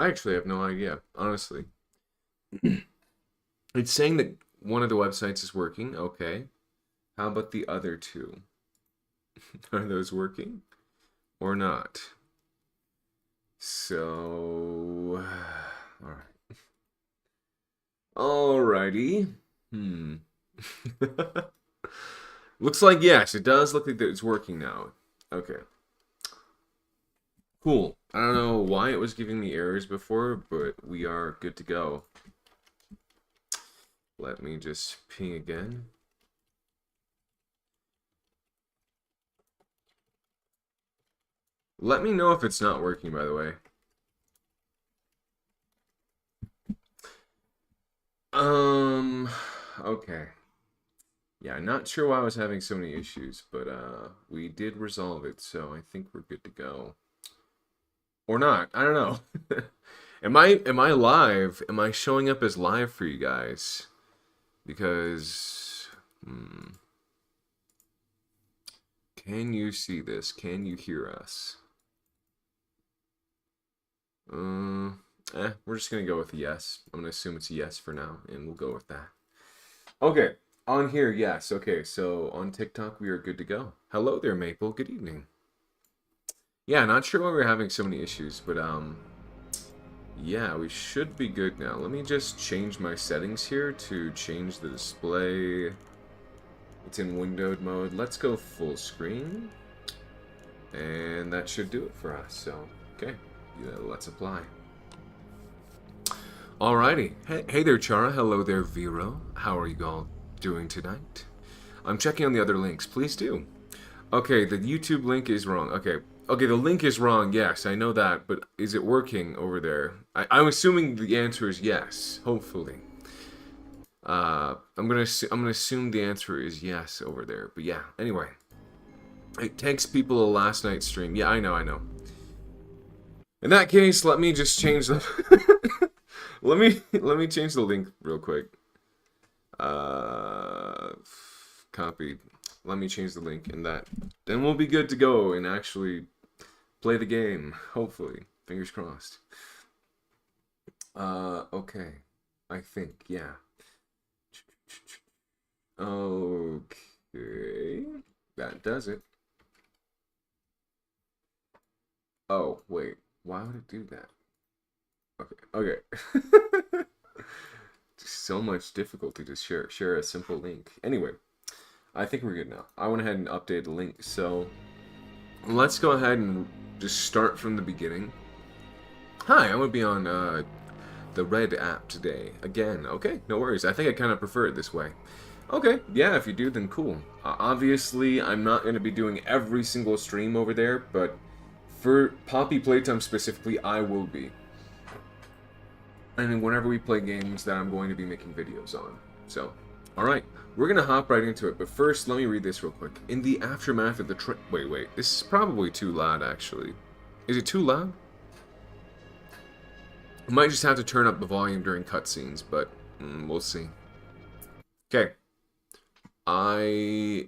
I actually have no idea, honestly. It's saying that one of the websites is working. Okay. How about the other two? Are those working or not? So, all right. Alrighty. Hmm. Looks like yes, it does look like that it's working now. Okay. Cool. I don't know why it was giving me errors before, but we are good to go. Let me just ping again. Let me know if it's not working, by the way. Um, okay. Yeah, not sure why I was having so many issues, but we did resolve it, so I think we're good to go. Or not. I don't know. Am I live? Am I showing up as live for you guys? Because can you see this? Can you hear us? Uh, we're just gonna go with a yes. I'm gonna assume it's a yes for now, and we'll go with that. Okay, on here, yes. Okay, so on TikTok, we are good to go. Hello there, Maple. Good evening. Yeah, not sure why we're having so many issues, but yeah, we should be good now. Let me just change my settings here to change the display. It's in windowed mode. Let's go full screen. And that should do it for us. So, okay, yeah, let's apply. Alrighty. Hey there, Chara. Hello there, Vero. How are you all doing tonight? I'm checking on the other links. Please do. Okay, the YouTube link is wrong. Okay, the link is wrong. Yes, I know that, but is it working over there? I'm assuming the answer is yes. Hopefully. I'm gonna assume the answer is yes over there. But yeah. Anyway, it takes people a last night's stream. Yeah, I know. In that case, let me just change the. let me change the link real quick. Uh, Copy. Let me change the link in that. Then we'll be good to go and actually play the game. Hopefully, fingers crossed. Okay. I think yeah. Okay, that does it. Oh wait, why would it do that? Okay. So much difficulty to share a simple link. Anyway, I think we're good now. I went ahead and updated the link, so let's go ahead and just start from the beginning. Hi, I'm gonna be on the Red app today again. Okay, no worries. I think I kind of prefer it this way. Okay, yeah, if you do, then cool. Obviously, I'm not gonna be doing every single stream over there, but for Poppy Playtime specifically, I will be. And whenever we play games that I'm going to be making videos on. So, alright, we're going to hop right into it, but first, let me read this real quick. In the aftermath of the wait, this is probably too loud, actually. Is it too loud? I might just have to turn up the volume during cutscenes, but we'll see. Okay. I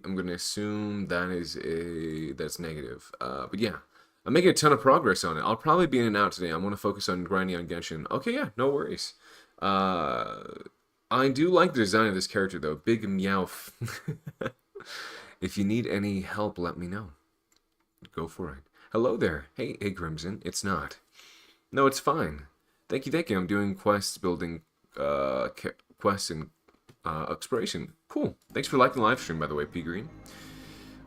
am going to assume that's negative. But yeah, I'm making a ton of progress on it. I'll probably be in and out today. I'm going to focus on grinding on Genshin. Okay, yeah, no worries. I do like the design of this character, though. Big Meowth. If you need any help, let me know. Go for it. Hello there. Hey, Crimson. It's not. No, it's fine. Thank you. I'm doing quests, building quests and exploration. Cool. Thanks for liking the live stream, by the way, P Green.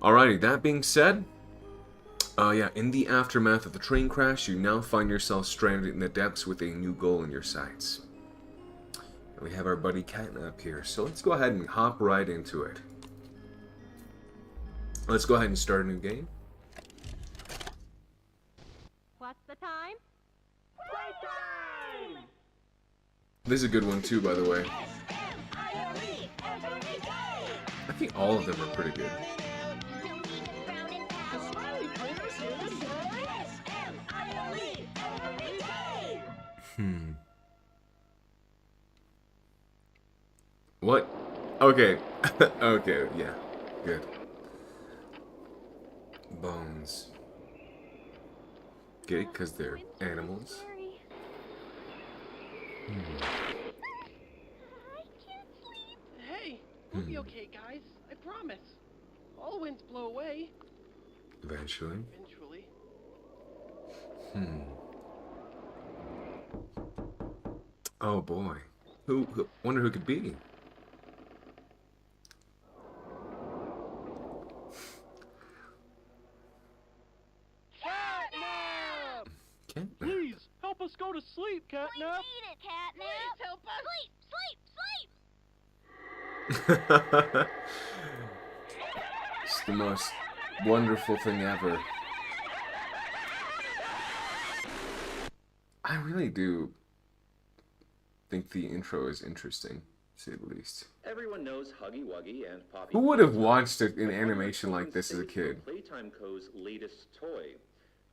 Alrighty, that being said, yeah, in the aftermath of the train crash, you now find yourself stranded in the depths with a new goal in your sights. We have our buddy Catnap here, so let's go ahead and hop right into it. Let's go ahead and start a new game. What's the time? Playtime! This is a good one too, by the way. I think all of them are pretty good. What? Okay. Okay, yeah. Good. Bones. Get it? Because they're animals. I can't sleep. Hey, we'll be okay, guys. I promise. All winds blow away. Eventually. Eventually. Oh boy. Who wonder who could be? Catnap! Can't. Please, help us go to sleep, We Catnap. need it, Catnap. Please help us. Sleep, sleep, sleep. It's the most wonderful thing ever. I really do think the intro is interesting, to say the least. Everyone knows Huggy Wuggy and Poppy. Who would have Playtime, watched an but one of animation the like this as a children's kid? Playtime Co.'s latest toy.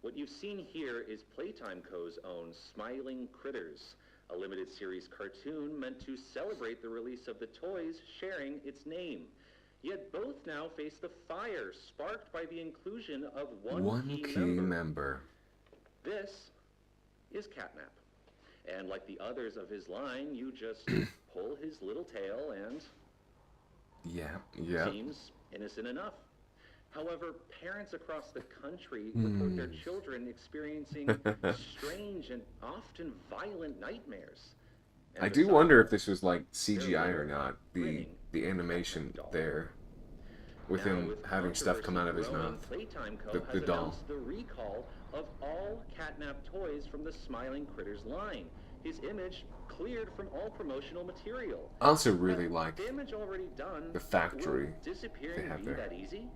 What you've seen here is Playtime Co.'s own Smiling Critters, a limited series cartoon meant to celebrate the release of the toys sharing its name. Yet both now face the fire sparked by the inclusion of one key member. This is Catnap. And like the others of his line, you just pull his little tail and Yeah. seems innocent enough. However, parents across the country report their children experiencing strange and often violent nightmares. And I do besides, wonder if this was like CGI they're or not, grinning the animation doll. there. With Now, him with having stuff come out of his controversy mouth. growing, Playtime Co. The has doll. announced the recall of all Catnap toys from the Smiling Critters line. His image cleared from all promotional material. I also really But like damage already done. the factory Will disappearing they have be there. that easy?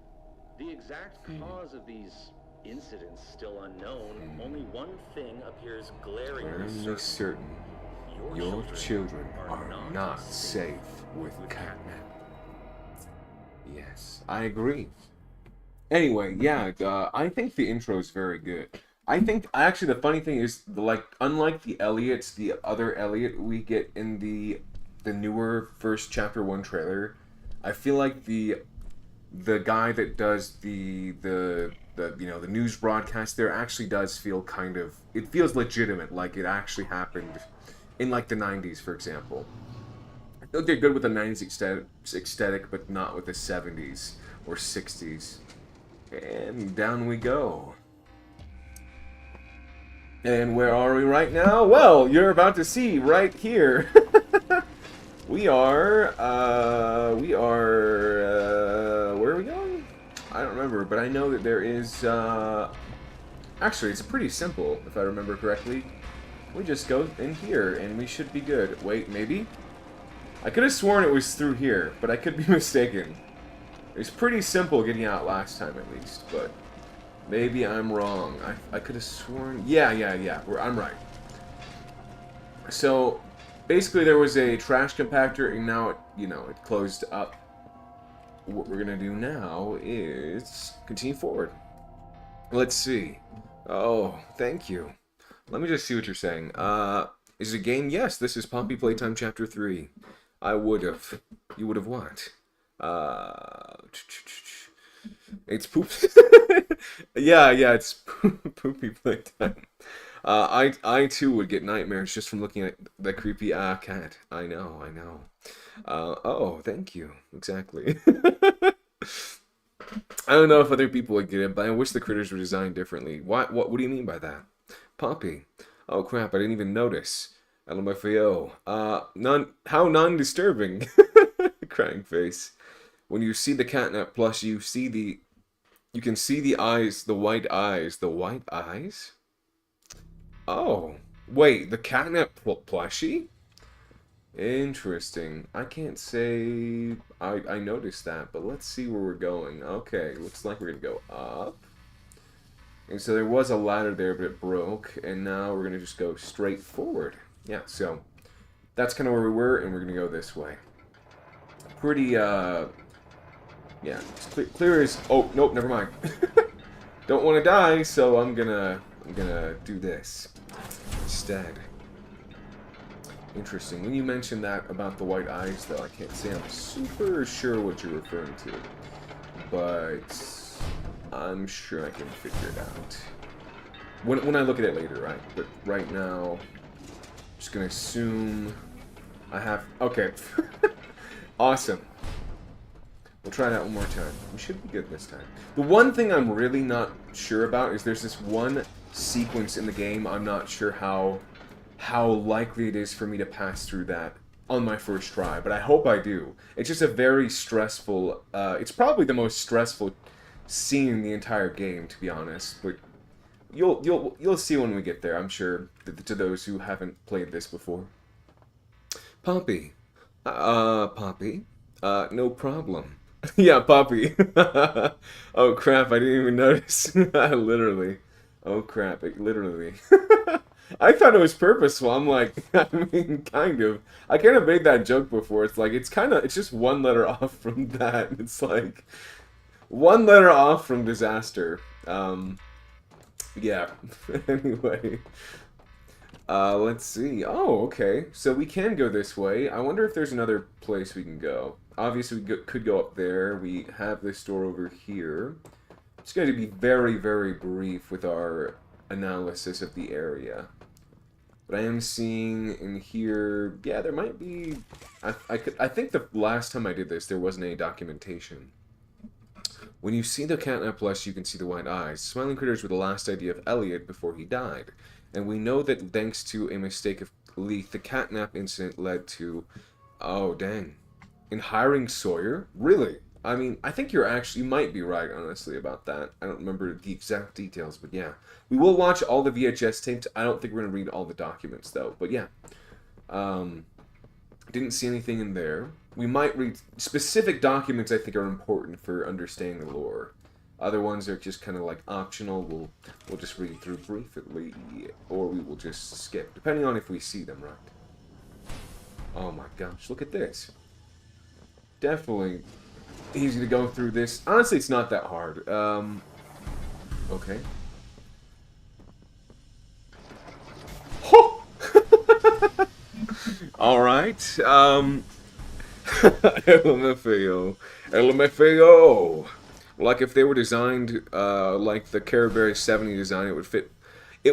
The exact cause of these incidents still unknown. Only one thing appears glaringly Very certain. Your children are not safe with catnap. Yes, I agree. Anyway, yeah, I think the intro is very good. I think actually the funny thing is, like, unlike the Elliots, the other Elliot we get in the newer first chapter 1 trailer, I feel like the guy that does the you know, the news broadcast there actually does feel kind of, it feels legitimate, like it actually happened in like the 90s, for example. I feel like they're good with the 90s aesthetic, but not with the 70s or 60s. And down we go. And where are we right now? Well, you're about to see right here. we are, where are we going? I don't remember, but I know that there is, actually, it's pretty simple, if I remember correctly. We just go in here, and we should be good. Wait, maybe? I could have sworn it was through here, but I could be mistaken. It was pretty simple getting out last time, at least, but maybe I'm wrong. I could have sworn... Yeah, I'm right. So, basically there was a trash compactor, and now it, you know, it closed up. What we're gonna do now is continue forward. Let's see. Oh, thank you. Let me just see what you're saying. Is it a game? Yes, this is Poppy Playtime Chapter 3. I would have. You would have what? It's poop. yeah, it's Poopy Playtime. I too would get nightmares just from looking at the creepy cat. I know. Oh, thank you. Exactly. I don't know if other people would get it, but I wish the critters were designed differently. What do you mean by that? Poppy. Oh crap, I didn't even notice. LMFAO. How non-disturbing. Crying face. When you see the catnap plush, you can see the eyes, the white eyes. The white eyes? Oh. Wait, the catnap plushie? Interesting. I can't say I noticed that, but let's see where we're going. Okay, looks like we're gonna go up. And so there was a ladder there, but it broke, and now we're gonna just go straight forward. Yeah, so that's kind of where we were, and we're gonna go this way. Pretty, yeah, it's clear as... Oh, nope, never mind. Don't want to die, so I'm gonna do this instead. Interesting. When you mentioned that about the white eyes, though, I can't say I'm super sure what you're referring to, but I'm sure I can figure it out when I look at it later, right? But right now, Just gonna assume I have... Okay. Awesome. We'll try that one more time. We should be good this time. The one thing I'm really not sure about is there's this one sequence in the game I'm not sure how likely it is for me to pass through that on my first try, but I hope I do. It's just a very stressful... it's probably the most stressful scene in the entire game, to be honest, but you'll see when we get there, I'm sure, to those who haven't played this before. Poppy. Poppy? No problem. Yeah, Poppy. Oh crap, I didn't even notice. Literally. Oh crap, literally. I thought it was purposeful. I'm like, I mean, kind of. I kind of made that joke before. It's like, it's just one letter off from that. It's like, one letter off from disaster. Yeah. Anyway. Let's see. Oh, okay. So we can go this way. I wonder if there's another place we can go. Obviously, we could go up there. We have this door over here. It's going to be very, very brief with our analysis of the area. But I am seeing in here... Yeah, there might be... I think the last time I did this, there wasn't any documentation. When you see the catnap plush, you can see the white eyes. Smiling critters were the last idea of Elliot before he died. And we know that thanks to a mistake of Leith, the catnap incident led to... Oh, dang. In hiring Sawyer? Really? I mean, I think you might be right, honestly, about that. I don't remember the exact details, but yeah. We will watch all the VHS tapes. I don't think we're going to read all the documents, though. But yeah. Didn't see anything in there. We might read... Specific documents, I think, are important for understanding the lore. Other ones are just kind of like optional. We'll just read through briefly, or we will just skip, depending on if we see them, right? Oh my gosh, look at this. Definitely easy to go through this. Honestly, it's not that hard. Okay. Ho! Alright, LMFAO. LMFAO! Like if they were designed like the Carberry 70 design, it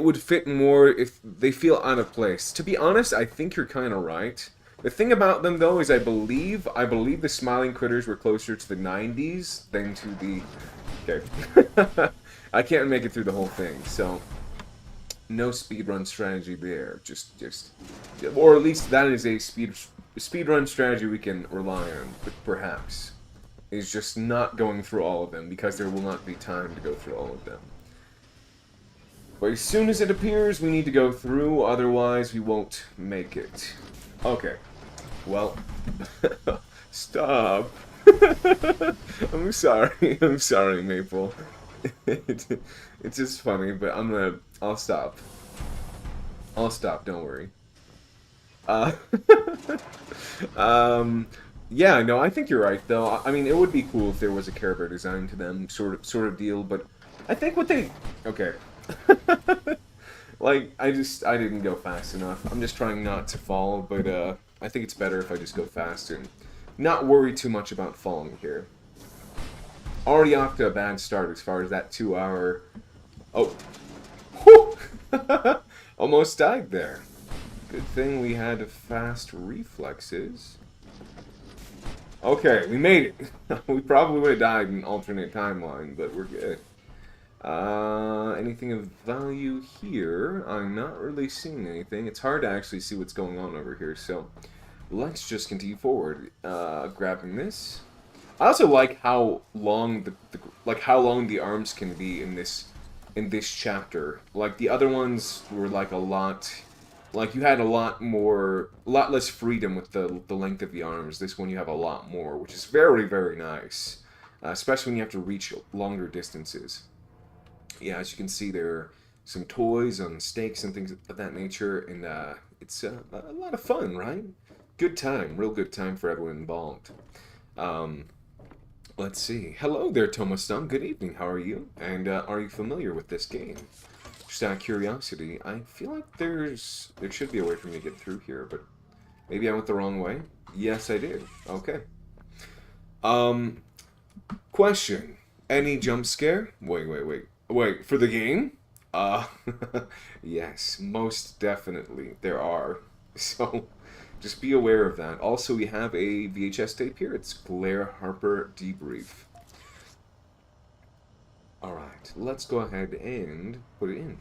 would fit more if they feel out of place. To be honest, I think you're kind of right. The thing about them though is I believe the smiling critters were closer to the 90s than to the... Okay. I can't make it through the whole thing, so no speedrun strategy there. Just or at least that is a speedrun strategy we can rely on, but perhaps. Is just not going through all of them, because there will not be time to go through all of them. But as soon as it appears, we need to go through, otherwise we won't make it. Okay. Well, stop. I'm sorry, Maple. It's just funny, but I'll stop. I'll stop, don't worry. Yeah, no, I think you're right, though. I mean, it would be cool if there was a Care Bear design to them, sort of deal, but I think what they... Okay. Like, I didn't go fast enough. I'm just trying not to fall, but, I think it's better if I just go fast and not worry too much about falling here. Already off to a bad start as far as that 2-hour... Oh. Whew! Almost died there. Good thing we had fast reflexes. Okay, we made it. We probably would have died in an alternate timeline, but we're good. Anything of value here? I'm not really seeing anything. It's hard to actually see what's going on over here, so let's just continue forward. Grabbing this. I also like how long the arms can be in this chapter. Like the other ones were like a lot. Like, you had a lot less freedom with the length of the arms. This one you have a lot more, which is very, very nice. Especially when you have to reach longer distances. Yeah, as you can see, there are some toys on stakes and things of that nature, and it's a lot of fun, right? Good time, real good time for everyone involved. Let's see. Hello there, Tomo-san. Good evening. How are you? And are you familiar with this game? Just out of curiosity, I feel like there should be a way for me to get through here, but maybe I went the wrong way. Yes, I did. Okay. Question. Any jump scare? Wait, for the game? Yes, most definitely there are. So, just be aware of that. Also, we have a VHS tape here. It's Blair Harper Debrief. Alright, let's go ahead and put it in.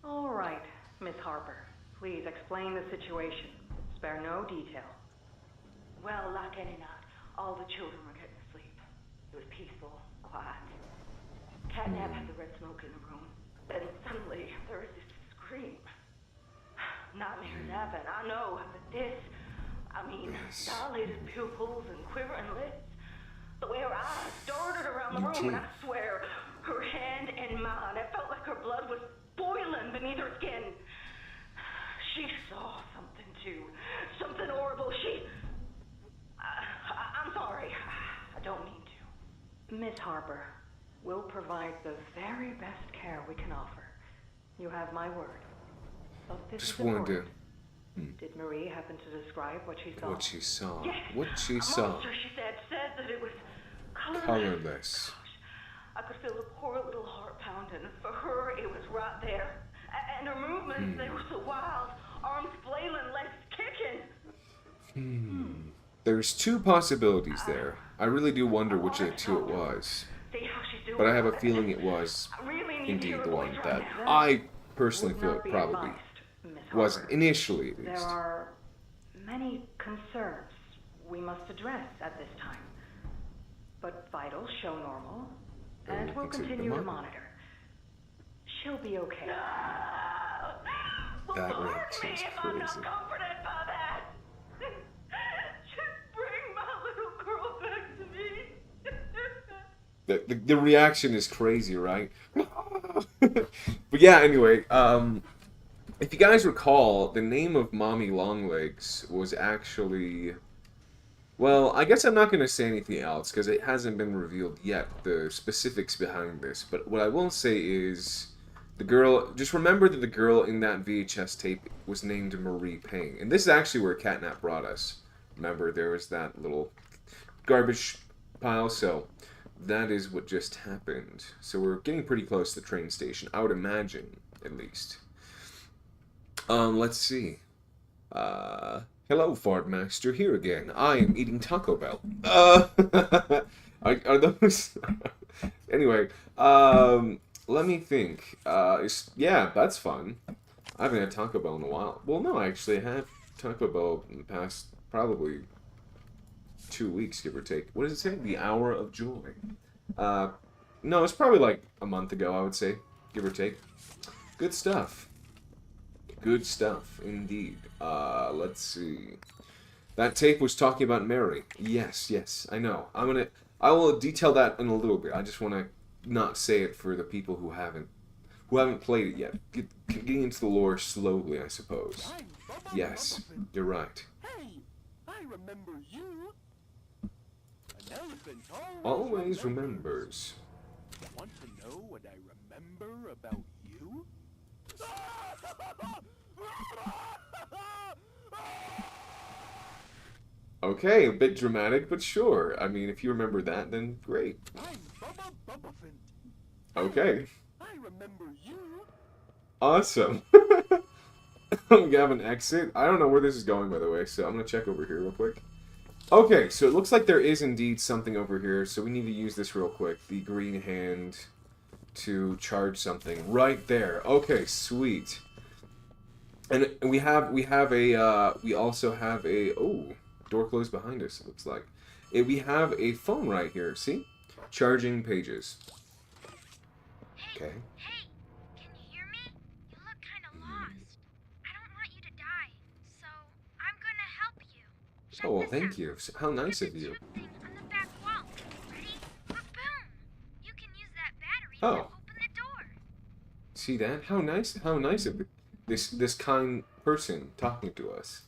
All right, Miss Harper. Please explain the situation. Spare no detail. Well, like any night, all the children were getting to sleep. It was peaceful, quiet. Catnap had the red smoke in the room. Then suddenly, there was this scream. Nightmares happen, I know, but this, Yes. dilated pupils and quivering lips. The way her eyes darted around the room, and I swear, her hand in mine, it felt like her blood was boiling beneath her skin. She saw something too, something horrible. I'm sorry, I don't mean to. Miss Harper, we'll provide the very best care we can offer. You have my word. But this Just is wanted to... important. Did Marie happen to describe what she saw? What she saw. Yes, What she a saw. monster, she said that it was colorless. Colorless. I could feel the poor little heart pounding. For her, it was right there. And her movements, they were so wild. Arms flailing, legs kicking. There's two possibilities there. I really do wonder which of the two it was. See how she's doing. But I have a feeling it was I really need to indeed hear her the one voice that right now. I personally Would feel not it be probably advised, Miss wasn't, Harper. initially at There least. are many concerns we must address at this time. But vitals show normal, and we'll consider continue them to up. monitor. She'll be okay. That Pardon reaction me is if I'm not crazy. comforted by that. Just bring my little girl back to me. The reaction is crazy, right? But yeah, anyway, if you guys recall, the name of Mommy Longlegs was actually... Well, I guess I'm not going to say anything else, because it hasn't been revealed yet, the specifics behind this. But what I will say is, the girl... Just remember that the girl in that VHS tape was named Marie Payne. And this is actually where Catnap brought us. Remember, there was that little garbage pile, so... That is what just happened. So we're getting pretty close to the train station, I would imagine, at least. Let's see. Hello, Fart Master, here again. I am eating Taco Bell. Are those... Anyway, let me think. Yeah, that's fun. I haven't had Taco Bell in a while. Well, no, actually, I have Taco Bell in the past, probably 2 weeks, give or take. What does it say? The Hour of Joy. No, it's probably like a month ago, I would say, give or take. Good stuff. Good stuff, indeed. Let's see. That tape was talking about Mary. Yes, yes, I know. I will detail that in a little bit. I just want to not say it for the people who haven't played it yet. Getting into the lore slowly, I suppose. Yes, you're right. Hey, I remember you. An elephant Always remembers. Want to know what I remember about you? Okay, a bit dramatic, but sure. I mean, if you remember that, then great. I'm Bubba Bubbaphant. Okay, I remember you. awesome. I'm gonna have an exit. I don't know where this is going, by the way, so I'm gonna check over here real quick. Okay, so it looks like there is indeed something over here, so we need to use this real quick. The green hand to charge something right there. Okay, sweet. And we also have a, oh, door closed behind us, it looks like. We have a phone right here, see? Charging pages. Okay. Hey, can you hear me? You look kind of lost. I don't want you to die, so I'm gonna help you. Check Oh, well, this thank out. you. How nice There's of a you. tube thing on the back wall. Ready? Boom! You can use that battery Oh. to open the door. See that? How nice of this kind person talking to us.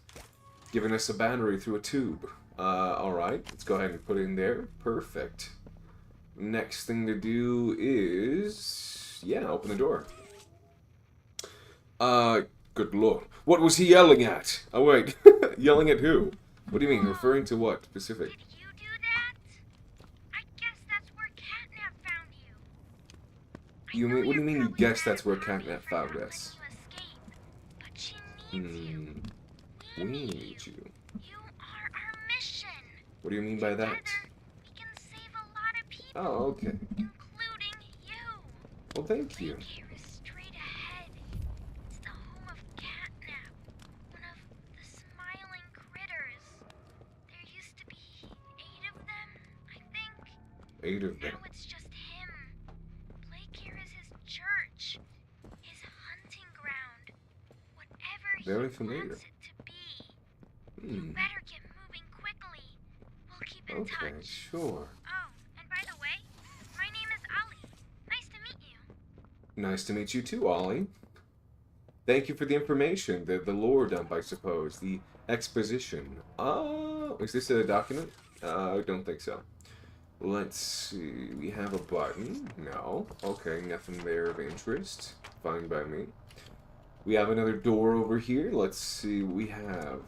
Giving us a battery through a tube. Alright, let's go ahead and put it in there. Perfect. Next thing to do is... yeah, open the door. Good lord. What was he yelling at? Oh, wait. Yelling at who? What do you mean? Referring to what? Specific? Did you do that? I guess that's where Catnap found you. I You know mean, what do you you're mean you probably guess that's where mad at Poppy Catnap for found not us? letting you escape, but you. We need you. You are our mission. What do you mean by that? Together, we can save a lot of people, Oh, okay. including you. Well, thank you. Daycare is straight ahead. It's the home of Catnap, one of the smiling critters. There used to be 8 of them, I think. 8 of them. Now it's just him. Playcare is his church, his hunting ground, whatever Very he familiar. wants it to be. You better get moving quickly. We'll keep in Okay, touch. sure. Oh, and by the way, my name is Ali. Nice to meet you. Nice to meet you too, Ollie. Thank you for the information, the lore dump, I suppose, the exposition. Oh, is this a document? I don't think so. Let's see, we have a button. No. Okay, nothing there of interest. Fine by me. We have another door over here. Let's see, we have...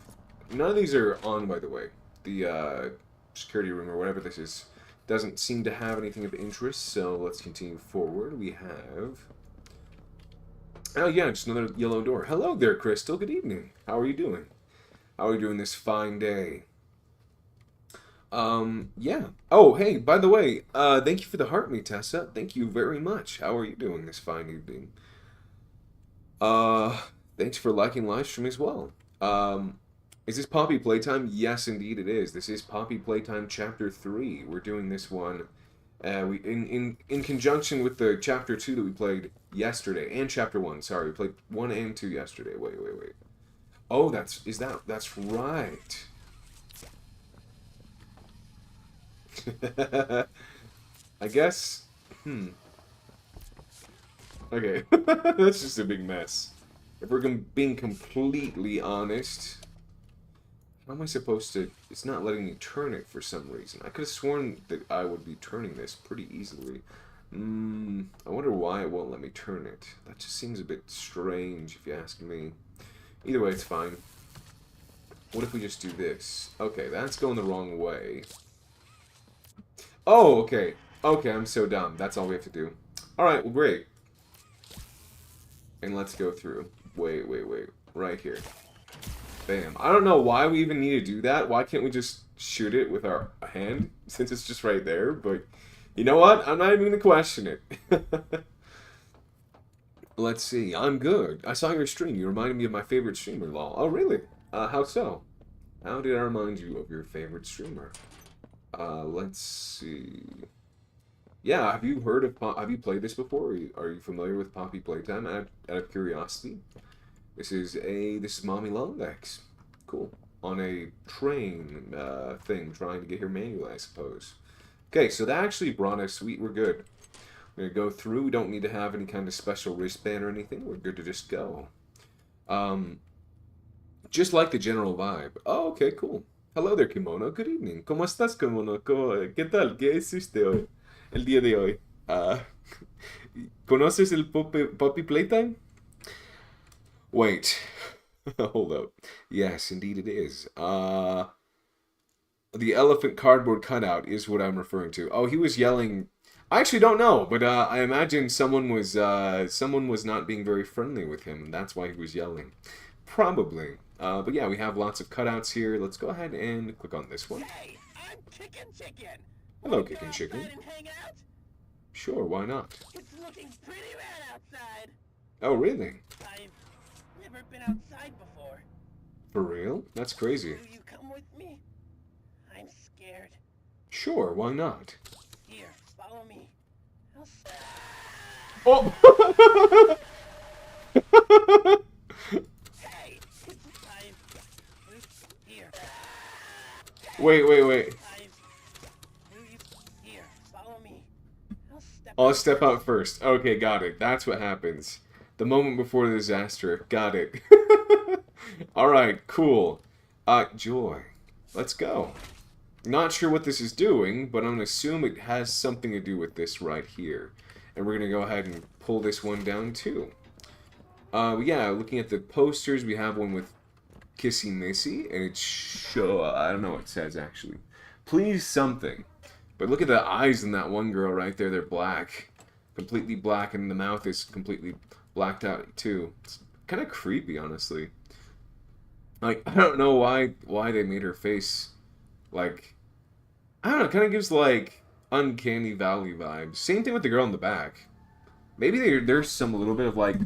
None of these are on, by the way. The security room or whatever this is doesn't seem to have anything of interest, so let's continue forward. We have... Oh yeah, just another yellow door. Hello there, Crystal. Good evening. How are you doing? How are you doing this fine day? Yeah. Oh, hey, by the way, thank you for the heart, me, Tessa. Thank you very much. How are you doing this fine evening? Thanks for liking live stream as well. Is this Poppy Playtime? Yes, indeed it is. This is Poppy Playtime Chapter 3. We're doing this one in conjunction with the Chapter 2 that we played yesterday, and Chapter 1, sorry. We played 1 and 2 yesterday. Wait. Oh, that's right. I guess, okay, that's just a big mess. If we're being completely honest, how am I supposed to... It's not letting me turn it for some reason. I could have sworn that I would be turning this pretty easily. I wonder why it won't let me turn it. That just seems a bit strange, if you ask me. Either way, it's fine. What if we just do this? Okay, that's going the wrong way. Oh, okay. Okay, I'm so dumb. That's all we have to do. Alright, well, great. And let's go through. Wait. Right here. Bam. I don't know why we even need to do that. Why can't we just shoot it with our hand? Since it's just right there. But, you know what? I'm not even going to question it. Let's see. I'm good. I saw your stream. You reminded me of my favorite streamer, lol. Oh, really? How so? How did I remind you of your favorite streamer? Let's see. Yeah, have you heard of have you played this before? Are you familiar with Poppy Playtime? Out of curiosity, this is Mommy Longlegs. Cool. On a train thing, trying to get here manually, I suppose. Okay, so that actually brought us. We're good. We're gonna go through. We don't need to have any kind of special wristband or anything. We're good to just go. Just like the general vibe. Oh, okay, cool. Hello there, Kimono. Good evening. ¿Cómo estás, Kimono? ¿Qué tal? ¿Qué hiciste hoy? El día de hoy. ¿Conoces el Poppy Playtime? Wait. Hold up. Yes, indeed it is. The elephant cardboard cutout is what I'm referring to. Oh, he was yelling. I actually don't know, but I imagine someone was not being very friendly with him, and that's why he was yelling. Probably. But yeah, we have lots of cutouts here. Let's go ahead and click on this one. Hey, I'm Chicken. Hello, Kickin' Chicken. And hang out? Sure, why not? It's looking pretty rad outside. Oh, really? I've never been outside before. For real? That's crazy. Will you come with me? I'm scared. Sure, why not? Here, follow me. Oh! Hey, here. Wait. Here, follow me. I'll step out first. Okay, got it. That's what happens. The moment before the disaster. Got it. Alright, cool. Joy. Let's go. Not sure what this is doing, but I'm going to assume it has something to do with this right here. And we're going to go ahead and pull this one down too. Yeah, looking at the posters, we have one with Kissy Missy, and it's I don't know what it says actually. Please something. But look at the eyes in that one girl right there. They're black. Completely black, and the mouth is completely blacked out too. It's kind of creepy, honestly. Like, I don't know why they made her face, like, I don't know, kind of gives, like, uncanny valley vibes. Same thing with the girl in the back. Maybe there's some little bit of, like,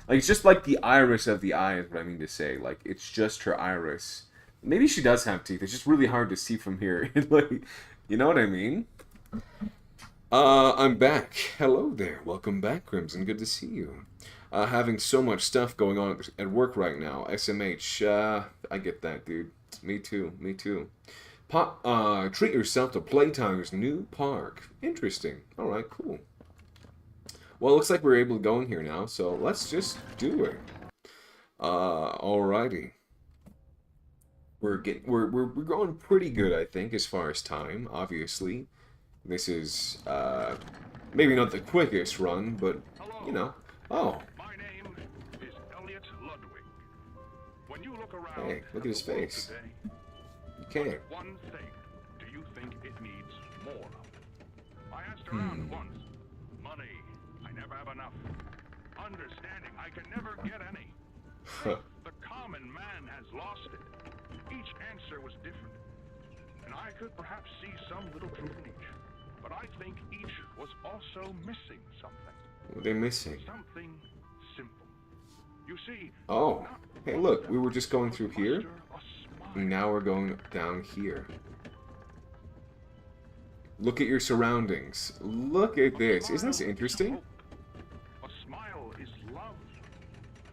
it's just like the iris of the eye is what I mean to say. Like, it's just her iris. Maybe she does have teeth. It's just really hard to see from here. Like, you know what I mean? I'm back. Hello there. Welcome back, Crimson. Good to see you. Having so much stuff going on at work right now. SMH. I get that, dude. Me too. Me too. Treat yourself to Playtime's new park. Interesting. All right, cool. Well, it looks like we're able to go in here now, so let's just do it. Alrighty. We're going pretty good, I think, as far as time. Obviously, this is maybe not the quickest run, but you know. Oh. My name is Elliot Ludwig. When you look around, Hey, look at his face. Today, You can't. what one thing do you think it needs more of? I asked around once. Money. I never have enough. Understanding. I can never get any. The common man has lost it. Each answer was different. And I could perhaps see some little truth in each. But I think each was also missing something. What are they missing? Something simple. You see, Oh. Hey, look. We were just going through here. muster a smile. And now we're going down here. Look at your surroundings. Look at this. Isn't this interesting? A smile is love.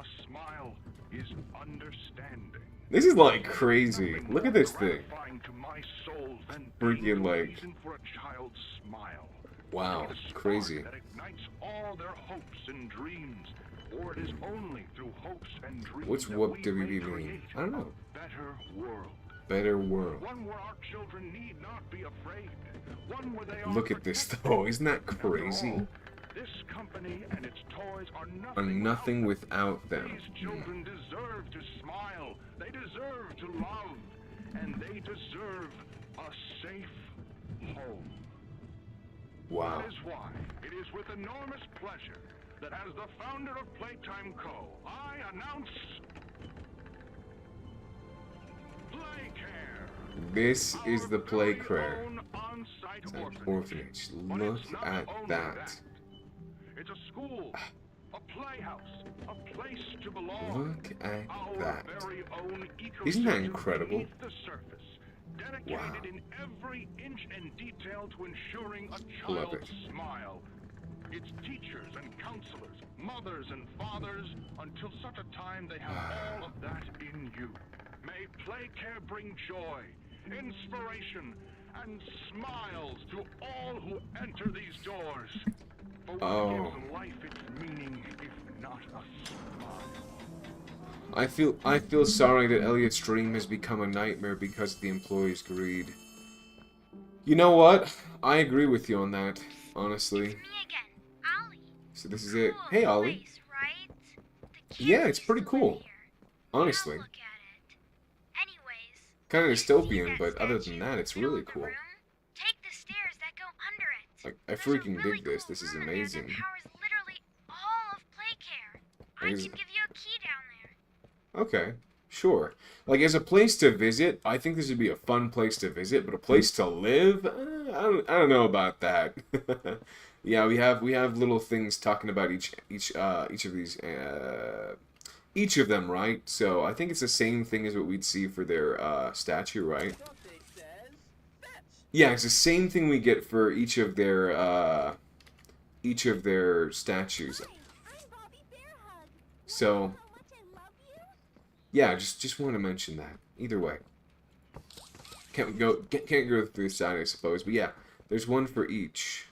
A smile is understanding. This is like crazy. Look at this thing. Gratifying to my soul than Freaking, being the like- reason for a child's smile. Wow, It is a spark crazy. that ignites all their hopes and dreams. For it is only through hopes and dreams What's that whoop we WB may mean? create I don't know. a better world. Better world. One where our children need not be afraid. One where they are Look at this protected. though. Isn't that After crazy? all, this company and its toys are Nothing without them. These children deserve to smile. They deserve to love. And they deserve a safe home. Wow. That is why it is with enormous pleasure that as the founder of Playtime Co., I announce Playcare. This is the play Our very care. own on-site It's an orphanage. orphanage. But Look it's not at only that. It's a school, a playhouse, a place to belong. Look at Our that. very own Isn't that ecosystem incredible? beneath the surface, dedicated Wow. in every inch and detail to ensuring a Love child's it. smile. Its teachers and counselors, mothers and fathers, until such a time they have all of that in you. May Playcare bring joy, inspiration, and smiles to all who enter these doors. For what Oh. gives life its meaning if not a smile? I feel sorry that Elliot's dream has become a nightmare because of the employees' greed. You know what? I agree with you on that, honestly. Me again, Ollie. So this is it. Cool Hey, Ollie. place, right? The kids Yeah, it's used pretty to cool. live here. Honestly. Now look at it. Anyways, Kind of you see dystopian, that but other than statue that, in it's the middle really of the cool. room? Take the stairs that go under it. Like, I There's a freaking really dig this. cool This is room in there amazing. That powers literally all of Playcare. I Is- can give you a key down there. Okay, sure. Like, as a place to visit, I think this would be a fun place to visit, but a place to live? I don't know about that. Yeah, we have little things talking about each of these, each of them, right? So I think it's the same thing as what we'd see for their statue, right? Yeah, it's the same thing we get for each of their statues. So yeah, just want to mention that. Either way, can't go through the side, I suppose. But yeah, there's one for each.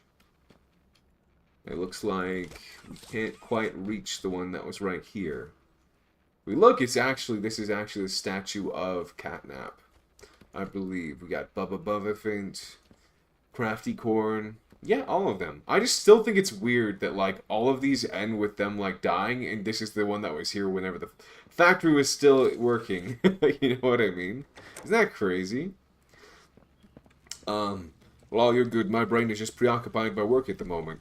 It looks like we can't quite reach the one that was right here. We look, this is actually the statue of Catnap, I believe. We got Bubba Buffett, Crafty Corn. Yeah, all of them. I just still think it's weird that, like, all of these end with them, like, dying, and this is the one that was here whenever the factory was still working. You know what I mean? Isn't that crazy? Well, all you're good. My brain is just preoccupied by work at the moment.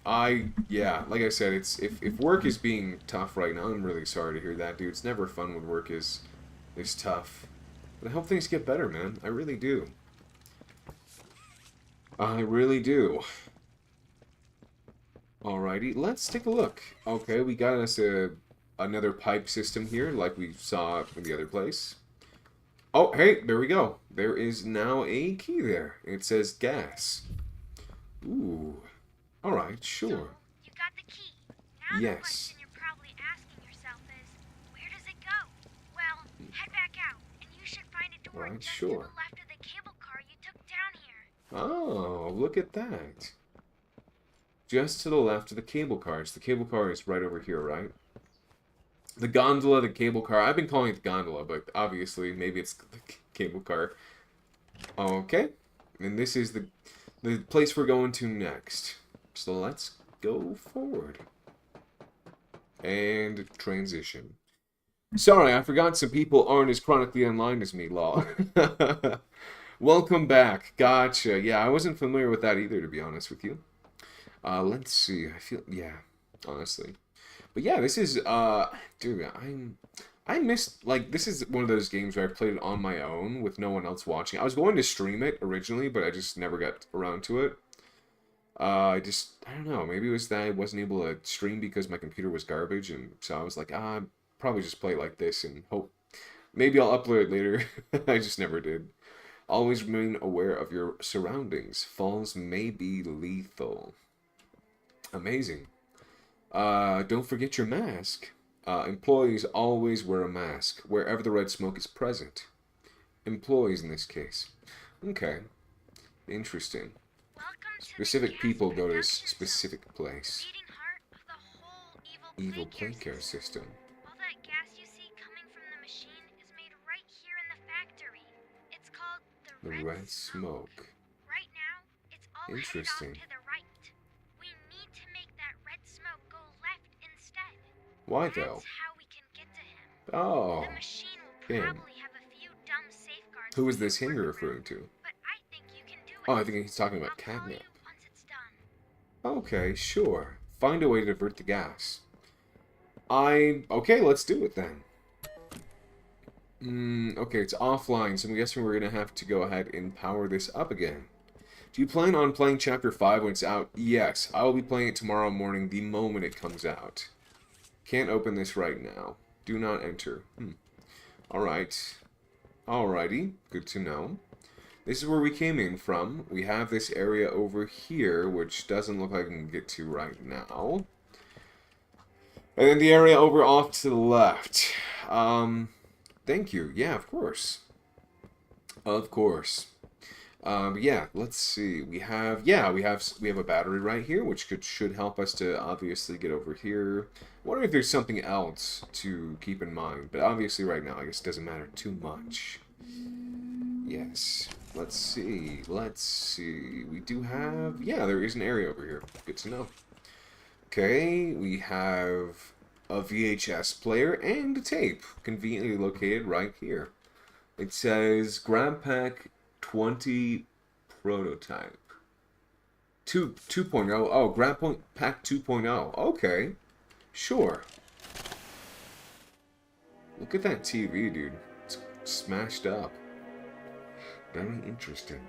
Yeah, like I said, if work is being tough right now, I'm really sorry to hear that, dude. It's never fun when work is tough. But I hope things get better, man. I really do. I really do. Alrighty, let's take a look. Okay, we got us another pipe system here, like we saw in the other place. Oh, hey, there we go. There is now a key there. It says gas. Ooh. Alright, sure. You got the key. Now Yes. the question you're probably asking yourself is, where does it go? Well, head back out, and you should find a door Right, just sure. to the left of the cable car you took down here. Oh, look at that. Just to the left of the cable cars. The cable car is right over here, right? The gondola, the cable car. I've been calling it the gondola, but obviously maybe it's the cable car. Okay. And this is the place we're going to next. So let's go forward. And transition. Sorry, I forgot some people aren't as chronically online as me, lol. Welcome back. Gotcha. Yeah, I wasn't familiar with that either, to be honest with you. Let's see. I feel, yeah, honestly. But yeah, this is, dude, I missed, like, this is one of those games where I played it on my own with no one else watching. I was going to stream it originally, but I just never got around to it. I don't know, maybe it was that I wasn't able to stream because my computer was garbage, and so I was like, I'll probably just play it like this and hope, maybe I'll upload it later. I just never did. Always remain aware of your surroundings. Falls may be lethal. Amazing. Don't forget your mask. Employees always wear a mask wherever the red smoke is present. Employees in this case. Okay. Interesting. Welcome to Specific the gas people go to this production specific zone, place. the beating heart of the whole Evil play play care system. All that gas you see coming from the machine is made right here in the factory. It's called the The red smoke. Right now, it's all Interesting. headed off to the right. We need to make that red smoke go left instead. Why That's though? how we can get to him. Oh. The machine will him. probably have a few dumb safeguards. Who is to this him you're work around, referring to? But I think you can do it. Oh, I think he's talking about I'll call catnip. you once it's done. Okay, sure. Find a way to divert the gas. Okay, let's do it then. Okay, it's offline, so I'm guessing we're gonna have to go ahead and power this up again. Do you plan on playing Chapter 5 when it's out? Yes, I will be playing it tomorrow morning the moment it comes out. Can't open this right now. Do not enter. Alright. Alrighty, good to know. This is where we came in from. We have this area over here, which doesn't look like I can get to right now. And then the area over off to the left. Thank you. Yeah, of course. Of course. Yeah, let's see. We have a battery right here, which should help us to obviously get over here. Wonder if there's something else to keep in mind, but obviously right now I guess it doesn't matter too much. Yes. Let's see. Let's see. We do have, yeah, there is an area over here. Good to know. Okay, we have a VHS player and a tape, conveniently located right here. It says Grab Pack 20 Prototype. 2.0. Oh, Grab Pack 2.0. Okay, sure. Look at that TV, dude. It's smashed up. Very interesting.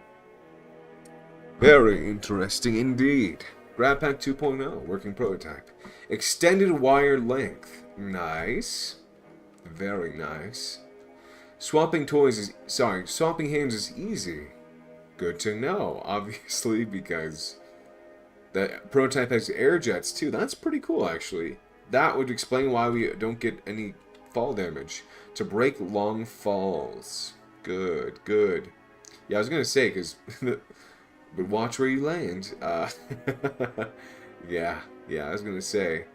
Very interesting indeed. Grab Pack 2.0, working prototype. Extended wire length. Nice. Very nice. Swapping hands is easy. Good to know, obviously, because the prototype has air jets too. That's pretty cool, actually. That would explain why we don't get any fall damage. To break long falls. Good, good. Yeah, I was gonna say, because... but watch where you land. Yeah, I was gonna say.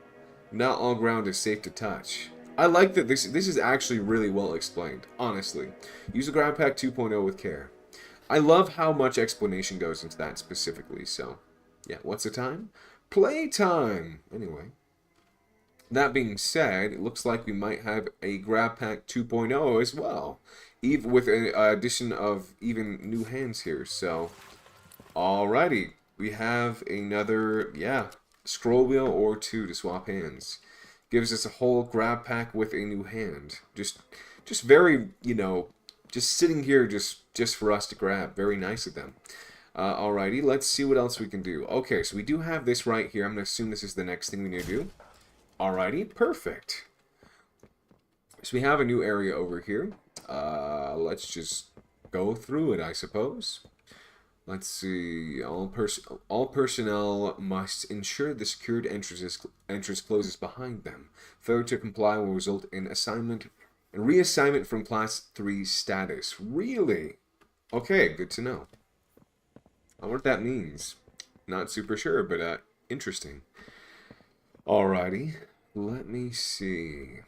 Not all ground is safe to touch. I like that this is actually really well explained, honestly. Use the Grab Pack 2.0 with care. I love how much explanation goes into that specifically, so... yeah, what's the time? Playtime! Anyway. That being said, it looks like we might have a Grab Pack 2.0 as well. Even with an addition of even new hands here, so... alrighty. We have another, yeah, scroll wheel or two to swap hands. Gives us a whole Grab Pack with a new hand. Just very, you know, just sitting here just for us to grab. Very nice of them. Alrighty, let's see what else we can do. Okay, so we do have this right here. I'm going to assume this is the next thing we need to do. Alrighty, perfect. So we have a new area over here. Let's just go through it, I suppose. Let's see. All personnel must ensure the secured entrance closes behind them. Failure to comply will result in reassignment from Class 3 status. Really? Okay, good to know. I wonder what that means. Not super sure, but interesting. Alrighty. Let me see.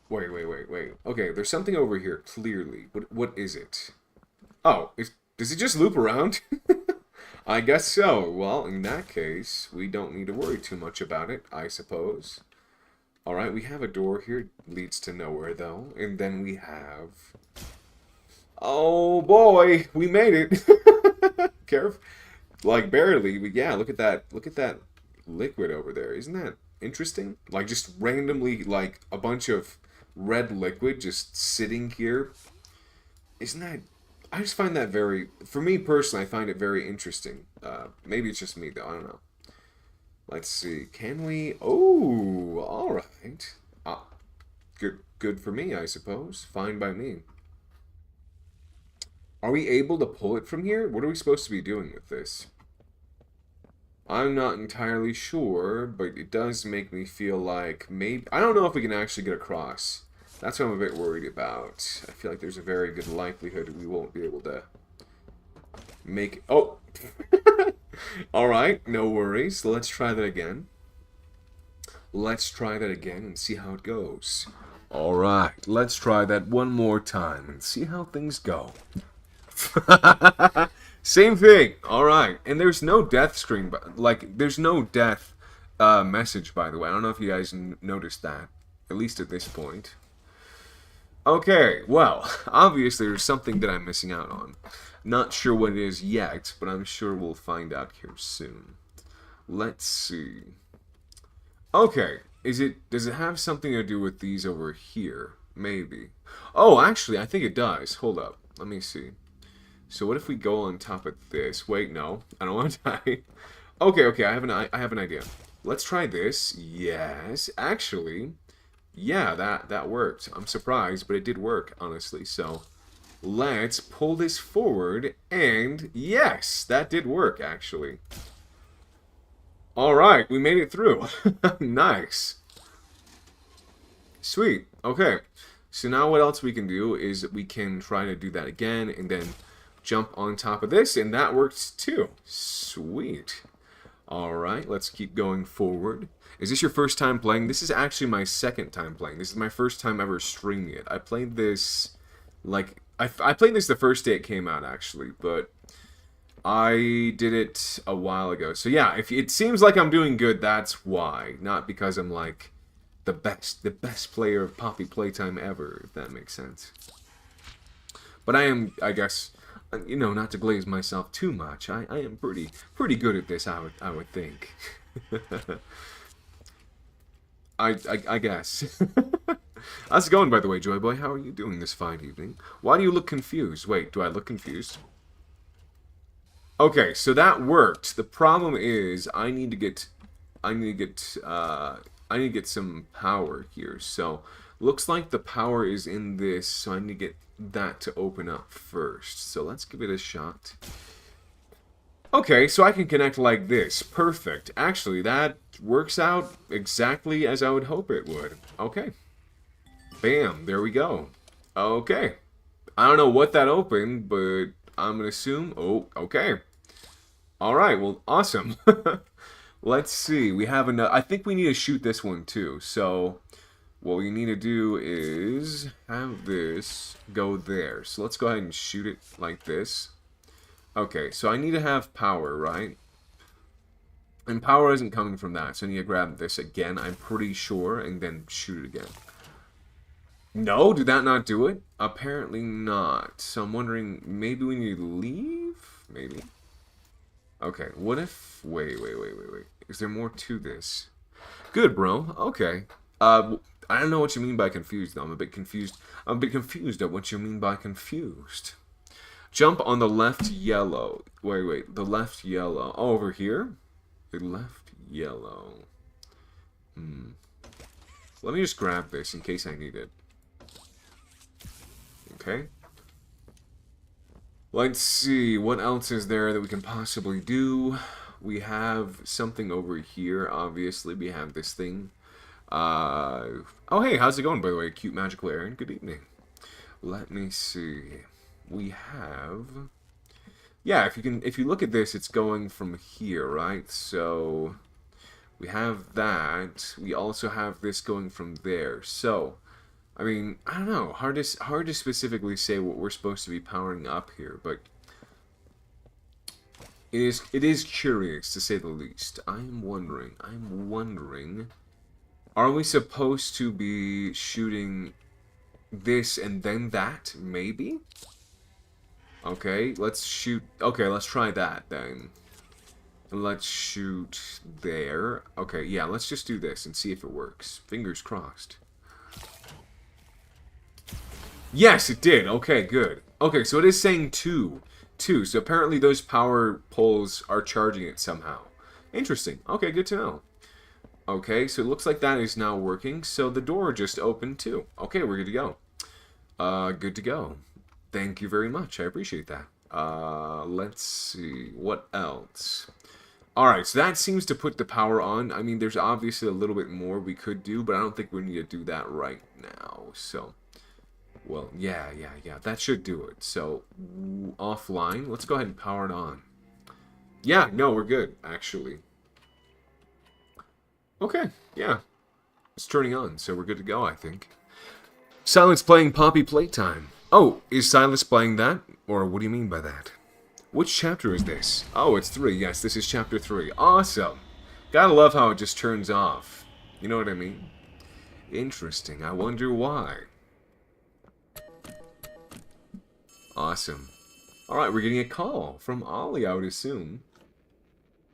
Wait. Okay, there's something over here, clearly. What is it? Oh, does it just loop around? I guess so. Well, in that case, we don't need to worry too much about it, I suppose. Alright, we have a door here. Leads to nowhere, though. And then we have... Oh, boy! We made it! Careful. Like, barely. But yeah, look at that. Look at that liquid over there. Isn't that interesting? Like, just randomly, like, a bunch of red liquid just sitting here. Isn't that... I just find that very... For me, personally, I find it very interesting. Maybe it's just me, though. I don't know. Let's see. Can we... Oh, alright. Good for me, I suppose. Fine by me. Are we able to pull it from here? What are we supposed to be doing with this? I'm not entirely sure, but it does make me feel like maybe... I don't know if we can actually get across. That's what I'm a bit worried about. I feel like there's a very good likelihood we won't be able to make... Oh! Alright, no worries. Let's try that again. Let's try that again and see how it goes. Alright, let's try that one more time and see how things go. Same thing. Alright, and there's no death screen, but like, there's no death message, by the way. I don't know if you guys noticed that, at least at this point. Okay, well, obviously there's something that I'm missing out on. Not sure what it is yet, but I'm sure we'll find out here soon. Let's see. Okay, does it have something to do with these over here? Maybe. Oh, actually, I think it does. Hold up. Let me see. So what if we go on top of this? Wait, no. I don't want to die. Okay, I have an idea. Let's try this. Yes, actually, yeah, that worked. I'm surprised, but it did work, honestly. So let's pull this forward, and yes, that did work, actually. Alright, we made it through. Nice. Sweet. Okay. So now what else we can do is we can try to do that again, and then jump on top of this, and that works too. Sweet. Alright, let's keep going forward. Is this your first time playing? This is actually my second time playing. This is my first time ever streaming it. I played this, like, I played this the first day it came out, actually, but I did it a while ago. So yeah, if it seems like I'm doing good, that's why. Not because I'm, like, the best player of Poppy Playtime ever, if that makes sense. But I am, I guess, you know, not to glaze myself too much, I am pretty good at this, I would think. I guess. How's it going, by the way, Joy Boy? How are you doing this fine evening? Why do you look confused? Wait, do I look confused? Okay, so that worked. The problem is I need to get some power here. So looks like the power is in this, so I need to get that to open up first. So let's give it a shot. Okay, so I can connect like this. Perfect. Actually, that works out exactly as I would hope it would. Okay. Bam, there we go. Okay. I don't know what that opened, but I'm going to assume... Oh, okay. Alright, well, awesome. Let's see. We have enough... I think we need to shoot this one, too. So, what we need to do is have this go there. So let's go ahead and shoot it like this. Okay, so I need to have power, right? And power isn't coming from that, so I need to grab this again, I'm pretty sure, and then shoot it again. No, did that not do it? Apparently not. So I'm wondering, maybe we need to leave? Maybe. Okay, what if... Wait. Is there more to this? Good, bro. Okay. I don't know what you mean by confused, though. I'm a bit confused. I'm a bit confused at what you mean by confused. Jump on the left yellow. Wait. The left yellow. Oh, over here? The left yellow. Let me just grab this in case I need it. Okay. Let's see. What else is there that we can possibly do? We have something over here, obviously. We have this thing. Oh, hey, how's it going, by the way? Cute magical Aaron. Good evening. Let me see. We have... Yeah, if you look at this, it's going from here, right? So we have that. We also have this going from there. So, I mean, I don't know. Hard to specifically say what we're supposed to be powering up here, but it is curious to say the least. I'm wondering. Are we supposed to be shooting this and then that? Maybe? Okay, let's shoot... Okay, let's try that, then. Let's shoot there. Okay, yeah, let's just do this and see if it works. Fingers crossed. Yes, it did. Okay, good. Okay, so it is saying 2. 2. So apparently those power poles are charging it somehow. Interesting. Okay, good to know. Okay, so it looks like that is now working. So the door just opened too. Okay, we're good to go. Good to go. Thank you very much. I appreciate that. Let's see. What else? Alright, so that seems to put the power on. I mean, there's obviously a little bit more we could do, but I don't think we need to do that right now. So, well, yeah. That should do it. So, offline. Let's go ahead and power it on. Yeah, no, we're good, actually. Okay, yeah. It's turning on, so we're good to go, I think. Silence playing Poppy Playtime. Oh, is Silas playing that? Or what do you mean by that? Which chapter is this? Oh, it's 3. Yes, this is chapter 3. Awesome. Gotta love how it just turns off. You know what I mean? Interesting. I wonder why. Awesome. Alright, we're getting a call from Ollie, I would assume.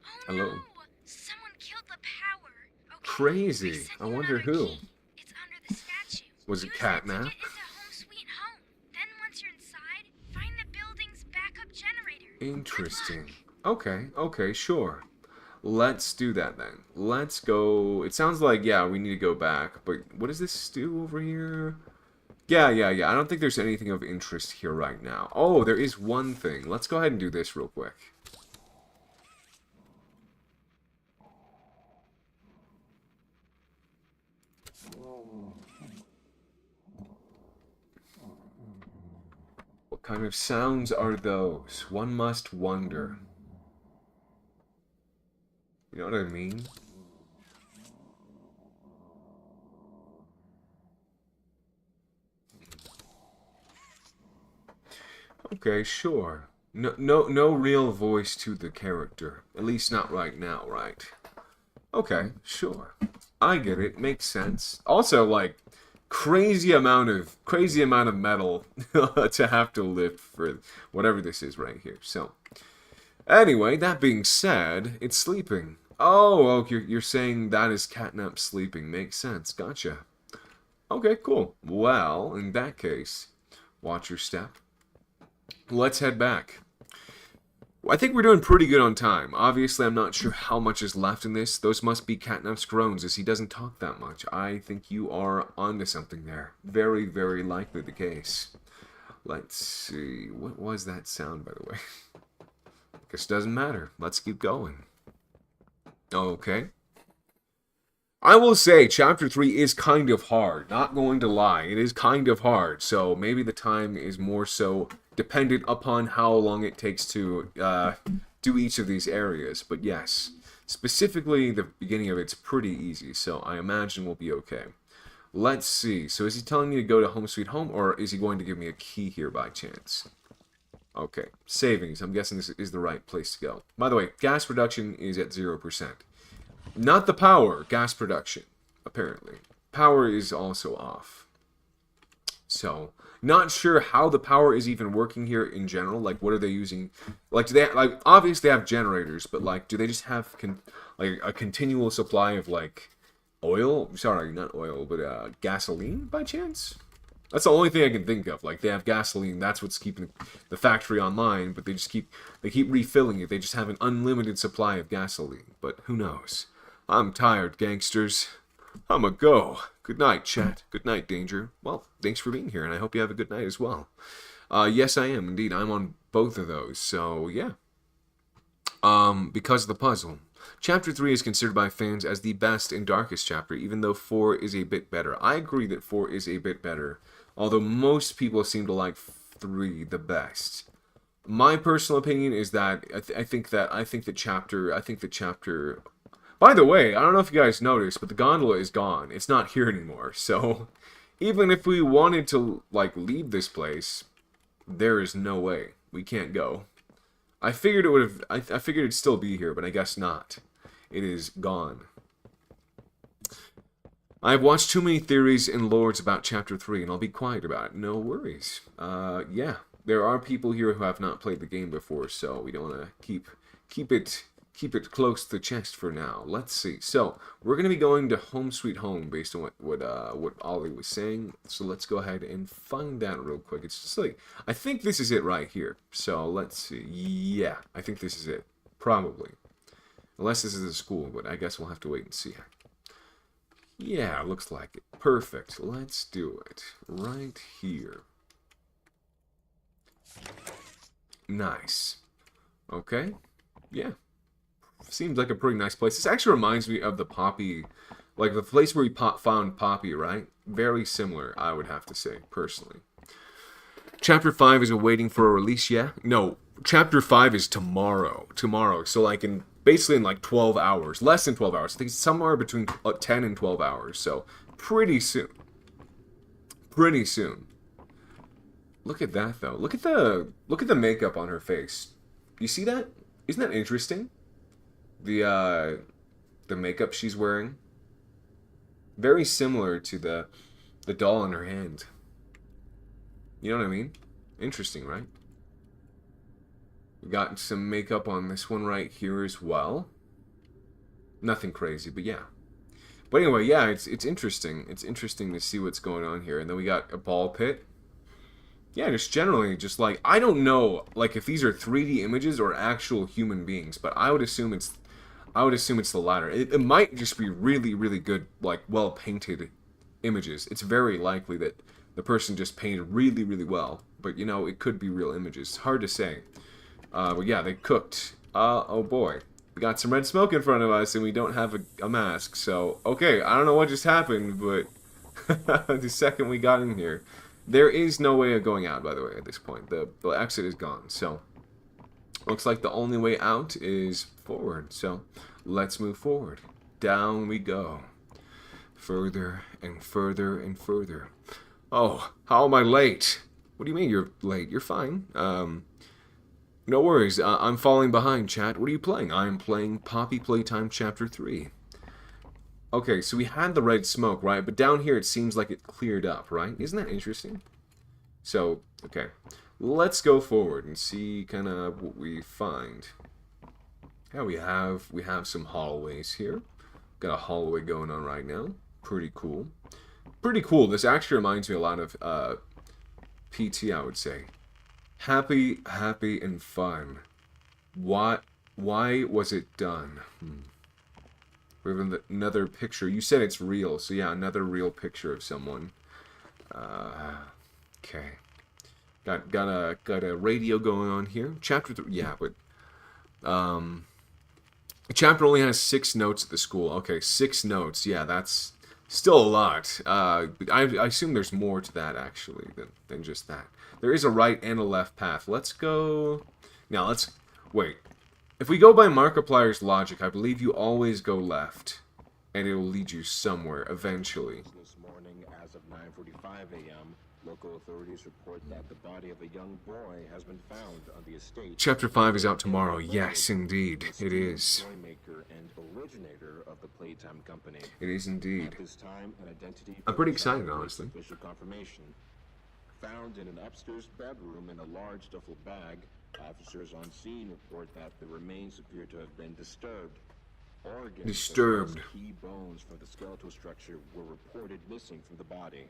Oh, Hello. no! Someone killed the power. Okay, Crazy. sent I you wonder another who. key. It's under the statue. Was it Use catnap? to get into Home Sweet Home. Then once you're inside, find the building's backup generator. Interesting. Good luck. Okay, sure. Let's do that then. Let's go. It sounds like, yeah, we need to go back. But what does this do over here? Yeah. I don't think there's anything of interest here right now. Oh, there is one thing. Let's go ahead and do this real quick. What kind of sounds are those? One must wonder. You know what I mean? Okay, sure. No real voice to the character. At least not right now, right? Okay, sure. I get it. Makes sense. Also, like, crazy amount of metal to have to lift for whatever this is right here. So, anyway, that being said, it's sleeping. Oh, you're saying that is catnap sleeping. Makes sense. Gotcha. Okay, cool. Well, in that case, watch your step. Let's head back. I think we're doing pretty good on time. Obviously, I'm not sure how much is left in this. Those must be Catnap's groans, as he doesn't talk that much. I think you are onto something there. Very, very likely the case. Let's see. What was that sound, by the way? Guess it doesn't matter. Let's keep going. Okay. I will say, Chapter 3 is kind of hard. Not going to lie. It is kind of hard. So maybe the time is more so dependent upon how long it takes to do each of these areas. But yes, specifically the beginning of it's pretty easy. So I imagine we'll be okay. Let's see. So is he telling me to go to Home Sweet Home, or is he going to give me a key here by chance? Okay. Savings. I'm guessing this is the right place to go. By the way, gas reduction is at 0%. Not the power, gas production, apparently. Power is also off. So, not sure how the power is even working here in general. Like, what are they using? Like, do they, like, obviously they have generators, but, like, do they just have, a continual supply of, like, oil. Sorry, not oil, but gasoline by chance? That's the only thing I can think of. Like, they have gasoline, that's what's keeping the factory online, but they keep refilling it. They just have an unlimited supply of gasoline. But who knows? I'm tired, gangsters. I'ma go. Good night, chat. Good night, Danger. Well, thanks for being here, and I hope you have a good night as well. Yes, I am, indeed. I'm on both of those, so yeah. Because of the puzzle. Chapter 3 is considered by fans as the best and darkest chapter, even though 4 is a bit better. I agree that 4 is a bit better, although most people seem to like 3 the best. My personal opinion is that I think the chapter. By the way, I don't know if you guys noticed, but the gondola is gone. It's not here anymore. So even if we wanted to like leave this place, there is no way we can't go. I figured it would have. I figured it'd still be here, but I guess not. It is gone. I've watched too many theories and lores about Chapter 3, and I'll be quiet about it. No worries. Yeah, there are people here who have not played the game before, so we don't want to keep it close to the chest for now. Let's see. So we're gonna be going to Home Sweet Home based on what Ollie was saying. So let's go ahead and find that real quick. It's just like, I think this is it right here. So let's see. Yeah, I think this is it. Probably. Unless this is a school, but I guess we'll have to wait and see. Yeah, looks like it. Perfect. Let's do it. Right here. Nice. Okay. Yeah. Seems like a pretty nice place. This actually reminds me of the Poppy, like the place where we found Poppy, right? Very similar, I would have to say, personally. Chapter 5 is awaiting for a release, yeah? No, Chapter 5 is tomorrow. Tomorrow. So like basically in like 12 hours. Less than 12 hours. I think it's somewhere between 10 and 12 hours. So pretty soon. Pretty soon. Look at that though. Look at the makeup on her face. You see that? Isn't that interesting? The makeup she's wearing. Very similar to the doll in her hand. You know what I mean? Interesting, right? We got some makeup on this one right here as well. Nothing crazy, but yeah. But anyway, yeah, it's interesting. It's interesting to see what's going on here. And then we got a ball pit. Yeah, just generally, just like, I don't know, like, if these are 3D images or actual human beings, but I would assume it's the latter. It might just be really, really good, like, well-painted images. It's very likely that the person just painted really, really well. But, you know, it could be real images. Hard to say. But yeah, they cooked. Oh boy. We got some red smoke in front of us, and we don't have a mask. So, okay, I don't know what just happened, but the second we got in here. There is no way of going out, by the way, at this point. The exit is gone. So, looks like the only way out is forward. So, let's move forward. Down we go. Further and further and further. Oh, how am I late? What do you mean you're late? You're fine. No worries. I'm falling behind, chat. What are you playing? I'm playing Poppy Playtime Chapter 3. Okay, so we had the red smoke, right? But down here it seems like it cleared up, right? Isn't that interesting? So, okay. Let's go forward and see kind of what we find. Yeah, we have some hallways here. Got a hallway going on right now. Pretty cool. Pretty cool. This actually reminds me a lot of PT, I would say. Happy, happy, and fun. Why was it done? We have another picture. You said it's real, so yeah, another real picture of someone. Okay. Got a radio going on here. Chapter 3, yeah, but the chapter only has 6 notes at the school. Okay, 6 notes. Yeah, that's still a lot. I assume there's more to that actually than just that. There is a right and a left path. Let's go. Now let's wait. If we go by Markiplier's logic, I believe you always go left, and it will lead you somewhere eventually. This morning, as of 9:45 a.m., local authorities report that the body of a young boy has been found on the estate. Chapter 5 is out tomorrow. Yes, indeed, it is. Toy maker and originator of the Playtime Company. It is indeed. At this time, an identity. I'm pretty excited, honestly. Official confirmation. Found in an upstairs bedroom in a large duffel bag, officers on scene report that the remains appear to have been disturbed. Organs, Disturbed. as well as key bones for the skeletal structure were reported missing from the body.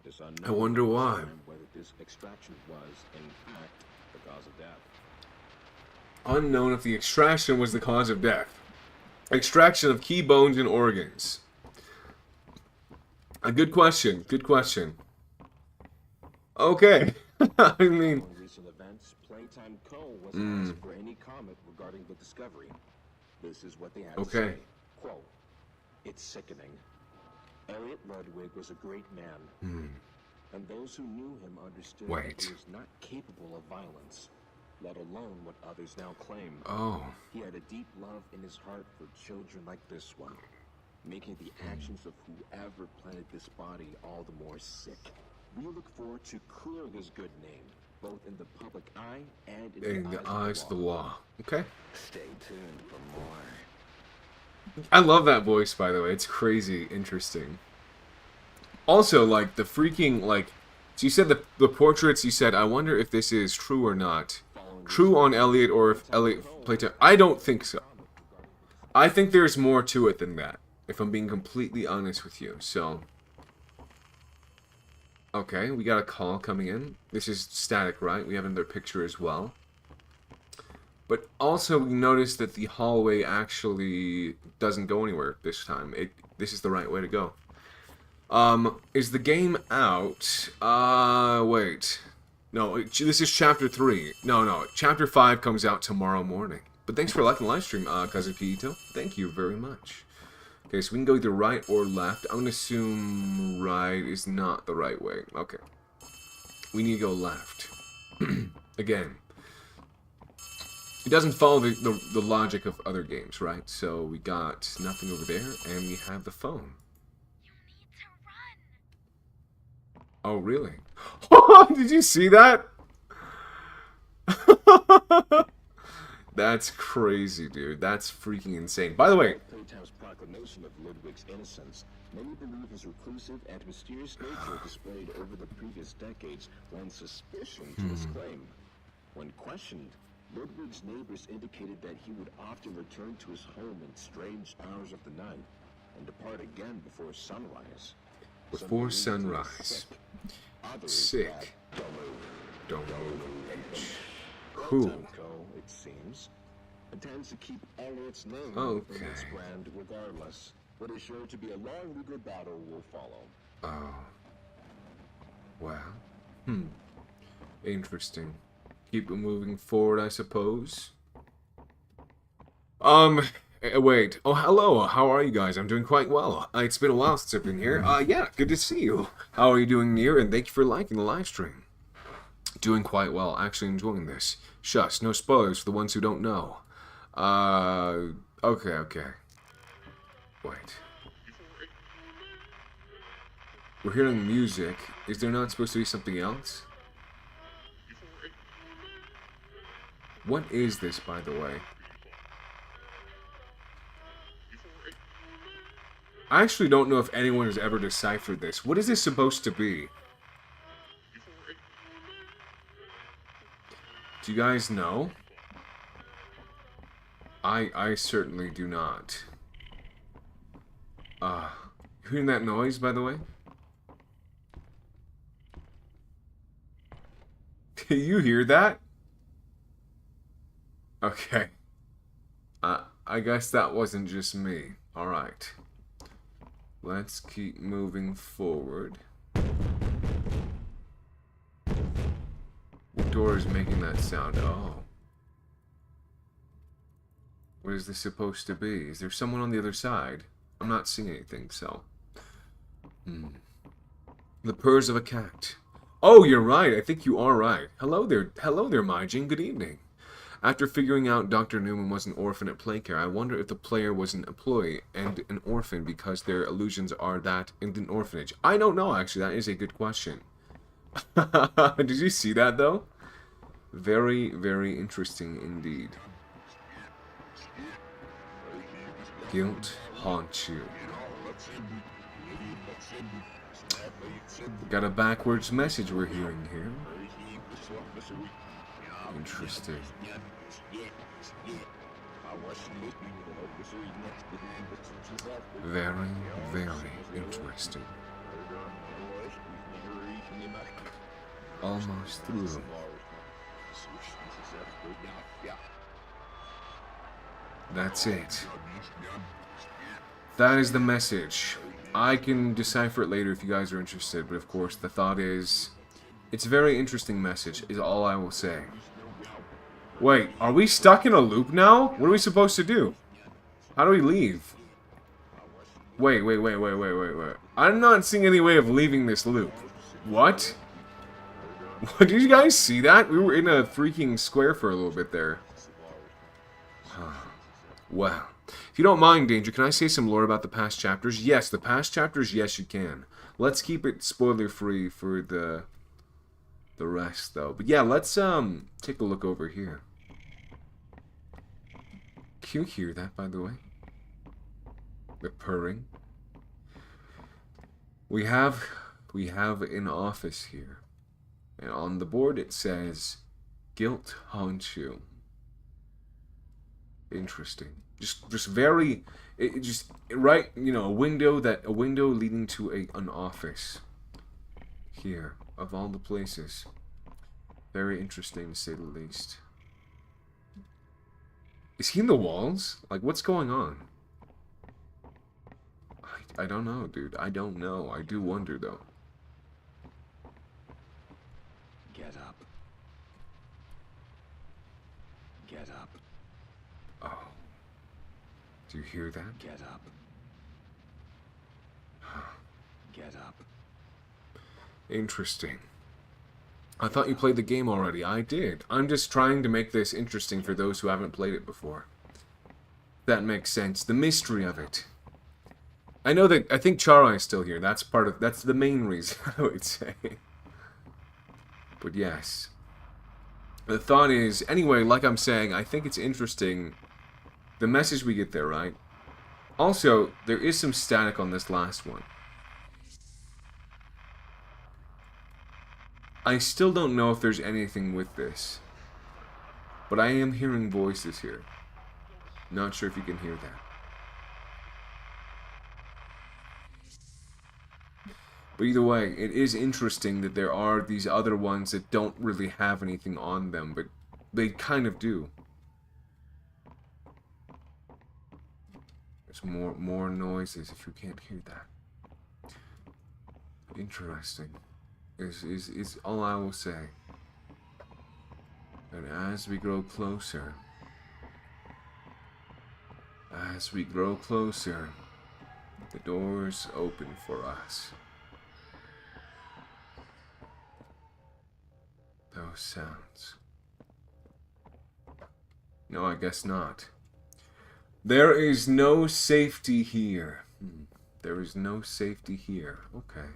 It is unknown I wonder at this why. time whether this extraction was, in fact, the cause of death. Unknown if the extraction was the cause of death. Extraction of key bones and organs. A good question. Good question. Okay. I mean, In recent events, Playtime Co. was asked for any comment regarding the discovery. This is what they had to Okay. say. Quote, "It's sickening. Elliot Ludwig was a great man, and those who knew him understood that Wait. he was not capable of violence, let alone what others now claim. oh, He had a deep love in his heart for children like this one, making the actions of whoever planted this body all the more sick. We look forward to clear his good name, both in the public eye and in the eyes of the law. Okay. Stay tuned for more." I love that voice, by the way. It's crazy interesting. Also, like, the freaking, like... So you said the portraits, you said, I wonder if this is true or not. True on Elliot, or if Elliot Playtime... I don't think so. I think there's more to it than that, if I'm being completely honest with you. So... Okay, we got a call coming in. This is static, right? We have another picture as well. But also, we noticed that the hallway actually doesn't go anywhere this time. This is the right way to go. Is the game out? Wait. No, this is Chapter 3. No, Chapter 5 comes out tomorrow morning. But thanks for liking the live stream, Cousin Piito. Thank you very much. Okay, so we can go either right or left. I'm gonna assume right is not the right way. Okay. We need to go left. Again. It doesn't follow the logic of other games, right? So we got nothing over there, and we have the phone. You need to run. Oh, really? Did you see that? That's crazy, dude. That's freaking insane. By the way, Playtime's proclamation of Ludwig's innocence, many believe his reclusive and mysterious nature displayed over the previous decades lend suspicion to his claim. When questioned, Ludwig's neighbors indicated that he would often return to his home in strange hours of the night and depart again before sunrise. Some Before believed he was sunrise. sick. Others Sick. that Don't move an inch. Cool. Playtime Co., it seems, intends to keep Elliot's name Okay. in its brand regardless. What is sure to be a long legal battle will follow. Oh. Wow. Interesting. Keep it moving forward, I suppose. Wait. Oh, hello. How are you guys? I'm doing quite well. It's been a while since I've been here. Yeah, good to see you. How are you doing, Nier? And thank you for liking the live stream. Doing quite well. Actually enjoying this. Shush, no spoilers for the ones who don't know. Okay. Wait. We're hearing music. Is there not supposed to be something else? What is this, by the way? I actually don't know if anyone has ever deciphered this. What is this supposed to be? Do you guys know? I certainly do not. Hearing that noise, by the way? Do you hear that? Okay. I guess that wasn't just me. Alright. Let's keep moving forward. What door is making that sound? Oh. What is this supposed to be? Is there someone on the other side? I'm not seeing anything, so... The purrs of a cat. Oh, you're right. I think you are right. Hello there, Maijin. Good evening. After figuring out Dr. Newman was an orphan at Playcare, I wonder if the player was an employee and an orphan because their illusions are that in an orphanage. I don't know, actually. That is a good question. Did you see that, though? Very, very interesting indeed. Guilt haunts you. Got a backwards message we're hearing here. Interesting. Very, very interesting. Almost through. That's it. That is the message. I can decipher it later if you guys are interested, but of course the thought is, it's a very interesting message, is all I will say. Wait, are we stuck in a loop now? What are we supposed to do? How do we leave? Wait. I'm not seeing any way of leaving this loop. What? Did you guys see that? We were in a freaking square for a little bit there. Wow. If you don't mind, Danger, can I say some lore about the past chapters? Yes, the past chapters, yes you can. Let's keep it spoiler-free for the rest, though. But yeah, let's take a look over here. Can you hear that, by the way? The purring. We have an office here. And on the board it says, "Guilt haunts you." Interesting. Just very, right, you know, a window leading to an office. Here, of all the places. Very interesting to say the least. Is he in the walls? Like, what's going on? I don't know, dude. I don't know. I do wonder, though. Get up. Get up. Oh. Do you hear that? Get up. Get up. Interesting. I thought you played the game already. I did. I'm just trying to make this interesting for those who haven't played it before. That makes sense. The mystery of it. I think Charai is still here. That's the main reason, I would say. But yes. The thought is, anyway, like I'm saying, I think it's interesting the message we get there, right? Also, there is some static on this last one. I still don't know if there's anything with this. But I am hearing voices here. Not sure if you can hear that. But either way, it is interesting that there are these other ones that don't really have anything on them, but they kind of do. There's more noises if you can't hear that. Interesting. Is all I will say. And as we grow closer, the doors open for us. Those sounds. No, I guess not. There is no safety here. There is no safety here. Okay.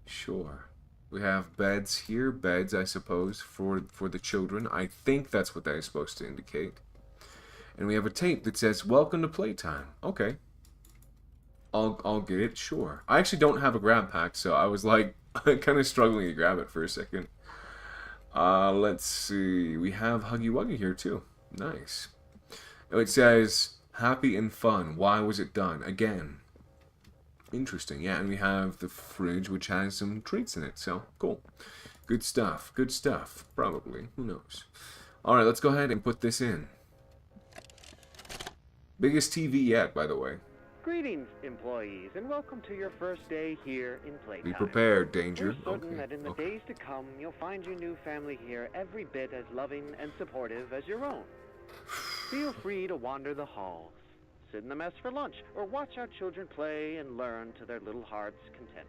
Sure. We have beds here. Beds, I suppose, for the children. I think that's what that is supposed to indicate. And we have a tape that says, "Welcome to Playtime." Okay. I'll get it, sure. I actually don't have a grab pack, so I was like kind of struggling to grab it for a second. Let's see. We have Huggy Wuggy here too. Nice. It says, "Happy and fun. Why was it done?" Again. Interesting. Yeah, and we have the fridge, which has some treats in it. So, cool. Good stuff. Good stuff. Probably. Who knows? Alright, let's go ahead and put this in. Biggest TV yet, by the way. Greetings, employees, and welcome to your first day here in Playtime. Be prepared, Danger. We're certain that in the days to come, you'll find your new family here every bit as loving and supportive as your own. Feel free to wander the halls, sit in the mess for lunch, or watch our children play and learn to their little hearts' content.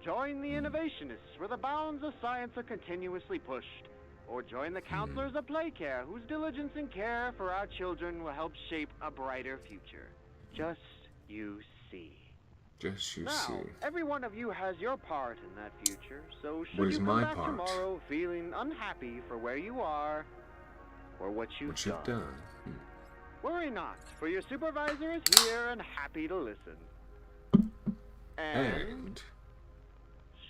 Join the innovationists where the bounds of science are continuously pushed, or join the counselors of Playcare whose diligence and care for our children will help shape a brighter future. Just you see. Just you now, see. every one of you has your part in that future, so should What is you come my back part? tomorrow feeling unhappy for where you are or what you've done, worry not, for your supervisor is here and happy to listen. And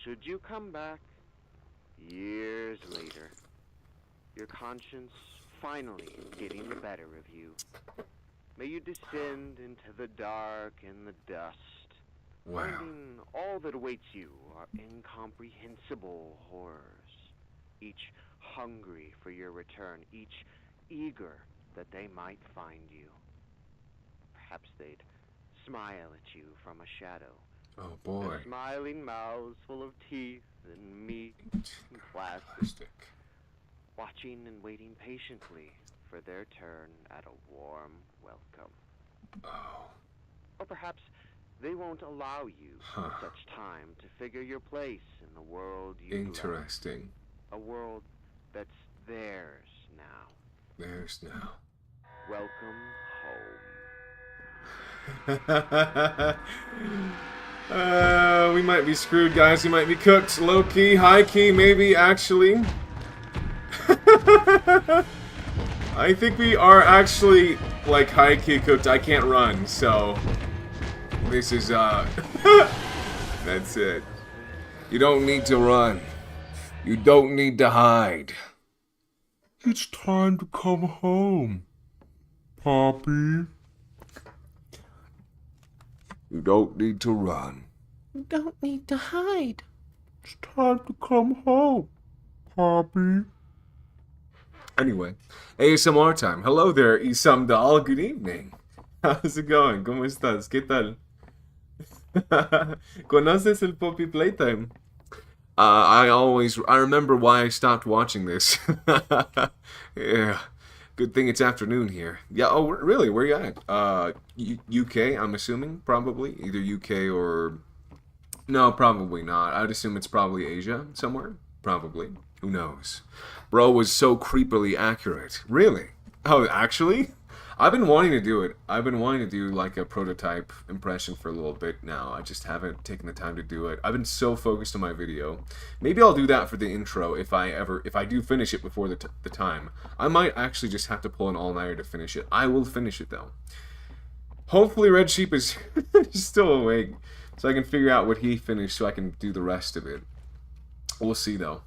should you come back years later, your conscience finally getting the better of you. May you descend into the dark and the dust, Wow. finding all that awaits you are incomprehensible horrors, each hungry for your return, each eager that they might find you. Perhaps they'd smile at you from a shadow. Oh boy. Their smiling mouths full of teeth and meat and plastic, watching and waiting patiently for their turn at a warm welcome. Oh. Or perhaps they won't allow you Huh. such time to figure your place in the world you Interesting. love. A world that's theirs now. There's now. Welcome home. We might be screwed, guys. We might be cooked. Low key, high key, maybe actually. I think we are actually like high key cooked. I can't run, so this is that's it. You don't need to run. You don't need to hide. It's time to come home, Poppy. You don't need to run. You don't need to hide. It's time to come home, Poppy. Anyway, ASMR time. Hello there, Isam Doll. Good evening. How's it going? ¿Cómo estás? ¿Qué tal? ¿Conoces el Poppy Playtime? I remember why I stopped watching this. Yeah. Good thing it's afternoon here. Yeah, oh, really? Where you at? UK, I'm assuming? Probably. Either UK or... No, probably not. I'd assume it's probably Asia somewhere. Probably. Who knows? Bro was so creepily accurate. Really? Oh, actually? I've been wanting to do it. I've been wanting to do like a prototype impression for a little bit now. I just haven't taken the time to do it. I've been so focused on my video. Maybe I'll do that for the intro if I do finish it before the time. I might actually just have to pull an all-nighter to finish it. I will finish it though. Hopefully Red Sheep is still awake so I can figure out what he finished so I can do the rest of it. We'll see though.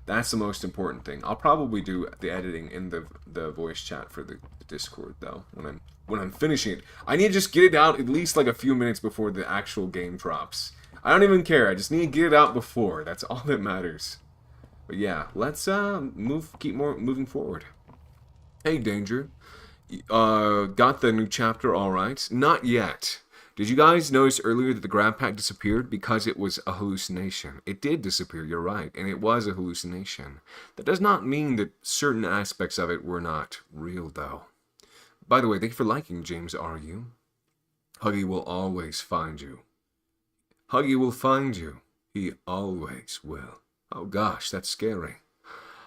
That's the most important thing. I'll probably do the editing in the voice chat for the Discord though when I'm finishing it. I need to just get it out at least like a few minutes before the actual game drops. I don't even care. I just need to get it out before. That's all that matters. But yeah, let's keep moving forward. Hey Danger, got the new chapter all right? Not yet. Did you guys notice earlier that the grab pack disappeared because it was a hallucination? It did disappear, you're right, and it was a hallucination. That does not mean that certain aspects of it were not real, though. By the way, thank you for liking, James R.U. Huggy will always find you. Huggy will find you. He always will. Oh gosh, that's scary.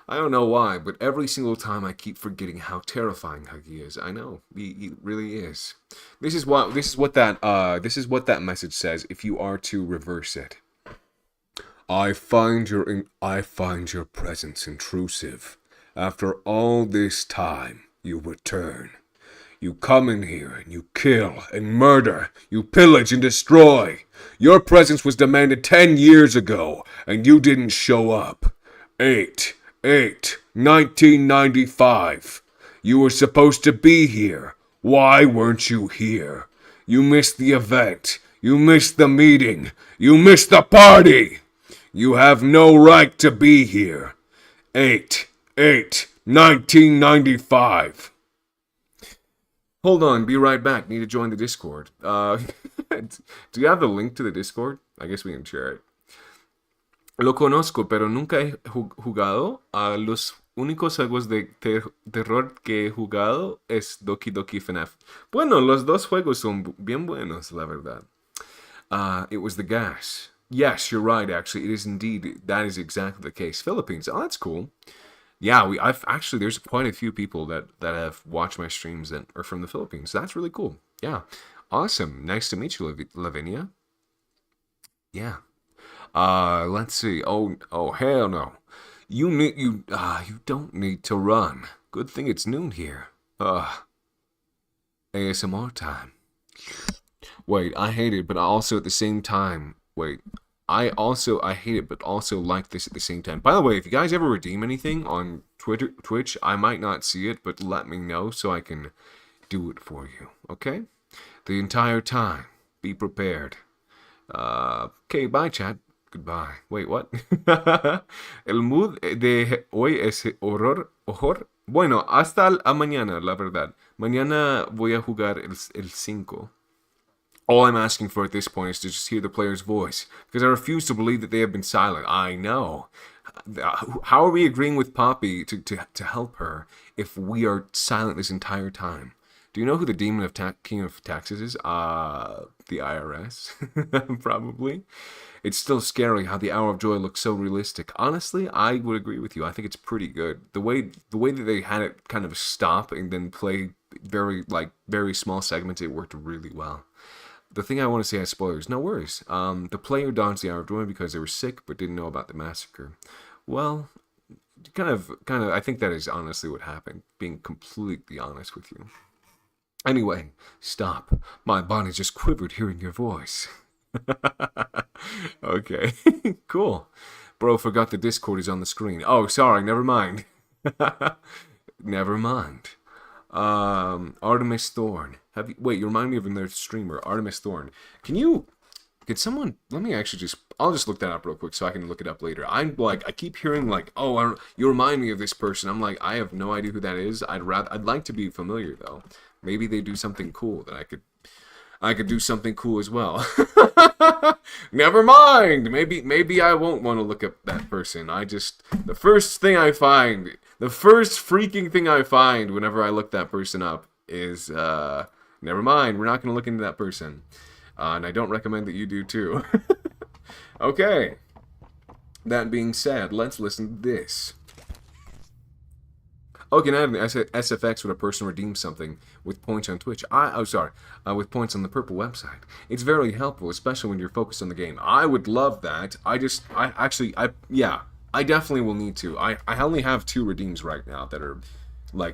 I don't know why, but every single time I keep forgetting how terrifying Huggy is. I know, he really is. This is what that message says. If you are to reverse it, I find your presence intrusive. After all this time, you return. You come in here and you kill and murder. You pillage and destroy. Your presence was demanded 10 years ago, and you didn't show up. 1995. You were supposed to be here. Why weren't you here? You missed the event. You missed the meeting. You missed the party. You have no right to be here. 1995. Hold on, be right back. Need to join the Discord. Do you have the link to the Discord? I guess we can share it. Lo conozco, pero nunca he jugado. Los únicos juegos de terror que he jugado es Doki Doki FNAF. Bueno, los dos juegos son bien buenos, la verdad. It was the gas. Yes, you're right, actually. It is indeed. That is exactly the case. Philippines. Oh, that's cool. Yeah, there's quite a few people that have watched my streams that are from the Philippines. That's really cool. Yeah. Awesome. Nice to meet you, Lavinia. Yeah. Let's see. Oh, hell no. You don't need to run. Good thing it's noon here. ASMR time. Wait, I hate it, but also at the same time, wait, I hate it, but also like this at the same time. By the way, if you guys ever redeem anything on Twitch, I might not see it, but let me know so I can do it for you. Okay? The entire time, be prepared. Okay, bye, chat. Goodbye. Wait, what? El mood de hoy es horror. Bueno, hasta mañana, la verdad. Mañana voy a jugar el 5. All I'm asking for at this point is to just hear the player's voice, because I refuse to believe that they have been silent. I know. How are we agreeing with Poppy to help her if we are silent this entire time? Do you know who the demon of King of Taxes is? The IRS, probably. It's still scary how the Hour of Joy looks so realistic. Honestly, I would agree with you. I think it's pretty good. The way that they had it kind of stop and then play very small segments, it worked really well. The thing I want to say as spoilers, no worries. The player dodged the Hour of Joy because they were sick but didn't know about the massacre. Well, kind of, I think that is honestly what happened, being completely honest with you. Anyway, stop. My body just quivered hearing your voice. Okay, cool. Bro, forgot the Discord is on the screen. Oh, sorry, never mind. Never mind. Artemis Thorn. Wait, you remind me of another streamer, Artemis Thorn. Could someone, I'll just look that up real quick so I can look it up later. I keep hearing you remind me of this person. I'm like, I have no idea who that is. I'd like to be familiar though. Maybe they do something cool that I could do something cool as well. Never mind. Maybe I won't want to look up that person. The first freaking thing I find whenever I look that person up is, never mind. We're not going to look into that person. And I don't recommend that you do too. Okay. That being said, let's listen to this. Okay, now SFX when a person redeems something with points on Twitch. With points on the purple website. It's very helpful, especially when you're focused on the game. I would love that. I definitely will need to. I only have 2 redeems right now that are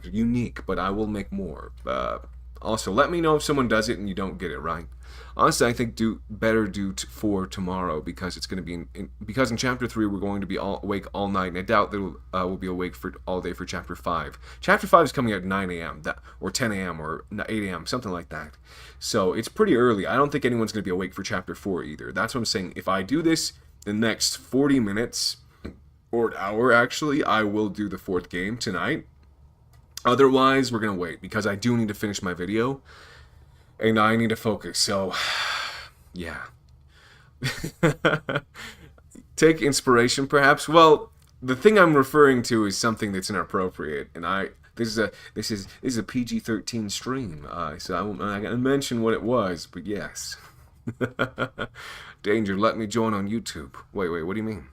unique, but I will make more. Also, let me know if someone does it and you don't get it right. Honestly, I think better for tomorrow because it's going to be because in Chapter 3 we're going to be awake all night, and I doubt that we'll be awake for all day for Chapter 5. Chapter 5 is coming at 9 a.m. or 10 a.m. or 8 a.m. something like that. So it's pretty early. I don't think anyone's going to be awake for Chapter 4 either. That's what I'm saying. If I do this the next 40 minutes or an hour, actually, I will do the 4th game tonight. Otherwise, we're going to wait because I do need to finish my video. And I need to focus, so, yeah. Take inspiration, perhaps. Well, the thing I'm referring to is something that's inappropriate, and this is a PG-13 stream, so I'm not gonna mention what it was, but yes. Danger, let me join on YouTube. Wait, what do you mean?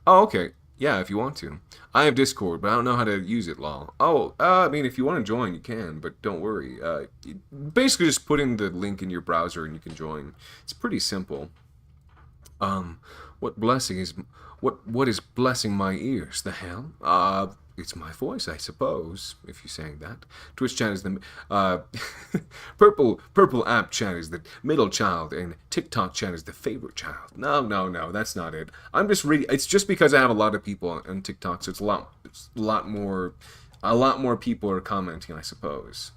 Oh, okay. Yeah, if you want to. I have Discord, but I don't know how to use it, lol. Oh, I mean, if you want to join, you can, but don't worry. Basically, just put in the link in your browser and you can join. It's pretty simple. What is blessing my ears? The hell? It's my voice, I suppose, if you're saying that. Twitch chat is the purple app chat is the middle child, and TikTok chat is the favorite child. No, that's not it. I'm just reading. It's just because I have a lot of people on TikTok, so it's a lot more people are commenting, I suppose.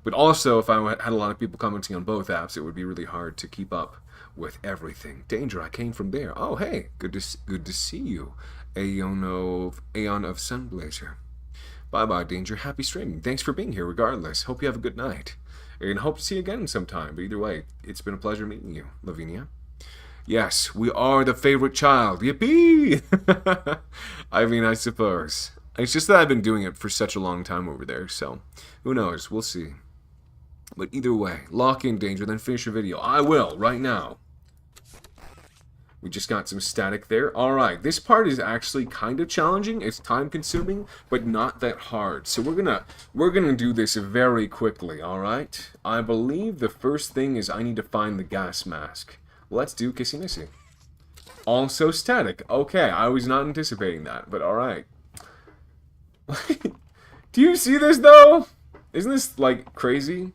But also, if I had a lot of people commenting on both apps, it would be really hard to keep up with everything. Danger, I came from there. Oh, hey, good to see you. Aeon of Sunblazer. Bye, Danger. Happy streaming. Thanks for being here, regardless. Hope you have a good night. And hope to see you again sometime. But either way, it's been a pleasure meeting you, Lavinia. Yes, we are the favorite child. Yippee! I mean, I suppose. It's just that I've been doing it for such a long time over there, so who knows? We'll see. But either way, lock in, Danger, then finish your video. I will, right now. We just got some static there. Alright, this part is actually kind of challenging. It's time-consuming, but not that hard. So we're gonna do this very quickly, alright? I believe the first thing is I need to find the gas mask. Let's do Kissy Missy. Also static. Okay, I was not anticipating that, but alright. Do you see this, though? Isn't this, crazy?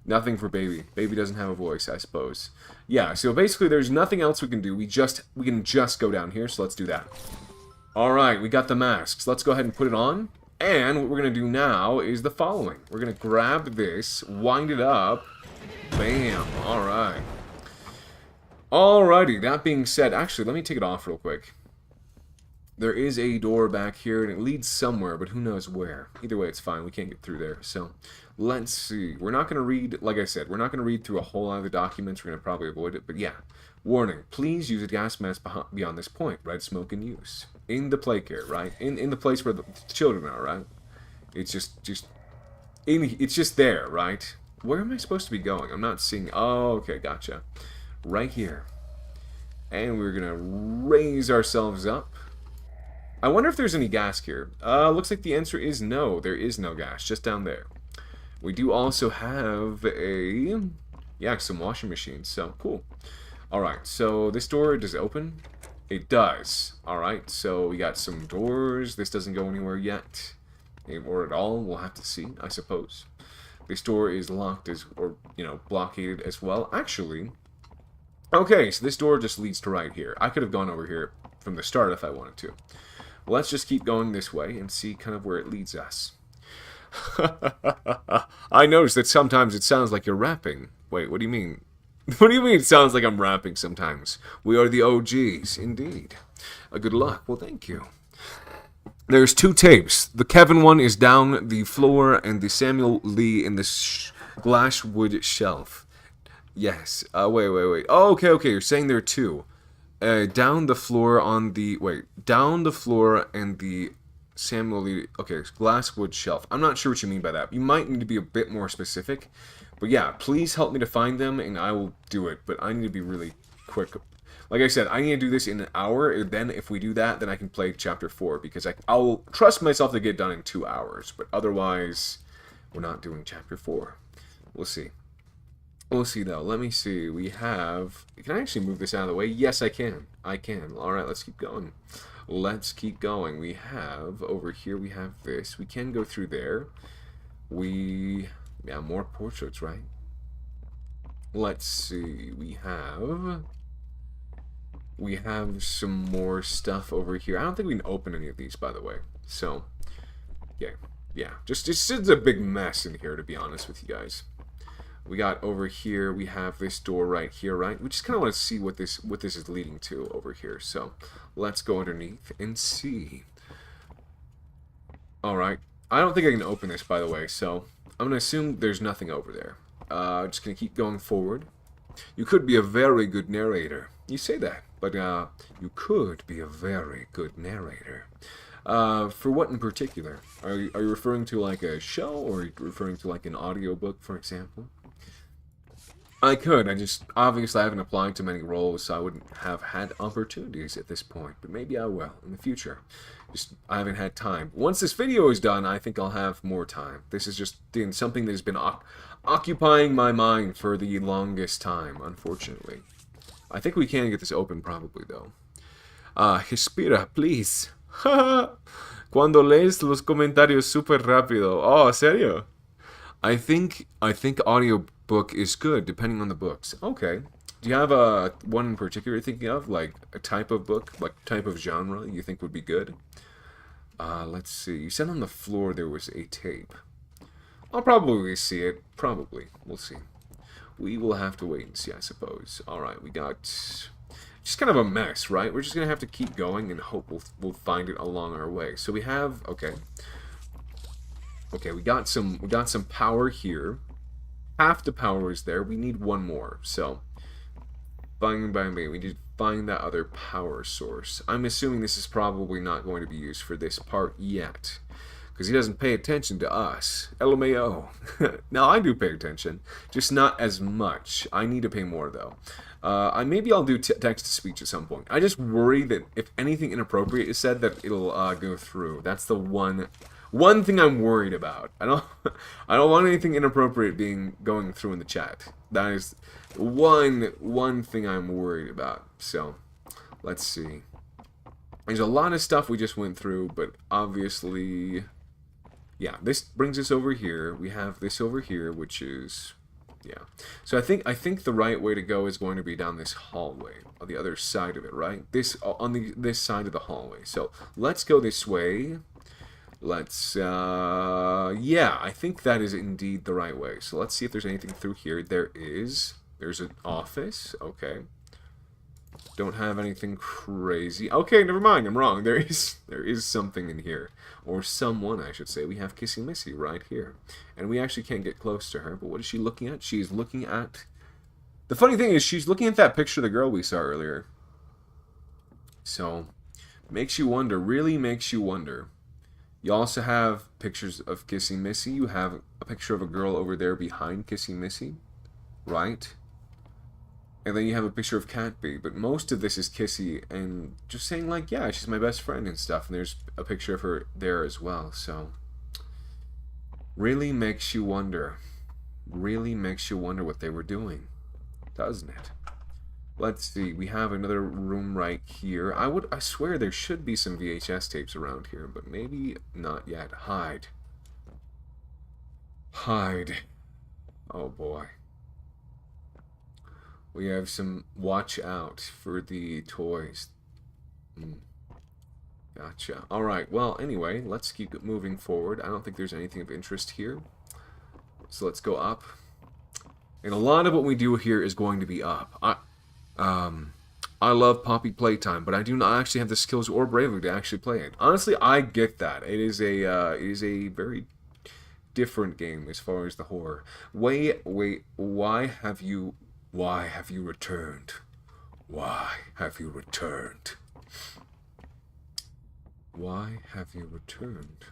Nothing for Baby. Baby doesn't have a voice, I suppose. Yeah, so basically there's nothing else we can do. We can just go down here, so let's do that. Alright, we got the masks. Let's go ahead and put it on. And what we're going to do now is the following. We're going to grab this, wind it up. Bam. Alright. Alrighty, that being said, actually, let me take it off real quick. There is a door back here, and it leads somewhere, but who knows where. Either way, it's fine. We can't get through there. So, let's see. We're not going to read, like I said, we're not going to read through a whole lot of the documents. We're going to probably avoid it, but yeah. Warning, please use a gas mask beyond this point. Red smoke in use. In the playcare, right? In the place where the children are, right? It's it's just there, right? Where am I supposed to be going? I'm not seeing... Oh, okay, gotcha. Right here. And we're going to raise ourselves up. I wonder if there's any gas here. Looks like the answer is no. There is no gas, just down there. We do also have some washing machines, so cool. Alright, so this door, does it open? It does. Alright, so we got some doors. This doesn't go anywhere yet. Or at all, we'll have to see, I suppose. This door is locked blockaded as well. Actually, okay, so this door just leads to right here. I could have gone over here from the start if I wanted to. Let's just keep going this way and see kind of where it leads us. I noticed that sometimes it sounds like you're rapping. Wait, what do you mean? What do you mean it sounds like I'm rapping sometimes? We are the OGs, indeed. Good luck. Well, thank you. There's 2 tapes. The Kevin one is down the floor, and the Samuel Lee in the glass wood shelf. Yes. Wait. Oh, okay. You're saying there are 2. Down the floor on the... Wait. Down the floor and the Samuel Lee... Okay, glasswood shelf. I'm not sure what you mean by that. You might need to be a bit more specific. But yeah, please help me to find them, and I will do it. But I need to be really quick. Like I said, I need to do this in an hour. Then if we do that, then I can play Chapter 4. Because I'll trust myself to get done in 2 hours. But otherwise, we're not doing Chapter 4. We'll see. We'll see, though. Let me see. We have... Can I actually move this out of the way? Yes, I can. I can. Alright, let's keep going. Let's keep going. We have... Over here, we have this. We can go through there. Yeah, more portraits, right? Let's see. We have some more stuff over here. I don't think we can open any of these, by the way. So, yeah. Just it's a big mess in here, to be honest with you guys. We got over here, we have this door right here, right? We just kind of want to see what this is leading to over here. So, let's go underneath and see. Alright. I don't think I can open this, by the way, so I'm going to assume there's nothing over there. Just going to keep going forward. You could be a very good narrator. You say that, but you could be a very good narrator. For what in particular? Are you referring to like a show, or are you referring to like an audiobook, for example? I could. Obviously I haven't applied to many roles, so I wouldn't have had opportunities at this point. But maybe I will in the future. I haven't had time. Once this video is done, I think I'll have more time. This is just something that has been occupying my mind for the longest time, unfortunately. I think we can get this open probably, though. Respira, please. Cuando lees los comentarios super rápido. Oh, ¿serio? I think audiobook is good, depending on the books. Okay. Do you have one in particular you're thinking of? Like a type of book? Like type of genre you think would be good? Let's see. You said on the floor there was a tape. I'll probably see it. Probably. We'll see. We will have to wait and see, I suppose. Alright, we got... just kind of a mess, right? We're just going to have to keep going and hope we'll find it along our way. So we have... Okay, we got some power here. Half the power is there. We need one more. So, bang, bang, bang. We need to find that other power source. I'm assuming this is probably not going to be used for this part yet, because he doesn't pay attention to us. LMAO. Now, I do pay attention, just not as much. I need to pay more, though. Maybe I'll do text-to-speech at some point. I just worry that if anything inappropriate is said, that it'll go through. That's the one thing I'm worried about. I don't want anything inappropriate going through in the chat. That is one thing I'm worried about. So, let's see. There's a lot of stuff we just went through, but obviously, yeah, this brings us over here. We have this over here, which is Yeah. So I think the right way to go is going to be down this hallway on the other side of it, right? This side of the hallway. So let's go this way. Let's yeah, I think that is indeed the right way. So let's see if there's anything through here. There's an office. Okay. Don't have anything crazy. Okay, never mind. I'm wrong. There is something in here. Or someone, I should say. We have Kissy Missy right here. And we actually can't get close to her. But what is she looking at? She's looking at... The funny thing is, she's looking at that picture of the girl we saw earlier. So, makes you wonder. Really makes you wonder. You also have pictures of Kissy Missy. You have a picture of a girl over there behind Kissy Missy. Right? And then you have a picture of Catby, but most of this is Kissy and just saying like, yeah, she's my best friend and stuff. And there's a picture of her there as well. So, really makes you wonder. Really makes you wonder what they were doing, doesn't it? Let's see. We have another room right here. I swear there should be some VHS tapes around here, but maybe not yet. Hide. Hide. Oh boy. We have some watch out for the toys. Gotcha. Alright, well, anyway, let's keep moving forward. I don't think there's anything of interest here. So let's go up. And a lot of what we do here is going to be up. I love Poppy Playtime, but I do not actually have the skills or bravery to actually play it. Honestly, I get that. It is a very different game as far as the horror. Wait, why have you returned? Why have you returned? Why have you returned?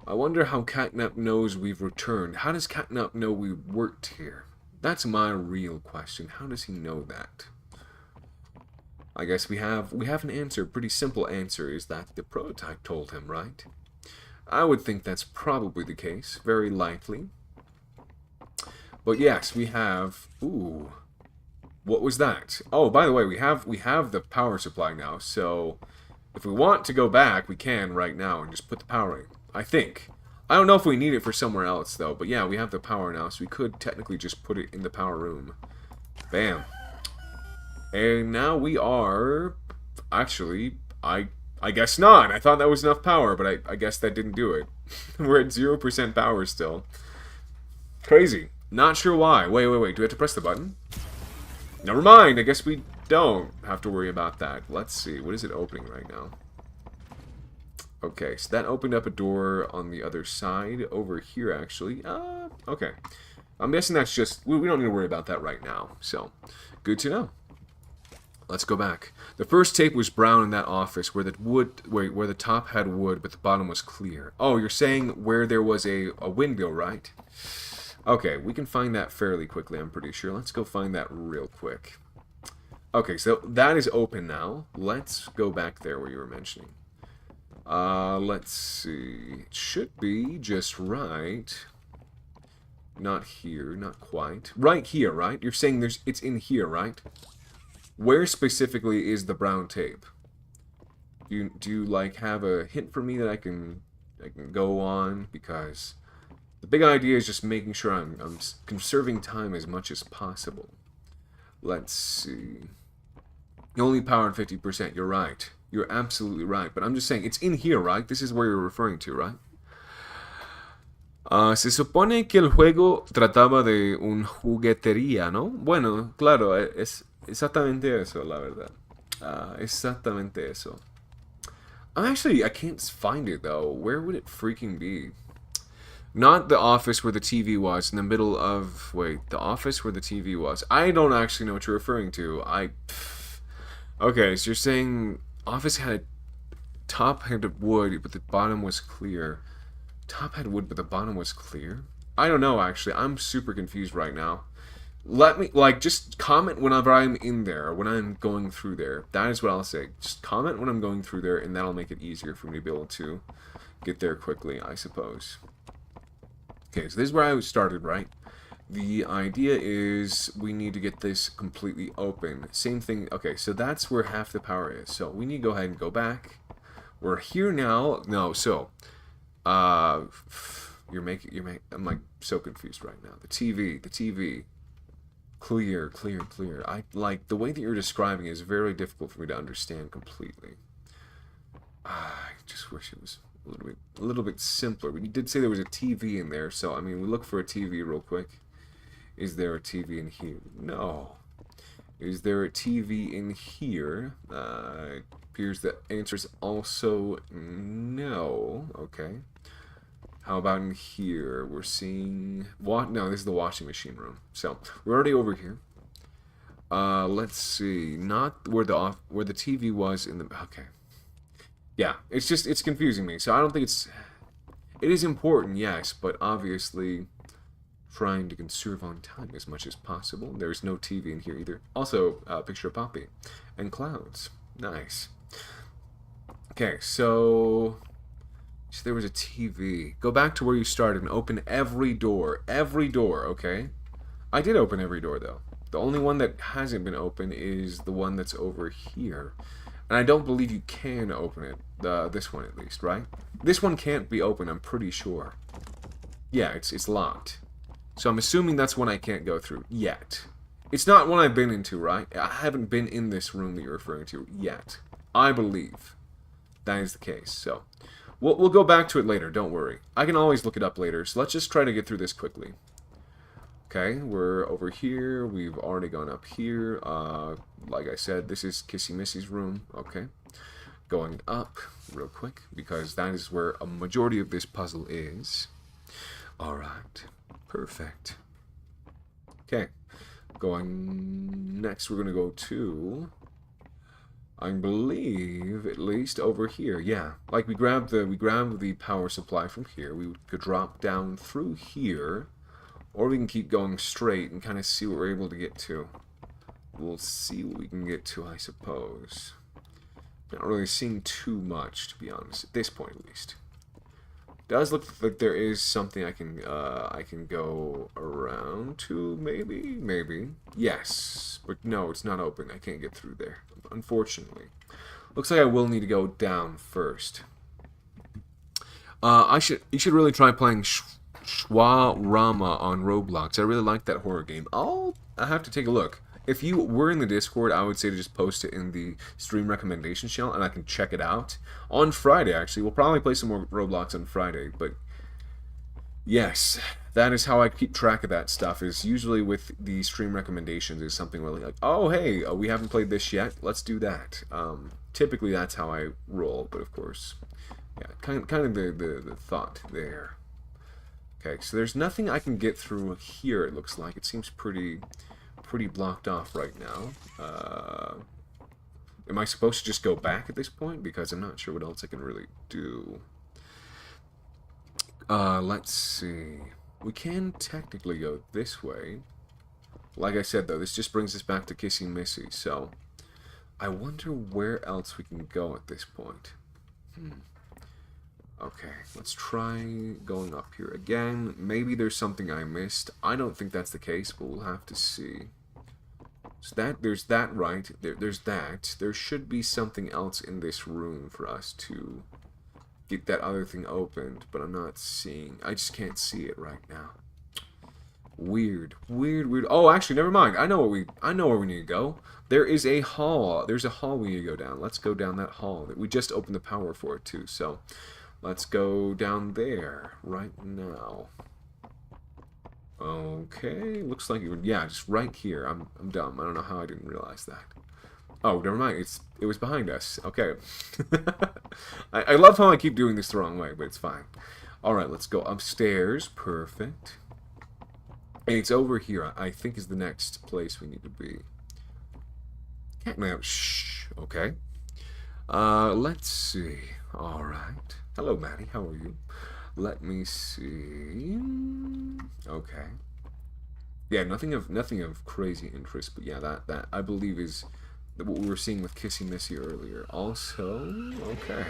I wonder how Catnap knows we've returned. How does Catnap know we worked here? That's my real question. How does he know that? I guess we have an answer. Pretty simple answer is that the prototype told him, right? I would think that's probably the case. Very likely. But yes, we have... Ooh. What was that? Oh, by the way, we have the power supply now, so if we want to go back, we can right now and just put the power in. I think. I don't know if we need it for somewhere else, though, but yeah, we have the power now, so we could technically just put it in the power room. Bam. And now we are... Actually, I guess not. I thought that was enough power, but I guess that didn't do it. We're at 0% power still. Crazy. Not sure why. Wait. Do we have to press the button? Never mind. I guess we don't have to worry about that. Let's see. What is it opening right now? Okay, so that opened up a door on the other side. Over here, actually. Okay. I'm guessing that's just... We don't need to worry about that right now. So, good to know. Let's go back. The first tape was brown in that office where the where the top had wood, but the bottom was clear. Oh, you're saying where there was a window, right? Okay, we can find that fairly quickly, I'm pretty sure. Let's go find that real quick. Okay, so that is open now. Let's go back there where you were mentioning. Let's see. It should be just right. Not here, not quite. Right here, right? You're saying it's in here, right? Where specifically is the brown tape? Do you like have a hint for me that I can go on? Because the big idea is just making sure I'm conserving time as much as possible. Let's see. Only power at 50%. You're right. You're absolutely right. But I'm just saying, it's in here, right? This is where you're referring to, right? Se supone que el juego trataba de un juguetería, ¿no? Bueno, claro, es exactamente eso, la verdad. Exactamente eso. Actually, I can't find it, though. Where would it freaking be? Not the office where the TV was, in the middle of... Wait, the office where the TV was. I don't actually know what you're referring to. Okay, so you're saying office had... Top had wood, but the bottom was clear. Top had wood, but the bottom was clear? I don't know, actually. I'm super confused right now. Let me, just comment whenever I'm in there, when I'm going through there. That is what I'll say. Just comment when I'm going through there, and that'll make it easier for me to be able to get there quickly, I suppose. Okay, so this is where I started, right? The idea is we need to get this completely open. Same thing. Okay, so that's where half the power is. So we need to go ahead and go back. We're here now. No, so... I'm like so confused right now. The TV. Clear. I like the way that you're describing it is very difficult for me to understand completely. I just wish it was a little bit simpler. But you did say there was a TV in there, so I mean, we look for a TV real quick. Is there a TV in here? No. Is there a TV in here? It appears the answer is also no. Okay. How about in here? We're seeing what? No, this is the washing machine room. So we're already over here. Let's see. Not where the TV was in the. Okay. Yeah, it's confusing me. So I don't think it is important, yes, but obviously trying to conserve on time as much as possible. There's no TV in here either. Also, picture of Poppy and clouds. Nice. Okay, so there was a TV. Go back to where you started and open every door. Every door, okay? I did open every door, though. The only one that hasn't been open is the one that's over here. And I don't believe you can open it. This one, at least, right? This one can't be open, I'm pretty sure. Yeah, it's locked. So I'm assuming that's one I can't go through yet. It's not one I've been into, right? I haven't been in this room that you're referring to yet. I believe that is the case, so we'll go back to it later, don't worry. I can always look it up later, so let's just try to get through this quickly. Okay, we're over here. We've already gone up here. Like I said, this is Kissy Missy's room. Okay, going up real quick, because that is where a majority of this puzzle is. Alright, perfect. Okay, going next, we're going to go to, I believe, at least over here. Yeah, like we grabbed the power supply from here. We could drop down through here, or we can keep going straight and kind of see what we're able to get to. We'll see what we can get to, I suppose. Not really seeing too much, to be honest, at this point at least. Does look like there is something I can go around to, maybe. Yes, but no, it's not open. I can't get through there, unfortunately. Looks like I will need to go down first. You should really try playing Schwa-Rama on Roblox. I really like that horror game. I have to take a look. If you were in the Discord, I would say to just post it in the stream recommendation channel, and I can check it out. On Friday, actually. We'll probably play some more Roblox on Friday, but yes, that is how I keep track of that stuff, is usually with the stream recommendations is something really like, oh, hey, we haven't played this yet, let's do that. Typically, that's how I roll, but of course, yeah, kind of the thought there. Okay, so there's nothing I can get through here, it looks like. It seems pretty blocked off right now. Am I supposed to just go back at this point? Because I'm not sure what else I can really do. Let's see. We can technically go this way. Like I said, though, this just brings us back to Kissy Missy, so I wonder where else we can go at this point. Okay, let's try going up here again. Maybe there's something I missed. I don't think that's the case, but we'll have to see. So there's that, right? There's that. There should be something else in this room for us to get that other thing opened, but I'm not seeing. I just can't see it right now. Weird. Oh, actually, never mind. I know where we need to go. There is a hall. There's a hall we need to go down. Let's go down that hall. We just opened the power for it too, so let's go down there right now. Okay, looks like yeah, just right here. I'm dumb. I don't know how I didn't realize that. Oh, never mind. It was behind us. Okay. I love how I keep doing this the wrong way, but it's fine. All right, let's go upstairs. Perfect. And it's over here, I think, is the next place we need to be. Catnap. Shh. Okay. Let's see. All right. Hello, Maddie. How are you? Let me see. Okay. Yeah, nothing of crazy interest, but yeah, that I believe is what we were seeing with Kissy Missy earlier. Also, okay.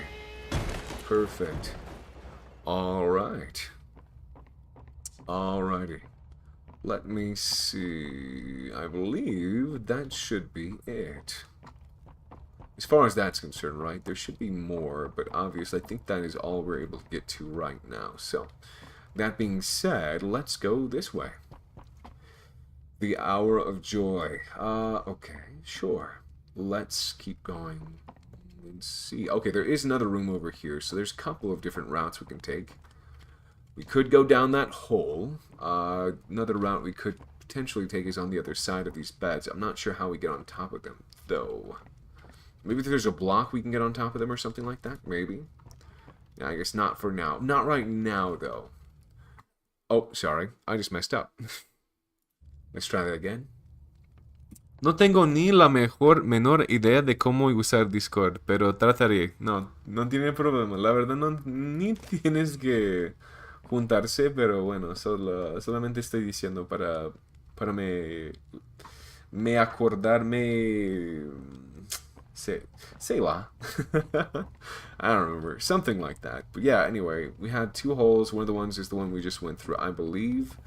Perfect. All right. Alrighty. Let me see. I believe that should be it. As far as that's concerned, right? There should be more, but obviously I think that is all we're able to get to right now. So, that being said, let's go this way. The Hour of Joy. Okay, sure. Let's keep going and see. Okay, there is another room over here, so there's a couple of different routes we can take. We could go down that hole. Another route we could potentially take is on the other side of these beds. I'm not sure how we get on top of them, though. Maybe if there's a block we can get on top of them or something like that? Maybe. Yeah, I guess not for now. Not right now, though. Oh, sorry. I just messed up. Let's try that again. No tengo ni la menor idea de cómo usar Discord, pero trataré. No tiene problema. La verdad, ni tienes que juntarse, pero bueno, solamente estoy diciendo para me acordarme. Say la. I don't remember. Something like that. But yeah, anyway, we had 2 holes. One of the ones is the one we just went through, I believe.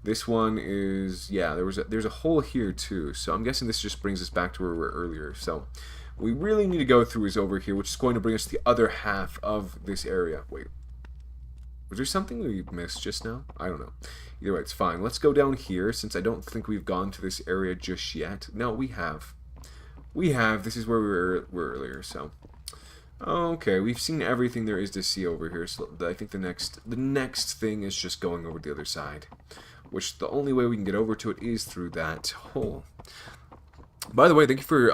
This one is, yeah, there's a hole here too. So I'm guessing this just brings us back to where we were earlier. So we really need to go through is over here, which is going to bring us to the other half of this area. Wait. Was there something we missed just now? I don't know. Either way, it's fine. Let's go down here, since I don't think we've gone to this area just yet. No, we have. This is where we were earlier, so. Okay, we've seen everything there is to see over here, so I think the next thing is just going over the other side. Which the only way we can get over to it is through that hole. By the way, thank you for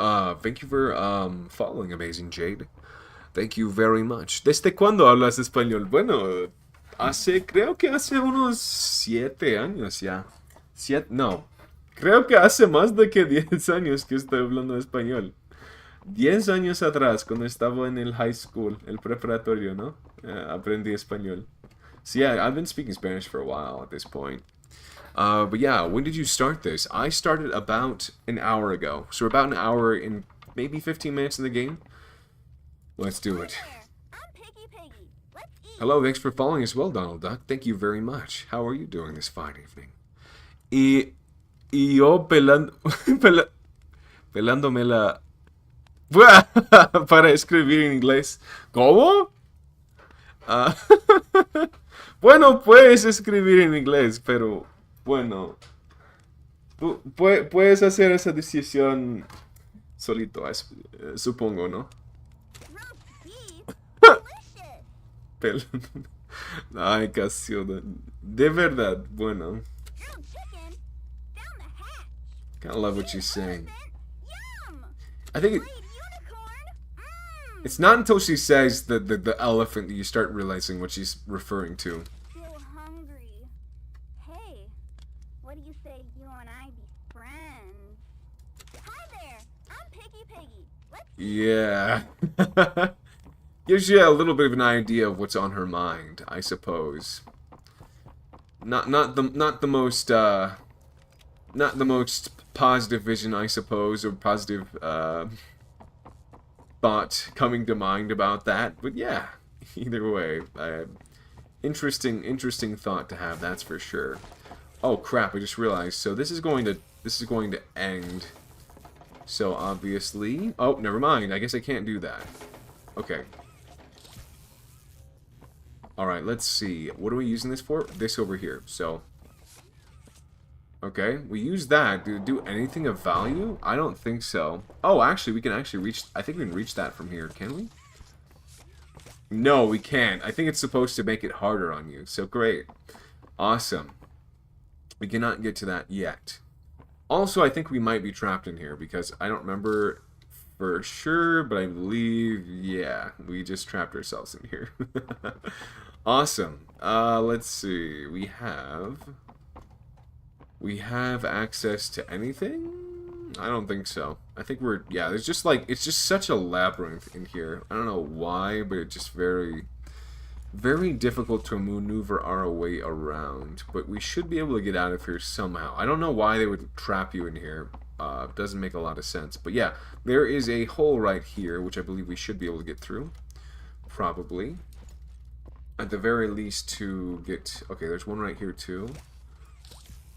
following, Amazing Jade. Thank you very much. ¿Desde cuándo hablas español? Bueno, creo que hace unos 7 años ya. No. Creo que hace más de que 10 años que estoy hablando español. 10 años atrás, cuando estaba en el high school, el preparatorio, ¿no? Aprendí español. So yeah, I've been speaking Spanish for a while at this point. But yeah, when did you start this? I started about an hour ago. So we're about an hour and maybe 15 minutes in the game. Let's do it. Hello, thanks for following as well, Donald Duck. Thank you very much. How are you doing this fine evening? Y yo pelándome la... para escribir en inglés. ¿Cómo? Bueno, puedes escribir en inglés, pero bueno, puedes hacer esa decisión solito, supongo, ¿no? Ay, Casio, de verdad, bueno. Kinda love what she's saying. I think it's not until she says the elephant that you start realizing what she's referring to. Feel hungry. Hey, what do you say you and I be friends? Hi there, I'm Piggy. Yeah. Gives you a little bit of an idea of what's on her mind, I suppose. Not the most positive vision, I suppose, or positive thought coming to mind about that, but yeah, either way, interesting thought to have, that's for sure. Oh crap! I just realized. So this is going to end. So obviously, oh, never mind. I guess I can't do that. Okay. All right. Let's see. What are we using this for? This over here. So. Okay, we use that. Did it do anything of value? I don't think so. Oh, actually, we can actually reach... I think we can reach that from here. Can we? No, we can't. I think it's supposed to make it harder on you. So, great. Awesome. We cannot get to that yet. Also, I think we might be trapped in here because I don't remember for sure, but I believe, yeah, we just trapped ourselves in here. Awesome. Let's see. We have access to anything? I don't think so. I think we're... Yeah, there's just like... It's just such a labyrinth in here. I don't know why, but it's just very... Very difficult to maneuver our way around. But we should be able to get out of here somehow. I don't know why they would trap you in here. Doesn't make a lot of sense. But yeah, there is a hole right here, which I believe we should be able to get through. Probably. At the very least to get... Okay, there's one right here too.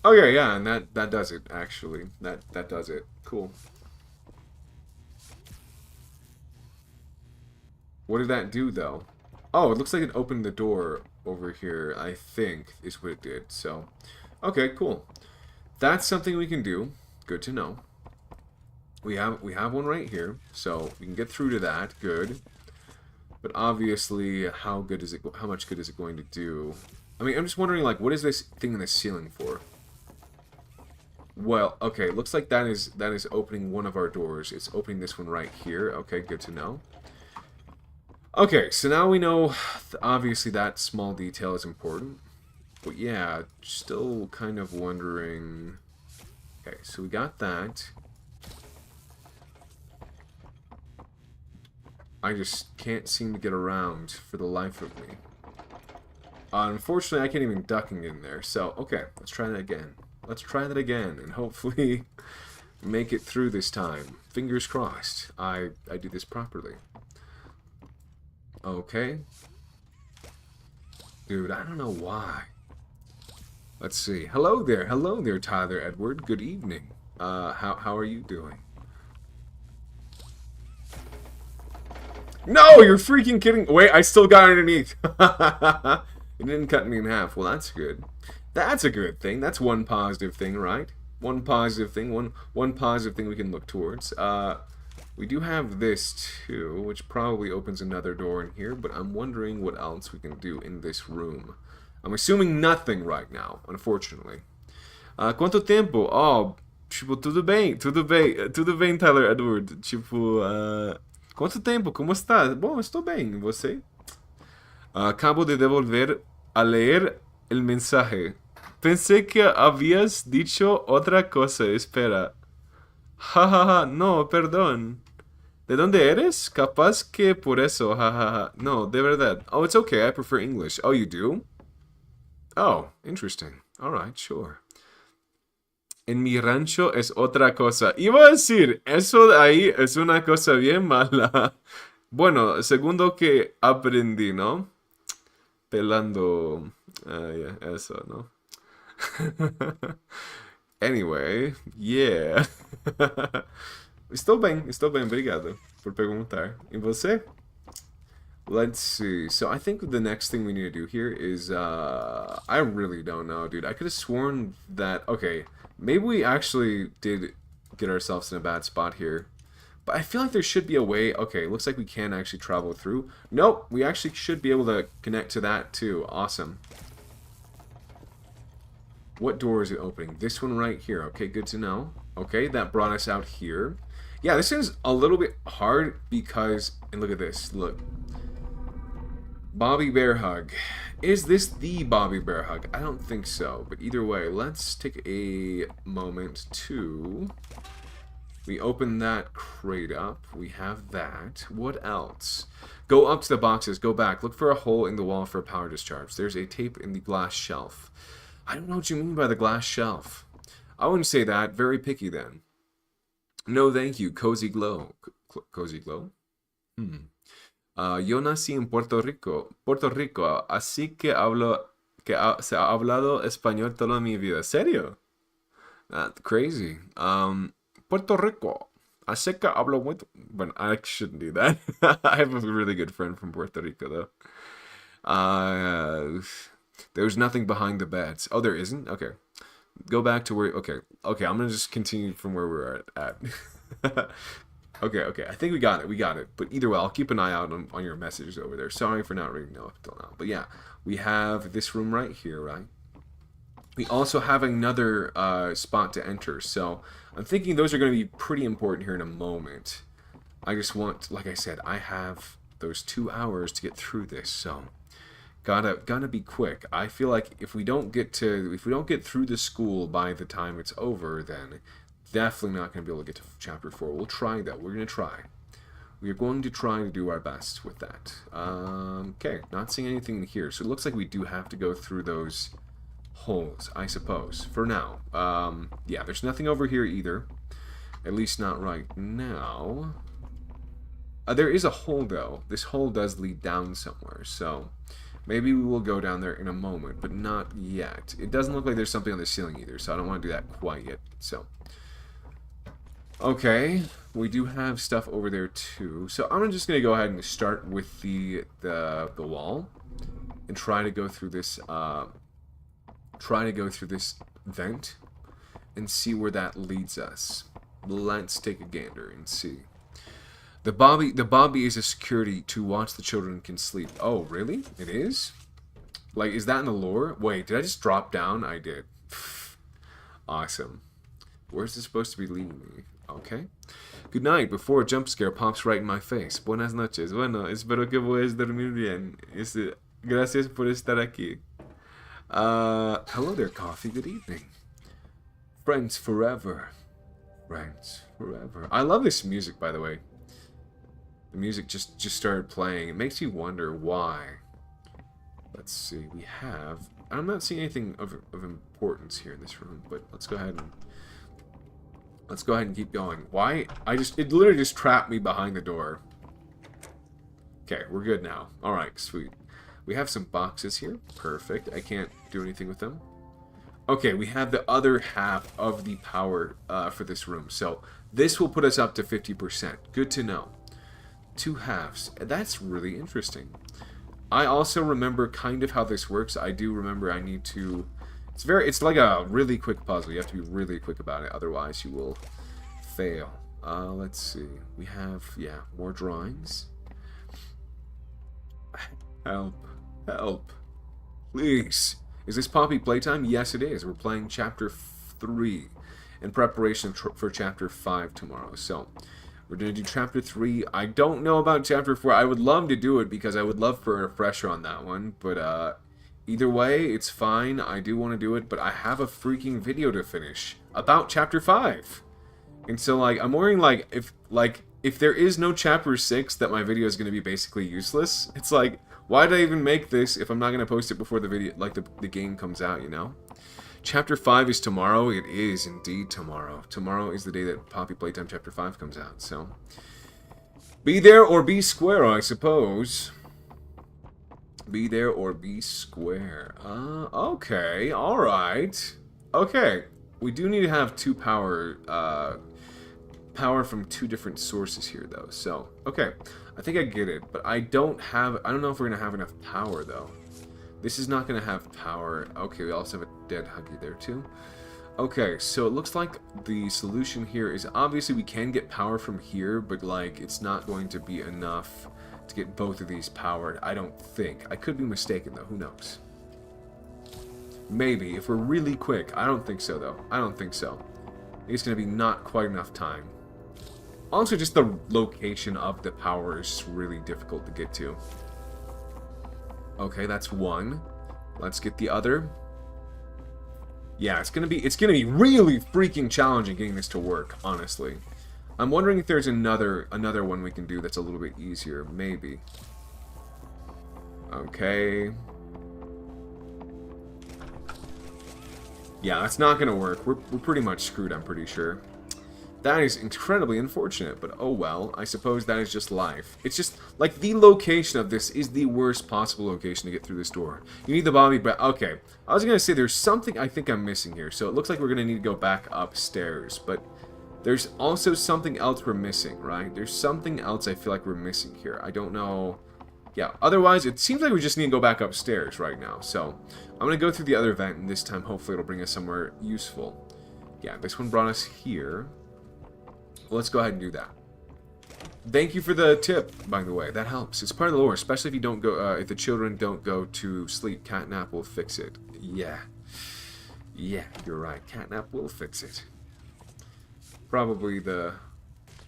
Okay, yeah, and that does it, actually. That does it. Cool. What did that do, though? Oh, it looks like it opened the door over here, I think, is what it did. So, okay, cool. That's something we can do. Good to know. We have one right here, so we can get through to that. Good. But obviously, how much good is it going to do? I mean, I'm just wondering, like, what is this thing in the ceiling for? Well, okay, looks like that is opening one of our doors. It's opening this one right here. Okay, good to know. Okay, so now we know, obviously, that small detail is important. But yeah, still kind of wondering... Okay, so we got that. I just can't seem to get around for the life of me. Unfortunately, I can't even ducking in there. So, okay, let's try that again. Let's try that again, and hopefully make it through this time. Fingers crossed. I do this properly. Okay. Dude, I don't know why. Let's see. Hello there, Tyler Edward. Good evening. How are you doing? No, you're freaking kidding. Wait, I still got underneath. It didn't cut me in half. Well, that's good. That's a good thing. That's one positive thing, right? One positive thing. One positive thing we can look towards. We do have this too, which probably opens another door in here, but I'm wondering what else we can do in this room. I'm assuming nothing right now, unfortunately. Quanto tempo? Oh, tipo, tudo bem, Tyler Edward. Tipo, quanto tempo? Como está? Bom, estou bem, e você? Acabo de devolver a leer el mensaje. Pensé que habías dicho otra cosa. Espera. Jajaja, no, perdón. ¿De dónde eres? Capaz que por eso, jajaja. No, de verdad. Oh, it's okay, I prefer English. Oh, you do? Oh, interesting. Alright, sure. En mi rancho es otra cosa. Iba a decir, eso de ahí es una cosa bien mala. Bueno, segundo que aprendí, ¿no? Pelando... yeah, eso, ¿no? Anyway, yeah. Estou bem, obrigado por perguntar. E você? Let's see. So I think the next thing we need to do here is, I really don't know, dude. I could have sworn that, okay, maybe we actually did get ourselves in a bad spot here. But I feel like there should be a way. Okay, looks like we can actually travel through. Nope, we actually should be able to connect to that too. Awesome. What door is it opening? This one right here. Okay, good to know. Okay, that brought us out here. Yeah, this is a little bit hard because... And look at this. Look. Bobby Bear Hug. Is this the Bobby Bear Hug? I don't think so. But either way, let's take a moment to... We open that crate up. We have that. What else? Go up to the boxes. Go back. Look for a hole in the wall for a power discharge. There's a tape in the glass shelf. I don't know what you mean by the glass shelf. I wouldn't say that. Very picky then. No, thank you. Cozy Glow. Cozy Glow? Yo nací en Puerto Rico, así que se ha hablado español toda mi vida. ¿Serio? That's crazy. Puerto Rico. Así que hablo muy... Bueno, I shouldn't do that. I have a really good friend from Puerto Rico, though. There's nothing behind the beds. Oh, there isn't? Okay. Go back to where... Okay, I'm going to just continue from where we're at. Okay. I think we got it. But either way, I'll keep an eye out on your messages over there. Sorry for not reading up until now. But yeah, we have this room right here, right? We also have another spot to enter. So I'm thinking those are going to be pretty important here in a moment. I just want, like I said, I have those 2 hours to get through this. So gotta be quick. I feel like if we don't get through the school by the time it's over, then definitely not going to be able to get to chapter 4. We'll try that. We're going to try. We're going to try to do our best with that. Okay, not seeing anything in here. So it looks like we do have to go through those holes, I suppose, for now. Yeah, there's nothing over here either. At least not right now. There is a hole, though. This hole does lead down somewhere, so maybe we will go down there in a moment, but not yet. It doesn't look like there's something on the ceiling either, so I don't want to do that quite yet. So Okay, we do have stuff over there too. So I'm just gonna go ahead and start with the wall and try to go through this vent and see where that leads us. Let's take a gander and see. The Bobby is a security to watch the children can sleep. Oh, really? It is? Like, is that in the lore? Wait, did I just drop down? I did. Awesome. Where's this supposed to be leading me? Okay. Good night. Before a jump scare pops right in my face. Buenas noches. Bueno, espero que puedas dormir bien. Gracias por estar aquí. Hello there, Coffee. Good evening. Friends forever. Friends forever. I love this music, by the way. The music just started playing. It makes you wonder why. Let's see. We have... I'm not seeing anything of importance here in this room, but let's go ahead and keep going. Why? It literally just trapped me behind the door. Okay, we're good now. Alright, sweet. We have some boxes here. Perfect. I can't do anything with them. Okay, we have the other half of the power for this room. So this will put us up to 50%. Good to know. 2 halves. That's really interesting. I also remember kind of how this works. I do remember I need to... It's like a really quick puzzle. You have to be really quick about it. Otherwise, you will fail. Let's see. We have, yeah, more drawings. Help. Help. Please. Is this Poppy Playtime? Yes, it is. We're playing Chapter 3 in preparation for Chapter 5 tomorrow. So, we're going to do Chapter 3. I don't know about Chapter 4. I would love to do it because I would love for a refresher on that one. But, either way, it's fine. I do want to do it, but I have a freaking video to finish about Chapter 5. And so, like, I'm worrying, if there is no Chapter 6, that my video is going to be basically useless. It's like, why did I even make this if I'm not going to post it before the video, like, the game comes out, you know? Chapter 5 is tomorrow. It is indeed tomorrow. Tomorrow is the day that Poppy Playtime Chapter 5 comes out, so... Be there or be square, I suppose. Be there or be square. Okay, alright. Okay, we do need to have 2 power, power from 2 different sources here, though, so... Okay, I think I get it, but I don't know if we're going to have enough power, though. This is not going to have power. Okay, we also have a dead Huggy there, too. Okay, so it looks like the solution here is obviously we can get power from here, but, like, it's not going to be enough to get both of these powered, I don't think. I could be mistaken, though. Who knows? Maybe, if we're really quick. I don't think so, though. I don't think so. I think it's going to be not quite enough time. Also, just the location of the power is really difficult to get to. Okay, that's 1. Let's get the other. Yeah, it's gonna be really freaking challenging getting this to work, honestly. I'm wondering if there's another one we can do that's a little bit easier, maybe. Okay. Yeah, that's not gonna work. We're pretty much screwed, I'm pretty sure. That is incredibly unfortunate, but oh well. I suppose that is just life. It's just, like, the location of this is the worst possible location to get through this door. You need the Bobby, but okay. I was gonna say, there's something I think I'm missing here, so it looks like we're gonna need to go back upstairs, but there's also something else we're missing, right? There's something else I feel like we're missing here. I don't know. Yeah, otherwise, it seems like we just need to go back upstairs right now, so I'm gonna go through the other vent, and this time, hopefully, it'll bring us somewhere useful. Yeah, this one brought us here. Let's go ahead and do that. Thank you for the tip, by the way. That helps. It's part of the lore, especially if you don't go, if the children don't go to sleep. Catnap will fix it. Yeah. Yeah, you're right. Catnap will fix it. Probably the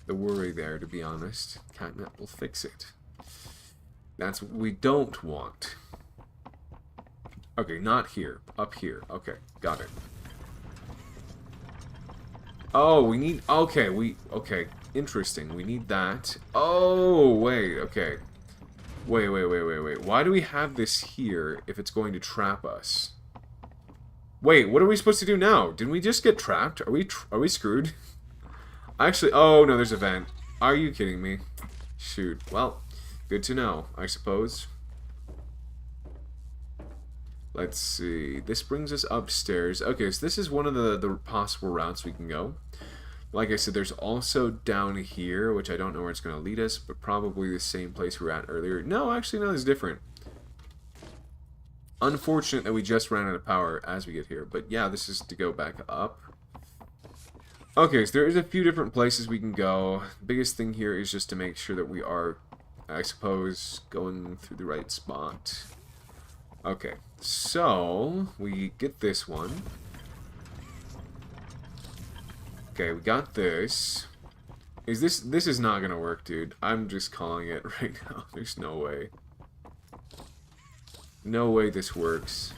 worry there, to be honest. Catnap will fix it. That's what we don't want. Okay, not here. Up here. Okay, got it. Oh, we need... Okay, okay, interesting. We need that. Oh, wait, okay. Wait. Why do we have this here if it's going to trap us? Wait, what are we supposed to do now? Didn't we just get trapped? Are we screwed? Actually, oh, no, there's a vent. Are you kidding me? Shoot. Well, good to know, I suppose. Let's see. This brings us upstairs. Okay, so this is one of the possible routes we can go. Like I said, there's also down here, which I don't know where it's going to lead us, but probably the same place we were at earlier. No, actually, no, it's different. Unfortunate that we just ran out of power as we get here. But yeah, this is to go back up. Okay, so there is a few different places we can go. The biggest thing here is just to make sure that we are, I suppose, going through the right spot. Okay, so we get this one. Okay, we got this. This is not gonna work, dude. I'm just calling it right now. There's no way. No way this works.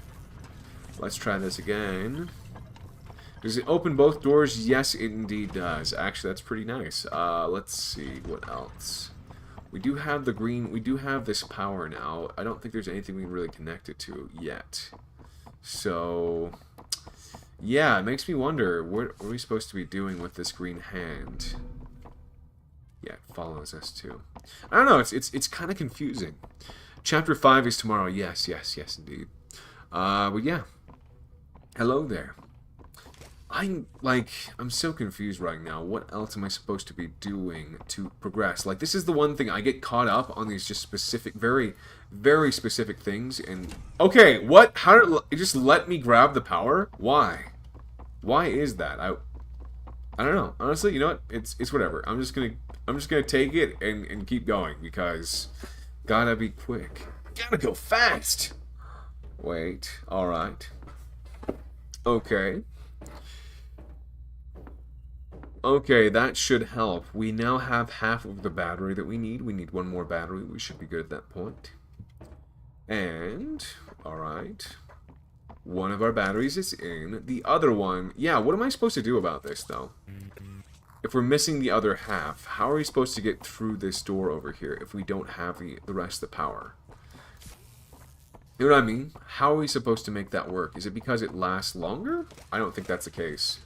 Let's try this again. Does it open both doors? Yes, it indeed does. Actually, that's pretty nice. Let's see, what else? We do have the green, we do have this power now. I don't think there's anything we can really connect it to yet. So, yeah, it makes me wonder, what are we supposed to be doing with this green hand? Yeah, it follows us too. I don't know, it's kind of confusing. Chapter 5 is tomorrow. Yes, indeed. But yeah. Hello there. I'm so confused right now. What else am I supposed to be doing to progress? Like, this is the one thing I get caught up on, these just specific, very, very specific things. And okay, what? How did it just let me grab the power? Why? Why is that? I don't know. Honestly, you know what? It's whatever. I'm just gonna take it and keep going because gotta be quick. Gotta go fast. Wait. All right. Okay. Okay, that should help. We now have half of the battery that we need. We need one more battery. We should be good at that point. And, alright. One of our batteries is in. The other one... Yeah, what am I supposed to do about this, though? If we're missing the other half, how are we supposed to get through this door over here if we don't have the rest of the power? You know what I mean? How are we supposed to make that work? Is it because it lasts longer? I don't think that's the case.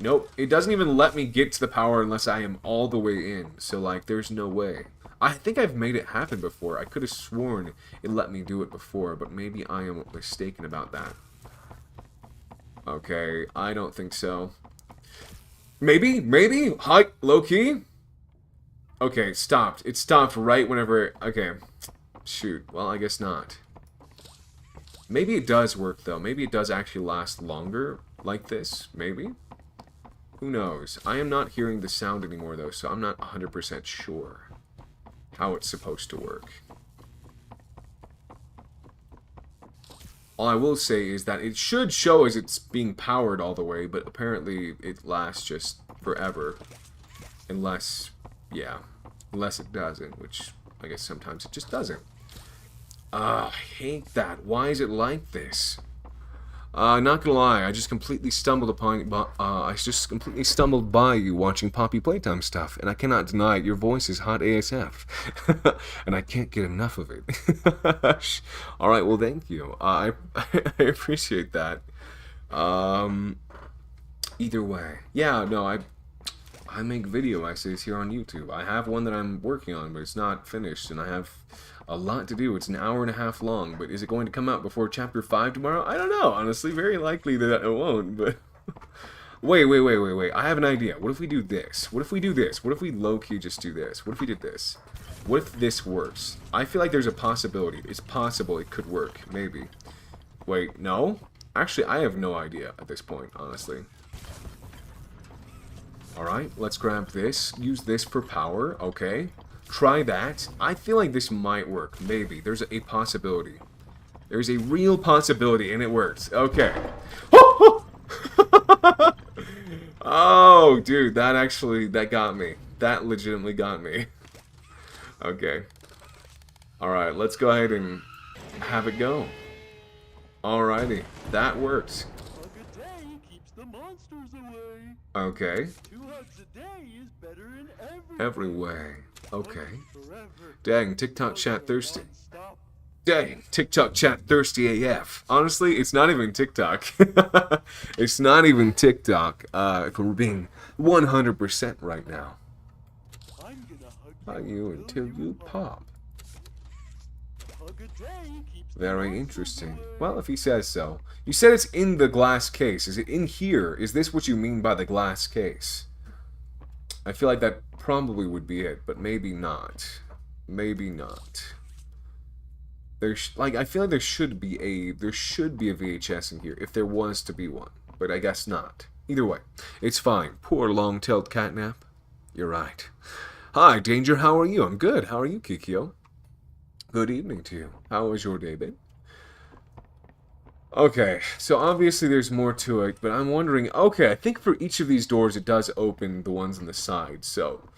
Nope, it doesn't even let me get to the power unless I am all the way in. So, like, there's no way. I think I've made it happen before. I could have sworn it let me do it before, but maybe I am mistaken about that. Okay, I don't think so. Maybe? Hi, low-key? Okay, it stopped. It stopped right whenever... Okay, shoot. Well, I guess not. Maybe it does work, though. Maybe it does actually last longer like this. Maybe? Who knows? I am not hearing the sound anymore, though, so I'm not 100% sure how it's supposed to work. All I will say is that it should show as it's being powered all the way, but apparently it lasts just forever. Unless, yeah, unless it doesn't, which I guess sometimes it just doesn't. I hate that. Why is it like this? Not gonna lie, I just completely stumbled upon by you watching Poppy Playtime stuff, and I cannot deny it, your voice is hot ASF, and I can't get enough of it. Alright, well thank you. I appreciate that. Either way. Yeah, no, I make video essays here on YouTube. I have one that I'm working on, but it's not finished, and I have a lot to do. It's an hour and a half long, but is it going to come out before Chapter 5 tomorrow? I don't know, honestly. Very likely that it won't, but... Wait. I have an idea. What if we do this? What if we do this? What if we low-key just do this? What if we did this? What if this works? I feel like there's a possibility. It's possible it could work. Maybe. Wait, no? Actually, I have no idea at this point, honestly. Alright, let's grab this. Use this for power. Okay. Try that. I feel like this might work. Maybe. There's a possibility. There's a real possibility, and it works. Okay. Oh, dude, that got me. That legitimately got me. Okay. Alright, let's go ahead and have it go. Alrighty. That works. A good day keeps the monsters away. Okay. 2 hugs a day is better in Every way. Okay. Dang, TikTok chat thirsty. Dang, TikTok chat thirsty AF. Honestly, it's not even TikTok. It's not even TikTok, if we're being 100% right now. Hug you until you pop. Very interesting. Well, if he says so. You said it's in the glass case. Is it in here? Is this what you mean by the glass case? I feel like that probably would be it, but maybe not. Maybe not. I feel like there should be a VHS in here if there was to be one, but I guess not. Either way, it's fine. Poor long-tailed catnap. You're right. Hi, Danger. How are you? I'm good. How are you, Kikyo? Good evening to you. How was your day, babe? Okay, so obviously there's more to it, but I'm wondering, okay, I think for each of these doors it does open the ones on the side, so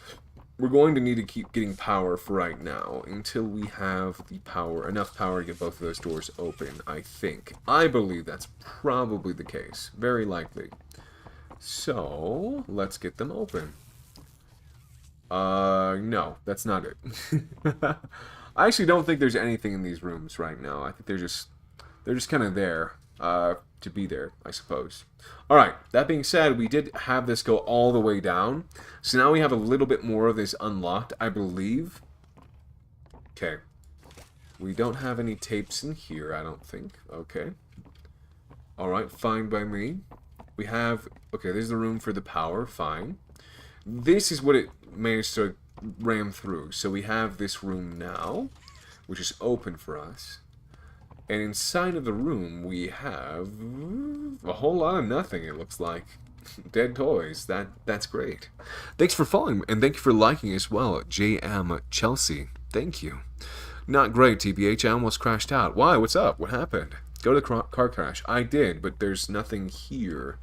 we're going to need to keep getting power for right now until we have the power, enough power to get both of those doors open, I think. I believe that's probably the case, very likely. So, let's get them open. No, that's not it. I actually don't think there's anything in these rooms right now. I think they're just kind of there to be there, I suppose. Alright, that being said, we did have this go all the way down. So now we have a little bit more of this unlocked, I believe. Okay. We don't have any tapes in here, I don't think. Okay. Alright, fine by me. We have... Okay, there's the room for the power, fine. This is what it managed to ram through. So we have this room now, which is open for us. And inside of the room, we have a whole lot of nothing, it looks like. Dead toys. That's great. Thanks for following, and thank you for liking as well, JM Chelsea. Thank you. Not great, TBH. I almost crashed out. Why? What's up? What happened? Go to the car crash. I did, but there's nothing here.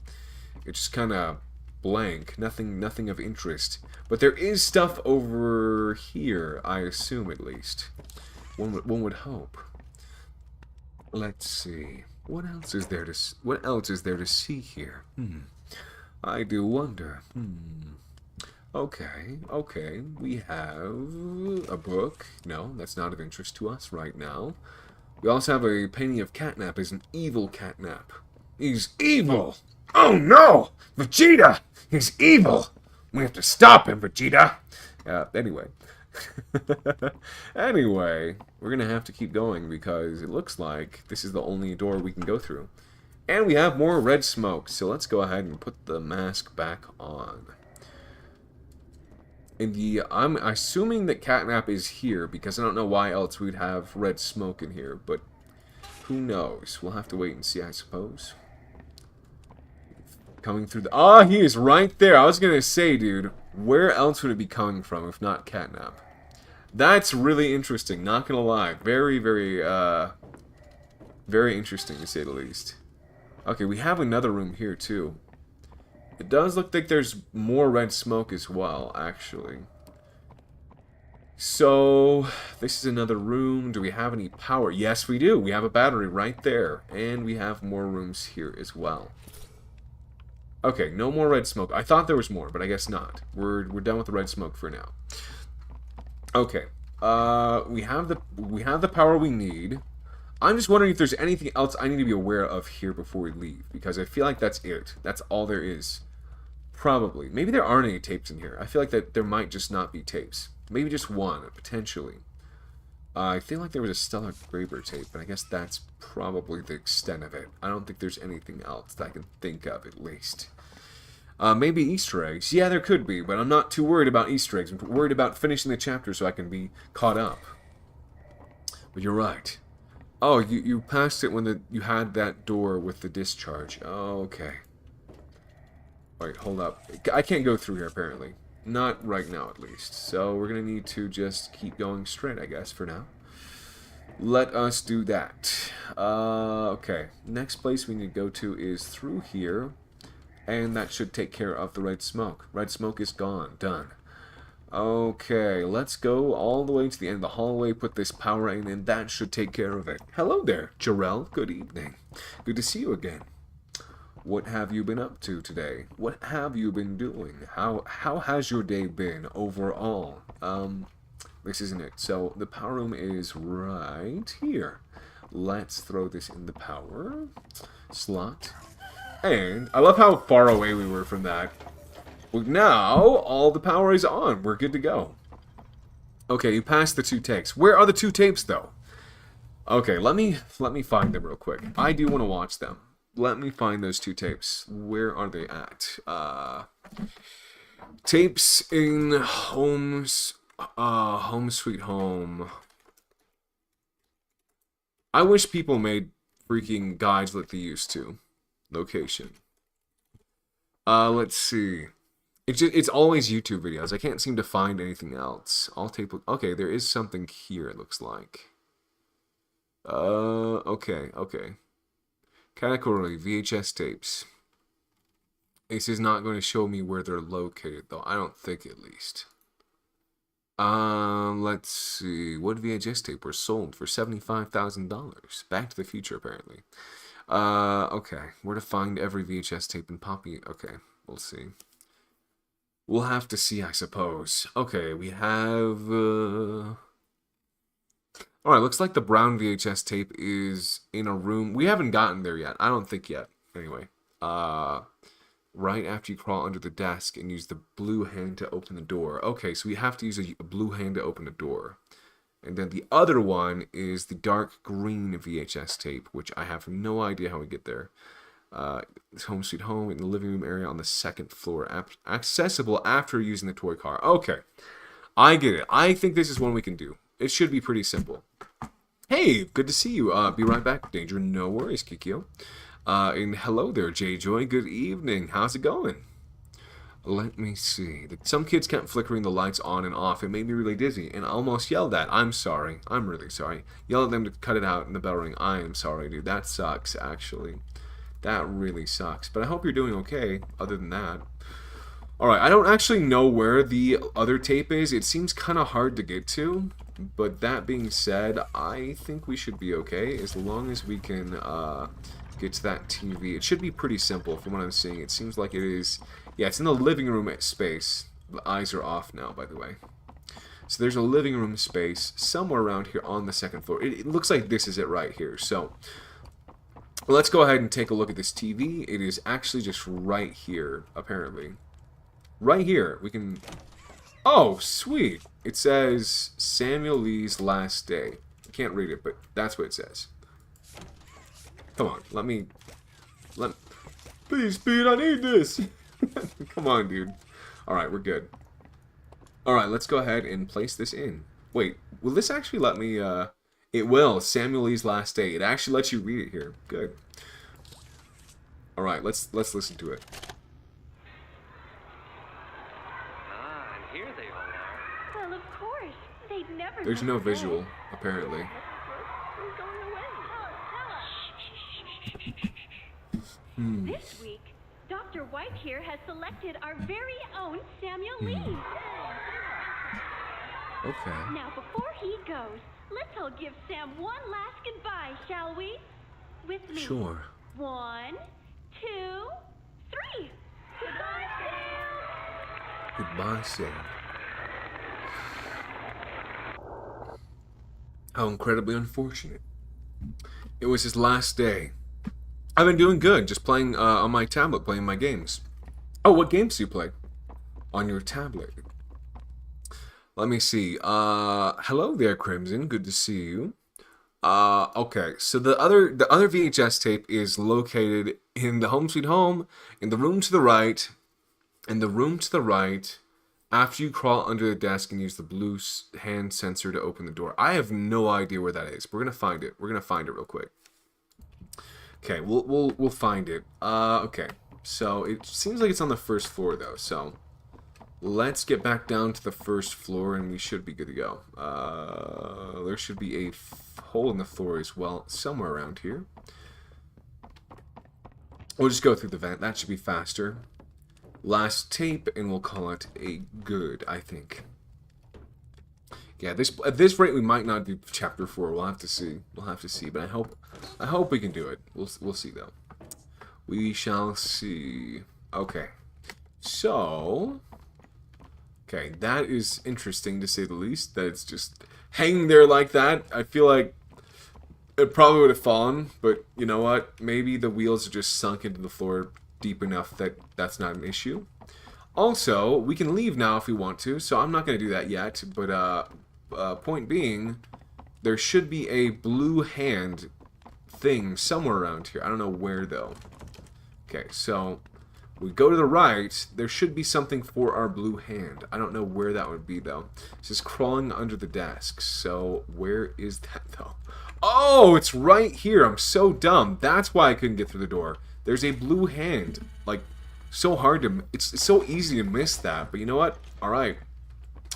It's just kind of blank. Nothing of interest. But there is stuff over here, I assume, at least. One would hope. Let's see. What else is there to see here? I do wonder. Okay. We have a book. No, that's not of interest to us right now. We also have a painting of Catnap as an evil Catnap. He's evil! Oh no! Vegeta! He's evil! We have to stop him, Vegeta! Anyway. Anyway, we're gonna have to keep going because it looks like this is the only door we can go through. And we have more red smoke, so let's go ahead and put the mask back on. I'm assuming that Catnap is here because I don't know why else we'd have red smoke in here, but who knows? We'll have to wait and see, I suppose. Coming through the... Ah, he is right there! I was gonna say, dude, where else would it be coming from if not Catnap? That's really interesting, not gonna lie. Very, very interesting to say the least. Okay, we have another room here too. It does look like there's more red smoke as well, actually. So, this is another room. Do we have any power? Yes, we do. We have a battery right there. And we have more rooms here as well. Okay, no more red smoke. I thought there was more, but I guess not. We're done with the red smoke for now. Okay. We have the power we need. I'm just wondering if there's anything else I need to be aware of here before we leave, because I feel like that's it. That's all there is. Probably. Maybe there aren't any tapes in here. I feel like that there might just not be tapes. Maybe just one, potentially. I feel like there was a Stella Graber tape, but I guess that's probably the extent of it. I don't think there's anything else that I can think of, at least. Maybe Easter eggs. Yeah, there could be, but I'm not too worried about Easter eggs. I'm worried about finishing the chapter so I can be caught up. But you're right. Oh, you passed it when you had that door with the discharge. Oh, okay. Wait, hold up. I can't go through here, apparently. Not right now, at least. So we're going to need to just keep going straight, I guess, for now. Let us do that. Okay. Next place we need to go to is through here. And that should take care of the red smoke. Red smoke is gone. Done. Okay, let's go all the way to the end of the hallway, put this power in, and that should take care of it. Hello there, Jarrell. Good evening. Good to see you again. What have you been up to today? What have you been doing? How has your day been overall? This isn't it. So the power room is right here. Let's throw this in the power slot. And I love how far away we were from that. Well, now all the power is on. We're good to go. Okay, you passed the 2 tapes. Where are the 2 tapes though? Okay, let me find them real quick. I do want to watch them. Let me find those 2 tapes. Where are they at? Tapes in Homes, Home Sweet Home. I wish people made freaking guides like they used to. Location. Let's see. It's always YouTube videos. I can't seem to find anything else. All tape. Okay, there is something here. It looks like. Okay. Category VHS tapes. This is not going to show me where they're located, though. I don't think, at least. Let's see. What VHS tape were sold for $75,000? Back to the Future, apparently. Okay. Where to find every VHS tape in Poppy? Okay, we'll see. We'll have to see, I suppose. Okay, we have, Alright, looks like the brown VHS tape is in a room. We haven't gotten there yet. I don't think yet. Anyway. Right after you crawl under the desk and use the blue hand to open the door. Okay, so we have to use a blue hand to open the door. And then the other one is the dark green VHS tape, which I have no idea how we get there. It's Home Sweet Home in the living room area on the second floor. Accessible after using the toy car. Okay, I get it. I think this is one we can do. It should be pretty simple. Hey, good to see you. Be right back, Danger. No worries, Kikyo. And hello there, J-Joy. Good evening. How's it going? Let me see. Some kids kept flickering the lights on and off. It made me really dizzy and I almost yelled at. I'm sorry. I'm really sorry. Yell at them to cut it out and the bell ring. I am sorry, dude. That sucks, actually. That really sucks. But I hope you're doing okay, other than that. Alright, I don't actually know where the other tape is. It seems kind of hard to get to. But that being said, I think we should be okay. As long as we can get to that TV. It should be pretty simple from what I'm seeing. It seems like it is. Yeah, it's in the living room space. The eyes are off now, by the way. So there's a living room space somewhere around here on the second floor. It looks like this is it right here. So let's go ahead and take a look at this TV. It is actually just right here, apparently. Right here. We can... Oh, sweet. It says Samuel Lee's Last Day. I can't read it, but that's what it says. Come on, let me... Please, Speed, I need this! Come on, dude. Alright, we're good. Alright, let's go ahead and place this in. Wait, will this actually let me, It will. Samuel Lee's Last Day. It actually lets you read it here. Good. Alright, let's listen to it. Ah, and here they all are. Well, of course. They'd never. There's no visual, apparently. This week, Dr. White here has selected our very own Samuel Lee. Okay. Now, before he goes, let's all give Sam one last goodbye, shall we? With me. Sure. 1, 2, 3. Goodbye, Sam. Goodbye, Sam. How incredibly unfortunate. It was his last day. I've been doing good, just playing on my tablet, playing my games. Oh, what games do you play? On your tablet. Let me see. Hello there, Crimson. Good to see you. Okay, so the other VHS tape is located in the Home Sweet Home, in the room to the right, after you crawl under the desk and use the blue hand sensor to open the door. I have no idea where that is. We're gonna find it. We're gonna find it real quick. Okay, we'll find it. Okay, so it seems like it's on the first floor though. So let's get back down to the first floor and we should be good to go. There should be a hole in the floor as well, somewhere around here. We'll just go through the vent. That should be faster. Last tape, and we'll call it a good, I think. Yeah, at this rate, we might not do chapter 4. We'll have to see. We'll have to see, but I hope we can do it. We'll see though. We shall see. Okay, so okay, that is interesting to say the least. That it's just hanging there like that. I feel like it probably would have fallen, but you know what? Maybe the wheels are just sunk into the floor deep enough that that's not an issue. Also, we can leave now if we want to, so I'm not going to do that yet, but point being, there should be a blue hand thing somewhere around here. I don't know where, though. Okay, so We go to the right, there should be something for our blue hand. I don't know where that would be, though. It's just crawling under the desk. So, where is that, though? Oh, it's right here. I'm so dumb. That's why I couldn't get through the door. There's a blue hand. Like, so hard to... It's so easy to miss that. But you know what? Alright.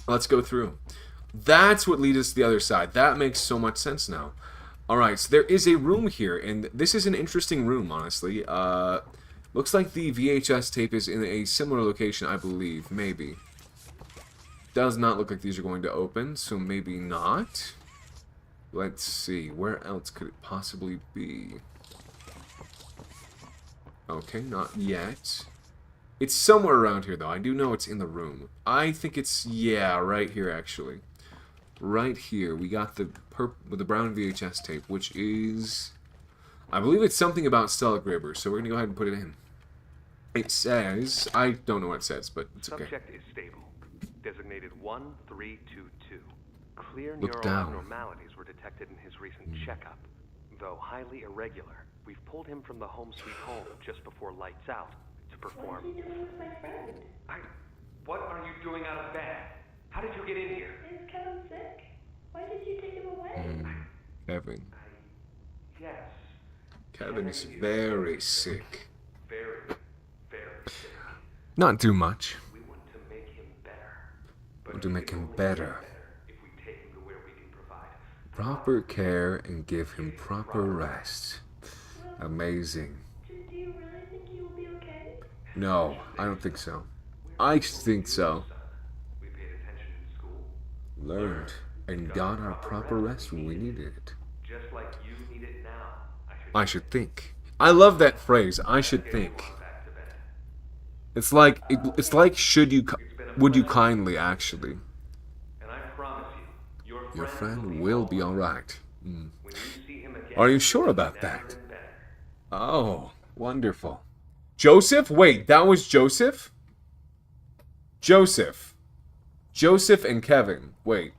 Let's go through. That's what leads us to the other side. That makes so much sense now. Alright, so there is a room here. And this is an interesting room, honestly. Looks like the VHS tape is in a similar location, I believe. Maybe. Does not look like these are going to open, so maybe not. Let's see. Where else could it possibly be? Okay, not yet. It's somewhere around here, though. I do know it's in the room. I think it's... Yeah, right here, actually. Right here. We got the brown VHS tape, which is... I believe it's something about Stella Gribber, so we're going to go ahead and put it in. It says... I don't know what it says, but it's okay. Subject is stable. Designated 1322. Clear Look neural down. abnormalities were detected in his recent checkup. Though highly irregular, we've pulled him from the home sweet home just before lights out to perform... What are you doing with my friend? What are you doing out of bed? How did you get in here? Is Kevin sick? Why did you take him away? Kevin. Yes. Kevin is very sick. Very, very sick. Not too much. We want to make him better. Want to make him better. If we take him to where we can provide Proper care and give him proper rest. Amazing. Do you really think he will be okay? No, I don't think so. I think so. we paid attention in school. Learned and got our proper rest when we needed it. Just like you need it now. I should think. I love that phrase. I should think. It's like would you kindly actually? And I promise you, Your friend will be all right. when you see him again. Are you sure about that? Oh, wonderful. Joseph? Wait, that was Joseph? Joseph and Kevin. Wait.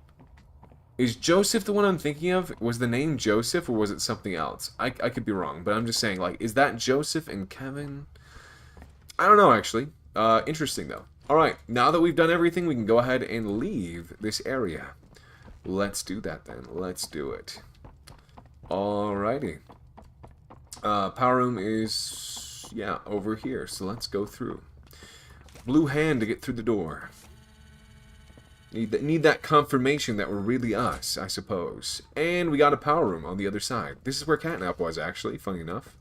Is Joseph the one I'm thinking of? Was the name Joseph or was it something else? I could be wrong, but I'm just saying, like, is that Joseph and Kevin? I don't know, actually. Interesting, though. Alright, now that we've done everything, we can go ahead and leave this area. Let's do that, then. Let's do it. Alrighty. Power room is, yeah, over here, so let's go through. Blue hand to get through the door. Need that confirmation that we're really us, I suppose. And we got a power room on the other side. This is where Catnap was, actually, funny enough.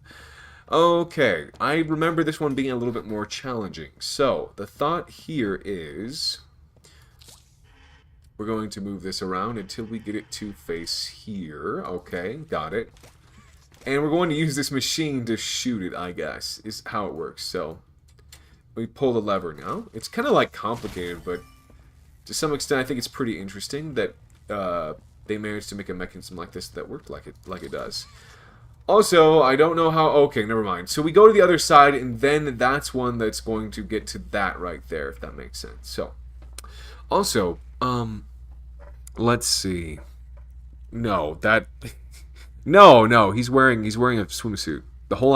Okay, I remember this one being a little bit more challenging. So, the thought here is... we're going to move this around until we get it to face here. Okay, got it. And we're going to use this machine to shoot it, I guess, is how it works. So, we pull the lever now. It's kind of, like, complicated, but... to some extent, I think it's pretty interesting that they managed to make a mechanism like this that worked like it does. Also, I don't know how... okay, never mind. So we go to the other side, and then that's one that's going to get to that right there, if that makes sense. So, also, let's see. No, that... no, he's wearing a swimsuit. The whole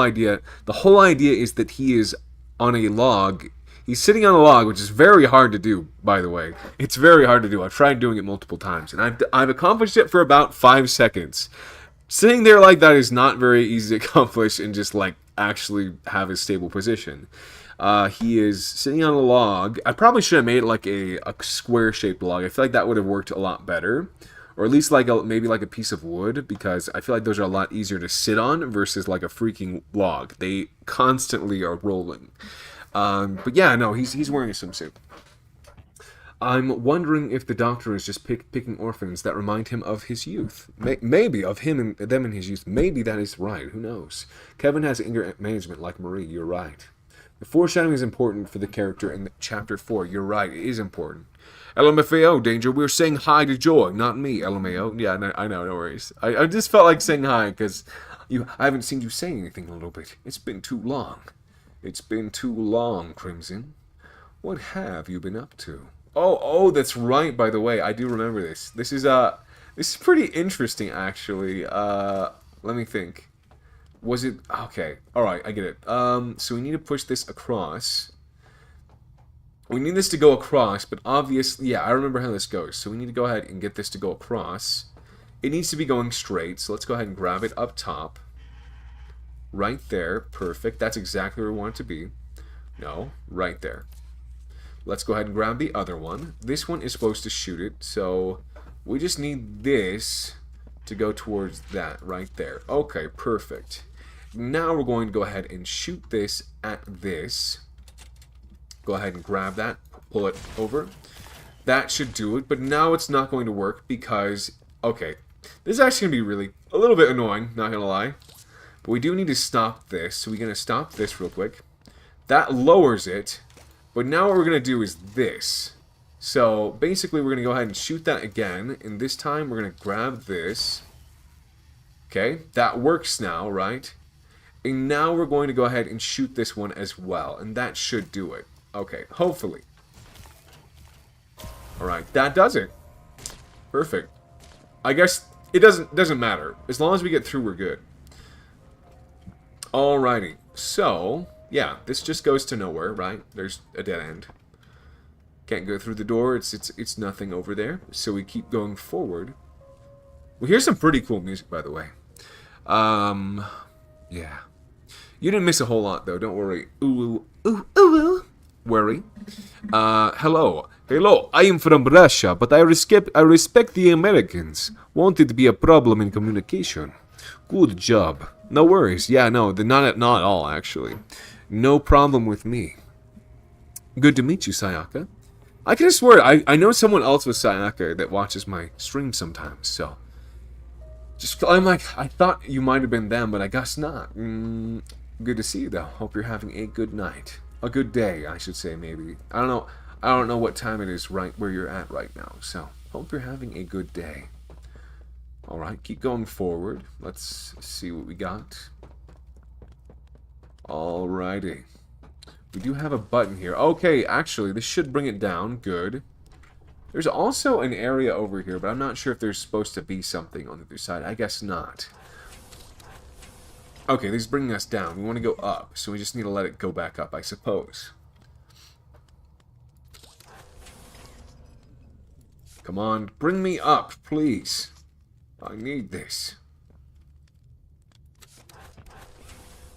idea is that he is on a log. He's sitting on a log, which is very hard to do, by the way. It's very hard to do. I've tried doing it multiple times, and I've accomplished it for about 5 seconds. Sitting there like that is not very easy to accomplish and just, like, actually have a stable position. He is sitting on a log. I probably should have made it like a square-shaped log. I feel like that would have worked a lot better. Or at least like maybe like a piece of wood, because I feel like those are a lot easier to sit on versus like a freaking log. They constantly are rolling. But yeah, no, he's wearing a swimsuit. I'm wondering if the doctor is just picking orphans that remind him of his youth. Maybe of him and them in his youth. Maybe that is right. Who knows? Kevin has anger management like Marie. You're right. The foreshadowing is important for the character in Chapter 4. You're right. It is important. LMFAO, Danger. We're saying hi to Joy, not me. LMAO. Yeah, no, I know. No worries. I just felt like saying hi because I haven't seen you say anything in a little bit. It's been too long. It's been too long, Crimson. What have you been up to? Oh, that's right, by the way. I do remember this. This is pretty interesting, actually. Let me think. Was it... Okay. Alright, I get it. So we need to push this across. We need this to go across, but obviously... Yeah, I remember how this goes. So we need to go ahead and get this to go across. It needs to be going straight, so let's go ahead and grab it up top. Right there. Perfect. That's exactly where we want it to be. No, right there. Let's go ahead and grab the other one. This one is supposed to shoot it, so we just need this to go towards that right there. Okay, perfect. Now we're going to go ahead and shoot this at this. Go ahead and grab that, pull it over. That should do it, but now it's not going to work because, okay, this is actually going to be really a little bit annoying, not going to lie. But we do need to stop this, so we're going to stop this real quick. That lowers it, but now what we're going to do is this. So basically we're going to go ahead and shoot that again, and this time we're going to grab this. Okay, that works now, right? And now we're going to go ahead and shoot this one as well, and that should do it. Okay, hopefully. Alright, that does it. Perfect. I guess it doesn't matter. As long as we get through, we're good. Alrighty, so, yeah, this just goes to nowhere, right? There's a dead end. Can't go through the door, it's nothing over there. So we keep going forward. Well, here's some pretty cool music, by the way. Yeah. You didn't miss a whole lot, though, don't worry. Ooh, ooh, ooh, ooh. Worry. Hello. Hello, I am from Russia, but I respect the Americans. Won't it be a problem in communication? Good job. No worries. Yeah, no, not at all, actually. No problem with me. Good to meet you, Sayaka. I can swear, I know someone else with Sayaka that watches my stream sometimes, so... I'm like, I thought you might have been them, but I guess not. Good to see you, though. Hope you're having a good night. A good day, I should say, maybe. I don't know what time it is right where you're at right now, so hope you're having a good day. Alright, keep going forward. Let's see what we got. Alrighty. We do have a button here. Okay, actually, this should bring it down. Good. There's also an area over here, but I'm not sure if there's supposed to be something on the other side. I guess not. Okay, this is bringing us down. We want to go up, so we just need to let it go back up, I suppose. Come on, bring me up, please. I need this.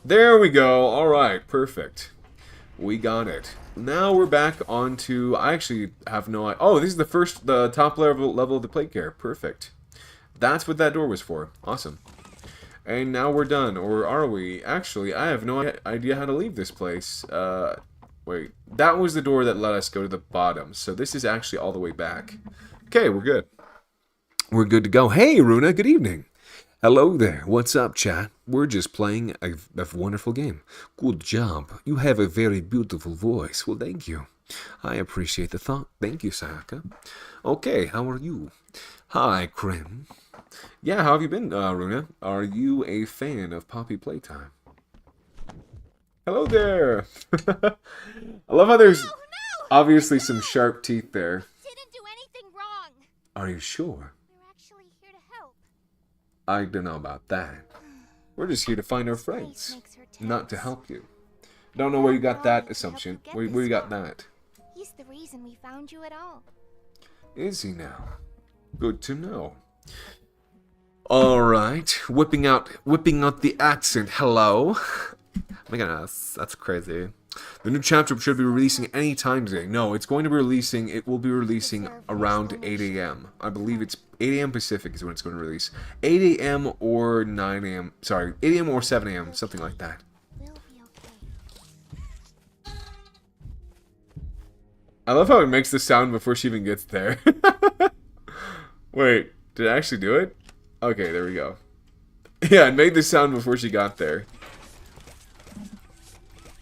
There we go. Alright, perfect. We got it. Now we're back onto... I actually have no idea. Oh, this is the top level of the plate care. Perfect. That's what that door was for. Awesome. And now we're done. Or are we? Actually, I have no idea how to leave this place. Wait. That was the door that let us go to the bottom. So this is actually all the way back. Okay, we're good. We're good to go. Hey, Runa, good evening. Hello there. What's up, chat? We're just playing a wonderful game. Good job. You have a very beautiful voice. Well, thank you. I appreciate the thought. Thank you, Sayaka. Okay, how are you? Hi, Krim. Yeah, how have you been, Runa? Are you a fan of Poppy Playtime? Hello there. I love how there's obviously some sharp teeth there. Didn't do anything wrong. Are you sure? We're actually here to help. I don't know about that. We're just here to find our friends, not to help you. Don't know where you got that assumption. Where you got that? He's the reason we found you at all. Is he now? Good to know. All right, whipping out the accent. Hello. Oh my goodness, that's crazy. The new chapter should be releasing any time today. No, it's going to be releasing. It will be releasing around 8 a.m. I believe it's 8 a.m. Pacific is when it's going to release. 8 a.m. or 9 a.m. Sorry, 8 a.m. or 7 a.m. Something like that. We'll be okay. I love how it makes the sound before she even gets there. Wait, did it actually do it? Okay, there we go. Yeah, it made the sound before she got there.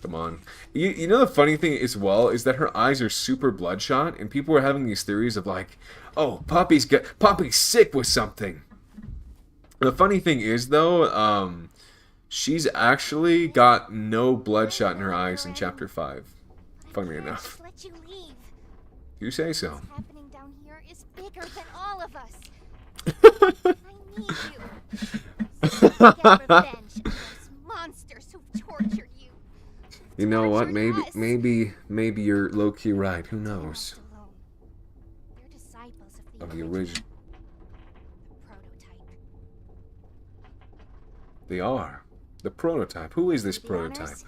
Come on. You know the funny thing as well is that her eyes are super bloodshot, and people are having these theories of like, oh, Poppy's sick with something. The funny thing is though, she's actually got no bloodshot in her eyes in chapter 5. Funny enough. Let you leave. You say so. What's happening down here is bigger than all of us. I need you. So we get revenge against You know what? tortured us. Maybe you're low-key right. Who knows? They're alone. They're disciples Of the original. The prototype. They are. The prototype. Who is this To be prototype? honest,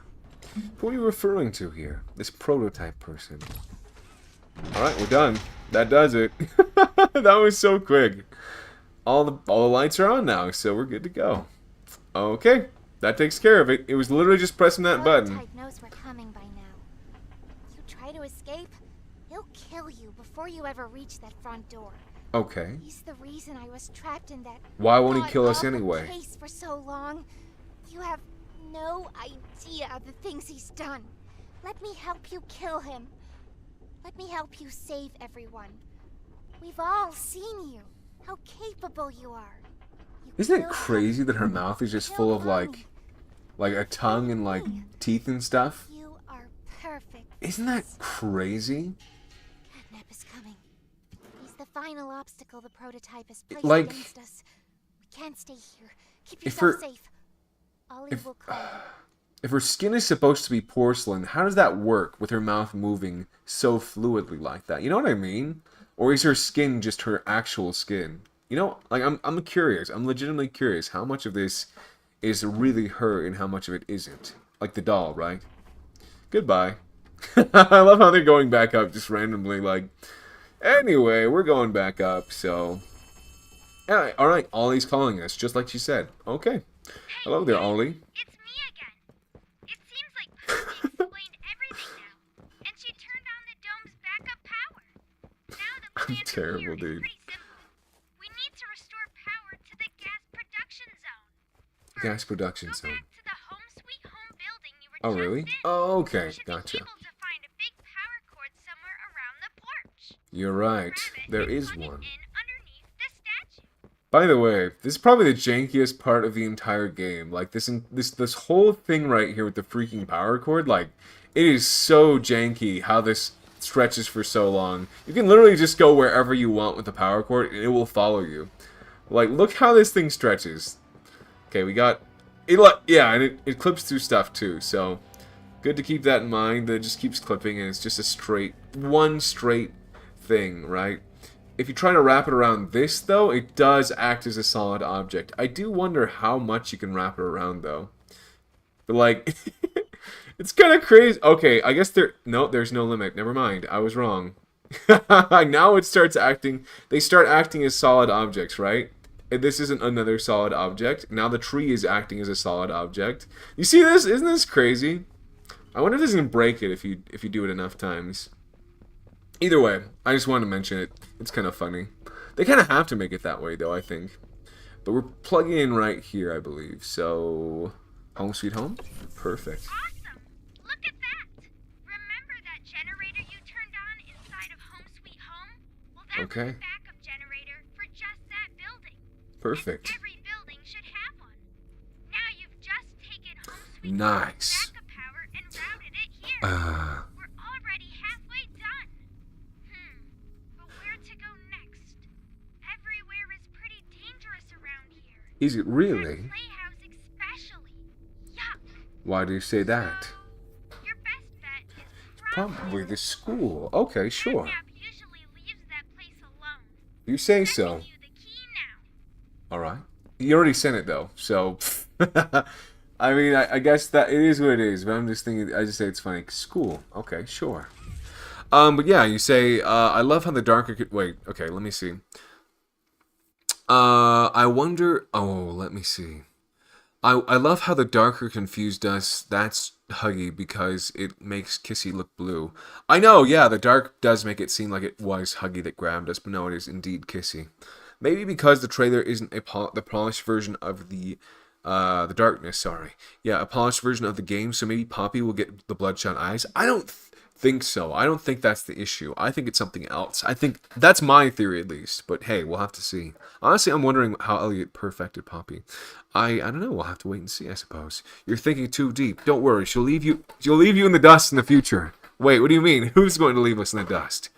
Who are you referring to here? This prototype person. Alright, we're done. That does it. That was so quick. All the lights are on now, so we're good to go. Okay. That takes care of it. It was literally just pressing that button. prototype knows we're coming by now. You try to escape, he'll kill you before you ever reach that front door. Okay. He's the reason I was trapped in that. Why won't he god kill us awful anyway? case for so long. You have no idea of the things he's done. Let me help you kill him. Let me help you save everyone. We've all seen you. How capable you are. You Isn't it killed crazy that her Poppy. mouth is just You full of killed like a tongue and like teeth and stuff? You are perfect. Isn't that crazy? Catnap is coming. He's the final obstacle the prototype has placed Like- against us. We can't stay here. Keep If yourself her- safe. Ollie will call you. If her skin is supposed to be porcelain, how does that work with her mouth moving so fluidly like that? You know what I mean? Or is her skin just her actual skin? You know, like I'm curious. I'm legitimately curious how much of this is really her and how much of it isn't. Like the doll, right? Goodbye. I love how they're going back up just randomly like, anyway, we're going back up, so yeah, alright, Ollie's calling us, just like she said. Okay. Hello there, Ollie. It's me again. It seems like Poppy explained everything now, and she turned on the dome's backup power. Now the plan from terrible, here is dude. pretty simple. We need to restore power to the gas production zone. Gas production Go zone. back to the home sweet home building you were Oh, just really? in. Oh, okay. You should Gotcha. be able to find a big power cord somewhere around the porch. You're right. Grab it There and is plug one. it in underneath the statue. By the way, this is probably the jankiest part of the entire game. Like this whole thing right here with the freaking power cord, like it is so janky how this stretches for so long. You can literally just go wherever you want with the power cord and it will follow you. Like look how this thing stretches. Okay, we got it. Yeah, and it clips through stuff too. So good to keep that in mind. That it just keeps clipping and it's just one straight thing, right? If you try to wrap it around this, though, it does act as a solid object. I do wonder how much you can wrap it around, though. But, like, it's kind of crazy. Okay, I guess there's no limit. Never mind. I was wrong. Now it starts acting... They start acting as solid objects, right? And this isn't another solid object. Now the tree is acting as a solid object. You see this? Isn't this crazy? I wonder if this can break it if you do it enough times. Either way, I just wanted to mention it. It's kind of funny. They kind of have to make it that way, though, I think. But we're plugging in right here, I believe. So, home sweet home? Perfect. Awesome! Look at that! Remember that generator you turned on inside of Home Sweet Home? Well, that Okay. was a backup generator for just that building. Perfect. And every building should have one. Now you've just taken Home Sweet Nice. Home's backup power and routed it here. We're already halfway done. But where to go next? Everywhere is pretty dangerous around here. Is it That really? playhouse especially. Yuck. Why do you say that? Your best bet is Probably the school. Okay, sure. Catnap usually leaves that place alone. You say so. Sending you the key now. Alright. You already sent it, though, so... I mean, I guess that it is what it is, but I'm just thinking, I just say it's funny. School. Okay, sure. But yeah, you say, I love how the darker... Wait, okay, let me see. I wonder... Oh, let me see. I love how the darker confused us. That's Huggy because it makes Kissy look blue. I know, yeah, the dark does make it seem like it was Huggy that grabbed us, but no, it is indeed Kissy. Maybe because the trailer isn't the polished version of the darkness, sorry. Yeah, a polished version of the game, so maybe Poppy will get the bloodshot eyes. I don't think so. I don't think that's the issue. I think it's something else. I think that's my theory at least, but hey, we'll have to see. Honestly, I'm wondering how Elliot perfected Poppy. I don't know. We'll have to wait and see, I suppose. You're thinking too deep. Don't worry. She'll leave you in the dust in the future. Wait, what do you mean? Who's going to leave us in the dust?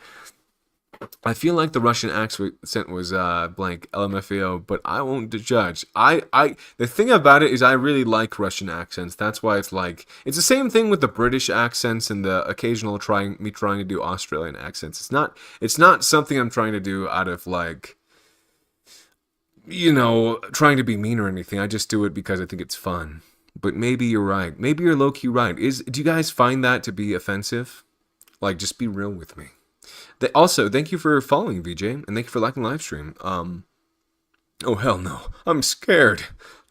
I feel like the Russian accent was blank LMFAO, but I won't judge. The thing about it is I really like Russian accents. That's why it's like it's the same thing with the British accents and the occasional trying to do Australian accents. It's not something I'm trying to do out of like, you know, trying to be mean or anything. I just do it because I think it's fun. But maybe you're right. Maybe you're low-key right. Do you guys find that to be offensive? Like, just be real with me. Also, thank you for following, VJ, and thank you for liking the live stream. Oh, hell no. I'm scared.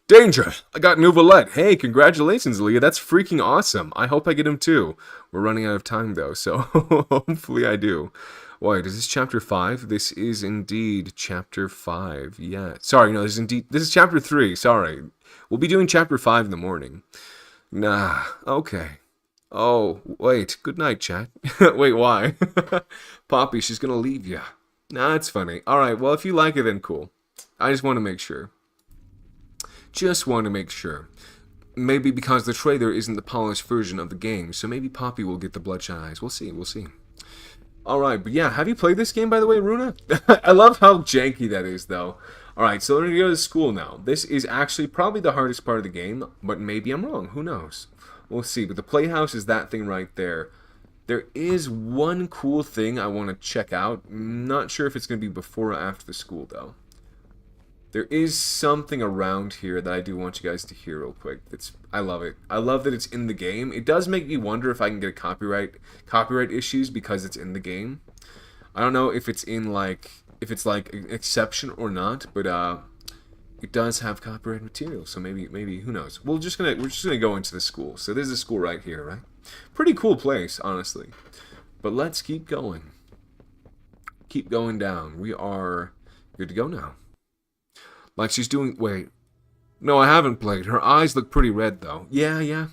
Danger! I got Nouvelette. Hey, congratulations, Leah. That's freaking awesome. I hope I get him too. We're running out of time, though, so hopefully I do. Wait, is this chapter 5? This is indeed chapter 5. Yeah. Sorry, no, this is chapter 3. Sorry. We'll be doing chapter 5 in the morning. Nah, okay. Oh, wait. Good night, chat. Wait, why? Poppy, she's gonna leave ya. Nah, it's funny. Alright, well, if you like it, then cool. I just want to make sure. Just want to make sure. Maybe because the trailer isn't the polished version of the game, so maybe Poppy will get the bloodshot eyes. We'll see, we'll see. Alright, but yeah, have you played this game, by the way, Runa? I love how janky that is, though. Alright, so we're going to go to school now. This is actually probably the hardest part of the game, but maybe I'm wrong. Who knows? We'll see, but the playhouse is that thing right there. There is one cool thing I want to check out. Not sure if it's going to be before or after the school, though. There is something around here that I do want you guys to hear real quick. I love it. I love that it's in the game. It does make me wonder if I can get a copyright issues because it's in the game. I don't know if it's in if it's like an exception or not, but it does have copyright material, so maybe who knows. We're just gonna go into the school. So there's a school right here, right? Pretty cool place, honestly. But let's keep going. Keep going down. We are good to go now. Like she's doing. Wait. No, I haven't played. Her eyes look pretty red, though. Yeah.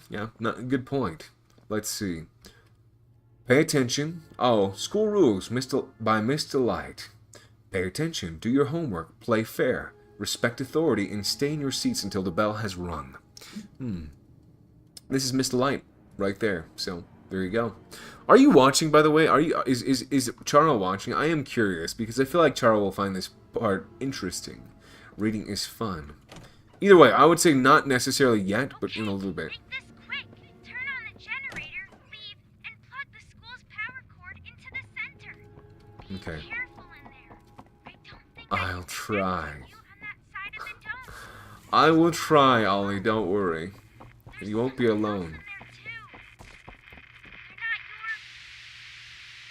Good point. Let's see. Pay attention. Oh, school rules by Mr. Light. Pay attention. Do your homework. Play fair. Respect authority and stay in your seats until the bell has rung. This is Mr. Light right there. So there you go. Are you watching, by the way? Is Charo watching? I am curious because I feel like Charo will find this part interesting. Reading is fun. Either way, I would say not necessarily yet, but in a little bit. Make this quick. Turn on the generator, leave, and plug the school's power cord into the center. Be Okay. careful in there. I don't think I'll try. you on that side of the dome. I will try, Ollie. Don't worry. You won't be alone.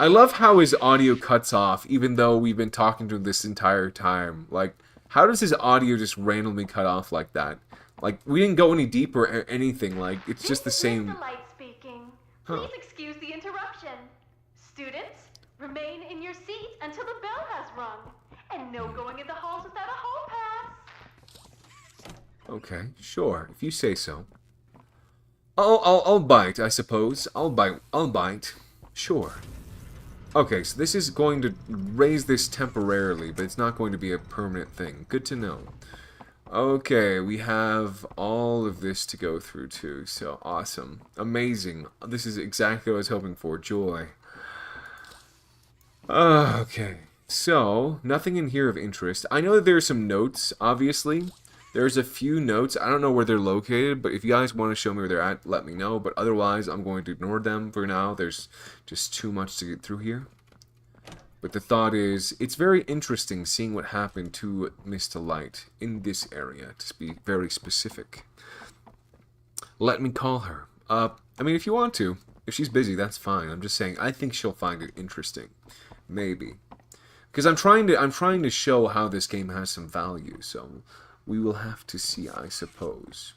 I love how his audio cuts off, even though we've been talking to him this entire time. Like, how does his audio just randomly cut off like that? Like, we didn't go any deeper or anything. Like, it's just the same. Mr. Light speaking. Please excuse the interruption. Students, remain in your seat until the bell has rung. And no going in the halls without a hall pass. Okay, sure, if you say so. I'll bite, I suppose. I'll bite. Sure. Okay, so this is going to raise this temporarily, but it's not going to be a permanent thing. Good to know. Okay, we have all of this to go through too, so awesome. Amazing. This is exactly what I was hoping for. Joy. Okay, so nothing in here of interest. I know that there are some notes, obviously. There's a few notes. I don't know where they're located, but if you guys want to show me where they're at, let me know. But otherwise, I'm going to ignore them for now. There's just too much to get through here. But the thought is, it's very interesting seeing what happened to Mr. Light in this area, to be very specific. Let me call her. I mean, if you want to. If she's busy, that's fine. I'm just saying, I think she'll find it interesting. Maybe. Because I'm trying to show how this game has some value, so we will have to see, I suppose.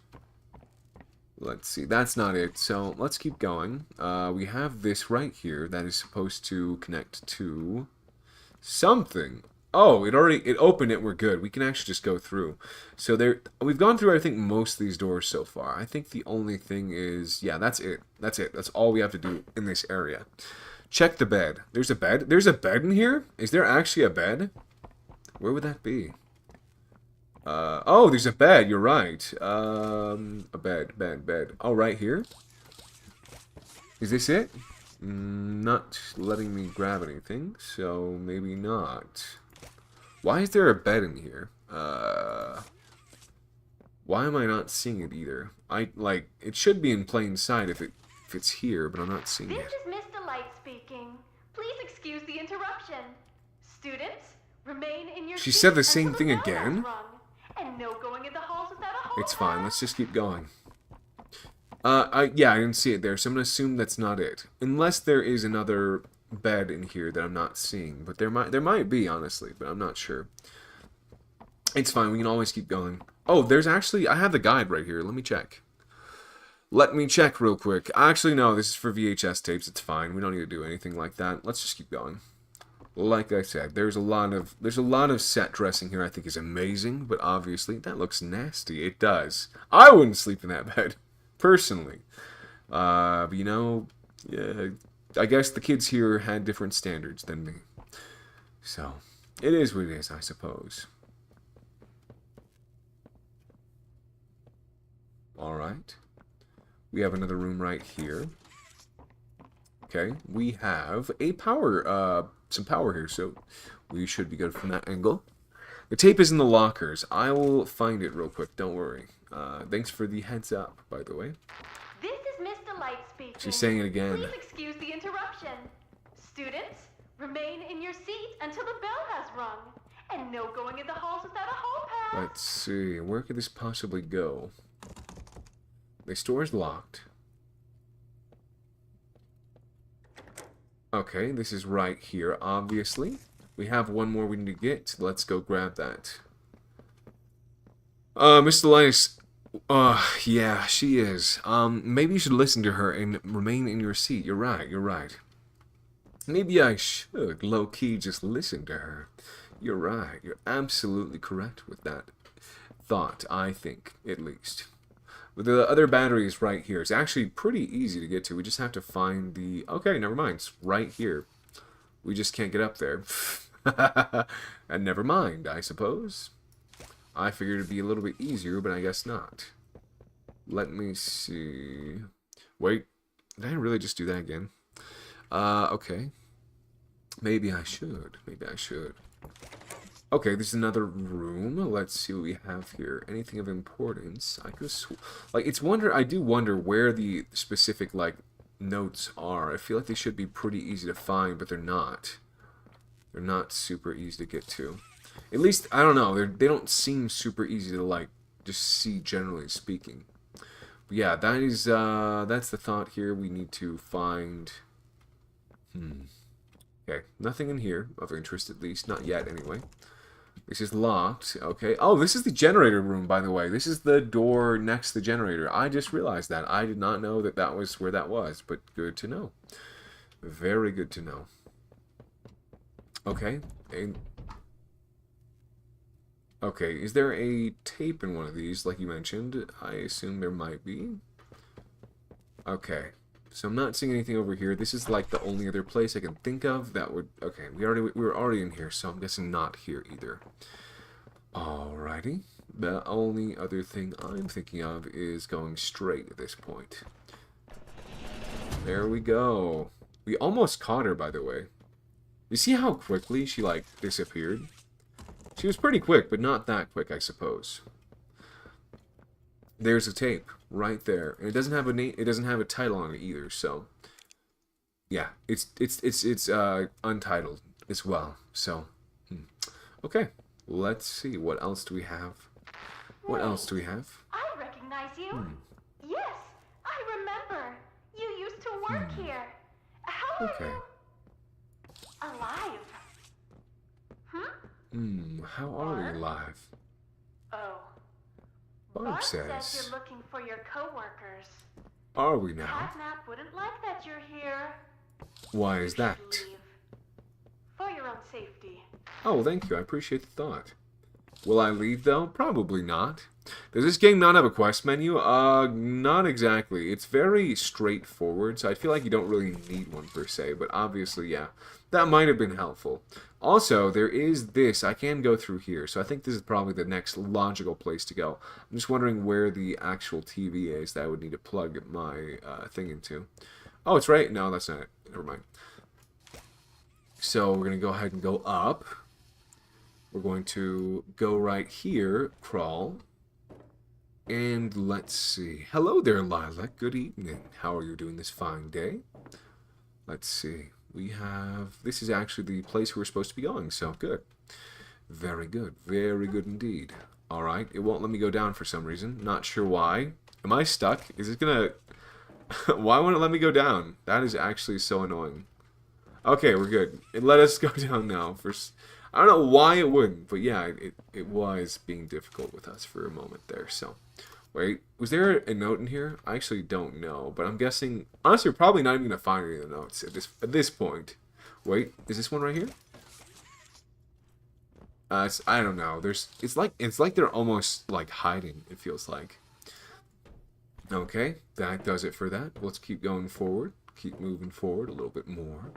Let's see, that's not it, so let's keep going. We have this right here that is supposed to connect to something. Oh, it opened it, we're good. We can actually just go through. So we've gone through, I think, most of these doors so far. I think the only thing is, yeah, that's it. That's it. That's all we have to do in this area. Check the bed. There's a bed? There's a bed in here? Is there actually a bed? Where would that be? Oh, there's a bed, you're right. A bed. Oh, right here? Is this it? Not letting me grab anything, so maybe not. Why is there a bed in here? Why am I not seeing it either? It should be in plain sight if it's here, but I'm not seeing This it. is Mr. Light speaking. Please excuse the interruption. Students, remain in your She seats said the same until thing the bell again? has rung. And no going in the halls without a hall It's fine, pass. let's just keep going. Yeah, I didn't see it there, so I'm gonna assume that's not it. Unless there is another bed in here that I'm not seeing. But there might be, honestly, but I'm not sure. It's fine, we can always keep going. Oh, there's actually, I have the guide right here, let me check. Let me check real quick. Actually, no, this is for VHS tapes, it's fine. We don't need to do anything like that. Let's just keep going. Like I said, there's a lot of set dressing here I think is amazing, but obviously that looks nasty. It does. I wouldn't sleep in that bed, personally. But you know, yeah, I guess the kids here had different standards than me. So, it is what it is, I suppose. Alright. We have another room right here. Okay, we have a power, some power here, so we should be good from that angle. The tape is in the lockers. I will find it real quick, don't worry. Thanks for the heads up, by the way. This is Mr. Light speaking. She's saying it again. Please excuse the interruption. Students, remain in your seats until the bell has rung. And no going in the halls without a hall pass. Let's see, where could this possibly go? The store is locked. Okay, this is right here, obviously. We have one more we need to get. Let's go grab that. Mr. Linus. Yeah, she is. Maybe you should listen to her and remain in your seat. You're right. Maybe I should, low-key, just listen to her. You're right. You're absolutely correct with that thought, I think, at least. But the other battery is right here. It's actually pretty easy to get to. We just have to find the... Okay, never mind. It's right here. We just can't get up there. And never mind, I suppose. I figured it'd be a little bit easier, but I guess not. Let me see... Wait. Did I really just do that again? Okay. Maybe I should. Okay, there's another room. Let's see what we have here. Anything of importance? I could I do wonder where the specific notes are. I feel like they should be pretty easy to find, but they're not. They're not super easy to get to. At least I don't know. They don't seem super easy to just see, generally speaking. But yeah, that's the thought here. We need to find. Okay, nothing in here of interest, at least not yet, anyway. This is locked. Okay. Oh, this is the generator room, by the way. This is the door next to the generator. I just realized that. I did not know that that was where that was, but good to know. Very good to know. Okay. Okay, is there a tape in one of these, like you mentioned? I assume there might be. Okay. So I'm not seeing anything over here. This is the only other place I can think of that would... Okay, we were already in here, so I'm guessing not here either. Alrighty. The only other thing I'm thinking of is going straight at this point. There we go. We almost caught her, by the way. You see how quickly she, disappeared? She was pretty quick, but not that quick, I suppose. There's a tape right there, and it doesn't have a name. It doesn't have a title on it either. So, yeah, it's untitled as well. So, okay, let's see. What else do we have? What else do we have? I recognize you. Yes, I remember. You used to work here. How are you alive? How are we alive? Oh. Barb says you're looking for your coworkers. Are we now? Catnap wouldn't like that you're here. Why is that? Leave. For your own safety. Oh, well, thank you. I appreciate the thought. Will I leave, though? Probably not. Does this game not have a quest menu? Not exactly. It's very straightforward, so I feel like you don't really need one per se, but obviously, yeah. That might have been helpful. Also, there is this. I can go through here, so I think this is probably the next logical place to go. I'm just wondering where the actual TV is that I would need to plug my thing into. Oh, it's right. No, that's not it. never mind. So we're going to go ahead and go up. We're going to go right here, crawl. And let's see. Hello there, Lilac. Good evening. How are you doing this fine day? Let's see. We have... This is actually the place we're supposed to be going, so good. Very good. Very good indeed. Alright, it won't let me go down for some reason. Not sure why. Am I stuck? Is it gonna... Why won't it let me go down? That is actually so annoying. Okay, we're good. It let us go down now. I don't know why it wouldn't, but yeah, it was being difficult with us for a moment there, so... Wait, was there a note in here? I actually don't know, but I'm guessing... Honestly, we're probably not even going to find any of the notes at this point. Wait, is this one right here? I don't know. It's like they're almost like hiding, it feels like. Okay, that does it for that. Let's keep going forward. Keep moving forward a little bit more.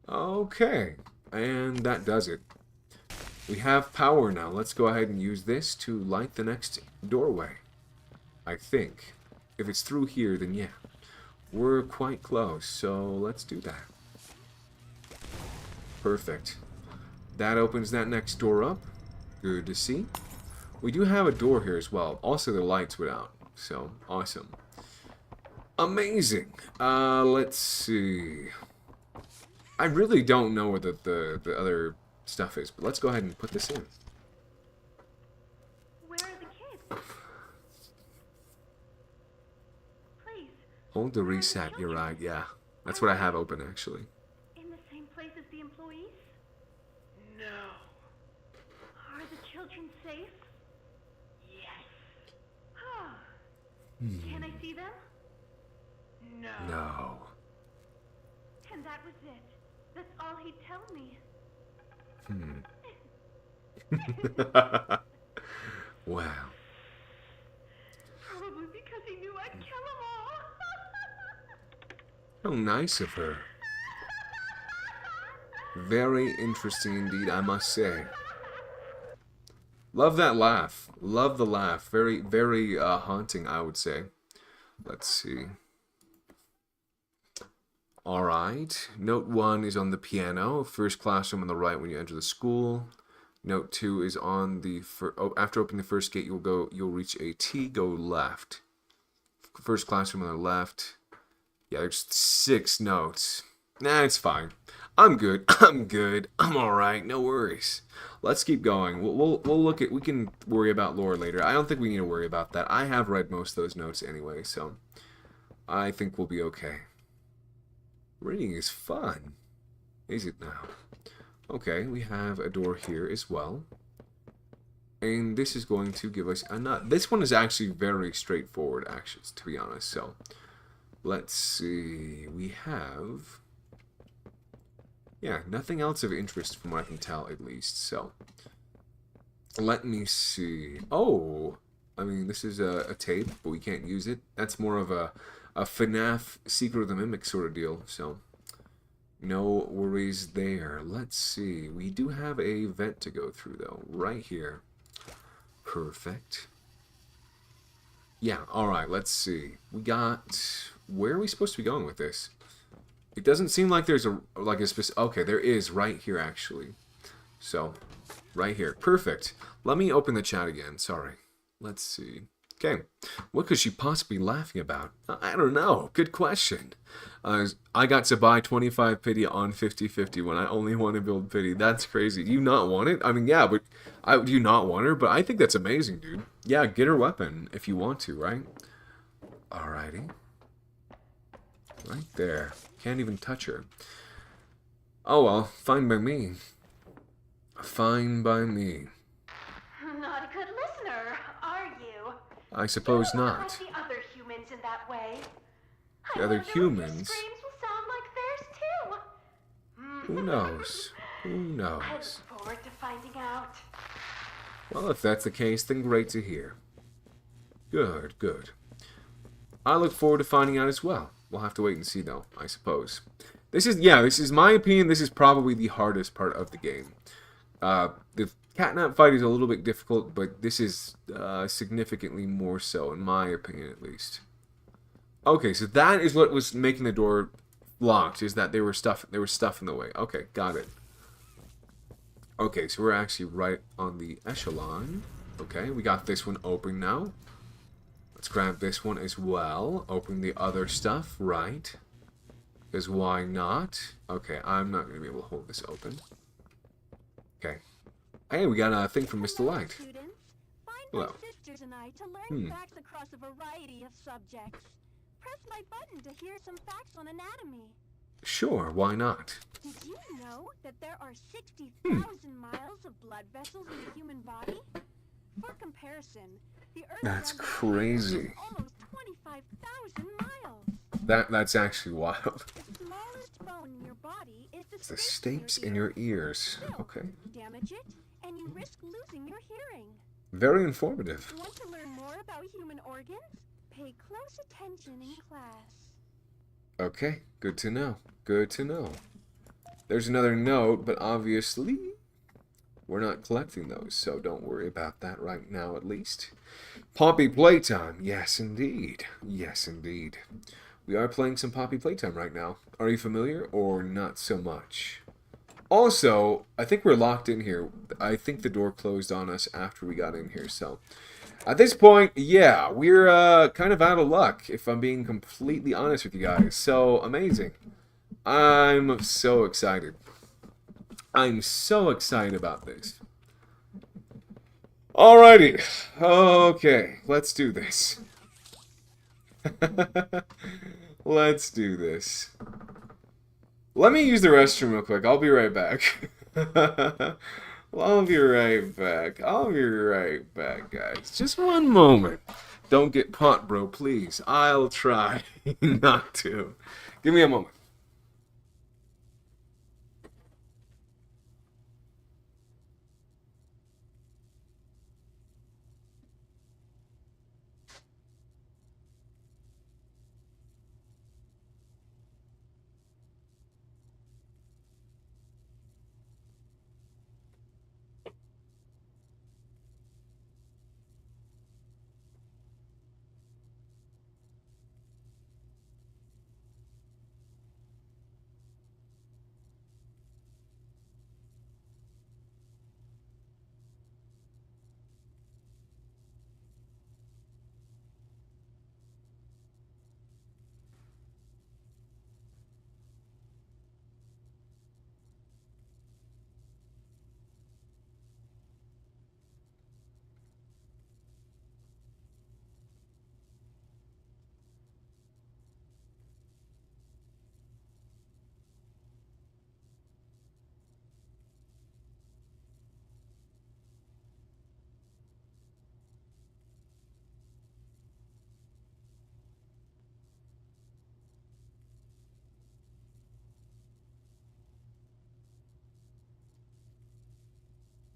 Okay, and that does it. We have power now. Let's go ahead and use this to light the next doorway. I think. If it's through here, then yeah. We're quite close, so let's do that. Perfect. That opens that next door up. Good to see. We do have a door here as well. Also, the lights went out. So, awesome. Amazing. Let's see. I really don't know where the other stuff is, but let's go ahead and put this in. Where are the kids? Please. Hold the reset, you're right, yeah. That's what I have open, actually. In the same place as the employees? No. Are the children safe? Yes. Can I see them? No. And that was it. That's all he'd tell me. Wow. Probably because he knew I'd kill them all. How nice of her. Very interesting indeed, I must say. Love that laugh. Love the laugh. Very, very haunting, I would say. Let's see. Alright. Note 1 is on the piano. First classroom on the right when you enter the school. Note 2 is on the... after opening the first gate, you'll reach a T. Go left. First classroom on the left. Yeah, there's 6 notes. Nah, it's fine. I'm good. I'm good. I'm alright. No worries. Let's keep going. We'll look at... We can worry about lore later. I don't think we need to worry about that. I have read most of those notes anyway, so... I think we'll be okay. Reading is fun. Is it now? Okay, we have a door here as well. And this is going to give us a nut. This one is actually very straightforward, actually, to be honest. So, let's see. We have... Yeah, nothing else of interest from what I can tell, at least. So, let me see. Oh, I mean, this is a tape, but we can't use it. That's more of a FNAF Secret of the Mimic sort of deal, so no worries there. Let's see. We do have a vent to go through, though, right here. Perfect. Yeah, alright, let's see. We got... Where are we supposed to be going with this? It doesn't seem like there's a specific... Okay, there is right here, actually. So, right here. Perfect. Let me open the chat again. Sorry. Let's see. Okay. What could she possibly be laughing about? I don't know. Good question. I got to buy 25 pity on 50/50 when I only want to build pity. That's crazy. Do you not want it? I mean, yeah, but... do you not want her? But I think that's amazing, dude. Yeah, get her weapon if you want to, right? Alrighty. Right there. Can't even touch her. Oh well, fine by me. Fine by me. Not a good listener, are you? I suppose You not. like the other humans in that way. The other I wonder if humans? your screams will sound like theirs too. Who knows? Who I knows? look forward to finding out. Well, if that's the case, then great to hear. Good, good. I look forward to finding out as well. We'll have to wait and see, though, I suppose. This is my opinion, this is probably the hardest part of the game. The catnap fight is a little bit difficult, but this is significantly more so, in my opinion, at least. Okay, so that is what was making the door locked, is that there was stuff in the way. Okay, got it. Okay, so we're actually right on the echelon. Okay, we got this one open now. Let's grab this one as well. Open the other stuff, right? Because why not? Okay, I'm not going to be able to hold this open. Okay. Hey, we got a thing from Mr. Light. Hello. My sisters and I to learn facts across a variety of subjects. Press my button to hear some facts on anatomy. Sure, why not? Did you know that there are 60,000 miles of blood vessels in the human body? For comparison, the Earth That's crazy. almost 25,000 miles. That's actually wild. The smallest bone in your body is The stapes in your ears. Okay. Damage it, and you risk losing your hearing. Very informative. Want to learn more about human organs? Pay close attention in class. Okay, good to know. Good to know. There's another note, but obviously we're not collecting those, so don't worry about that right now at least. Poppy Playtime. Yes, indeed. Yes, indeed. We are playing some Poppy Playtime right now. Are you familiar or not so much? Also, I think we're locked in here. I think the door closed on us after we got in here, so... At this point, yeah, we're kind of out of luck, if I'm being completely honest with you guys. So, amazing. I'm so excited. I'm so excited about this. Alrighty. Okay, let's do this. Let's do this. Let me use the restroom real quick. I'll be right back. I'll be right back. I'll be right back, guys. Just one moment. Don't get caught, bro, please. I'll try not to. Give me a moment.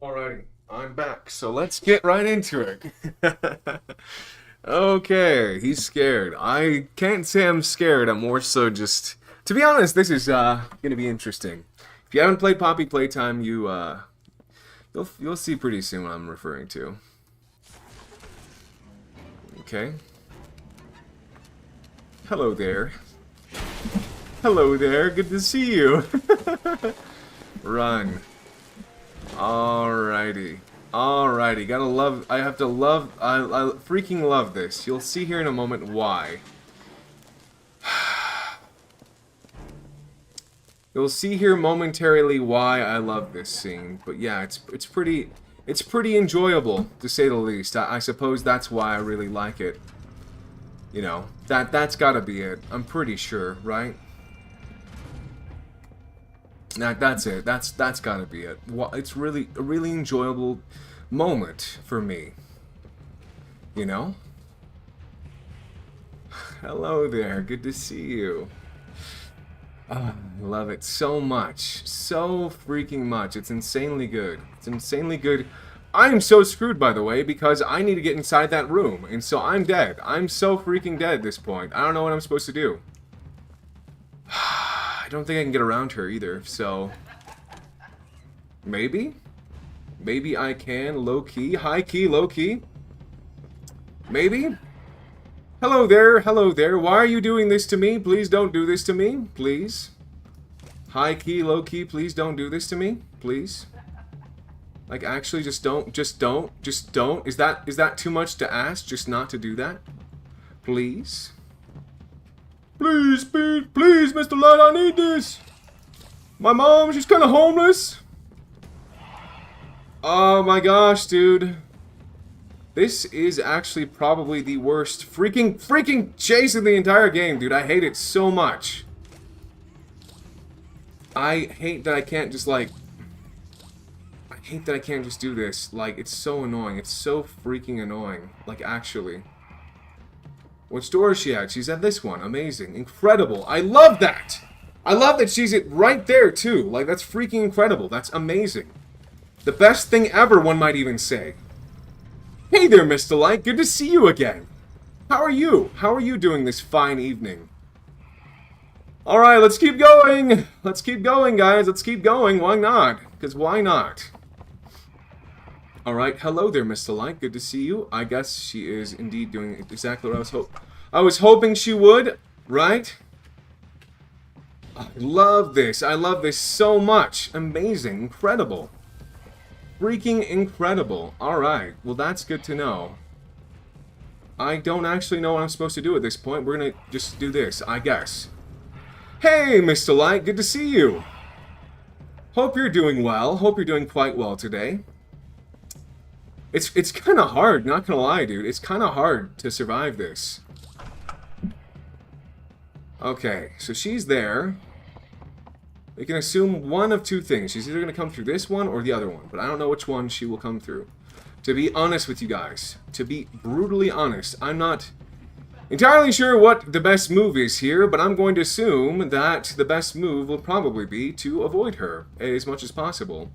Alrighty, I'm back, so let's get right into it. Okay, he's scared. I can't say I'm scared, I'm more so just... To be honest, this is gonna be interesting. If you haven't played Poppy Playtime, you'll see pretty soon what I'm referring to. Okay. Hello there. Hello there, good to see you. Run. Alrighty. Alrighty, gotta love, I freaking love this. You'll see here in a moment why. You'll see here momentarily why I love this scene. But yeah, it's pretty enjoyable, to say the least. I suppose that's why I really like it. You know, that's gotta be it. I'm pretty sure, right? That's it. That's gotta be it. It's really a really enjoyable moment for me. You know? Hello there. Good to see you. I love it so much. So freaking much. It's insanely good. It's insanely good. I'm so screwed, by the way, because I need to get inside that room. And so I'm dead. I'm so freaking dead at this point. I don't know what I'm supposed to do. I don't think I can get around her either, so... Maybe? Maybe I can, low-key, high-key, low-key? Maybe? Hello there, hello there. Why are you doing this to me? Please don't do this to me, please. High key, low key, please don't do this to me, please. Like, actually, just don't. Is that too much to ask, just not to do that? Please? Please, Mr. Light, I need this. My mom, she's kind of homeless. Oh my gosh, dude. This is actually probably the worst freaking chase in the entire game, dude. I hate it so much. I hate that I can't just, like... I hate that I can't just do this. Like, it's so annoying. It's so freaking annoying. Like, actually. Which door is she at? She's at this one. Amazing. Incredible. I love that! I love that she's right there, too. Like, that's freaking incredible. That's amazing. The best thing ever, one might even say. Hey there, Mr. Light. Good to see you again. How are you? How are you doing this fine evening? Alright, let's keep going. Let's keep going, guys. Let's keep going. Why not? Because why not? Alright, hello there, Mr. Light. Good to see you. I guess she is indeed doing exactly what I was hoping she would, right? I love this. I love this so much. Amazing. Incredible. Freaking incredible. Alright, well that's good to know. I don't actually know what I'm supposed to do at this point. We're gonna just do this, I guess. Hey, Mr. Light, good to see you. Hope you're doing well. Hope you're doing quite well today. It's kind of hard, not gonna lie, dude. It's kind of hard to survive this. Okay, so she's there. We can assume one of two things. She's either going to come through this one or the other one. But I don't know which one she will come through. To be honest with you guys. To be brutally honest. I'm not entirely sure what the best move is here. But I'm going to assume that the best move will probably be to avoid her as much as possible.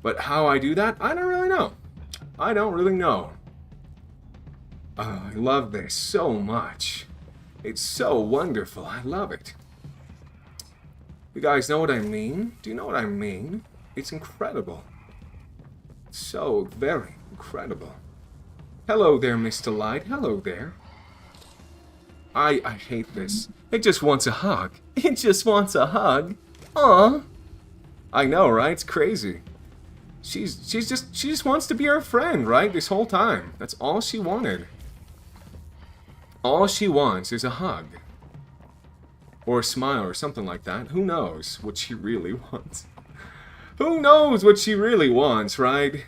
But how I do that, I don't really know. I don't really know. Oh, I love this so much. It's so wonderful. I love it. You guys know what I mean? Do you know what I mean? It's incredible. So very incredible. Hello there, Mr. Light. Hello there. I hate this. It just wants a hug. It just wants a hug. Aw. I know, right? It's crazy. She just wants to be our friend, right? This whole time. That's all she wanted. All she wants is a hug. Or a smile or something like that. Who knows what she really wants? Who knows what she really wants, right?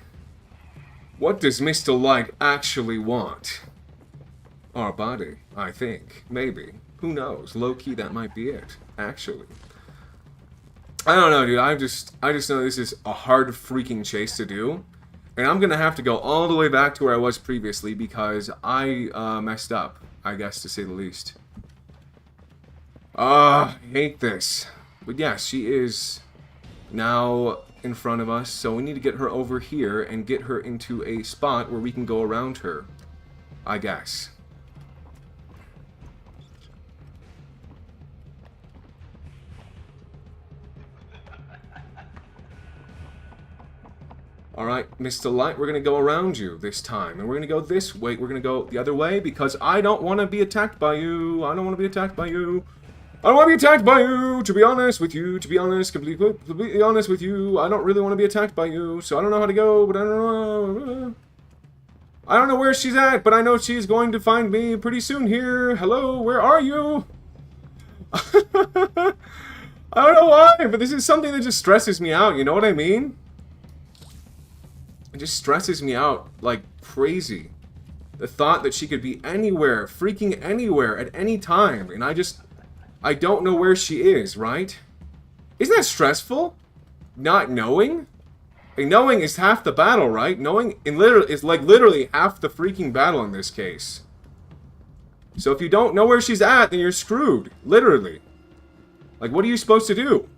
What does Mr. Light actually want? Our body, I think. Maybe. Who knows? Low-key, that might be it. Actually. I don't know, dude. I just know this is a hard freaking chase to do. And I'm gonna have to go all the way back to where I was previously because I messed up, I guess, to say the least. I hate this. But yeah, she is now in front of us, so we need to get her over here and get her into a spot where we can go around her, I guess. Alright, Mr. Light, we're going to go around you this time. And we're going to go this way. We're going to go the other way because I don't want to be attacked by you. I don't want to be attacked by you. I don't want to be attacked by you, to be honest with you. To be honest, completely honest with you. I don't really want to be attacked by you. So I don't know how to go, but I don't know. I don't know where she's at, but I know she's going to find me pretty soon here. Hello, where are you? I don't know why, but this is something that just stresses me out. You know what I mean? It just stresses me out like crazy. The thought that she could be anywhere, freaking anywhere, at any time. And I don't know where she is, right? Isn't that stressful? Not knowing? Like, knowing is half the battle, right? Knowing is like literally half the freaking battle in this case. So if you don't know where she's at, then you're screwed. Literally. Like, what are you supposed to do?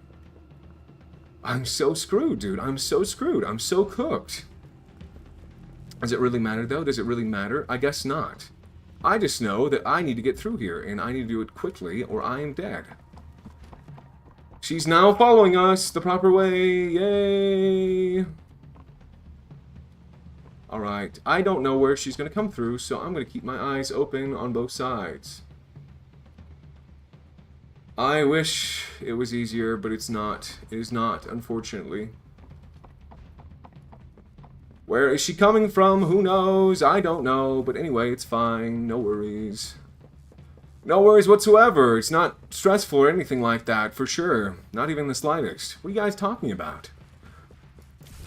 I'm so screwed, dude. I'm so screwed. I'm so cooked. Does it really matter, though? Does it really matter? I guess not. I just know that I need to get through here, and I need to do it quickly, or I am dead. She's now following us the proper way. Yay! Alright, I don't know where she's going to come through, so I'm going to keep my eyes open on both sides. I wish it was easier, but it's not. It is not, unfortunately. Where is she coming from? Who knows? I don't know, but anyway, it's fine. No worries. No worries whatsoever. It's not stressful or anything like that, for sure. Not even the slightest. What are you guys talking about?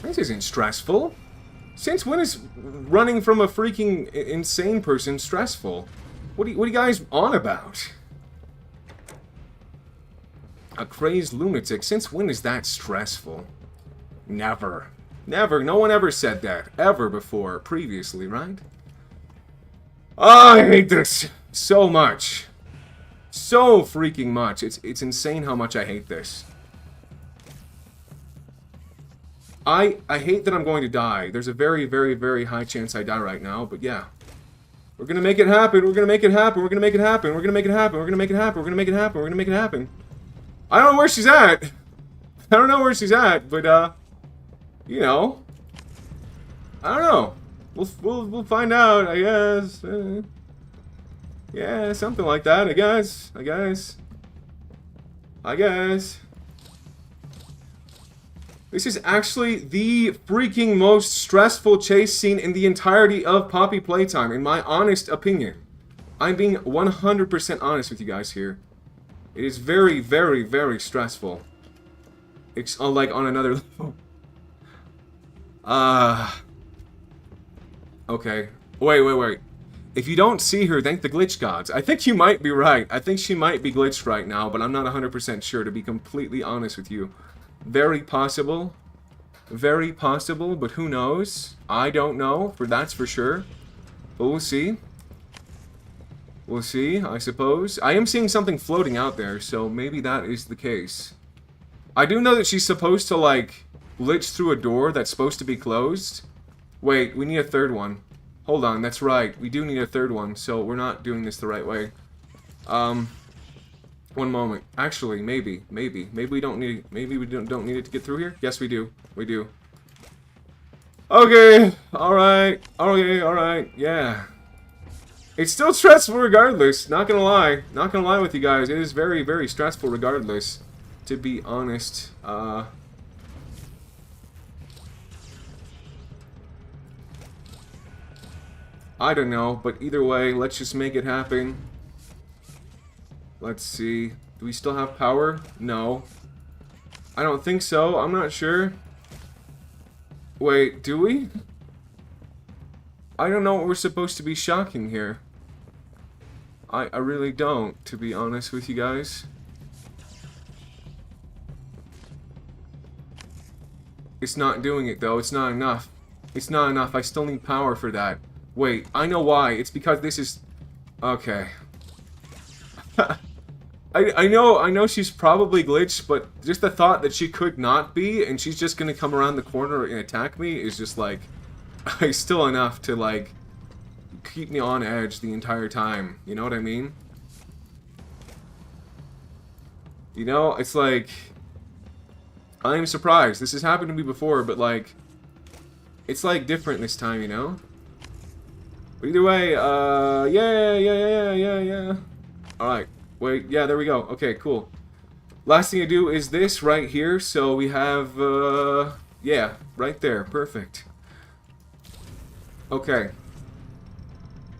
This isn't stressful. Since when is running from a freaking insane person stressful? What are you guys on about? A crazed lunatic. Since when is that stressful? Never. Never. No one ever said that. Ever before. Previously, right? Oh, I hate this so much. So freaking much. It's insane how much I hate this. I hate that I'm going to die. There's a very, very, very high chance I die right now, but yeah. We're gonna make it happen. We're gonna make it happen. We're gonna make it happen. We're gonna make it happen. We're gonna make it happen. We're gonna make it happen. We're gonna make it happen. I don't know where she's at. I don't know where she's at, but you know, I don't know. We'll find out, I guess. Yeah, something like that. I guess. This is actually the freaking most stressful chase scene in the entirety of Poppy Playtime, in my honest opinion. I'm being 100% honest with you guys here. It is very, very, very stressful. It's like on another level. Okay. Wait. If you don't see her, thank the glitch gods. I think you might be right. I think she might be glitched right now, but I'm not 100% sure, to be completely honest with you. Very possible. Very possible, but who knows? I don't know, that's for sure. But we'll see. We'll see, I suppose. I am seeing something floating out there, so maybe that is the case. I do know that she's supposed to, like, glitch through a door that's supposed to be closed. Wait, we need a third one. Hold on, that's right. We do need a third one, so we're not doing this the right way. One moment. Actually, maybe we don't need it to get through here? Yes, we do. We do. Okay, alright, yeah. It's still stressful regardless, not gonna lie. Not gonna lie with you guys, it is very, very stressful regardless, to be honest. I don't know, but either way, let's just make it happen. Let's see. Do we still have power? No. I don't think so. I'm not sure. Wait, do we? I don't know what we're supposed to be shocking here. I really don't, to be honest with you guys. It's not doing it, though. It's not enough. It's not enough. I still need power for that. Wait, I know why. It's because this is... Okay. I know she's probably glitched, but just the thought that she could not be, and she's just gonna come around the corner and attack me is just like... still enough to, like, keep me on edge the entire time. You know what I mean? You know, it's like... I'm surprised. This has happened to me before, but, like... It's, like, different this time, you know? But either way, yeah. Alright, wait, yeah, there we go. Okay, cool. Last thing to do is this right here, so we have, yeah, right there. Perfect. Okay.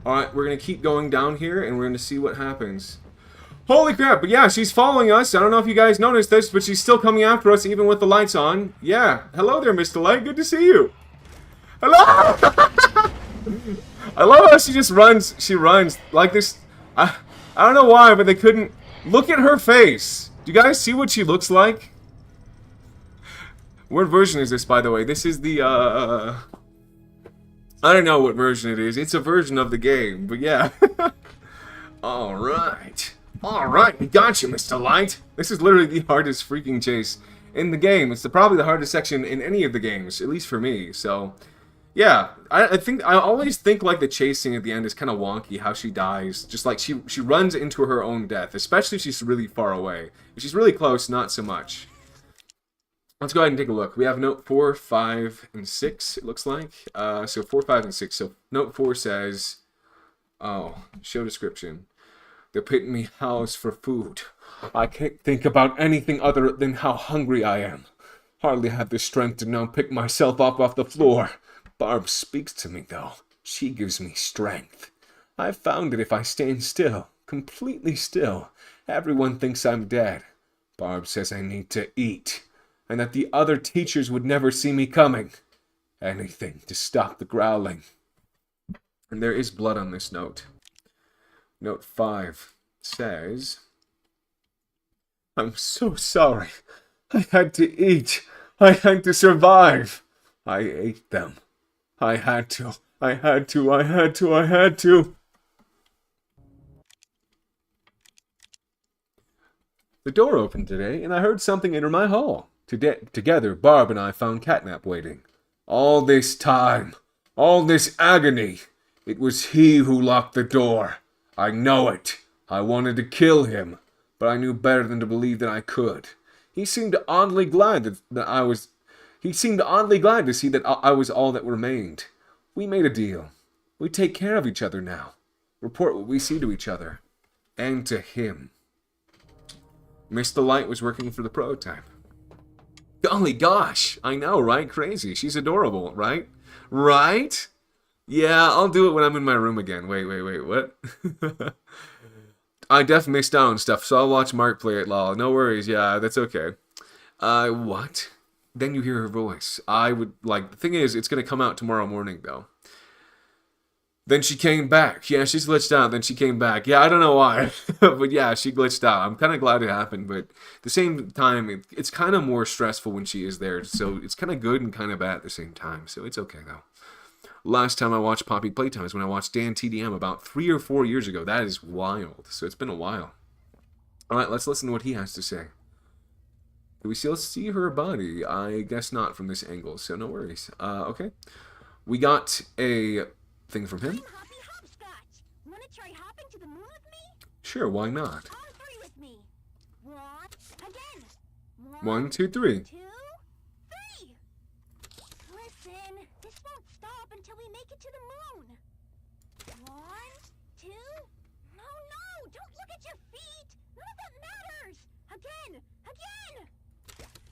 Alright, we're gonna keep going down here, and we're gonna see what happens. Holy crap, but yeah, she's following us. I don't know if you guys noticed this, but she's still coming after us, even with the lights on. Yeah, hello there, Mr. Light, good to see you. Hello! I love how she just runs, like this. I don't know why, but they couldn't. Look at her face. Do you guys see what she looks like? What version is this, by the way? This is the, I don't know what version it is. It's a version of the game, but yeah. Alright. Alright, we got you, Mr. Light. This is literally the hardest freaking chase in the game. It's probably the hardest section in any of the games, at least for me, so... Yeah, I always think like the chasing at the end is kind of wonky, how she dies. Just like she runs into her own death, especially if she's really far away. If she's really close, not so much. Let's go ahead and take a look. We have note 4, 5, and 6, it looks like. So 4, 5, and 6. So note 4 says, oh, show description. The pit me howls for food. I can't think about anything other than how hungry I am. Hardly have the strength to now pick myself up off the floor. Barb speaks to me, though. She gives me strength. I've found that if I stand still, completely still, everyone thinks I'm dead. Barb says I need to eat, and that the other teachers would never see me coming. Anything to stop the growling. And there is blood on this note. Note 5 says, I'm so sorry. I had to eat. I had to survive. I ate them. I had to. I had to. I had to. I had to. The door opened today, and I heard something enter my hall. Together, Barb and I found Catnap waiting. All this time, all this agony, it was he who locked the door. I know it. I wanted to kill him, but I knew better than to believe that I could. He seemed oddly glad that I was. He seemed oddly glad to see that I was all that remained. We made a deal. We take care of each other now. Report what we see to each other. And to him. Miss the Light was working for the prototype. Golly gosh! I know, right? Crazy. She's adorable, right? Right? Yeah, I'll do it when I'm in my room again. Wait, what? I def missed out on stuff, so I'll watch Mark play it, lol. No worries, yeah, that's okay. What? Then you hear her voice. The thing is, it's gonna come out tomorrow morning, though. Then she came back. Yeah, she's glitched out, then she came back. Yeah, I don't know why, but yeah, she glitched out. I'm kind of glad it happened, but at the same time, it's kind of more stressful when she is there, so it's kind of good and kind of bad at the same time, so it's okay, though. Last time I watched Poppy Playtime is when I watched Dan TDM about 3 or 4 years ago. That is wild, so it's been a while. Alright, let's listen to what he has to say. Do we still see her body? I guess not from this angle, so no worries. Okay. We got a thing from him. Hoppy Hopscotch. Wanna try hopping to the moon with me? Sure, why not? On 3 with me. Again. 1, 2, 3. 2, 3. Listen, this won't stop until we make it to the moon. 1, 2. No, don't look at your feet. None of that matters. Again.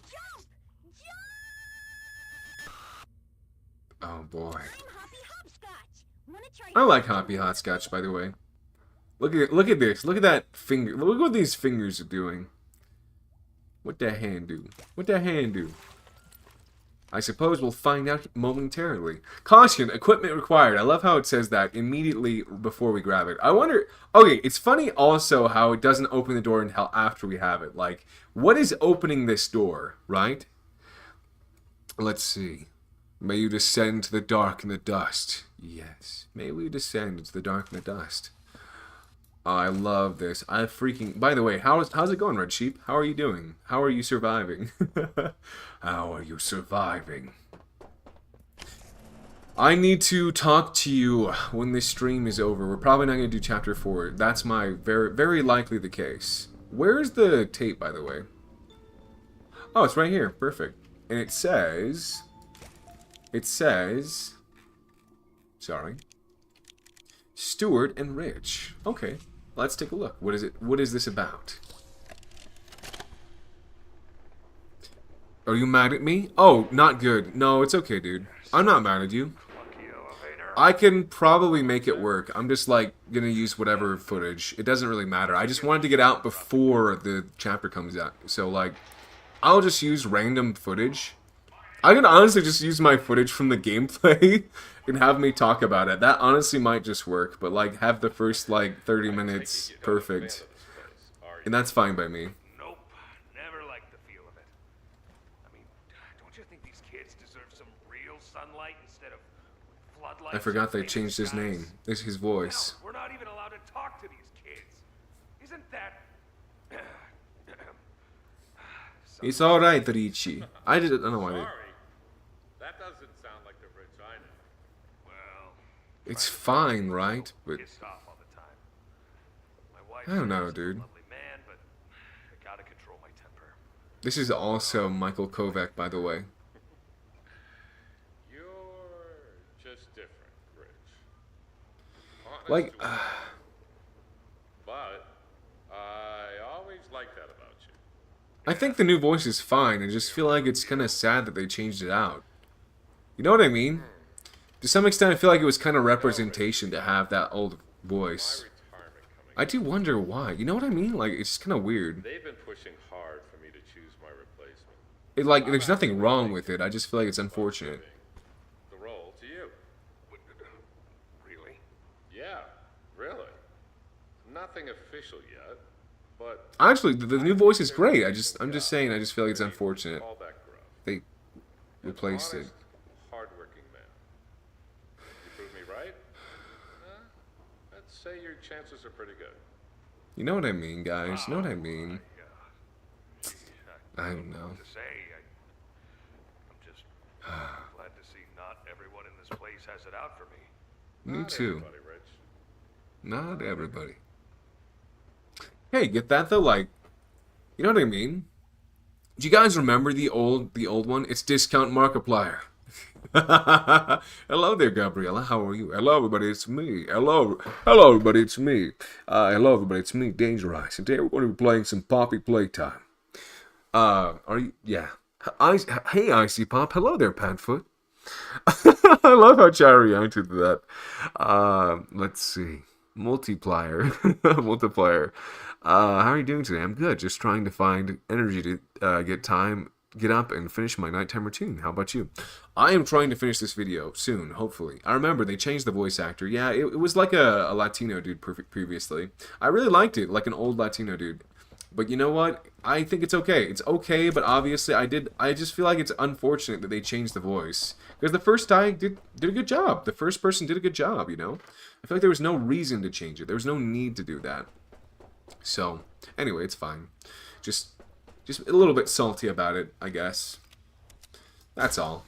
Jump. Oh boy. I'm Hoppy Hopscotch. Wanna try I like Hoppy Hopscotch, by the way. Look at this. Look at that finger. Look what these fingers are doing. What that hand do? I suppose we'll find out momentarily. Caution, equipment required. I love how it says that immediately before we grab it. I wonder... Okay, it's funny also how it doesn't open the door until after we have it. Like, what is opening this door, right? Let's see. May you descend to the dark and the dust. Yes. May we descend into the dark and the dust. I love this. I freaking... By the way, how's it going, Red Sheep? How are you doing? How are you surviving? How are you surviving? I need to talk to you when this stream is over. We're probably not going to do Chapter 4. That's my very likely the case. Where's the tape, by the way? Oh, it's right here. Perfect. And it says... Sorry. Stuart and Rich. Okay, let's take a look. What is it? What is this about? Are you mad at me? Oh, not good. No, it's okay, dude. I'm not mad at you. I can probably make it work. I'm just, like, gonna use whatever footage. It doesn't really matter. I just wanted to get out before the chapter comes out. So, like, I'll just use random footage. I can honestly just use my footage from the gameplay and have me talk about it. That honestly might just work, but like have the first like 30 minutes perfect. And that's fine by me. Nope, never liked the feel of it. I mean, don't you think these kids deserve some real sunlight instead of floodlights? I forgot they changed his name. This is his voice. Hell, we're not even allowed to talk to these kids. Isn't that... It's alright, Richie. I didn't know why they... That doesn't sound like the Rich I know. Well... It's fine, right? But... I don't know, dude. Man, but I gotta control my temper. This is also Michael Kovac, by the way. You're just different, Rich. Honest Like, but I always liked that about you. I think the new voice is fine. I just feel like it's kind of sad that they changed it out. You know what I mean? To some extent, I feel like it was kind of representation to have that old voice. I do wonder why. You know what I mean? Like, it's kind of weird. They've been pushing hard for me to choose my replacement. Like, there's nothing wrong with it. I just feel like it's unfortunate. The role to you. Really? Yeah, really. Nothing official yet, but Actually, the new voice is great. I'm just saying, I just feel like it's unfortunate. all that gruff. They replaced it. Honest, hardworking man. You prove me right? Let's say your chances are pretty good. You know what I mean, guys? You know what I mean? I don't know. To say, I'm just glad to see not everyone in this place has it out for me. Me too. Everybody, Rich. Not everybody. Hey, get that though? Like, you know what I mean? Do you guys remember the old one? It's Discount Markiplier. Hello there, Gabriella. How are you? Hello, everybody. It's me. Hello, everybody. It's me. Hello, everybody. It's me, Danger Eyes. And today we're going to be playing some Poppy Playtime. Are you? Yeah. Hey, Icy Pop. Hello there, Padfoot. I love how Chad reacted to that. Let's see. Multiplier. How are you doing today? I'm good. Just trying to find energy to get up and finish my nighttime routine. How about you? I am trying to finish this video soon, hopefully. I remember they changed the voice actor. Yeah, it was like a Latino dude previously. I really liked it, like an old Latino dude. But you know what? I think it's okay. It's okay, but obviously I just feel like it's unfortunate that they changed the voice. Because the first guy did a good job. The first person did a good job, you know? I feel like there was no reason to change it. There was no need to do that. So, anyway, it's fine. Just a little bit salty about it, I guess. That's all.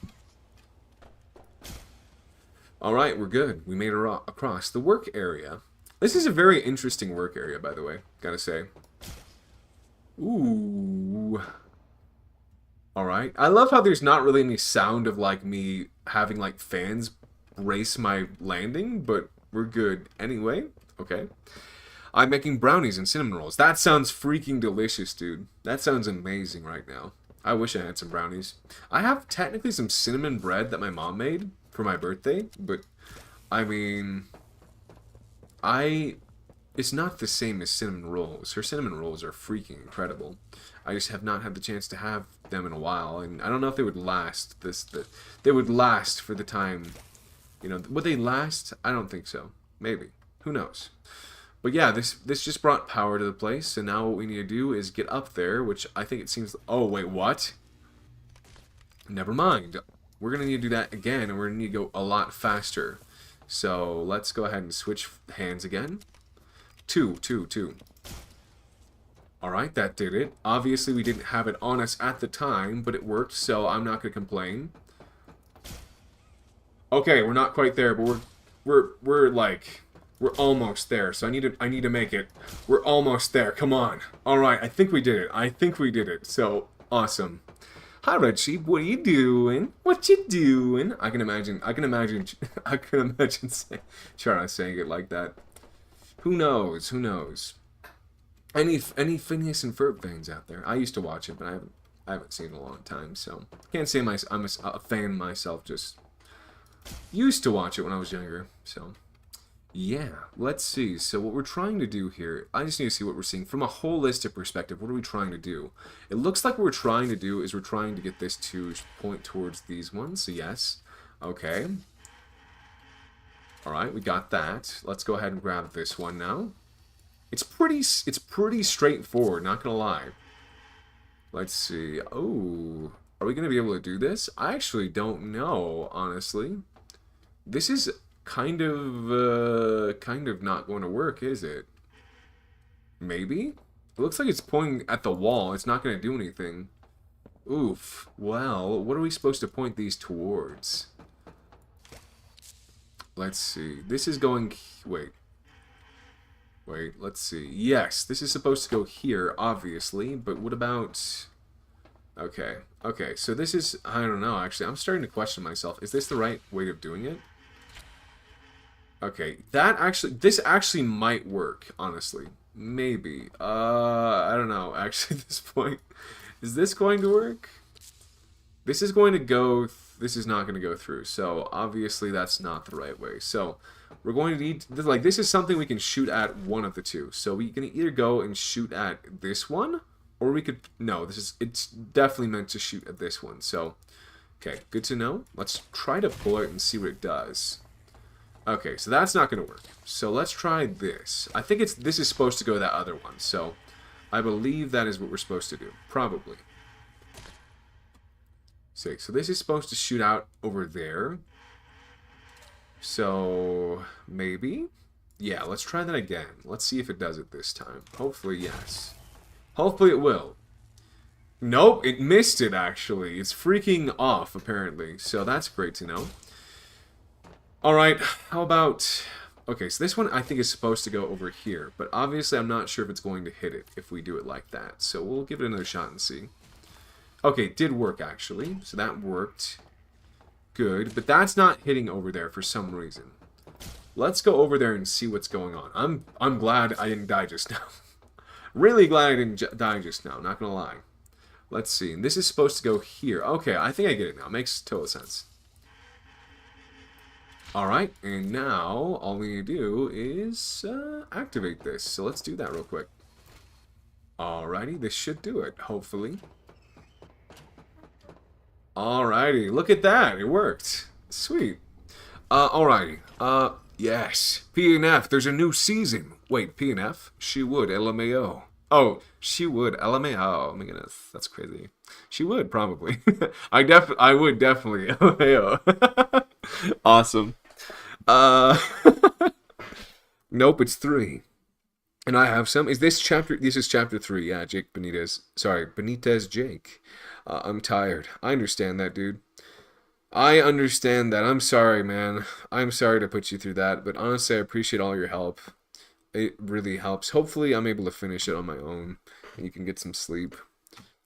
Alright, we're good. We made it across. The work area. This is a very interesting work area, by the way. Gotta say. Ooh. Alright. I love how there's not really any sound of, like, me having, like, fans race my landing, but we're good anyway. Okay. I'm making brownies and cinnamon rolls. That sounds freaking delicious, dude. That sounds amazing right now. I wish I had some brownies. I have technically some cinnamon bread that my mom made for my birthday, but, I mean, it's not the same as cinnamon rolls. Her cinnamon rolls are freaking incredible. I just have not had the chance to have them in a while, and I don't know if they would last they would last for the time, you know, would they last? I don't think so. Maybe. Who knows? But yeah, this just brought power to the place, and now what we need to do is get up there, which I think it seems... Oh, wait, what? Never mind. We're going to need to do that again, and we're going to need to go a lot faster. So let's go ahead and switch hands again. Two. Alright, that did it. Obviously, we didn't have it on us at the time, but it worked, so I'm not going to complain. Okay, we're not quite there, but we're almost there, so I need to make it. We're almost there. Come on. All right, I think we did it. So awesome. Hi, Red Sheep. What are you doing? What you doing? I can imagine Chara saying it like that. Who knows? Any Phineas and Ferb fans out there? I used to watch it, but I haven't seen it in a long time, so can't say I'm a fan myself. Just used to watch it when I was younger, so. Yeah, let's see. So what we're trying to do here, I just need to see what we're seeing. From a holistic perspective, what are we trying to do? It looks like what we're trying to do is we're trying to get this to point towards these ones, so yes. Okay. Alright, we got that. Let's go ahead and grab this one now. It's pretty straightforward, not gonna lie. Let's see. Oh, are we gonna be able to do this? I actually don't know, honestly. This is... kind of not going to work, is it? Maybe? It looks like it's pointing at the wall. It's not going to do anything. Oof. Well, what are we supposed to point these towards? Let's see. This is going... Wait, let's see. Yes, this is supposed to go here, obviously, but what about... Okay. Okay, so this is... I don't know, actually. I'm starting to question myself. Is this the right way of doing it? Okay, that actually... This actually might work, honestly. Maybe. I don't know, actually, at this point. Is this going to work? This is going to go... This is not going to go through, so obviously that's not the right way. So, we're going to need... Like, this is something we can shoot at one of the two. So, we can either go and shoot at this one, or we could... No, this is... It's definitely meant to shoot at this one, so... Okay, good to know. Let's try to pull it and see what it does. Okay, so that's not going to work. So, let's try this. I think this is supposed to go that other one, so... I believe that is what we're supposed to do. Probably. So this is supposed to shoot out over there. So, maybe? Yeah, let's try that again. Let's see if it does it this time. Hopefully, yes. Hopefully it will. Nope, it missed it, actually. It's freaking off, apparently. So that's great to know. Alright, how about... Okay, so this one I think is supposed to go over here. But obviously I'm not sure if it's going to hit it if we do it like that. So we'll give it another shot and see. Okay, it did work, actually. So that worked. Good. But that's not hitting over there for some reason. Let's go over there and see what's going on. I'm glad I didn't die just now. Really glad I didn't die just now, not gonna lie. Let's see. And this is supposed to go here. Okay, I think I get it now. Makes total sense. Alright, and now all we need to do is activate this. So let's do that real quick. Alrighty, this should do it, hopefully. Alrighty, look at that. It worked. Sweet. Alrighty. Yes. P&F, there's a new season. Wait, P&F? She would, LMAO. Oh, she would, LMAO. Oh my goodness, that's crazy. She would, probably. I would definitely, LMAO. Awesome. Nope, it's 3. And I have some. Is this chapter? This is chapter 3. Yeah, Jake Benitez. Sorry, Benitez Jake. I'm tired. I understand that, dude. I understand that. I'm sorry, man. I'm sorry to put you through that, but honestly, I appreciate all your help. It really helps. Hopefully, I'm able to finish it on my own, and you can get some sleep.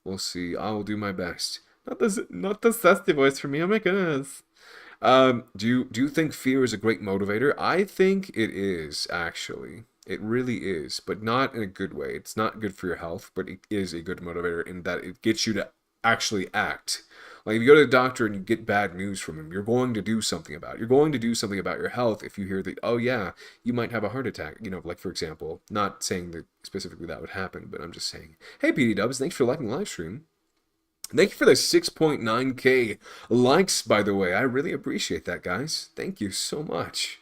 We'll see. I will do my best. Not the sassy voice for me. Oh my goodness. Do you think fear is a great motivator? I think it is, actually. It really is, but not in a good way. It's not good for your health, but it is a good motivator in that it gets you to actually act. Like, if you go to the doctor and you get bad news from him, you're going to do something about it. You're going to do something about your health if you hear that, oh yeah, you might have a heart attack. You know, like, for example, not saying that specifically that would happen, but I'm just saying, hey, PD Dubs, thanks for liking the live stream. Thank you for the 6.9k likes, by the way. I really appreciate that, guys. Thank you so much.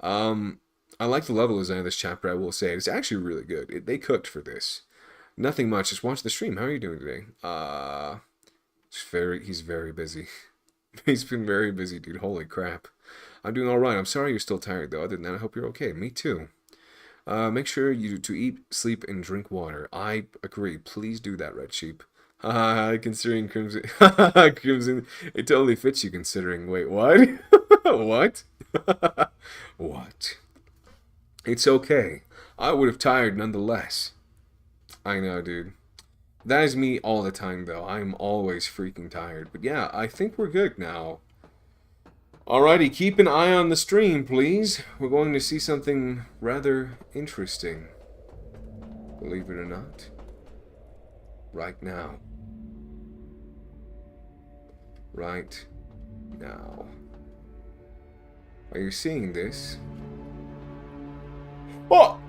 I like the level design of this chapter, I will say. It's actually really good. They cooked for this. Nothing much. Just watch the stream. How are you doing today? He's very busy. He's been very busy, dude. Holy crap. I'm doing alright. I'm sorry you're still tired, though. Other than that, I hope you're okay. Me too. Make sure to eat, sleep, and drink water. I agree. Please do that, Red Sheep. Considering Crimson... Crimson, it totally fits you considering... Wait, what? What? What? It's okay. I would have tired nonetheless. I know, dude. That is me all the time, though. I'm always freaking tired. But yeah, I think we're good now. Alrighty, keep an eye on the stream, please. We're going to see something rather interesting. Believe it or not. Right now. Right now. Are you seeing this? Oh!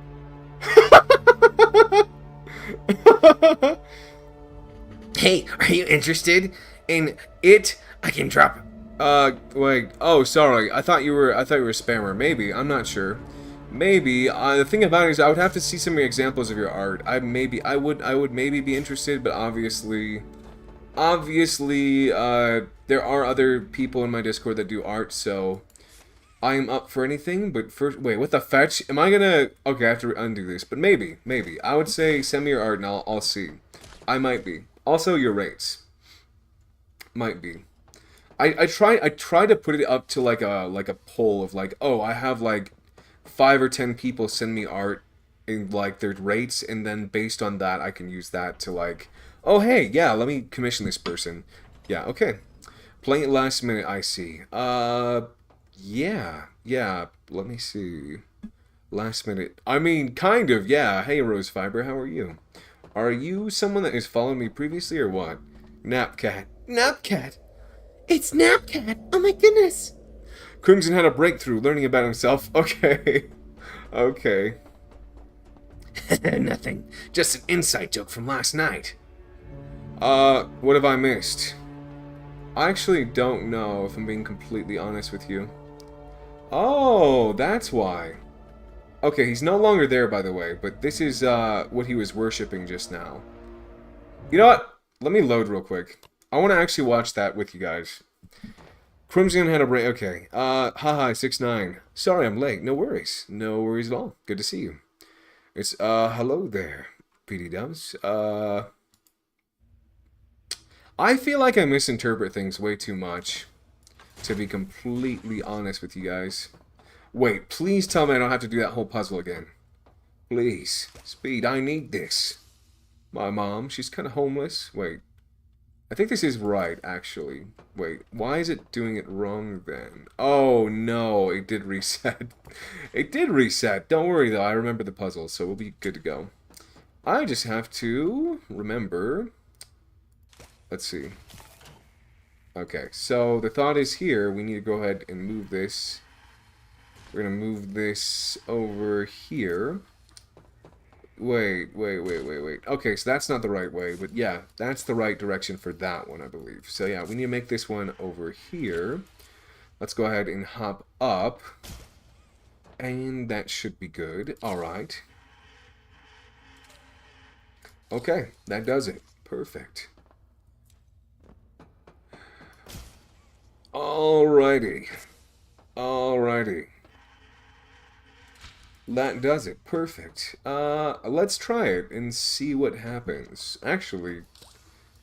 Hey, are you interested in it? I can drop. Wait. Oh, sorry. I thought you were a spammer. Maybe. I'm not sure. Maybe. The thing about it is, I would have to see some examples of your art. I would maybe be interested, but obviously, there are other people in my Discord that do art, so I am up for anything. But first, wait, what the fetch? Am I gonna? Okay, I have to undo this, but maybe. I would say send me your art and I'll see. I might be. Also, your rates. Might be. I try to put it up to like a poll of like, oh, I have like 5 or 10 people send me art in like their rates, and then based on that I can use that to like, oh hey, yeah, let me commission this person. Yeah, okay. Playing it last minute, I see. Yeah, let me see. Last minute. I mean, kind of, yeah. Hey, Rose Fiber, how are you? Are you someone that has followed me previously or what? Napcat. Napcat! It's Napcat! Oh my goodness! Crimson had a breakthrough learning about himself. Okay. Okay. Nothing. Just an inside joke from last night. What have I missed? I actually don't know, if I'm being completely honest with you. Oh, that's why. Okay, he's no longer there, by the way, but this is, what he was worshipping just now. You know what? Let me load real quick. I want to actually watch that with you guys. Crimson had a break. Okay. Haha, 6'9". Sorry I'm late. No worries. No worries at all. Good to see you. It's, hello there, PD Dubs. I feel like I misinterpret things way too much, to be completely honest with you guys. Wait, please tell me I don't have to do that whole puzzle again. Please. Speed, I need this. My mom, she's kind of homeless. Wait. I think this is right, actually. Wait, why is it doing it wrong then? Oh, no, it did reset. It did reset. Don't worry, though. I remember the puzzle, so we'll be good to go. I just have to remember... Let's see. Okay, so the thought is here, we need to go ahead and move this. We're going to move this over here. Wait. Okay, so that's not the right way, but yeah, that's the right direction for that one, I believe. So yeah, we need to make this one over here. Let's go ahead and hop up. And that should be good. Alright. Okay, that does it. Perfect. Alrighty. That does it. Perfect. Let's try it and see what happens. Actually,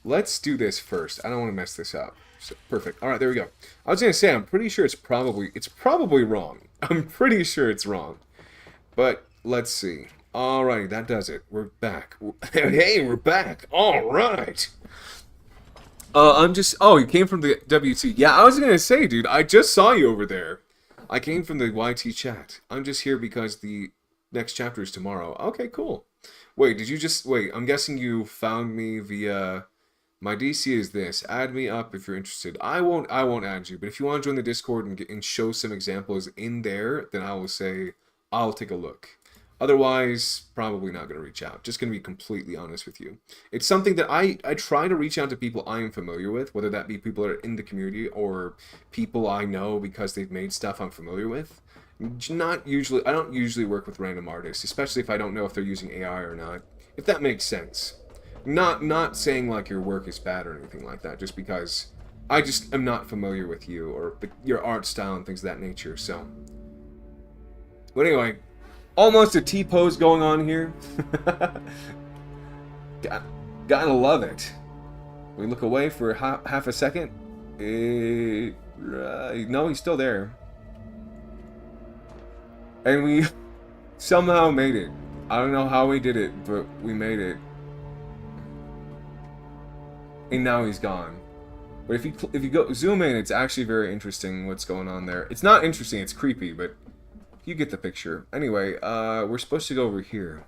let's do this first. I don't want to mess this up. So, perfect. Alright, there we go. I was going to say, I'm pretty sure it's probably wrong. I'm pretty sure it's wrong. But, let's see. Alrighty, that does it. We're back. Hey, we're back. Alright. Oh, you came from the WT. Yeah, I was going to say, dude, I just saw you over there. I came from the YT chat. I'm just here because the next chapter is tomorrow. Okay, cool. Wait, I'm guessing you found me via... My DC is this. Add me up if you're interested. I won't add you, but if you want to join the Discord and show some examples in there, then I will say, I'll take a look. Otherwise, probably not going to reach out. Just going to be completely honest with you. It's something that I try to reach out to people I am familiar with, whether that be people that are in the community or people I know because they've made stuff I'm familiar with. I don't usually work with random artists, especially if I don't know if they're using AI or not. If that makes sense. Not saying like your work is bad or anything like that, just because I just am not familiar with you or your art style and things of that nature, so. But anyway, almost a T-pose going on here. Gotta love it. We look away for half a second. No, he's still there. And we somehow made it. I don't know how we did it, but we made it. And now he's gone. But if you go zoom in, it's actually very interesting what's going on there. It's not interesting, it's creepy, but you get the picture. Anyway, we're supposed to go over here.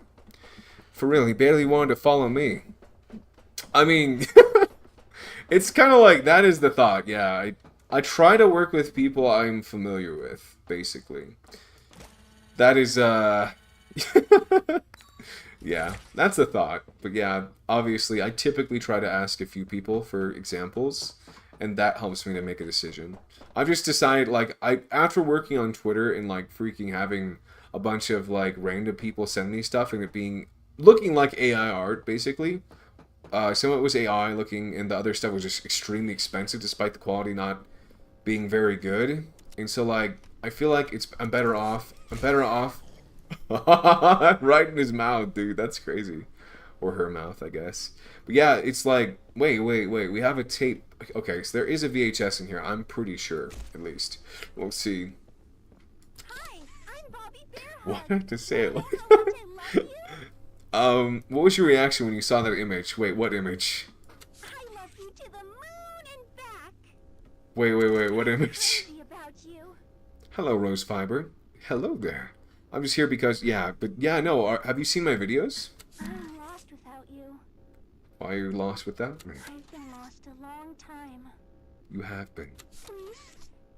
For real, he barely wanted to follow me. I mean, it's kind of like, that is the thought, yeah. I try to work with people I'm familiar with, basically. That is, yeah, that's the thought. But yeah, obviously, I typically try to ask a few people for examples, and that helps me to make a decision. I've just decided, like, after working on Twitter and, like, freaking having a bunch of, like, random people send me stuff and it looking like AI art, basically. Some of it was AI looking, and the other stuff was just extremely expensive, despite the quality not being very good. And so, like, I feel like I'm better off. Right in his mouth, dude. That's crazy. Or her mouth, I guess. But yeah, it's like, wait. We have a tape. Okay, so there is a VHS in here. I'm pretty sure, at least. We'll see. Hi, I'm Poppy Playtime. Why do I have to say it like that? What was your reaction when you saw that image? Wait, what image? I love you to the moon and back. Wait, what image? Crazy about you. Hello, Rose Fiber. Hello there. I'm just here because, no, have you seen my videos? I'm lost without you. Why are you lost without me? I've been lost a long time. You have been. Please,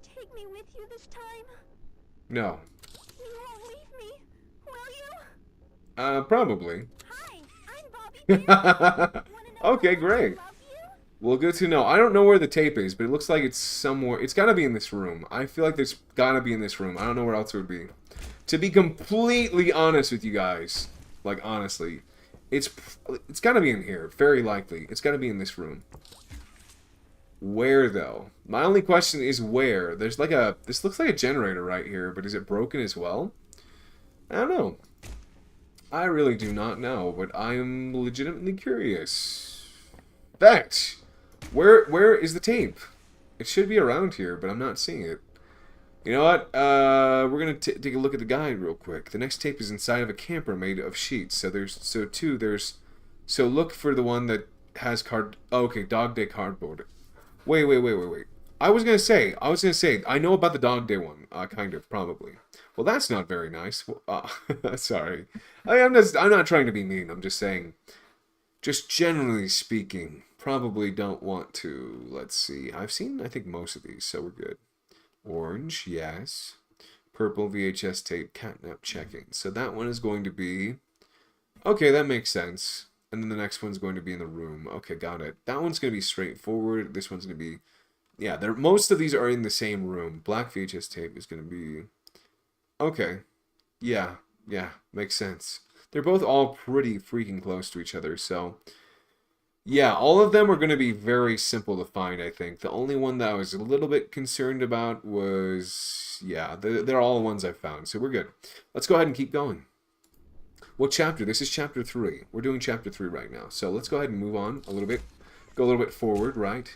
take me with you this time. No. You won't leave me, will you? Probably. Hi, I'm Poppy. Okay, great. Well, good to know. I don't know where the tape is, but it looks like it's somewhere. It's gotta be in this room. I feel like there's gotta be in this room. I don't know where else it would be. To be completely honest with you guys, like honestly, it's gotta be in here. Very likely. It's gotta be in this room. Where though? My only question is where. There's like this looks like a generator right here, but is it broken as well? I don't know. I really do not know, but I am legitimately curious. That! Where is the tape? It should be around here, but I'm not seeing it. You know what? We're gonna take a look at the guide real quick. The next tape is inside of a camper made of sheets. So look for the one that has Dog Day cardboard. Wait. I was gonna say, I know about the Dog Day one, kind of, probably. Well, that's not very nice. Sorry. I'm not trying to be mean. I'm just saying, just generally speaking, probably don't want to. Let's see. I've seen, I think, most of these, so we're good. Orange, yes. Purple VHS tape, catnap checking. So that one is going to be... Okay, that makes sense. And then the next one's going to be in the room. Okay, got it. That one's going to be straightforward. This one's going to be... Yeah, most of these are in the same room. Black VHS tape is going to be... Okay. Yeah, makes sense. They're both all pretty freaking close to each other, so... Yeah, all of them are going to be very simple to find, I think. The only one that I was a little bit concerned about was... Yeah, they're all ones I found, so we're good. Let's go ahead and keep going. What chapter? This is chapter 3. We're doing chapter 3 right now, so let's go ahead and move on a little bit. Go a little bit forward, right?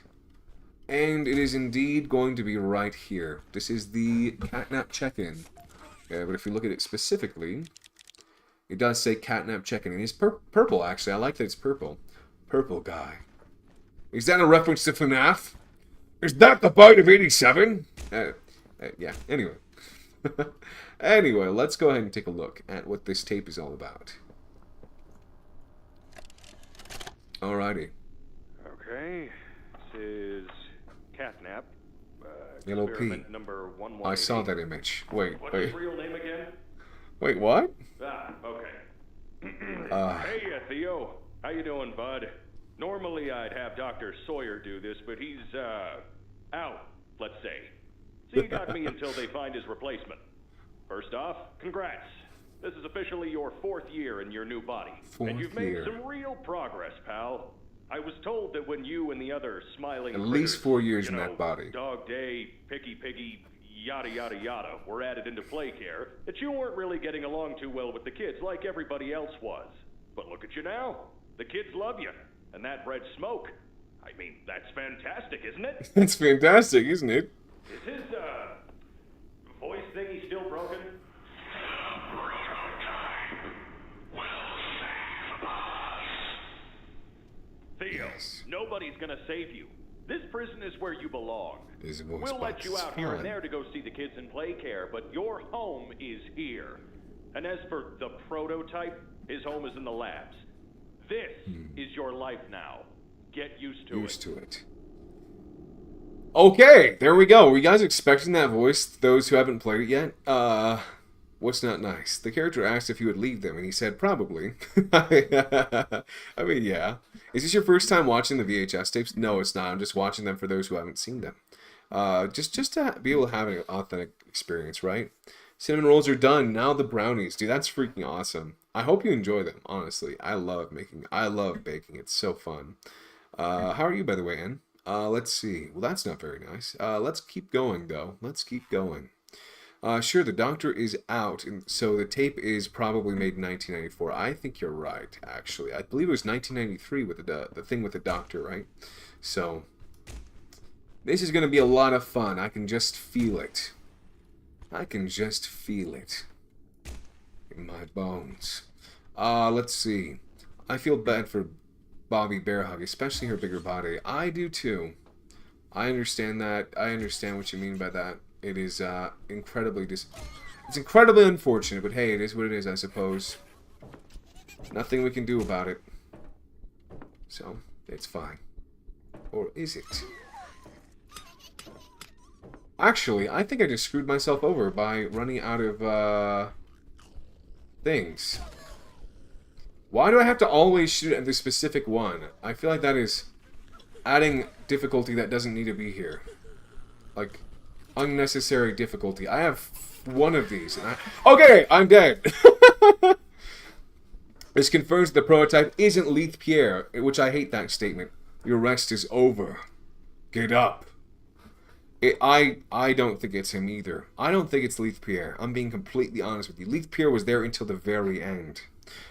And it is indeed going to be right here. This is the catnap check-in. Okay, but if you look at it specifically, it does say catnap check-in. And it's purple, actually. I like that it's purple. Purple guy. Is that a reference to FNAF? Is that the bite of 87? Yeah, anyway. Anyway, let's go ahead and take a look at what this tape is all about. Alrighty. Okay, this is Catnap. LOP. Experiment number 1188. I saw that image. Wait. What's his real name again? Wait, what? Okay. Hey, Theo. How you doing, bud? Normally I'd have Dr. Sawyer do this, but he's, out, let's say. So you got me until they find his replacement. First off, congrats. This is officially your 4th year in your new body. And you've made some real progress, pal. I was told that when you and the other smiling at least 4 years in that body. Dog Day, Picky Piggy, yada yada yada, were added into play care, that you weren't really getting along too well with the kids like everybody else was. But look at you now. The kids love you. And that bred smoke. I mean, that's fantastic, isn't it? It's fantastic, isn't it? Is his, voice thingy still broken? Theo, nobody's gonna save you. This prison is where you belong. We'll let you out here and there to go see the kids in play care, but your home is here. And as for the prototype, his home is in the labs. This is your life now. Get used to it. Okay, there we go. Were you guys expecting that voice, those who haven't played it yet? What's not nice? The character asked if you would leave them, and he said, probably. I mean, yeah. Is this your first time watching the VHS tapes? No, it's not. I'm just watching them for those who haven't seen them. Just to be able to have an authentic experience, right? Cinnamon rolls are done. Now the brownies. Dude, that's freaking awesome. I hope you enjoy them, honestly. I love baking. It's so fun. How are you, by the way, Ann? Let's see. Well, that's not very nice. Let's keep going, though. Let's keep going. Sure, the doctor is out, and so the tape is probably made in 1994. I think you're right, actually. I believe it was 1993 with the thing with the doctor, right? So, this is going to be a lot of fun. I can just feel it. I can just feel it in my bones. Let's see. I feel bad for Bobby Bearhug, especially her bigger body. I do too. I understand that. I understand what you mean by that. It is incredibly it's incredibly unfortunate, but hey, it is what it is, I suppose. Nothing we can do about it. So, it's fine. Or is it? Actually, I think I just screwed myself over by running out of, things. Why do I have to always shoot at this specific one? I feel like that is adding difficulty that doesn't need to be here. Like, unnecessary difficulty. I have one of these, and okay, I'm dead! This confirms the prototype isn't Leith Pierre, which I hate that statement. Your rest is over. Get up. I don't think it's him either. I don't think it's Leith Pierre. I'm being completely honest with you. Leith Pierre was there until the very end.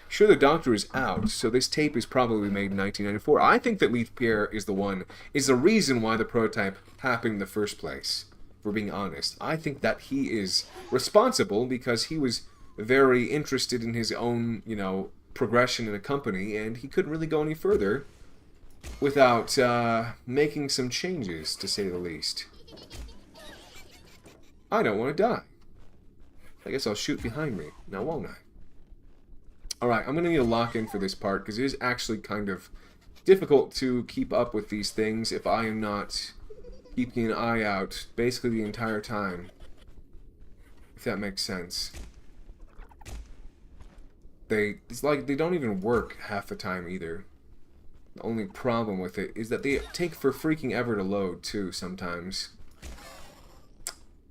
Sure, the Doctor is out, so this tape is probably made in 1994. I think that Leith Pierre is the reason why the prototype happened in the first place. If we're being honest. I think that he is responsible because he was very interested in his own, you know, progression in a company, and he couldn't really go any further without making some changes, to say the least. I don't want to die. I guess I'll shoot behind me, now won't I? Alright, I'm going to need a lock-in for this part, because it is actually kind of difficult to keep up with these things if I am not keeping an eye out basically the entire time. If that makes sense. It's like they don't even work half the time either. The only problem with it is that they take for freaking ever to load too sometimes.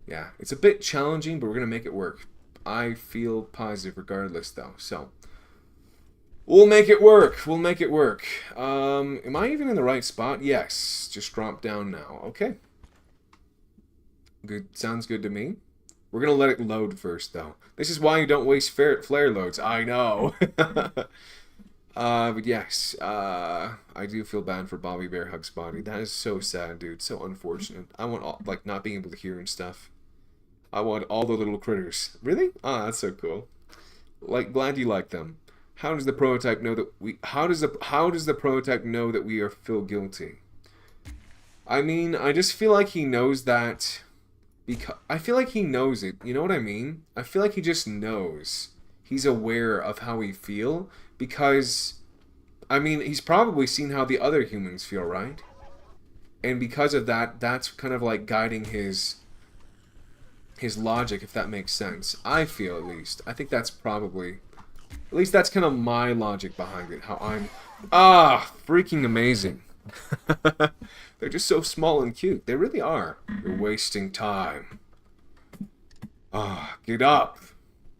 Yeah, it's a bit challenging, but we're going to make it work. I feel positive regardless though, so we'll make it work. We'll make it work. Am I even in the right spot? Yes. Just drop down now. Okay. Good. Sounds good to me. We're going to let it load first, though. This is why you don't waste flare loads. I know. But yes, I do feel bad for Bobby Bearhug's body. That is so sad, dude. So unfortunate. I want, like, not being able to hear and stuff. I want all the little critters. Really? Ah, that's so cool. Like, glad you like them. How does the prototype know that how does the prototype know that we feel guilty? I mean, I just feel like he knows that. I feel like he knows it. You know what I mean? I feel like he just knows. He's aware of how we feel because, I mean, he's probably seen how the other humans feel, right? And because of that, that's kind of like guiding his logic, if that makes sense. I feel, at least. I think that's probably, at least that's kind of my logic behind it. How I'm, freaking amazing. They're just so small and cute. They really are. You're wasting time. Get up.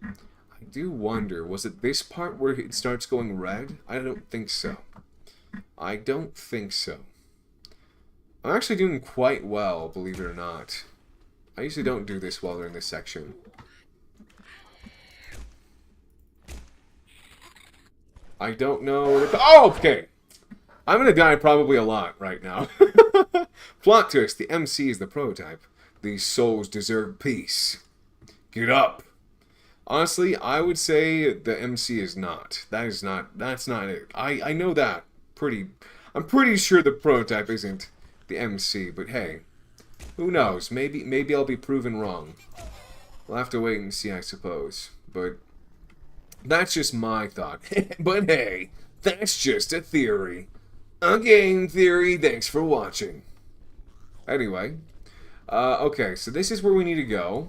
I do wonder, was it this part where it starts going red? I don't think so. I don't think so. I'm actually doing quite well, believe it or not. I usually don't do this well during this section. I don't know. Oh, okay. I'm gonna die probably a lot right now. Plot twist, the MC is the prototype. These souls deserve peace. Get up. Honestly, I would say the MC is not. That's not it. I know that. I'm pretty sure the prototype isn't the MC, but hey. Who knows? Maybe I'll be proven wrong. We'll have to wait and see, I suppose. But that's just my thought. But hey, that's just a theory. A game theory, thanks for watching. Anyway, okay, so this is where we need to go,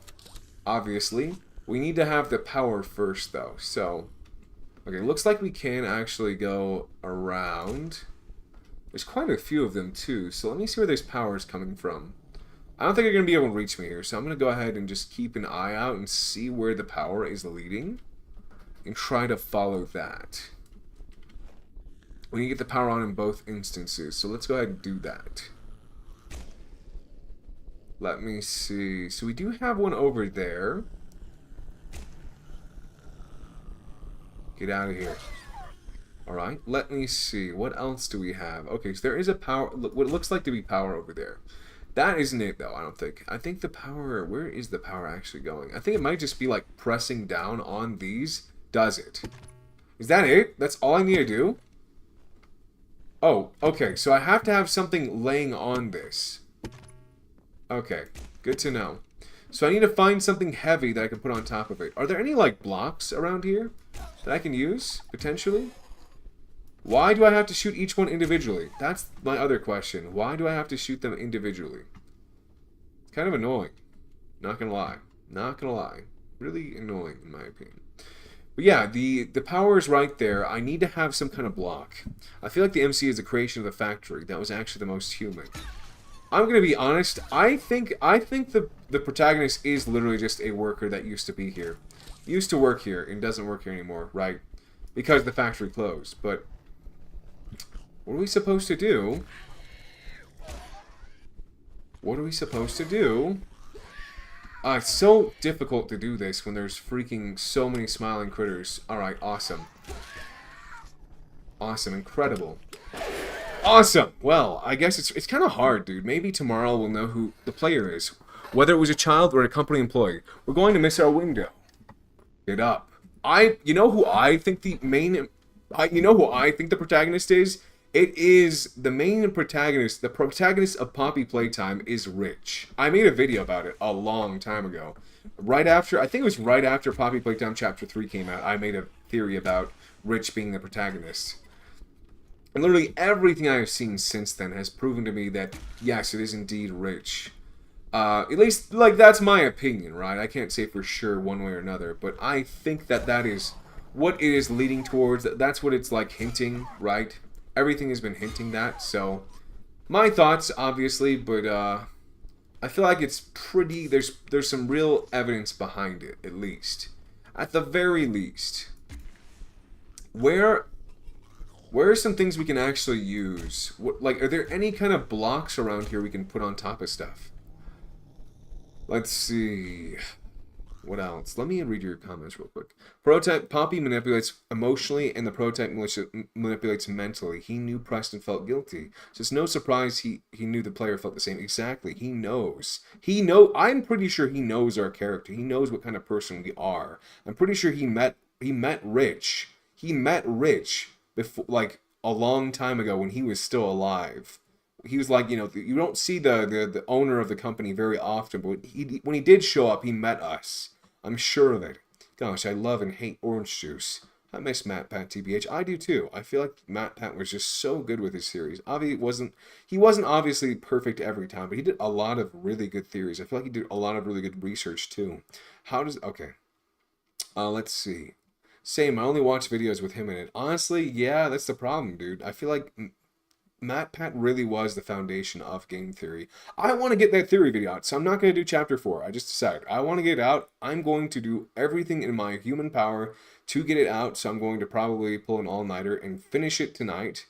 obviously. We need to have the power first, though, so... Okay, looks like we can actually go around. There's quite a few of them, too, so let me see where this power is coming from. I don't think you're going to be able to reach me here, so I'm going to go ahead and just keep an eye out and see where the power is leading, and try to follow that. We need to get the power on in both instances, so let's go ahead and do that. Let me see. So we do have one over there. Get out of here. Alright, let me see. What else do we have? Okay, so there is a power, what it looks like to be power over there. That isn't it, though, I don't think. I think the power, where is the power actually going? I think it might just be like pressing down on these does it. Is that it? That's all I need to do? Oh, okay. So I have to have something laying on this. Okay. Good to know. So I need to find something heavy that I can put on top of it. Are there any, like, blocks around here that I can use, potentially? Why do I have to shoot each one individually? That's my other question. Why do I have to shoot them individually? It's kind of annoying. Not gonna lie. Not gonna lie. Really annoying, in my opinion. But yeah, the power is right there. I need to have some kind of block. I feel like the MC is a creation of the factory. That was actually the most human. I'm gonna be honest. I think the protagonist is literally just a worker that used to be here, used to work here, and doesn't work here anymore, right? Because the factory closed. But what are we supposed to do? What are we supposed to do? It's so difficult to do this when there's freaking so many smiling critters. Alright, awesome. Awesome, incredible. Awesome! Well, I guess it's kind of hard, dude. Maybe tomorrow we'll know who the player is. Whether it was a child or a company employee. We're going to miss our window. Get up. You know who I think the protagonist is? It is the main protagonist. The protagonist of Poppy Playtime is Rich. I made a video about it a long time ago. I think it was right after Poppy Playtime Chapter 3 came out, I made a theory about Rich being the protagonist. And literally everything I have seen since then has proven to me that, yes, it is indeed Rich. At least, like, that's my opinion, right? I can't say for sure one way or another, but I think that is what it is leading towards. That's what it's, like, hinting, right? Everything has been hinting that, so my thoughts, obviously, but I feel like it's pretty, there's some real evidence behind it, at least. At the very least. Where are some things we can actually use? Like, are there any kind of blocks around here we can put on top of stuff? Let's see. What else? Let me read your comments real quick. Prototype Poppy manipulates emotionally, and the prototype manipulates mentally. He knew Preston felt guilty, so it's no surprise he knew the player felt the same. Exactly. He knows. I'm pretty sure he knows our character. He knows what kind of person we are. I'm pretty sure he met Rich. He met Rich before, like, a long time ago when he was still alive. He was like, you know, you don't see the owner of the company very often, but when he did show up, he met us. I'm sure of it. Gosh, I love and hate orange juice. I miss MatPat TBH. I do too. I feel like MatPat was just so good with his series. Obviously, he wasn't obviously perfect every time, but he did a lot of really good theories. I feel like he did a lot of really good research too. Okay. Let's see. Same, I only watch videos with him in it. Honestly, yeah, that's the problem, dude. I feel like MatPat really was the foundation of game theory. I want to get that theory video out, so I'm not going to do chapter 4. I just decided. I want to get it out. I'm going to do everything in my human power to get it out, so I'm going to probably pull an all-nighter and finish it tonight.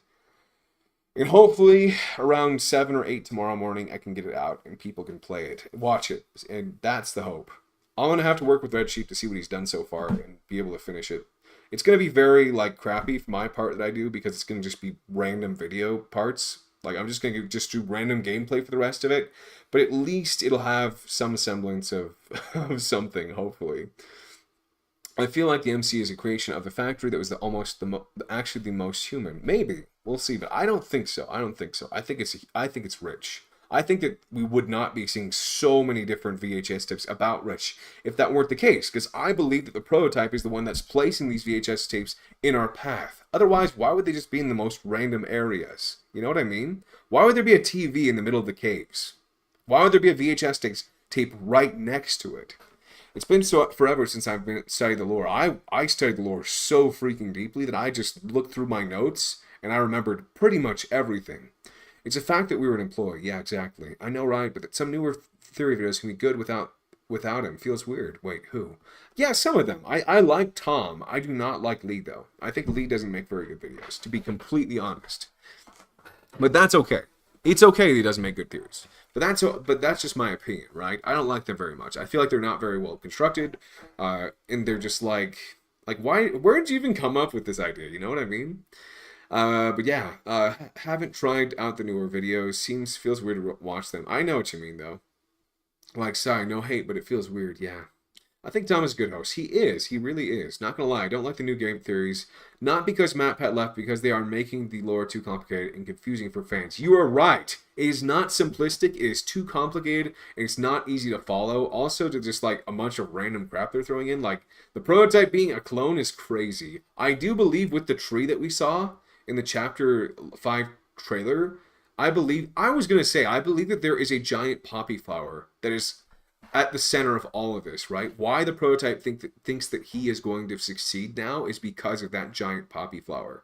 And hopefully, around 7 or 8 tomorrow morning, I can get it out and people can play it, watch it, and that's the hope. I'm going to have to work with Red Sheep to see what he's done so far and be able to finish it. It's going to be very, like, crappy for my part that I do because it's going to just be random video parts. Like, I'm just going to just do random gameplay for the rest of it. But at least it'll have some semblance of something, hopefully. I feel like the MC is a creation of the factory that was actually the most human. Maybe. We'll see. But I don't think so. I think it's Rich. I think that we would not be seeing so many different VHS tapes about Rich if that weren't the case, because I believe that the prototype is the one that's placing these VHS tapes in our path. Otherwise, why would they just be in the most random areas? You know what I mean? Why would there be a TV in the middle of the caves? Why would there be a VHS tape right next to it? It's been forever since I've been studying the lore. I studied the lore so freaking deeply that I just looked through my notes and I remembered pretty much everything. It's a fact that we were an employee. Yeah, exactly. I know, right? But that some newer theory videos can be good without him. Feels weird. Wait, who? Yeah, some of them. I like Tom. I do not like Lee, though. I think Lee doesn't make very good videos, to be completely honest. But that's okay. It's okay that he doesn't make good theories. But that's just my opinion, right? I don't like them very much. I feel like they're not very well constructed. And they're just like why? Where did you even come up with this idea? You know what I mean? But yeah, haven't tried out the newer videos. Feels weird to watch them. I know what you mean, though. Like, sorry, no hate, but it feels weird, yeah. I think Tom is a good host. He is. He really is. Not gonna lie, I don't like the new game theories. Not because Matt Pat left, because they are making the lore too complicated and confusing for fans. You are right. It is not simplistic. It is too complicated. And it's not easy to follow. Also, to just like a bunch of random crap they're throwing in. Like, the prototype being a clone is crazy. I do believe with the tree that we saw in the Chapter 5 trailer, I believe that there is a giant poppy flower that is at the center of all of this, right? Why the prototype thinks that he is going to succeed now is because of that giant poppy flower.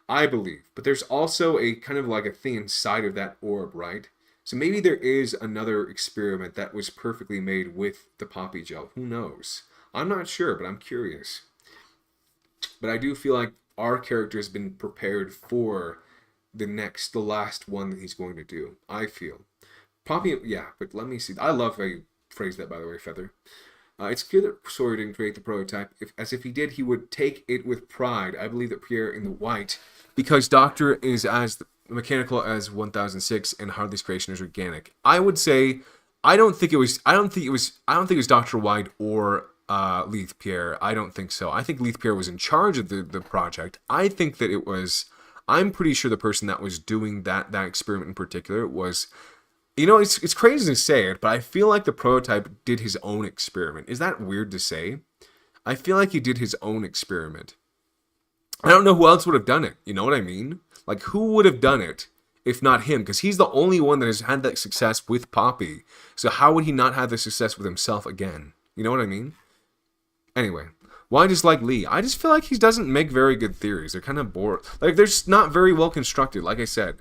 I believe. But there's also a kind of like a thing inside of that orb, right? So maybe there is another experiment that was perfectly made with the poppy gel. Who knows? I'm not sure, but I'm curious. But I do feel like our character has been prepared for the last one that he's going to do. I feel. Poppy, yeah, but let me see. I love how you phrase that, by the way, Feather. It's clear that Sawyer didn't create the prototype. As if he did, he would take it with pride. I believe that Pierre in the white, because Doctor is as mechanical as 1006 and Harley's creation is organic. I would say I don't think it was Dr. White or Leith Pierre. I don't think so. I think Leith Pierre was in charge of the project. I think that it was. I'm pretty sure the person that was doing that experiment in particular was. You know, it's crazy to say it, but I feel like the prototype did his own experiment. Is that weird to say? I feel like he did his own experiment. I don't know who else would have done it. You know what I mean? Like, who would have done it if not him? Because he's the only one that has had that success with Poppy. So how would he not have the success with himself again? You know what I mean? Anyway, why dislike Lee? I just feel like he doesn't make very good theories. They're kind of boring. Like, they're just not very well constructed, like I said.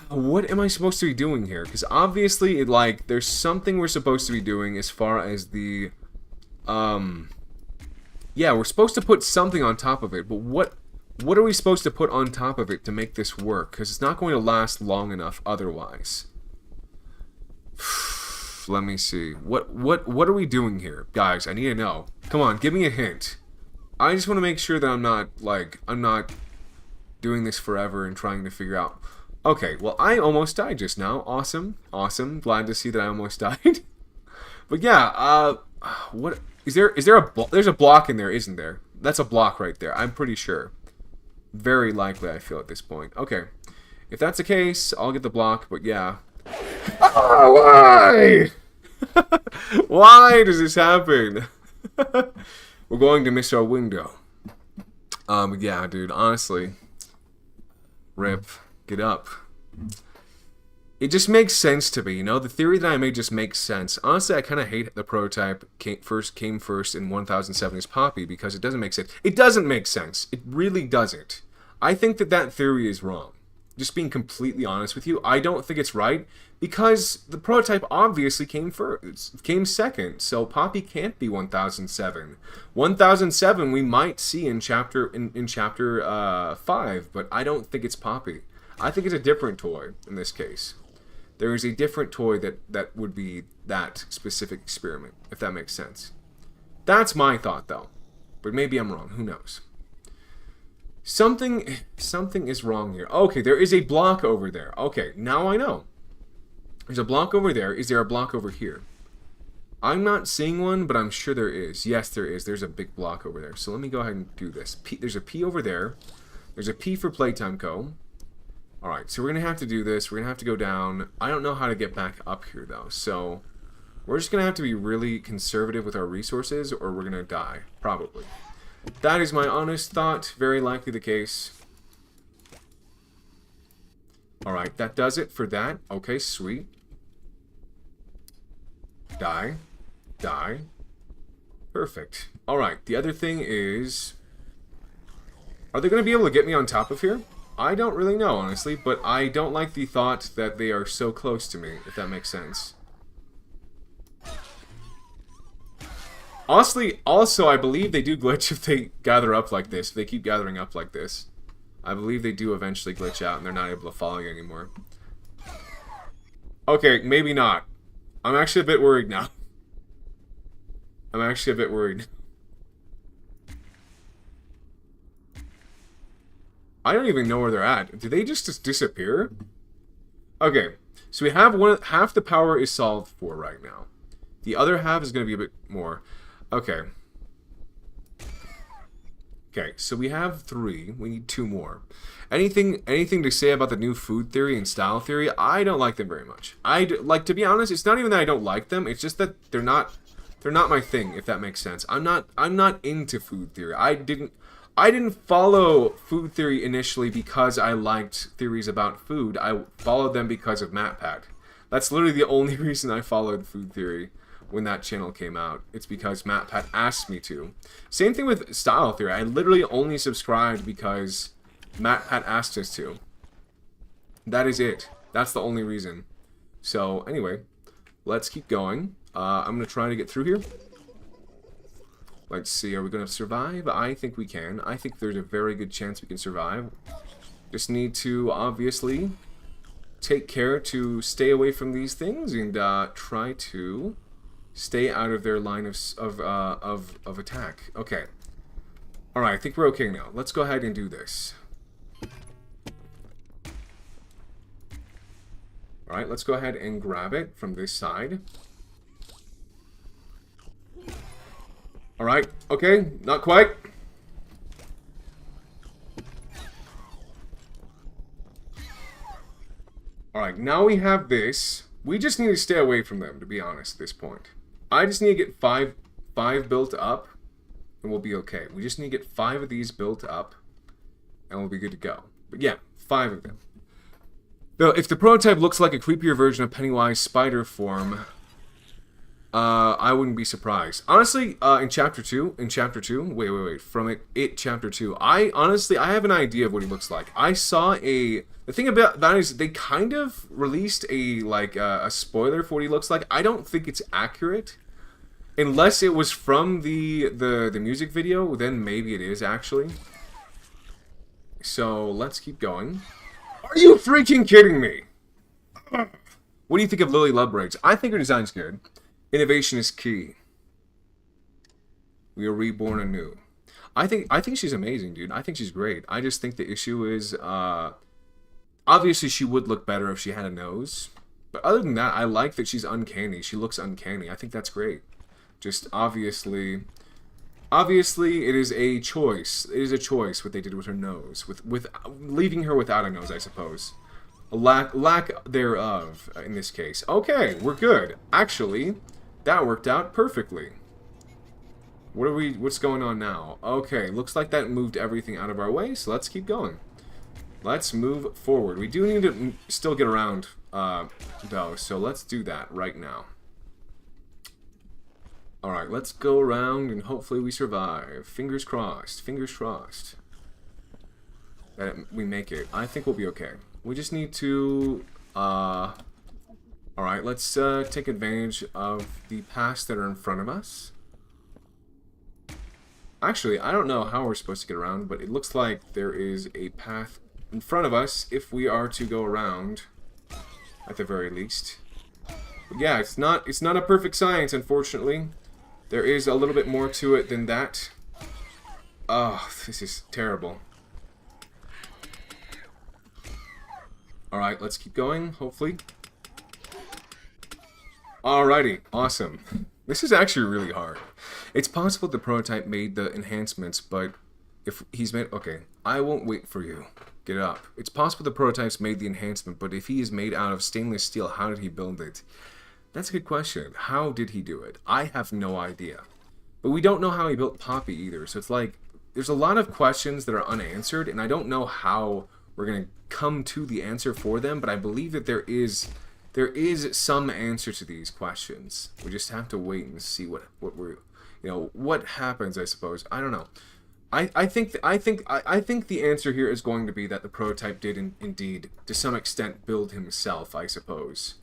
What am I supposed to be doing here? Because obviously, there's something we're supposed to be doing as far as the, yeah, we're supposed to put something on top of it, but what are we supposed to put on top of it to make this work? Because it's not going to last long enough otherwise. Let me see. What are we doing here? Guys, I need to know. Come on, give me a hint. I just want to make sure that I'm not doing this forever and trying to figure out. Okay, well, I almost died just now. Awesome. Glad to see that I almost died. But yeah, what is there there's a block in there, isn't there? That's a block right there. I'm pretty sure. Very likely, I feel at this point. Okay. If that's the case, I'll get the block, but yeah. Why? Why does this happen? We're going to miss our window. Yeah, dude, honestly. Rip. Get up. It just makes sense to me, you know? The theory that I made just makes sense. Honestly, I kind of hate the prototype came first in 1007 as Poppy because it doesn't make sense. It doesn't make sense. It really doesn't. I think that theory is wrong. Just being completely honest with you, I don't think it's right because the prototype obviously came second. So Poppy can't be 1007. 1007 we might see in chapter 5, but I don't think it's Poppy. I think it's a different toy in this case. There is a different toy that would be that specific experiment, if that makes sense. That's my thought, though. But maybe I'm wrong. Who knows? Something is wrong here. Okay, there is a block over there. Okay, now I know. There's a block over there. Is there a block over here? I'm not seeing one, but I'm sure there is. Yes, there is. There's a big block over there. So let me go ahead and do this. There's a P over there. There's a P for Playtime Co. Alright, so we're going to have to do this. We're going to have to go down. I don't know how to get back up here, though. So we're just going to have to be really conservative with our resources, or we're going to die. Probably. That is my honest thought. Very likely the case. Alright, that does it for that. Okay, sweet. Die. Die. Perfect. Alright, the other thing is... Are they going to be able to get me on top of here? I don't really know, honestly, but I don't like the thought that they are so close to me, if that makes sense. Honestly, also, I believe they do glitch if they gather up like this. If they keep gathering up like this. I believe they do eventually glitch out and they're not able to follow you anymore. Okay, maybe not. I'm actually a bit worried now. I'm actually a bit worried. I don't even know where they're at. Did they just disappear? Okay, so we have half the power is solved for right now. The other half is going to be a bit more. Okay. Okay, so we have 3. We need 2 more. Anything to say about the new food theory and style theory? I don't like them very much. Like, to be honest, it's not even that I don't like them. It's just that they're not my thing, if that makes sense. I'm not into food theory. I didn't follow food theory initially because I liked theories about food. I followed them because of MatPat. That's literally the only reason I followed food theory when that channel came out. It's because MatPat asked me to. Same thing with style theory. I literally only subscribed because MatPat asked us to. That is it. That's the only reason. So, anyway, let's keep going. I'm going to try to get through here. Let's see, are we going to survive? I think we can. I think there's a very good chance we can survive. Just need to, obviously, take care to stay away from these things and try to stay out of their line of attack. Okay. Alright, I think we're okay now. Let's go ahead and do this. Alright, let's go ahead and grab it from this side. Alright, okay, not quite. Alright, now we have this. We just need to stay away from them, to be honest, at this point. I just need to get five built up, and we'll be okay. We just need to get 5 of these built up, and we'll be good to go. But yeah, 5 of them. Though, if the prototype looks like a creepier version of Pennywise spider form, I wouldn't be surprised. Honestly, in chapter 2, wait, from it chapter 2, I have an idea of what he looks like. I saw the thing about that is they kind of released a spoiler for what he looks like. I don't think it's accurate. Unless it was from the music video, then maybe it is actually. So, let's keep going. Are you freaking kidding me? What do you think of Lily Lovebreaks? I think her design's good. Innovation is key. We are reborn anew. I think she's amazing, dude. I think she's great. I just think the issue is, obviously she would look better if she had a nose. But other than that, I like that she's uncanny. She looks uncanny. I think that's great. Just obviously it is a choice. It is a choice what they did with her nose, with leaving her without a nose, I suppose. A lack thereof in this case. Okay, we're good. Actually, that worked out perfectly. What's going on now? Okay, looks like that moved everything out of our way, so let's keep going. Let's move forward. We do need to still get around, though, so let's do that right now. Alright, let's go around and hopefully we survive. Fingers crossed. Fingers crossed. That we make it. I think we'll be okay. We just need to... Alright, let's take advantage of the paths that are in front of us. Actually, I don't know how we're supposed to get around, but it looks like there is a path in front of us if we are to go around, at the very least. But yeah, it's not a perfect science, unfortunately. There is a little bit more to it than that. Oh, this is terrible. Alright, let's keep going, hopefully. Alrighty, awesome. This is actually really hard. It's possible the prototype made the enhancements, but if he's made... Okay, I won't wait for you. Get up. It's possible the prototypes made the enhancement, but if he is made out of stainless steel, how did he build it? That's a good question. How did he do it? I have no idea. But we don't know how he built Poppy either, so it's like... There's a lot of questions that are unanswered, and I don't know how we're going to come to the answer for them, but I believe that there is some answer to these questions. We just have to wait and see what what happens, I suppose. I don't know. I think the answer here is going to be that the prototype did indeed, to some extent, build himself, I suppose.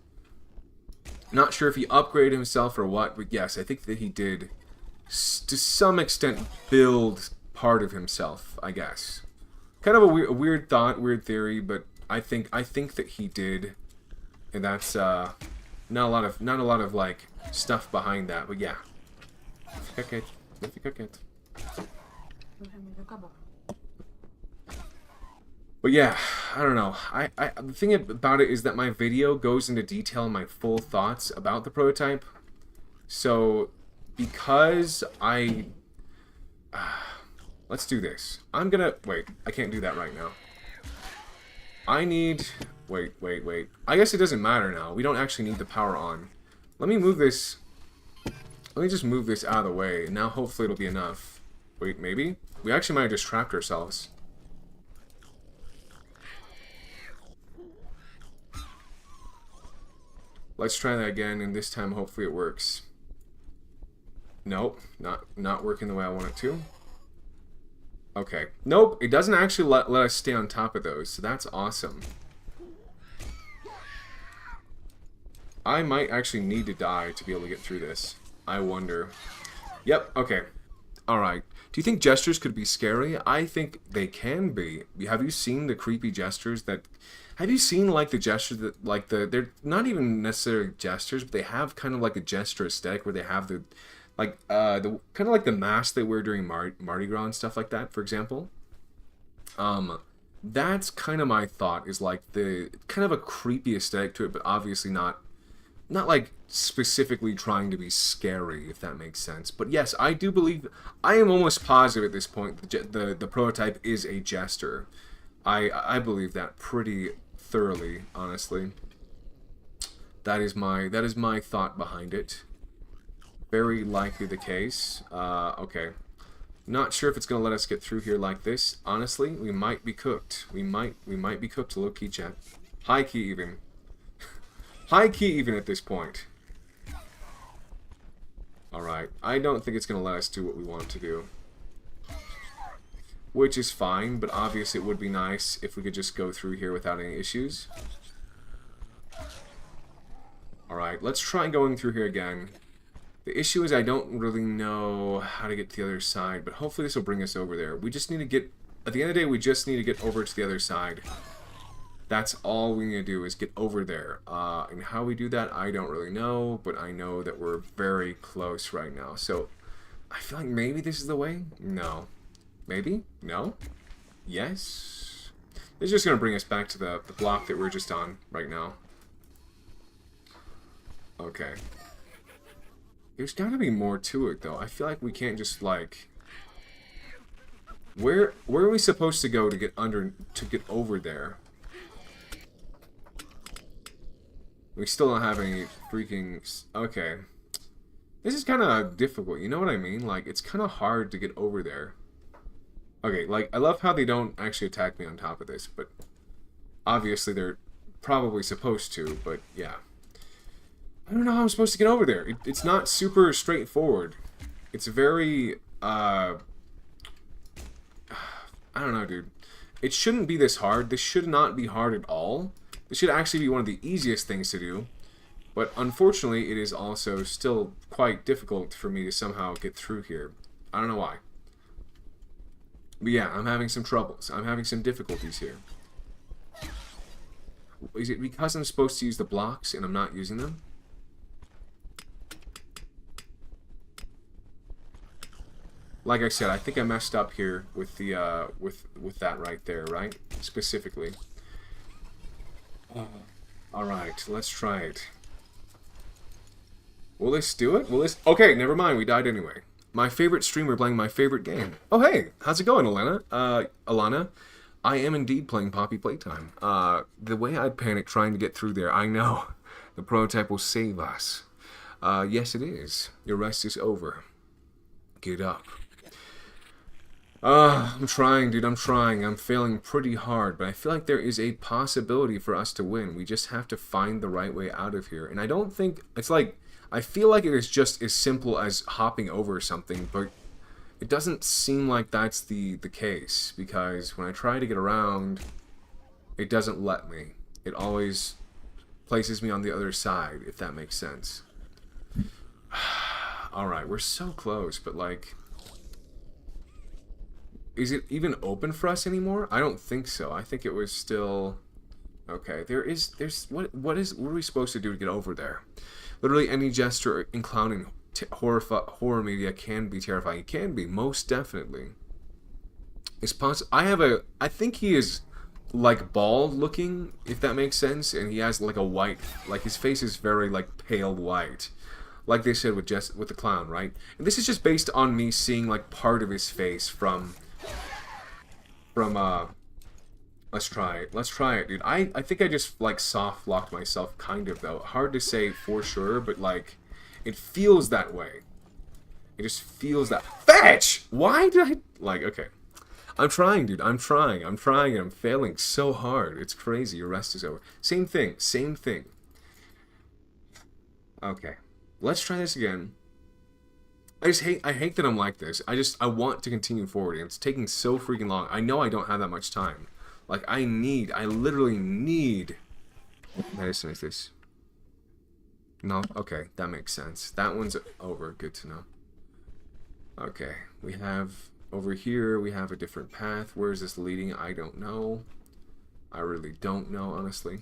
Not sure if he upgraded himself or what, but yes, I think that he did, to some extent, build part of himself, I guess. Kind of a weird thought, weird theory, but I think that he did, and that's not a lot of like stuff behind that, but yeah. But yeah, I don't know. The thing about it is that my video goes into detail my full thoughts about the prototype. So, because let's do this. I'm gonna... Wait, I can't do that right now. I need... Wait. I guess it doesn't matter now. We don't actually need the power on. Let me move this... Let me just move this out of the way. Now hopefully it'll be enough. Wait, maybe? We actually might have just trapped ourselves. Let's try that again, and this time hopefully it works. Nope, not working the way I want it to. Okay. Nope, it doesn't actually let us stay on top of those, so that's awesome. I might actually need to die to be able to get through this. I wonder. Yep, okay. Alright. Do you think gestures could be scary? I think they can be. Have you seen the creepy gestures that... Have you seen, like, the gestures that, like, they're not even necessarily gestures, but they have kind of like a gesture aesthetic where they have the, like, the kind of like the mask they wear during Mardi Gras and stuff like that, for example. That's kind of my thought, is like the kind of a creepy aesthetic to it, but obviously not like specifically trying to be scary, if that makes sense. But yes, I do believe, I am almost positive at this point, the prototype is a jester. I believe that pretty thoroughly, honestly. That is my thought behind it. Very likely the case. Okay. Not sure if it's gonna let us get through here like this. Honestly, we might be cooked. We might be cooked, low key chat. High key even. High key even at this point. Alright. I don't think it's gonna let us do what we want to do. Which is fine, but obviously it would be nice if we could just go through here without any issues. Alright, let's try going through here again. The issue is I don't really know how to get to the other side, but hopefully this will bring us over there. We just need to get... At the end of the day, we just need to get over to the other side. That's all we need to do, is get over there. And how we do that, I don't really know, but I know that we're very close right now. So, I feel like maybe this is the way? No. Maybe? No? Yes? It's just going to bring us back to the block that we're just on right now. Okay. There's got to be more to it, though. I feel like we can't just, like... Where are we supposed to go to get over there? We still don't have any freaking... Okay. This is kind of difficult, you know what I mean? Like, it's kind of hard to get over there. Okay, like, I love how they don't actually attack me on top of this, but obviously they're probably supposed to, but yeah. I don't know how I'm supposed to get over there. It's not super straightforward. It's very, I don't know, dude. It shouldn't be this hard. This should not be hard at all. This should actually be one of the easiest things to do. But unfortunately, it is also still quite difficult for me to somehow get through here. I don't know why. But yeah, I'm having some troubles. I'm having some difficulties here. Is it because I'm supposed to use the blocks and I'm not using them? Like I said, I think I messed up here with the with that right there, right? Specifically. Alright, let's try it. Will this do it? Will this... Okay, never mind, we died anyway. My favorite streamer playing my favorite game. Oh, hey! How's it going, Alana? I am indeed playing Poppy Playtime. The way I'd panic trying to get through there, I know. The prototype will save us. Yes, it is. Your rest is over. Get up. I'm trying, dude. I'm trying. I'm failing pretty hard, but I feel like there is a possibility for us to win. We just have to find the right way out of here. And I don't think... It's like... I feel like it is just as simple as hopping over something, but it doesn't seem like that's the case, because when I try to get around, it doesn't let me. It always places me on the other side, if that makes sense. Alright, we're so close, but like... Is it even open for us anymore? I don't think so. I think it was still... Okay, what are we supposed to do to get over there? Literally any gesture in clown and horror media can be terrifying. It can be, most definitely. It's possible. I think he is like bald looking, if that makes sense, and he has like a white, like his face is very like pale white. like they said with the clown, right? And this is just based on me seeing like part of his face from let's try it. Let's try it, dude. I think I just like soft locked myself kind of though. Hard to say for sure, but like it feels that way. It just feels that fetch. Why did I like okay. I'm trying, dude. I'm trying, and I'm failing so hard. It's crazy. Your rest is over. Same thing. Okay. Let's try this again. I hate that I'm like this. I want to continue forward, and it's taking so freaking long. I know I don't have that much time. Like, I literally need medicine like this. No? Okay, that makes sense. That one's over. Good to know. Okay, we have, over here, we have a different path. Where is this leading? I don't know. I really don't know, honestly.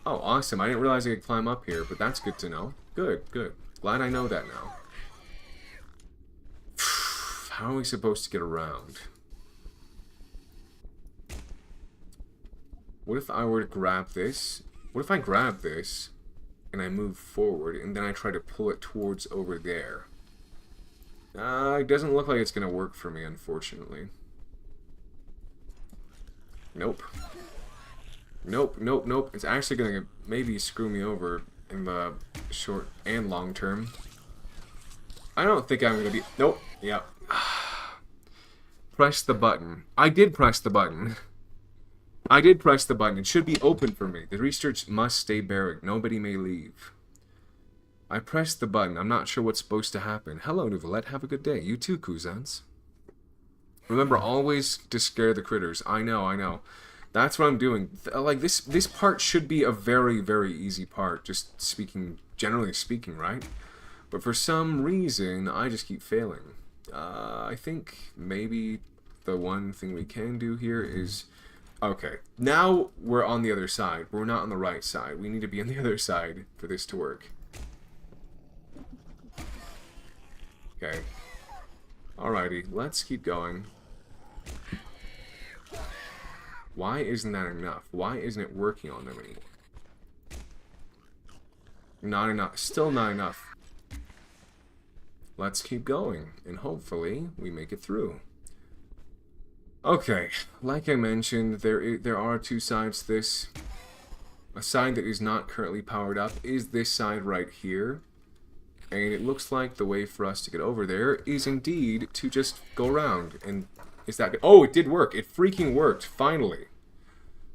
Oh, awesome. I didn't realize I could climb up here, but that's good to know. Good. Glad I know that now. How are we supposed to get around? What if I were to grab this? What if I grab this and I move forward and then I try to pull it towards over there? It doesn't look like it's going to work for me, unfortunately. Nope. It's actually going to maybe screw me over in the short and long term. I don't think I'm going to be... Nope. Yep. Press the button. I did press the button. It should be open for me. The research must stay buried. Nobody may leave. I pressed the button. I'm not sure what's supposed to happen. Hello, Nouvelette. Have a good day. You too, cousins. Remember, always to scare the critters. I know. That's what I'm doing. Like, this part should be a very, very easy part. Just generally speaking, right? But for some reason, I just keep failing. I think maybe the one thing we can do here is... Okay, now we're on the other side. We're not on the right side. We need to be on the other side for this to work. Okay. Alrighty, let's keep going. Why isn't that enough? Why isn't it working on them anymore? Not enough. Still not enough. Let's keep going, and hopefully we make it through. Okay, like I mentioned, there are two sides to this. A side that is not currently powered up is this side right here. And it looks like the way for us to get over there is indeed to just go around. And is that... Oh, it did work. It freaking worked, finally.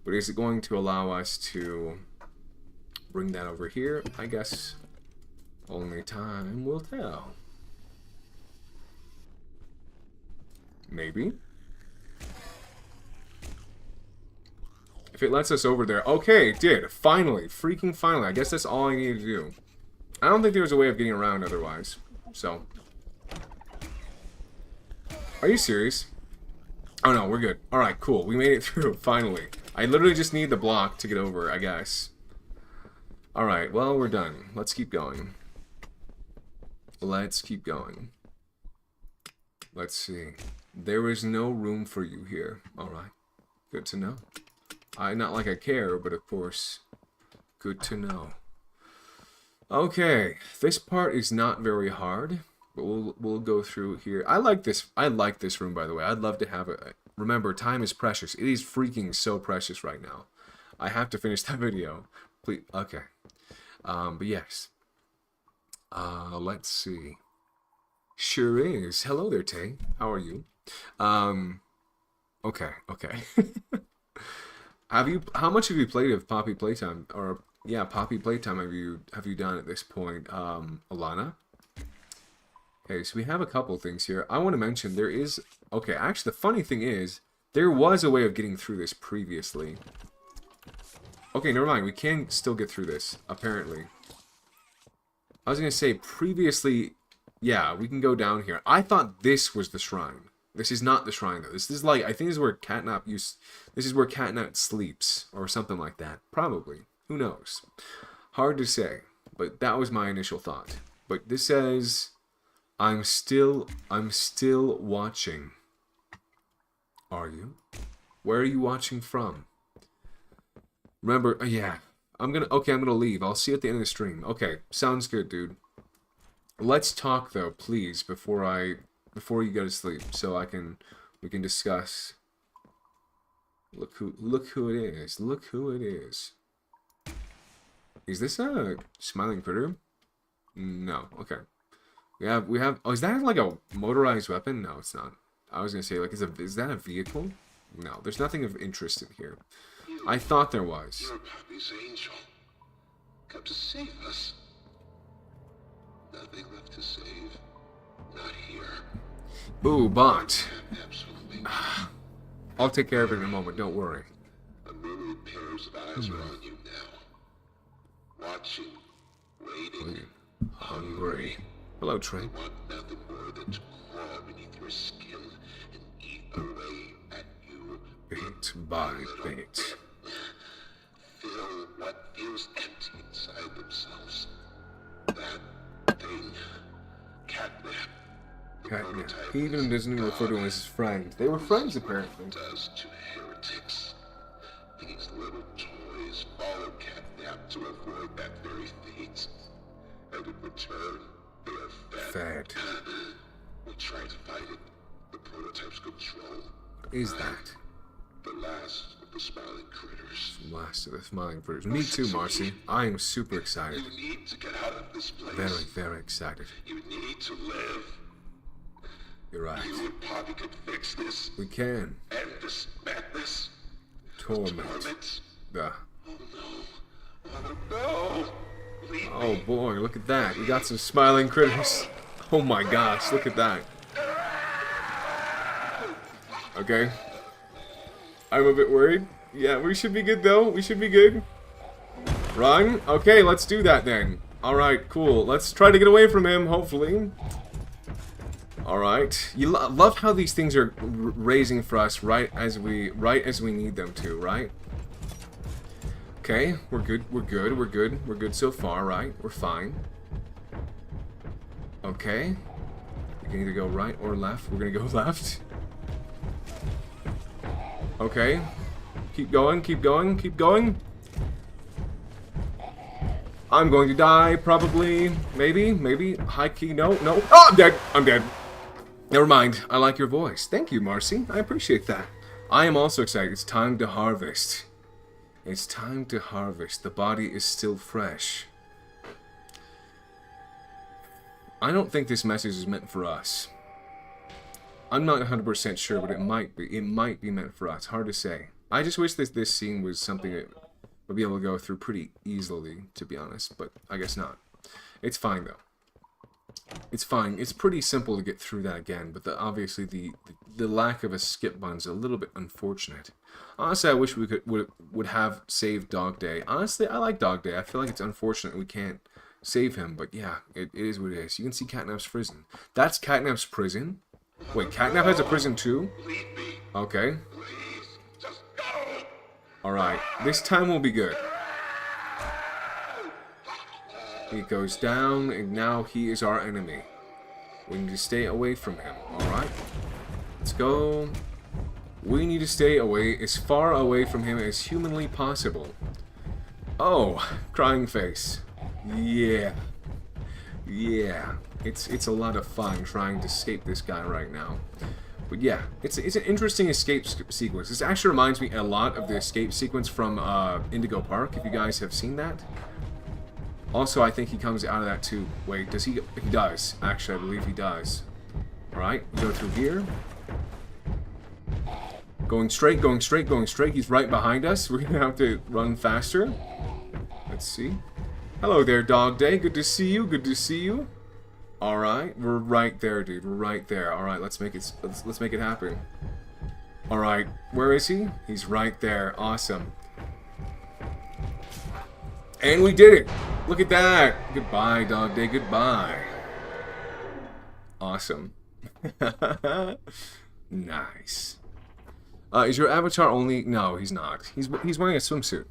But is it going to allow us to bring that over here? I guess only time will tell. Maybe. If it lets us over there... Okay, it did. Finally. Freaking finally. I guess that's all I needed to do. I don't think there was a way of getting around otherwise. So. Are you serious? Oh no, we're good. Alright, cool. We made it through, finally. I literally just need the block to get over, I guess. Alright, well, we're done. Let's keep going. Let's keep going. Let's see. There is no room for you here. Alright. Good to know. Not like I care, but of course, good to know. Okay, this part is not very hard, but we'll go through here. I like this room, by the way. I'd love to have it. Remember, time is precious. It is freaking so precious right now. I have to finish that video. Please, okay. But yes. Let's see. Sure is. Hello there, Tay. How are you? Okay. How much have you played of Poppy Playtime? Or yeah, Poppy Playtime have you done at this point, Alana? Okay, so we have a couple things here. I want to mention there is... Okay, actually the funny thing is, there was a way of getting through this previously. Okay, never mind. We can still get through this, apparently. I was going to say, previously... Yeah, we can go down here. I thought this was the shrine. This is not the shrine, though. This is like... I think this is where Catnap used... This is where Catnap sleeps, or something like that. Probably. Who knows? Hard to say, but that was my initial thought. But this says, I'm still watching. Are you? Where are you watching from? Remember, yeah, I'm gonna leave. I'll see you at the end of the stream. Okay, sounds good, dude. Let's talk though, please, before you go to sleep, so we can discuss. Look who it is. Look who it is. Is this a smiling critter? No. Okay. We have. Oh, is that like a motorized weapon? No, it's not. I was gonna say, like, is that a vehicle? No, there's nothing of interest in here. I thought there was. You're Poppy's angel. Come to save us. Nothing left to save. Not here. Boo, bot. Absolutely. I'll take care of it in a moment. Don't worry. A myriad pairs of eyes are on you now. Watching, waiting, hungry. Hello, Trey. They want nothing more than to crawl beneath your skin and eat away at you. Bit by bit. Fill what feels empty inside themselves. That thing. Catnap. Catnap. He even doesn't even refer to him as his friend. They were friends, apparently. Does to heretics. These little toys follow Catnap to avoid that very fate. And in return, they are fed. We try to fight it. The prototype's control. What is that? The last of the smiling critters. Last of the smiling critters. Me too, Marcy. I am super excited. You need to get out of this place. Very, very excited. You need to live. You're right. You and Poppy can fix this. We can. End this madness. Torment. The. Oh no. Oh no. Leave Oh me. boy, look at that. We got some smiling critters. Oh my gosh, look at that. Okay. I'm a bit worried. Yeah, we should be good though. We should be good. Run. Okay, let's do that then. Alright, cool. Let's try to get away from him, hopefully. Alright. You love how these things are raising for us right as we need them to, right? Okay, we're good, we're good, we're good. We're good so far, right? We're fine. Okay. We can either go right or left. We're gonna go left. Okay. Keep going, keep going, keep going. I'm going to die, probably. Maybe. High key, no. Oh, I'm dead. I'm dead. Never mind. I like your voice. Thank you, Marcy. I appreciate that. I am also excited. It's time to harvest. It's time to harvest. The body is still fresh. I don't think this message is meant for us. I'm not 100% sure, but it might be. It might be meant for us. Hard to say. I just wish this scene was something that we'd be able to go through pretty easily, to be honest, but I guess not. It's fine, though. It's fine. It's pretty simple to get through that again, but obviously the lack of a skip button is a little bit unfortunate. Honestly, I wish we would have saved Dog Day. Honestly, I like Dog Day. I feel like it's unfortunate we can't save him, but yeah, it is what it is. You can see Catnap's prison. That's Catnap's prison? Wait, Catnap has a prison too? Okay. Alright, this time will be good. He goes down, and now he is our enemy. We need to stay away from him, alright? Let's go. We need to stay away, as far away from him as humanly possible. Oh, crying face. Yeah. It's a lot of fun trying to escape this guy right now. But yeah, it's an interesting escape sequence. This actually reminds me a lot of the escape sequence from Indigo Park, if you guys have seen that. Also, I think he comes out of that too. Wait, does he? He does. Actually, I believe he does. Alright, go through here. Going straight, going straight, going straight. He's right behind us. We're gonna have to run faster. Let's see. Hello there, Dog Day. Good to see you. Good to see you. Alright, we're right there, dude. We're right there. Alright, let's make it happen. Alright, where is he? He's right there. Awesome. And we did it! Look at that! Goodbye, Dog Day. Goodbye. Awesome. Nice. Is your avatar only? No, he's not. He's wearing a swimsuit.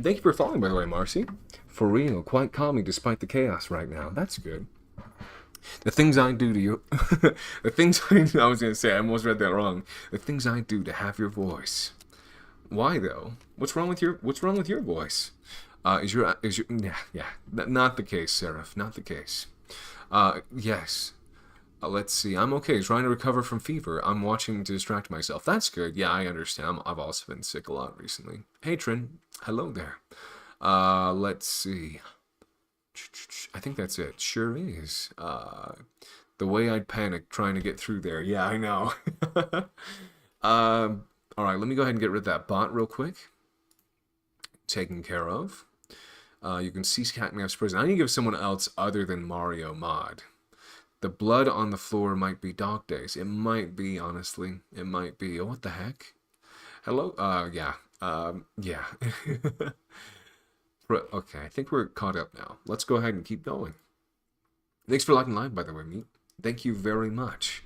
Thank you for following, by the way, Marcy. For real, quite calming despite the chaos right now. That's good. The things I do to you, the things I was gonna say, I almost read that wrong. The things I do to have your voice. Why though? What's wrong with your voice? Not the case, Seraph. Not the case. Yes. Let's see. I'm okay. Trying to recover from fever. I'm watching to distract myself. That's good. Yeah, I understand. I've also been sick a lot recently. Hey, Trin. Hello there. Let's see. I think that's it. Sure is. The way I'd panic trying to get through there. Yeah, I know. Alright, let me go ahead and get rid of that bot real quick. Taken care of. You can see Catnap's prison. I need to give someone else other than Mario mod. The blood on the floor might be Dog Days. It might be, honestly. It might be. Oh, what the heck? Hello? Yeah. Yeah. Okay, I think we're caught up now. Let's go ahead and keep going. Thanks for locking live, by the way, Meat. Thank you very much.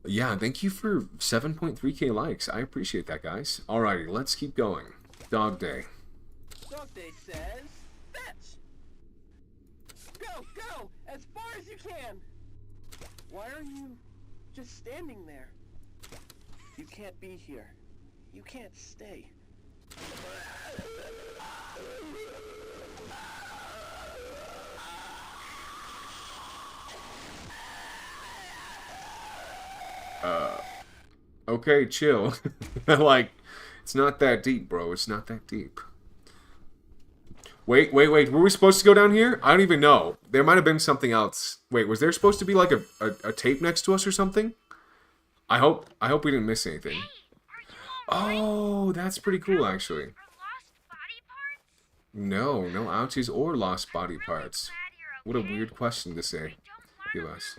Yeah, thank you for 7.3k likes. I appreciate that, guys. Alrighty, let's keep going. Dog Day. Dog Day says, fetch! Go, go! As far as you can! Why are you just standing there? You can't be here. You can't stay. Okay, chill. Like, it's not that deep, bro. It's not that deep. Wait. Were we supposed to go down here? I don't even know. There might have been something else. Wait, was there supposed to be like a tape next to us or something? I hope we didn't miss anything. Oh, that's pretty cool, actually. No ouchies or lost body parts. What a weird question to say. Give us.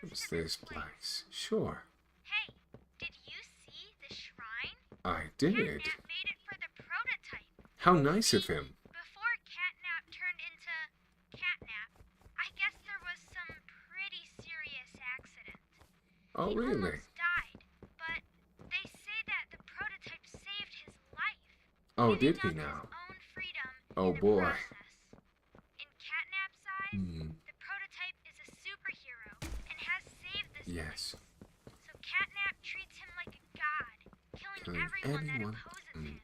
What's this place? Sure. Hey, did you see the shrine? I did. Catnap made it for the prototype. How nice of him. Before Catnap turned into Catnap, I guess there was some pretty serious accident. Oh, He really? almost died, but they say that the prototype saved his life. Oh, giving did he up now? his own freedom Oh, in the boy. process. In Catnap's eyes, the prototype is a superhero and has saved this Yes. place. So Catnap treats him like a god, killing everyone that opposes him.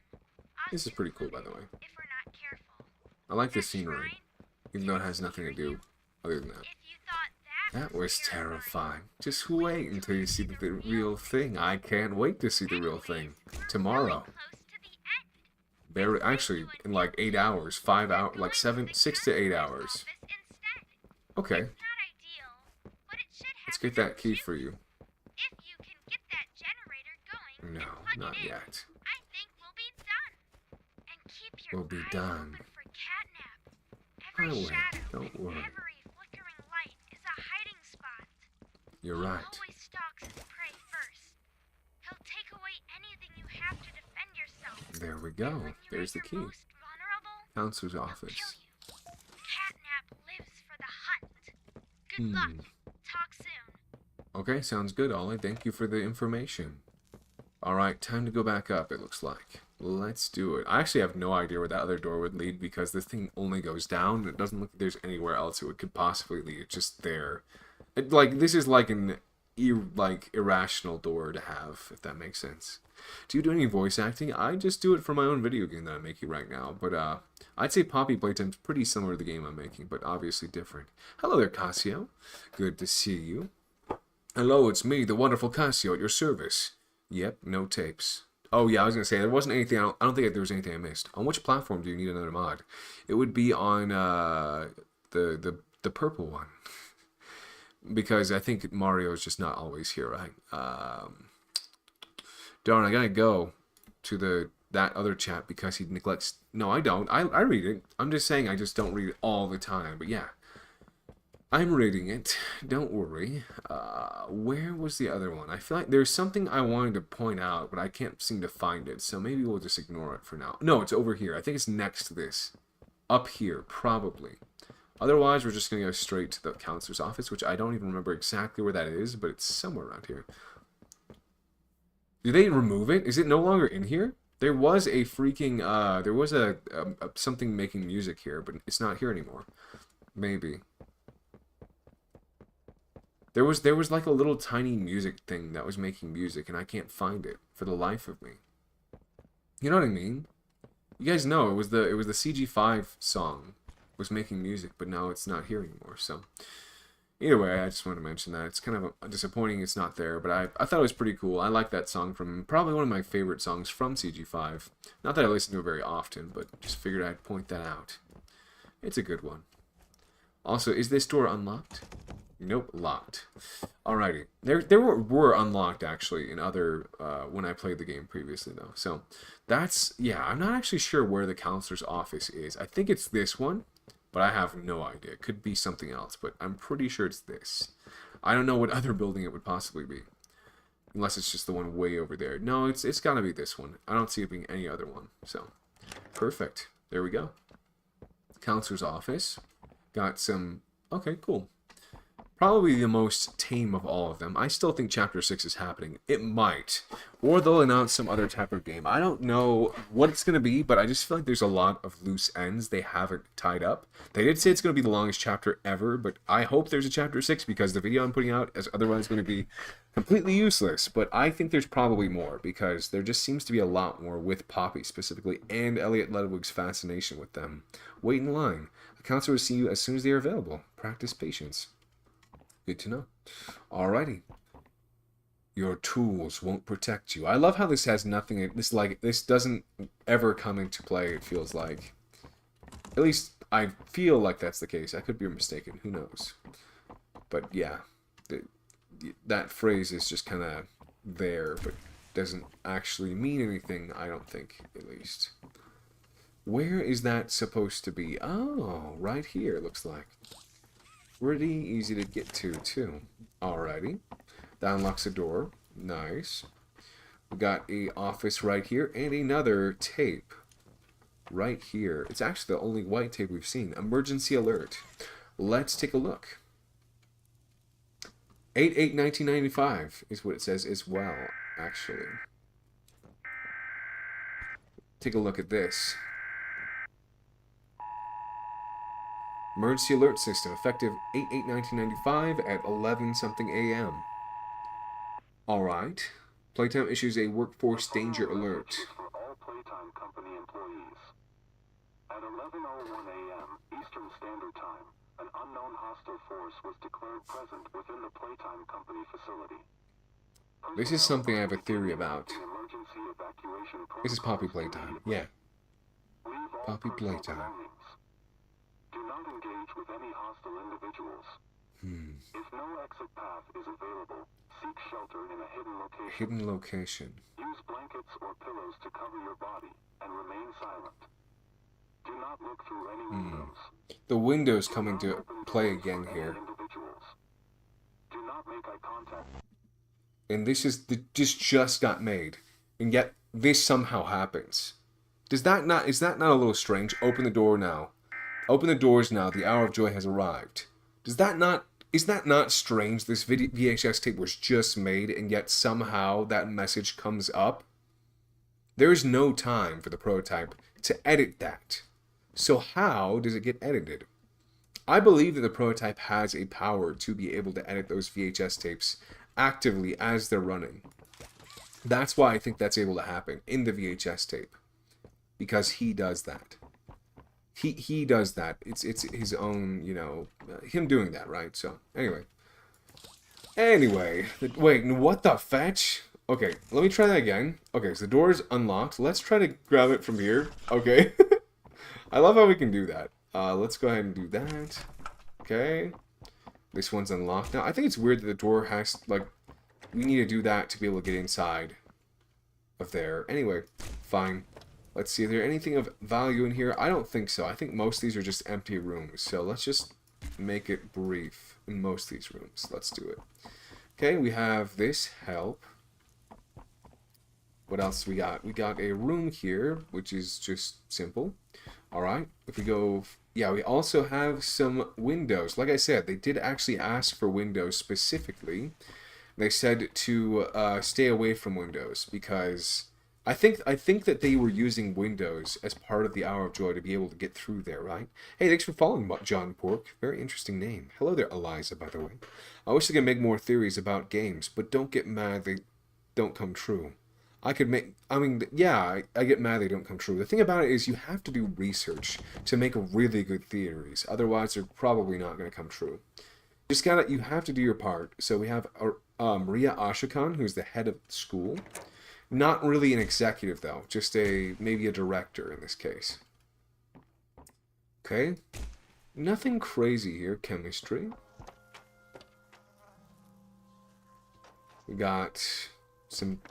This is pretty cool, by the way. If we're not careful. I like the scenery, even though it has nothing to do other than that. That was terrifying. Just wait until you see the real thing. I can't wait to see the real thing. Tomorrow. Actually, in like 8 hours, 5 hours, like 6 to 8 hours. Okay. Let's get that key for you. If you can get that generator going No, and plug not it in, yet. I think we'll be done. And keep your We'll be eyes done. open for Catnap. I Every will. shadow Don't and worry. every flickering light is a hiding spot. You're He right. always stalks his prey first. He'll take away anything you have to defend yourself. There we go. There's the key. Most vulnerable, Counselor's he'll office. kill you. Catnap lives for the hunt. Good luck. Talk soon. Okay, sounds good, Ollie. Thank you for the information. Alright, time to go back up, it looks like. Let's do it. I actually have no idea where that other door would lead because this thing only goes down. It doesn't look like there's anywhere else it could possibly lead. It's just there. This is like an irrational door to have, if that makes sense. Do you do any voice acting? I just do it for my own video game that I'm making right now. But I'd say Poppy Playtime is pretty similar to the game I'm making, but obviously different. Hello there, Cassio. Good to see you. Hello, it's me, the wonderful Cassio, at your service. Yep, no tapes. Oh yeah, I was gonna say there wasn't anything. I don't think there was anything I missed. On which platform do you need another mod? It would be on the purple one, because I think Mario is just not always here, right? Darn, I gotta go to that other chat because he neglects. No, I don't. I read it. I'm just saying I just don't read it all the time. But yeah, I'm reading it. Don't worry. Where was the other one? I feel like there's something I wanted to point out, but I can't seem to find it. So maybe we'll just ignore it for now. No, it's over here. I think it's next to this. Up here, probably. Otherwise, we're just going to go straight to the counselor's office, which I don't even remember exactly where that is, but it's somewhere around here. Did they remove it? Is it no longer in here? There was a freaking, there was a something making music here, but it's not here anymore. Maybe. There was like a little tiny music thing that was making music, and I can't find it for the life of me. You know what I mean? You guys know it was the CG5 song was making music, but now it's not here anymore. So either way, I just wanted to mention that. It's kind of disappointing it's not there, but I thought it was pretty cool. I like that song from probably one of my favorite songs from CG5. Not that I listen to it very often, but just figured I'd point that out. It's a good one. Also, is this door unlocked? Nope, locked. Alrighty. There were unlocked, actually, in other, when I played the game previously, though. So, that's, yeah, I'm not actually sure where the counselor's office is. I think it's this one, but I have no idea. It could be something else, but I'm pretty sure it's this. I don't know what other building it would possibly be. Unless it's just the one way over there. No, it's gotta be this one. I don't see it being any other one. So, perfect. There we go. Counselor's office. Got some... Okay, cool. Probably the most tame of all of them. I still think Chapter 6 is happening. It might. Or they'll announce some other type of game. I don't know what it's going to be, but I just feel like there's a lot of loose ends they haven't tied up. They did say it's going to be the longest chapter ever, but I hope there's a Chapter 6 because the video I'm putting out is otherwise going to be completely useless. But I think there's probably more because there just seems to be a lot more with Poppy specifically and Elliot Ludwig's fascination with them. Wait in line. The counselor will see you as soon as they are available. Practice patience. Good to know. Alrighty. Your tools won't protect you. I love how this has nothing... This doesn't ever come into play, it feels like. At least, I feel like that's the case. I could be mistaken. Who knows? But, yeah. That phrase is just kind of there, but doesn't actually mean anything, I don't think, at least. Where is that supposed to be? Oh, right here, it looks like. Pretty easy to get to, too. Alrighty. That unlocks a door. Nice. We got a office right here and another tape right here. It's actually the only white tape we've seen. Emergency alert. Let's take a look. 8/8/1995 is what it says as well, actually. Take a look at this. Emergency alert system, effective 8/8/1995 at 11-something a.m. Alright. Playtime issues a workforce danger alert. For all Playtime Company employees. At 11:01 a.m. Eastern Standard Time, an unknown hostile force was declared present within the Playtime Company facility. This is something I have a theory about. This is Poppy Playtime. Yeah. Poppy Playtime. Do not engage with any hostile individuals. If no exit path is available, seek shelter in a hidden location. Hidden location. Use blankets or pillows to cover your body and remain silent. Do not look through any windows. The window's coming to play again here. Do not make eye contact. And this just got made. And yet this somehow happens. Is that not a little strange? Open the door now. Open the doors now. The hour of joy has arrived. Is that not strange? This VHS tape was just made, and yet somehow that message comes up. There is no time for the prototype to edit that. So how does it get edited? I believe that the prototype has a power to be able to edit those VHS tapes actively as they're running. That's why I think that's able to happen in the VHS tape. Because he does that. He does that. It's his own, you know, him doing that, right? So, anyway. Wait, what the fetch? Okay, let me try that again. Okay, so the door is unlocked. Let's try to grab it from here. Okay. I love how we can do that. Let's go ahead and do that. Okay. This one's unlocked now. I think it's weird that the door has, like, we need to do that to be able to get inside of there. Anyway, fine. Let's see, is there anything of value in here? I don't think so. I think most of these are just empty rooms. So let's just make it brief in most of these rooms. Let's do it. Okay, we have this. Help. What else we got? We got a room here, which is just simple. Alright, if we go... Yeah, we also have some windows. Like I said, they did actually ask for windows specifically. They said to stay away from windows because... I think that they were using Windows as part of the Hour of Joy to be able to get through there, right? Hey, thanks for following, John Pork. Very interesting name. Hello there, Eliza, by the way. I wish I could make more theories about games, but don't get mad they don't come true. I could make, I mean, yeah, I get mad they don't come true. The thing about it is you have to do research to make really good theories. Otherwise, they're probably not going to come true. You have to do your part. So we have Maria Ashokan, who's the head of the school. Not really an executive, though. Just maybe a director in this case. Okay. Nothing crazy here. Chemistry. We got some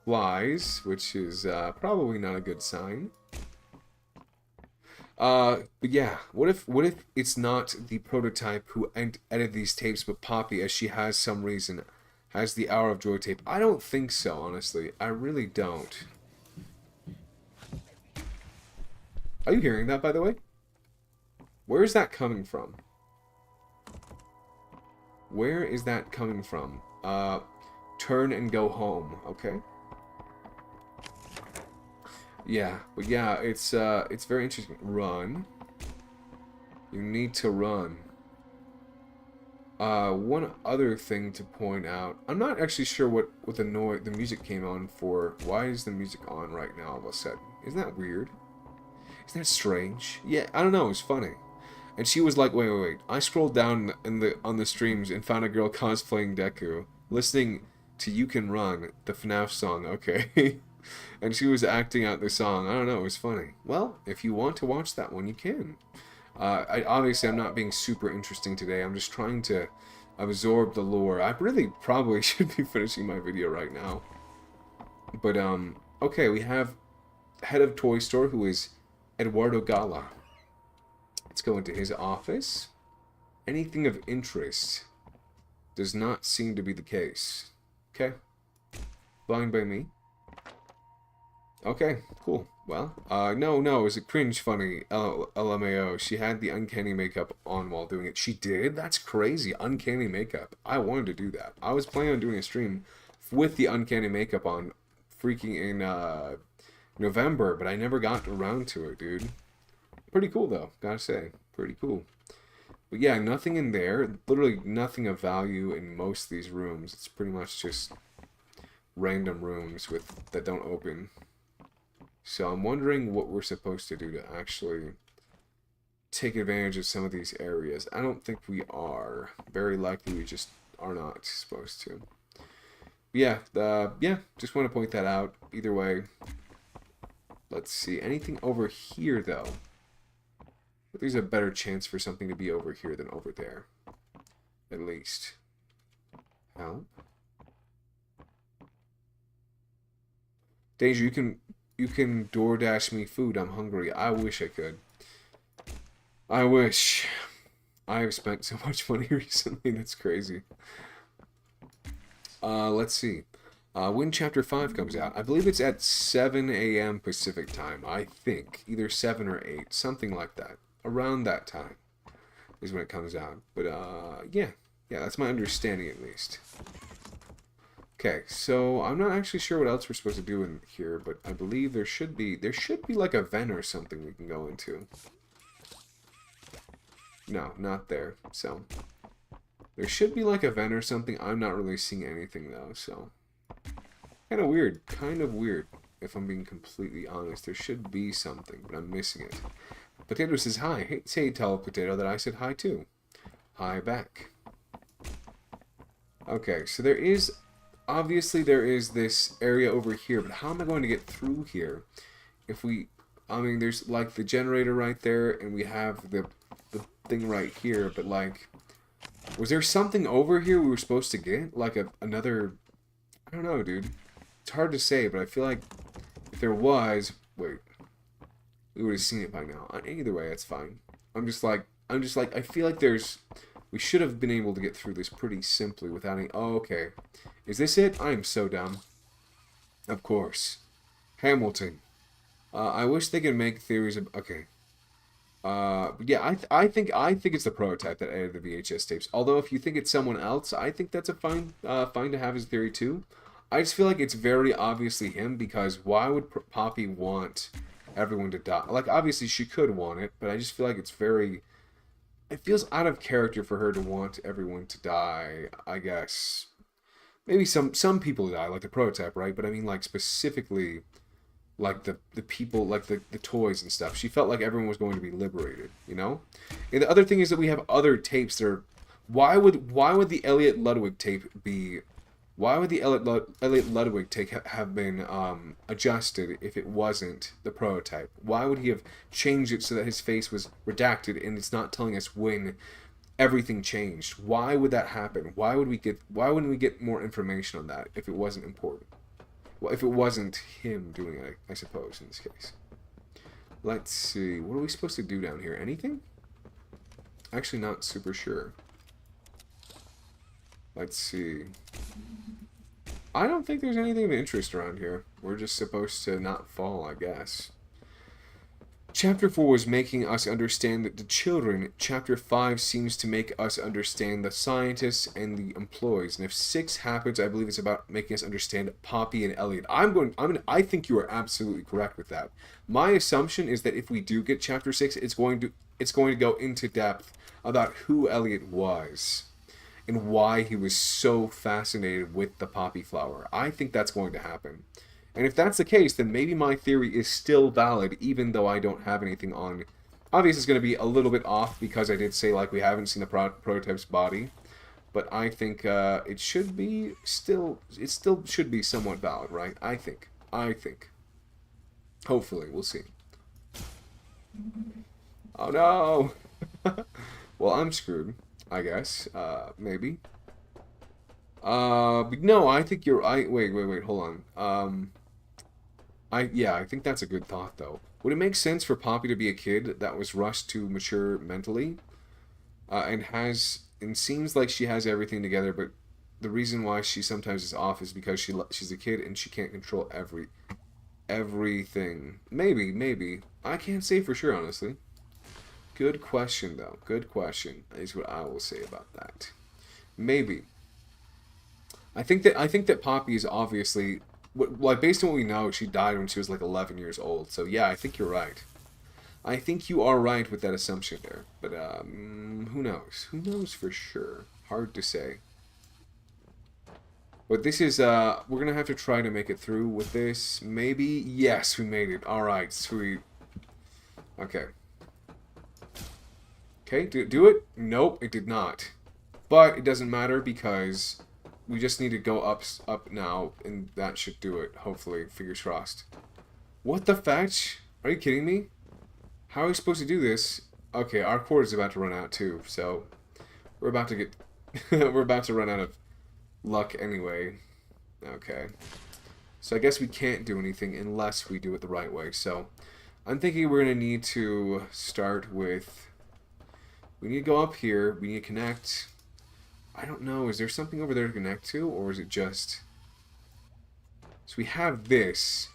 flies, which is probably not a good sign. But yeah, what if it's not the prototype who edited these tapes, but Poppy, as she has some reason, has the Hour of Joy tape? I don't think so, honestly. I really don't. Are you hearing that, by the way? Where is that coming from? Where is that coming from? Turn and go home, okay? Yeah, but yeah, it's very interesting. Run. You need to run. One other thing to point out. I'm not actually sure what the music came on for. Why is the music on right now all of a sudden? Isn't that weird? Isn't that strange? Yeah, I don't know, it's funny. And she was like, wait. I scrolled down on the streams and found a girl cosplaying Deku, listening to You Can Run, the FNAF song, okay? And she was acting out the song. I don't know, it was funny. Well, if you want to watch that one, you can. Obviously, I'm not being super interesting today. I'm just trying to absorb the lore. I really probably should be finishing my video right now. But, okay, we have head of Toy Store, who is Eduardo Gala. Let's go into his office. Anything of interest does not seem to be the case. Okay. Fine by me. Okay, cool. Well, no, it was a cringe funny. LMAO. She had the uncanny makeup on while doing it. She did? That's crazy. Uncanny makeup. I wanted to do that. I was planning on doing a stream with the uncanny makeup on freaking in November, but I never got around to it, dude. Pretty cool, though. Gotta say. Pretty cool. But yeah, nothing in there. Literally nothing of value in most of these rooms. It's pretty much just random rooms that don't open. So I'm wondering what we're supposed to do to actually take advantage of some of these areas. I don't think we are. Very likely we just are not supposed to. Yeah, just want to point that out. Either way, let's see. Anything over here, though? But there's a better chance for something to be over here than over there. At least. Help. Danger, you can DoorDash me food. I'm hungry. I wish I could. I wish. I have spent so much money recently. That's crazy. Let's see. When Chapter 5 comes out, I believe it's at 7 a.m. Pacific time. I think. Either 7 or 8. Something like that. Around that time is when it comes out. But, yeah. Yeah, that's my understanding at least. Okay, so I'm not actually sure what else we're supposed to do in here, but I believe there should be like a vent or something we can go into. No, not there. So there should be like a vent or something. I'm not really seeing anything though, so kind of weird if I'm being completely honest. There should be something, but I'm missing it. Potato says hi. Hey, say tell Potato that I said hi too. Hi back. Okay, so obviously there is this area over here, but how am I going to get through here? I mean, there's like the generator right there, and we have the thing right here, but like, was there something over here we were supposed to get? Like another, I don't know, dude. It's hard to say, but I feel like if there was, wait, we would have seen it by now. Either way, it's fine. I'm just like, I feel like we should have been able to get through this pretty simply without any, oh, okay. Is this it? I am so dumb. Of course. Hamilton. I wish they could make theories of, okay. Yeah, I think it's the prototype that edited the VHS tapes. Although if you think it's someone else, I think that's a fine to have as theory too. I just feel like it's very obviously him, because why would Poppy want everyone to die? Like, obviously she could want it, but I just feel like it feels out of character for her to want everyone to die, I guess. maybe some people die, like the prototype, right? But I mean, like, specifically, like the people, like the toys and stuff. She felt like everyone was going to be liberated, you know? And the other thing is that we have other tapes that are... Why would the Elliot Ludwig tape be... Why would the Elliot Ludwig tape have been adjusted if it wasn't the prototype? Why would he have changed it so that his face was redacted and it's not telling us when everything changed? Why would that happen? Why wouldn't we get more information on that if it wasn't important? Well, if it wasn't him doing it, I suppose, in this case. Let's see. What are we supposed to do down here? Anything? Actually, not super sure. Let's see. I don't think there's anything of interest around here. We're just supposed to not fall, I guess. Chapter 4 was making us understand the children. Chapter 5 seems to make us understand the scientists and the employees. And if 6 happens, I believe it's about making us understand Poppy and Elliot. I think you are absolutely correct with that. My assumption is that if we do get Chapter 6, it's going to go into depth about who Elliot was and why he was so fascinated with the poppy flower. I think that's going to happen. And if that's the case, then maybe my theory is still valid, even though I don't have anything on... Obviously, it's going to be a little bit off, because I did say, like, we haven't seen the prototype's body. But I think it should be still... It still should be somewhat valid, right? I think. Hopefully, we'll see. Oh, no! Well, I'm screwed, I guess. Maybe. But no, I think you're... Wait, hold on. I think that's a good thought, though. Would it make sense for Poppy to be a kid that was rushed to mature mentally? And seems like she has everything together, but the reason why she sometimes is off is because she's a kid and she can't control everything. Maybe. I can't say for sure, honestly. Good question, though. Good question is what I will say about that. Maybe. I think that Poppy is obviously... Like, based on what we know, she died when she was like 11 years old. So yeah, I think you're right. I think you are right with that assumption there. But who knows? Who knows for sure? Hard to say. But this is we're gonna have to try to make it through with this. Maybe. Yes, we made it. All right, sweet. Okay. Okay, do it? Nope, it did not. But it doesn't matter because we just need to go up now, and that should do it, hopefully. Fingers crossed. What the fetch? Are you kidding me? How are we supposed to do this? Okay, our cord is about to run out too, so we're about to get... we're about to run out of luck anyway. Okay. So I guess we can't do anything unless we do it the right way, so I'm thinking we're going to need to start with... We need to go up here, we need to connect... I don't know, is there something over there to connect to, or is it just... So we have this.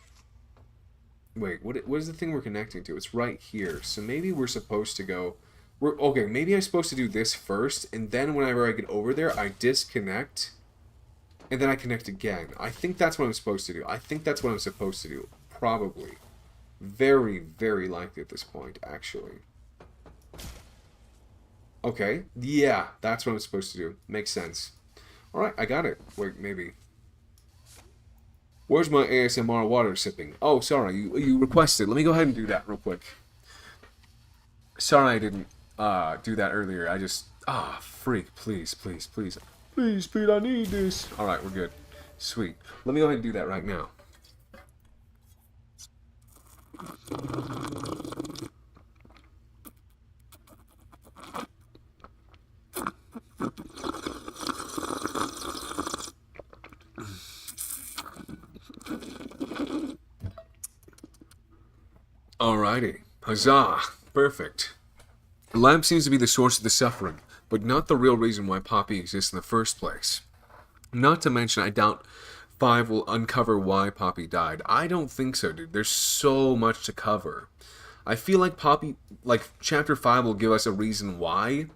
Wait, what is the thing we're connecting to? It's right here. So maybe we're supposed to go... Okay, maybe I'm supposed to do this first, and then whenever I get over there, I disconnect, and then I connect again. I think that's what I'm supposed to do. I think that's what I'm supposed to do. Probably. Very, very likely at this point, actually. Okay, yeah, that's what I'm supposed to do. Makes sense. Alright, I got it. Wait, maybe. Where's my ASMR water sipping? Oh, sorry, you requested. Let me go ahead and do that real quick. Sorry I didn't do that earlier. I just... freak. Please, please, please. Please, Pete, I need this. Alright, we're good. Sweet. Let me go ahead and do that right now. Alrighty. Huzzah. Perfect. The lab seems to be the source of the suffering, but not the real reason why Poppy exists in the first place. Not to mention, I doubt 5 will uncover why Poppy died. I don't think so, dude. There's so much to cover. I feel like Chapter 5 will give us a reason why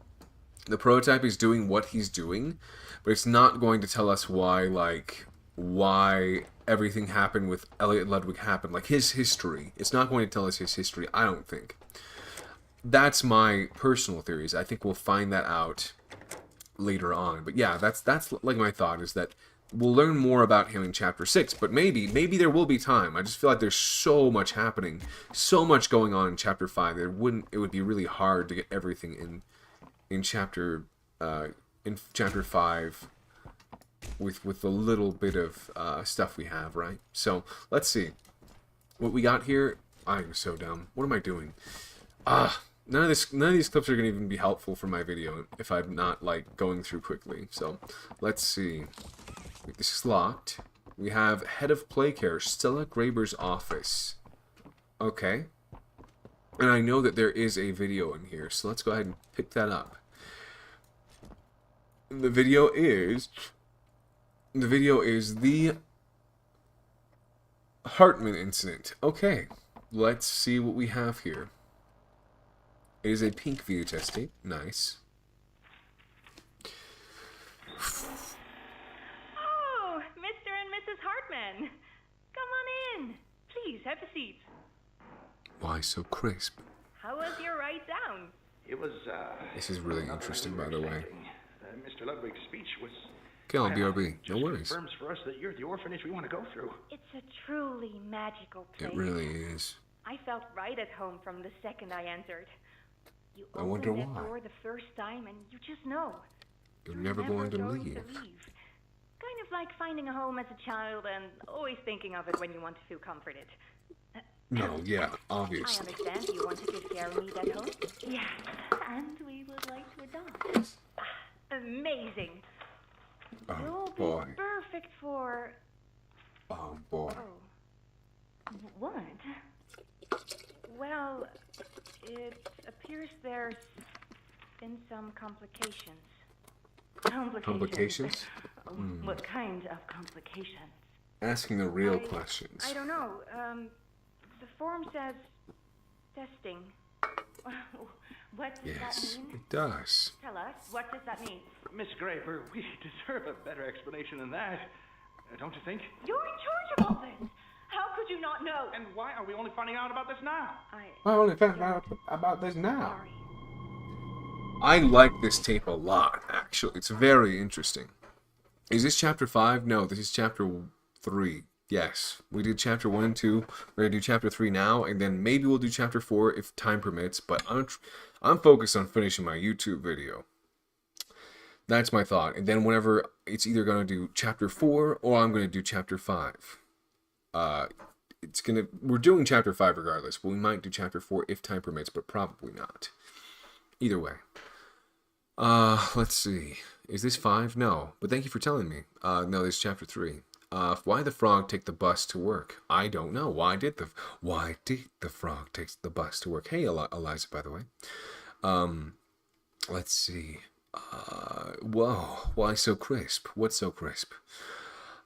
the prototype is doing what he's doing, but it's not going to tell us why everything happened with Elliot Ludwig happened, like his history. It's not going to tell us his history, I don't think. That's my personal theories. I think we'll find that out later on. But yeah, that's like my thought, is that we'll learn more about him in chapter 6, but maybe there will be time. I just feel like there's so much happening, so much going on in chapter 5 that it would be really hard to get everything in chapter 5 with the little bit of stuff we have, right? So let's see what we got here. I'm so dumb. What am I doing? None of these clips are gonna even be helpful for my video if I'm not like going through quickly. So let's see. This is locked. We have head of play care, Stella Graber's office. Okay. And I know that there is a video in here, so let's go ahead and pick that up. The video is the Hartman incident. Okay. Let's see what we have here. It is a pink video test tape. Nice. Oh, Mr. and Mrs. Hartman. Come on in. Please, have a seat. Why so crisp? How was your ride down? It was, This is really interesting, by the way. Mr. Ludwig's speech was... Okay, I'll BRB. No worries. Confirms for us that you're the orphanage we want to go through. It's a truly magical place. It really is. I felt right at home from the second I entered. You I wonder open that why. door the first time and you just know. You're never going to leave. Kind of like finding a home as a child and always thinking of it when you want to feel comforted. No, yeah, I obviously. understand you want to give Jeremy that home. Yes, and we would like to adopt. Amazing. Oh, You'll boy. be perfect for... Oh, boy. Oh. What? Well, it appears there's been some complications. Complications? What kind of complications? Asking the real questions. I don't know. The form says testing. What does that Yes, mean? it does. Tell us, what does that mean? Miss Graber, we deserve a better explanation than that. Don't you think? You're in charge of all this. How could you not know? And why are we only finding out about this now? I only found out about this now. I like this tape a lot, actually. It's very interesting. Is this chapter 5? No, this is chapter 3. Yes, we did chapter 1 and 2. We're going to do chapter 3 now, and then maybe we'll do chapter 4 if time permits, but I'm focused on finishing my YouTube video. That's my thought. And then whenever it's either going to do chapter 4 or I'm going to do chapter 5. We're doing chapter 5 regardless, but we might do chapter 4 if time permits, but probably not. Either way. Let's see. Is this 5? No, but thank you for telling me. No, this is chapter 3. Why the frog take the bus to work? I don't know. Why did the frog take the bus to work? Hey, Eliza, by the way. Let's see. Whoa. Why so crisp? What's so crisp?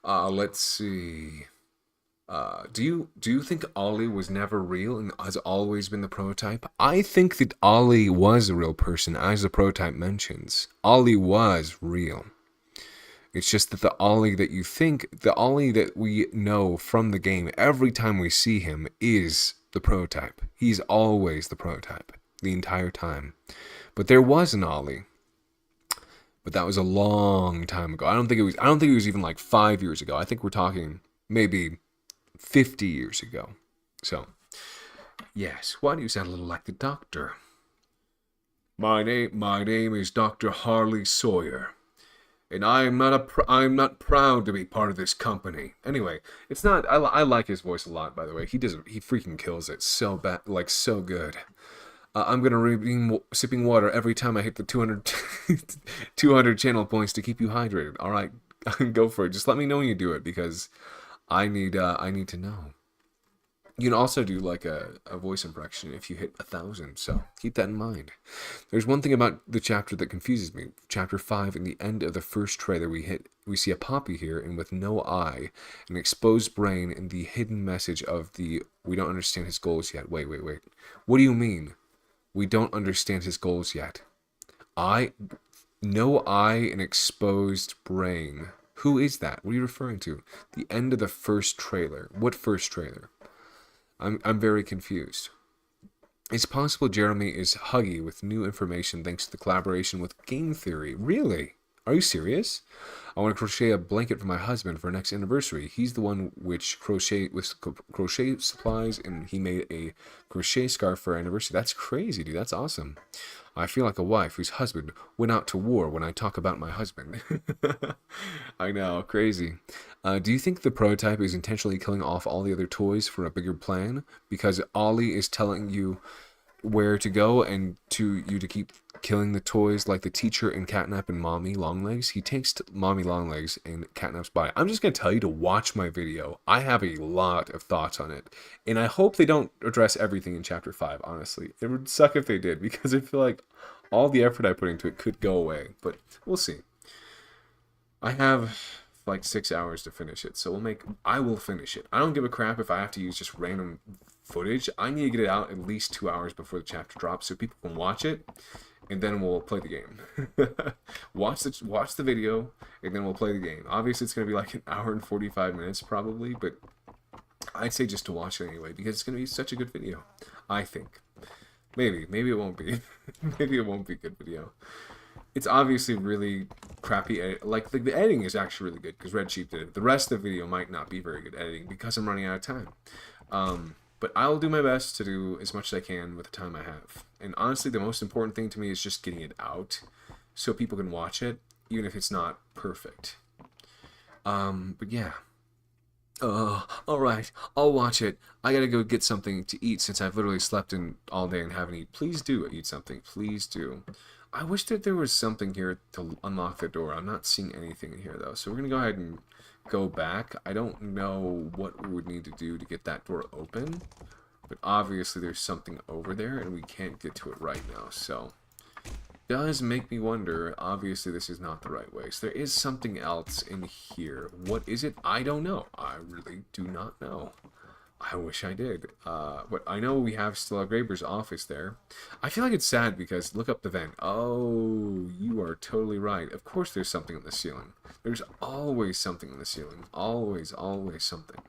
Let's see. Do you think Ollie was never real and has always been the prototype? I think that Ollie was a real person, as the prototype mentions. Ollie was real. It's just that the Ollie that you think, the Ollie that we know from the game, every time we see him, is the prototype. He's always the prototype, the entire time. But there was an Ollie. But that was a long time ago. I don't think it was even like 5 years ago. I think we're talking maybe 50 years ago. So, yes. Why do you sound a little like the doctor? My name is Dr. Harley Sawyer. And I'm not proud to be part of this company. Anyway, it's not. I like his voice a lot. By the way, he freaking kills it so bad, like so good. I'm gonna be sipping water every time I hit the 200 channel points to keep you hydrated. All right, go for it. Just let me know when you do it because I need to know. You can also do like a voice impression if you hit 1,000, so keep that in mind. There's one thing about the chapter that confuses me. Chapter 5, in the end of the first trailer, we see a Poppy here, and with no eye, an exposed brain, and the hidden message of the, we don't understand his goals yet. Wait. What do you mean? We don't understand his goals yet. No eye, an exposed brain. Who is that? What are you referring to? The end of the first trailer. What first trailer? I'm very confused. It's possible Jeremy is huggy with new information thanks to the collaboration with Game Theory. Really? Are you serious? I want to crochet a blanket for my husband for our next anniversary. He's the one which crochet supplies, and he made a crochet scarf for our anniversary. That's crazy, dude. That's awesome. I feel like a wife whose husband went out to war when I talk about my husband. I know, crazy. Do you think the prototype is intentionally killing off all the other toys for a bigger plan? Because Ollie is telling you where to go and to you to keep killing the toys like the teacher and Catnap and Mommy Longlegs. He takes Mommy Longlegs and Catnap's body. I'm just going to tell you to watch my video. I have a lot of thoughts on it. And I hope they don't address everything in Chapter 5, honestly. It would suck if they did, because I feel like all the effort I put into it could go away. But we'll see. I have like 6 hours to finish it, so I will finish it. I don't give a crap if I have to use just random footage. I need to get it out at least 2 hours before the chapter drops so people can watch it, and then we'll play the game. watch the video, and then we'll play the game. Obviously, it's going to be like an hour and 45 minutes probably, but I'd say just to watch it anyway, because it's going to be such a good video, I think. Maybe it won't be. Maybe it won't be a good video. It's obviously really crappy like the editing is actually really good because Red Sheep did it. The rest of the video might not be very good editing because I'm running out of time. But I'll do my best to do as much as I can with the time I have. And honestly, the most important thing to me is just getting it out so people can watch it, even if it's not perfect. But yeah. Alright, I'll watch it. I gotta go get something to eat since I've literally slept in all day and haven't eaten. Please do eat something. Please do. I wish that there was something here to unlock the door. I'm not seeing anything in here, though. So we're going to go ahead and go back. I don't know what we would need to do to get that door open. But obviously there's something over there, and we can't get to it right now. So it does make me wonder. Obviously this is not the right way. So there is something else in here. What is it? I don't know. I really do not know. I wish I did. But I know we have Stella Graber's office there. I feel like it's sad because look up the vent. Oh, you are totally right. Of course there's something on the ceiling. There's always something on the ceiling. Always, always something.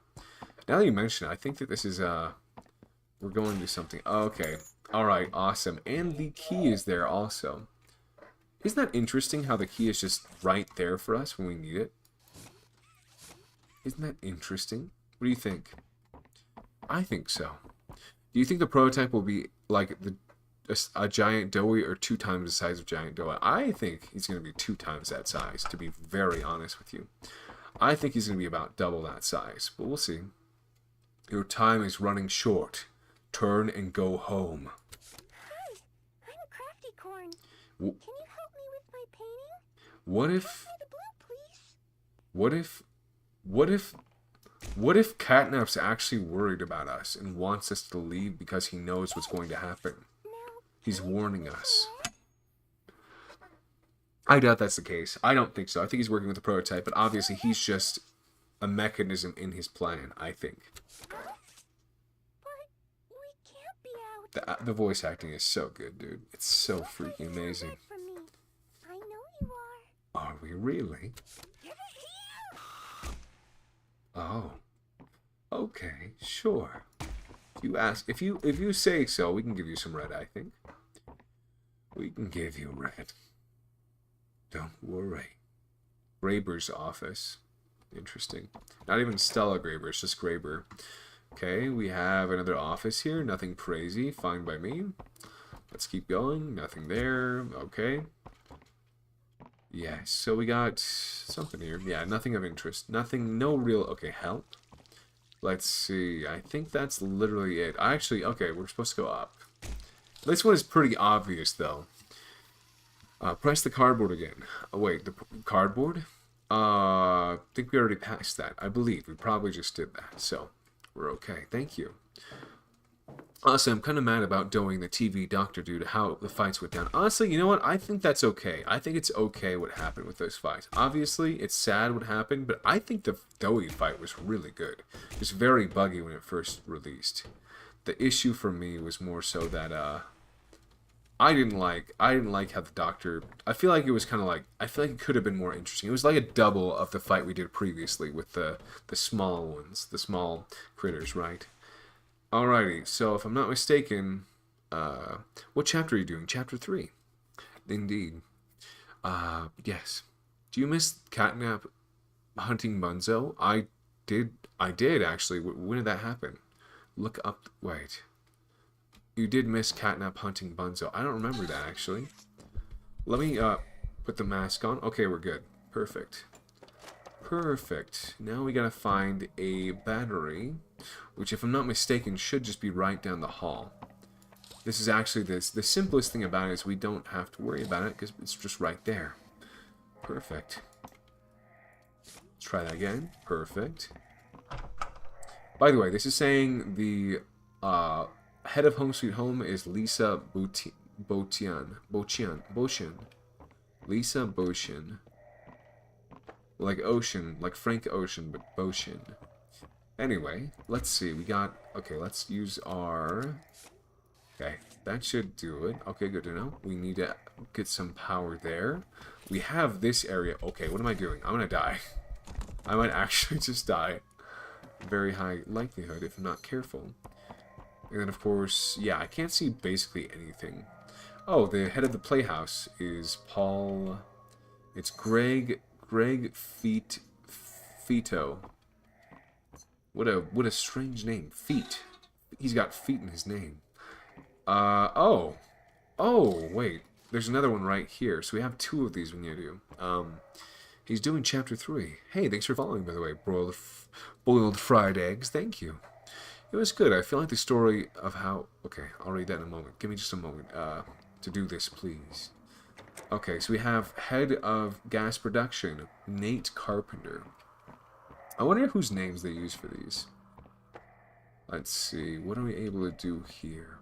Now that you mention it, I think that this is, we're going to something. Okay. Alright, awesome. And the key is there also. Isn't that interesting how the key is just right there for us when we need it? Isn't that interesting? What do you think? I think so. Do you think the prototype will be like a giant Doughy or 2 times the size of giant Doughy? I think he's going to be 2 times that size, to be very honest with you. I think he's going to be about double that size, but we'll see. Your time is running short. Turn and go home. Hi, I'm Crafty Corn. Can you help me with my painting? What if... Pass me the blue, please. What if Catnap's actually worried about us and wants us to leave because he knows what's going to happen? He's warning us. I doubt that's the case. I don't think so. I think he's working with the prototype, but obviously he's just a mechanism in his plan, I think. But we can't be out. The voice acting is so good, dude. It's so freaking amazing. I know you are. Are we really? Oh. Okay, sure. If you ask, if you say so, we can give you some red, I think. We can give you red. Don't worry. Graber's office. Interesting. Not even Stella Graber, it's just Graber. Okay, we have another office here. Nothing crazy. Fine by me. Let's keep going. Nothing there. Okay. Yes, so we got something here. Yeah, nothing of interest. Nothing, no real... Okay, help. Let's see. I think that's literally it. Actually, okay, we're supposed to go up. This one is pretty obvious, though. Press the cardboard again. Oh, wait, the cardboard? I think we already passed that. I believe we probably just did that, so we're okay. Thank you. Honestly, I'm kind of mad about doing the TV doctor due to how the fights went down. Honestly, you know what? I think that's okay. I think it's okay what happened with those fights. Obviously, it's sad what happened, but I think the Doughy fight was really good. It was very buggy when it first released. The issue for me was more so that I didn't like how the doctor... I feel like it was kind of like... I feel like it could have been more interesting. It was like a double of the fight we did previously with the small ones, the small critters, right? Alrighty, so if I'm not mistaken, what chapter are you doing? Chapter 3. Indeed. Yes. Do you miss Catnap hunting Bunzo? I did actually. When did that happen? Look up. Wait. You did miss Catnap hunting Bunzo. I don't remember that actually. Let me put the mask on. Okay, we're good. Perfect. Perfect. Now we gotta find a battery, which if I'm not mistaken should just be right down the hall. This is actually the simplest thing about it is we don't have to worry about it because it's just right there. Perfect. Let's try that again. Perfect. By the way, this is saying the head of Home Sweet Home is Lisa Botian. Lisa Boshin. Like Ocean, like Frank Ocean, but Boshin. Anyway, let's see. We got... Okay, let's use our... Okay, that should do it. Okay, good to know. We need to get some power there. We have this area. Okay, what am I doing? I'm gonna die. I might actually just die. Very high likelihood if I'm not careful. And then, of course, yeah, I can't see basically anything. Oh, the head of the playhouse is Paul... It's Greg Fito. What a strange name. Feet. He's got feet in his name. Oh, wait. There's another one right here. So we have two of these we need to do. He's doing chapter 3. Hey, thanks for following, by the way. Boiled fried eggs. Thank you. It was good. I feel like the story of how... Okay, I'll read that in a moment. Give me just a moment to do this, please. Okay, so we have head of gas production, Nate Carpenter. I wonder whose names they use for these. Let's see, what are we able to do here?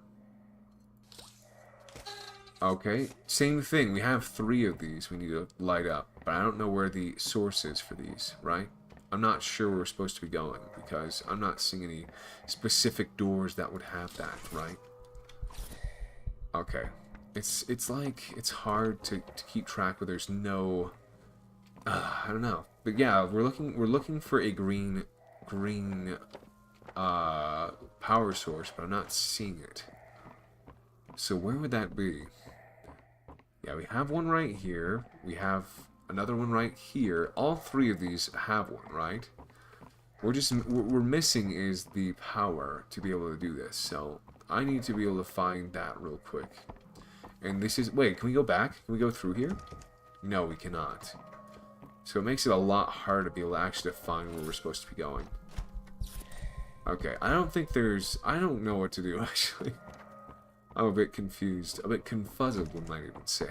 Okay, same thing. We have 3 of these we need to light up, but I don't know where the source is for these, right? I'm not sure where we're supposed to be going because I'm not seeing any specific doors that would have that, right? Okay. It's like it's hard to keep track where there's no I don't know. But yeah, we're looking for a green power source, but I'm not seeing it. So where would that be? Yeah, we have one right here. We have another one right here. All 3 of these have one, right? We're missing is the power to be able to do this. So I need to be able to find that real quick. And this is... Wait, can we go back? Can we go through here? No, we cannot. So it makes it a lot harder to be able to actually find where we're supposed to be going. Okay, I don't think there's... I don't know what to do, actually. I'm a bit confused. A bit confuzzled, one might even say.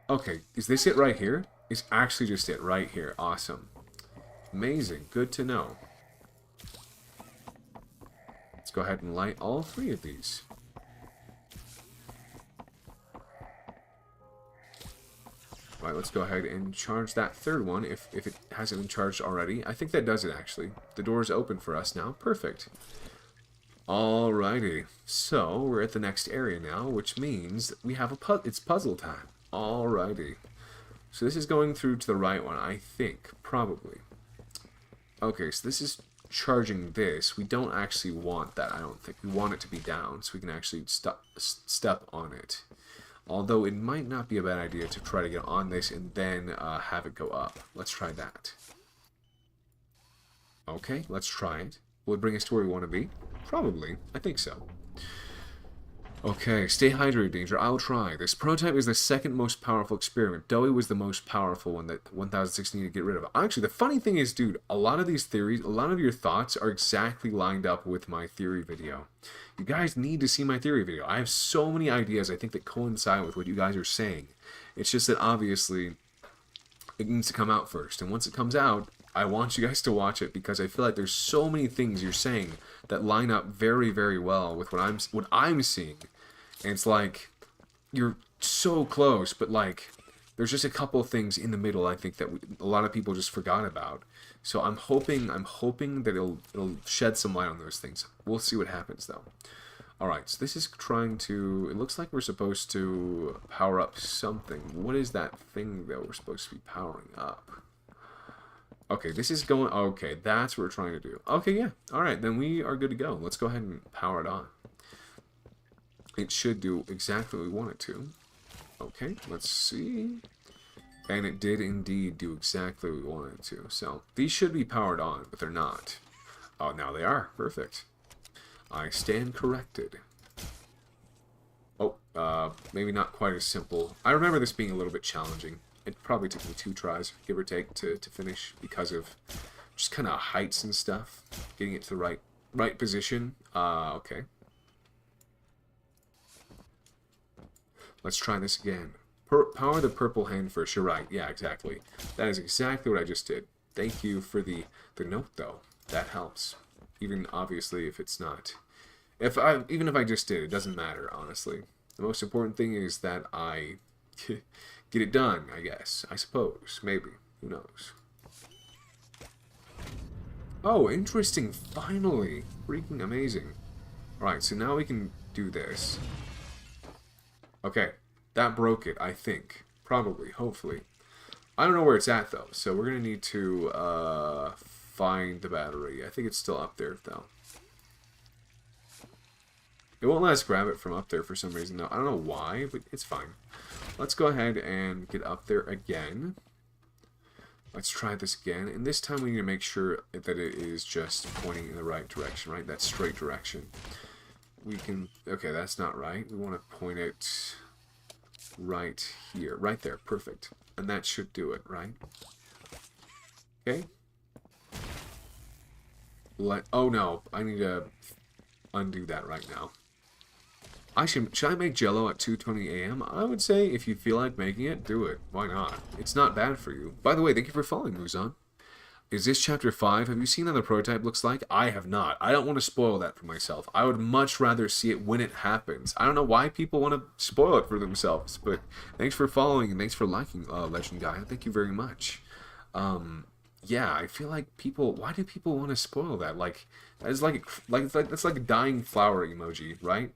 Okay, is this it right here? It's actually just it right here. Awesome. Amazing. Good to know. Let's go ahead and light all 3 of these. Alright, let's go ahead and charge that 3rd one if it hasn't been charged already. I think that does it, actually. The door is open for us now. Perfect. Alrighty. So, we're at the next area now, which means we have it's puzzle time. Alrighty. So this is going through to the right one, I think. Probably. Okay, so this is charging this. We don't actually want that, I don't think. We want it to be down, so we can actually step on it. Although it might not be a bad idea to try to get on this and then have it go up. Let's try that. Okay, let's try it. Will it bring us to where we want to be? Probably. I think so. Okay, stay hydrated, Danger. I'll try. This prototype is the 2nd most powerful experiment. Dowie was the most powerful one that 1006 needed to get rid of. Actually, the funny thing is, dude, a lot of these theories, a lot of your thoughts are exactly lined up with my theory video. You guys need to see my theory video. I have so many ideas I think that coincide with what you guys are saying. It's just that obviously it needs to come out first. And once it comes out, I want you guys to watch it because I feel like there's so many things you're saying that line up very, very well with what I'm seeing. And it's like you're so close, but like there's just a couple of things in the middle I think that a lot of people just forgot about. So I'm hoping that it'll shed some light on those things. We'll see what happens though. All right, so this is trying to... It looks like we're supposed to power up something. What is that thing that we're supposed to be powering up? Okay, this is going... Okay, that's what we're trying to do. Okay, yeah. All right, then we are good to go. Let's go ahead and power it on. It should do exactly what we want it to. Okay, let's see. And it did indeed do exactly what we wanted it to. So, these should be powered on, but they're not. Oh, now they are. Perfect. I stand corrected. Oh, maybe not quite as simple. I remember this being a little bit challenging. It probably took me 2 tries, give or take, to finish because of just kind of heights and stuff. Getting it to the right position. Okay. Let's try this again. Power the purple hand first. You're right. Yeah, exactly. That is exactly what I just did. Thank you for the note, though. That helps. Even, obviously, if it's not. Even if I just did, it doesn't matter, honestly. The most important thing is that I get it done, I guess. I suppose. Maybe. Who knows? Oh, interesting. Finally. Freaking amazing. Alright, so now we can do this. Okay. That broke it, I think. Probably. Hopefully. I don't know where it's at, though. So we're going to need to find the battery. I think it's still up there, though. It won't let us grab it from up there for some reason, though. I don't know why, but it's fine. Let's go ahead and get up there again. Let's try this again. And this time we need to make sure that it is just pointing in the right direction, right? That straight direction. We can... Okay, that's not right. We want to point it right here. Right there. Perfect. And that should do it, right? Okay. Oh, no. I need to undo that right now. Should I make Jello at 2:20 a.m.? I would say if you feel like making it, do it. Why not? It's not bad for you. By the way, thank you for following, Muzan. Is this chapter 5? Have you seen how the prototype looks like? I have not. I don't want to spoil that for myself. I would much rather see it when it happens. I don't know why people want to spoil it for themselves, but thanks for following and thanks for liking Legend Guy. Thank you very much. Yeah, I feel like people... Why do people want to spoil that? That's like a dying flower emoji, right?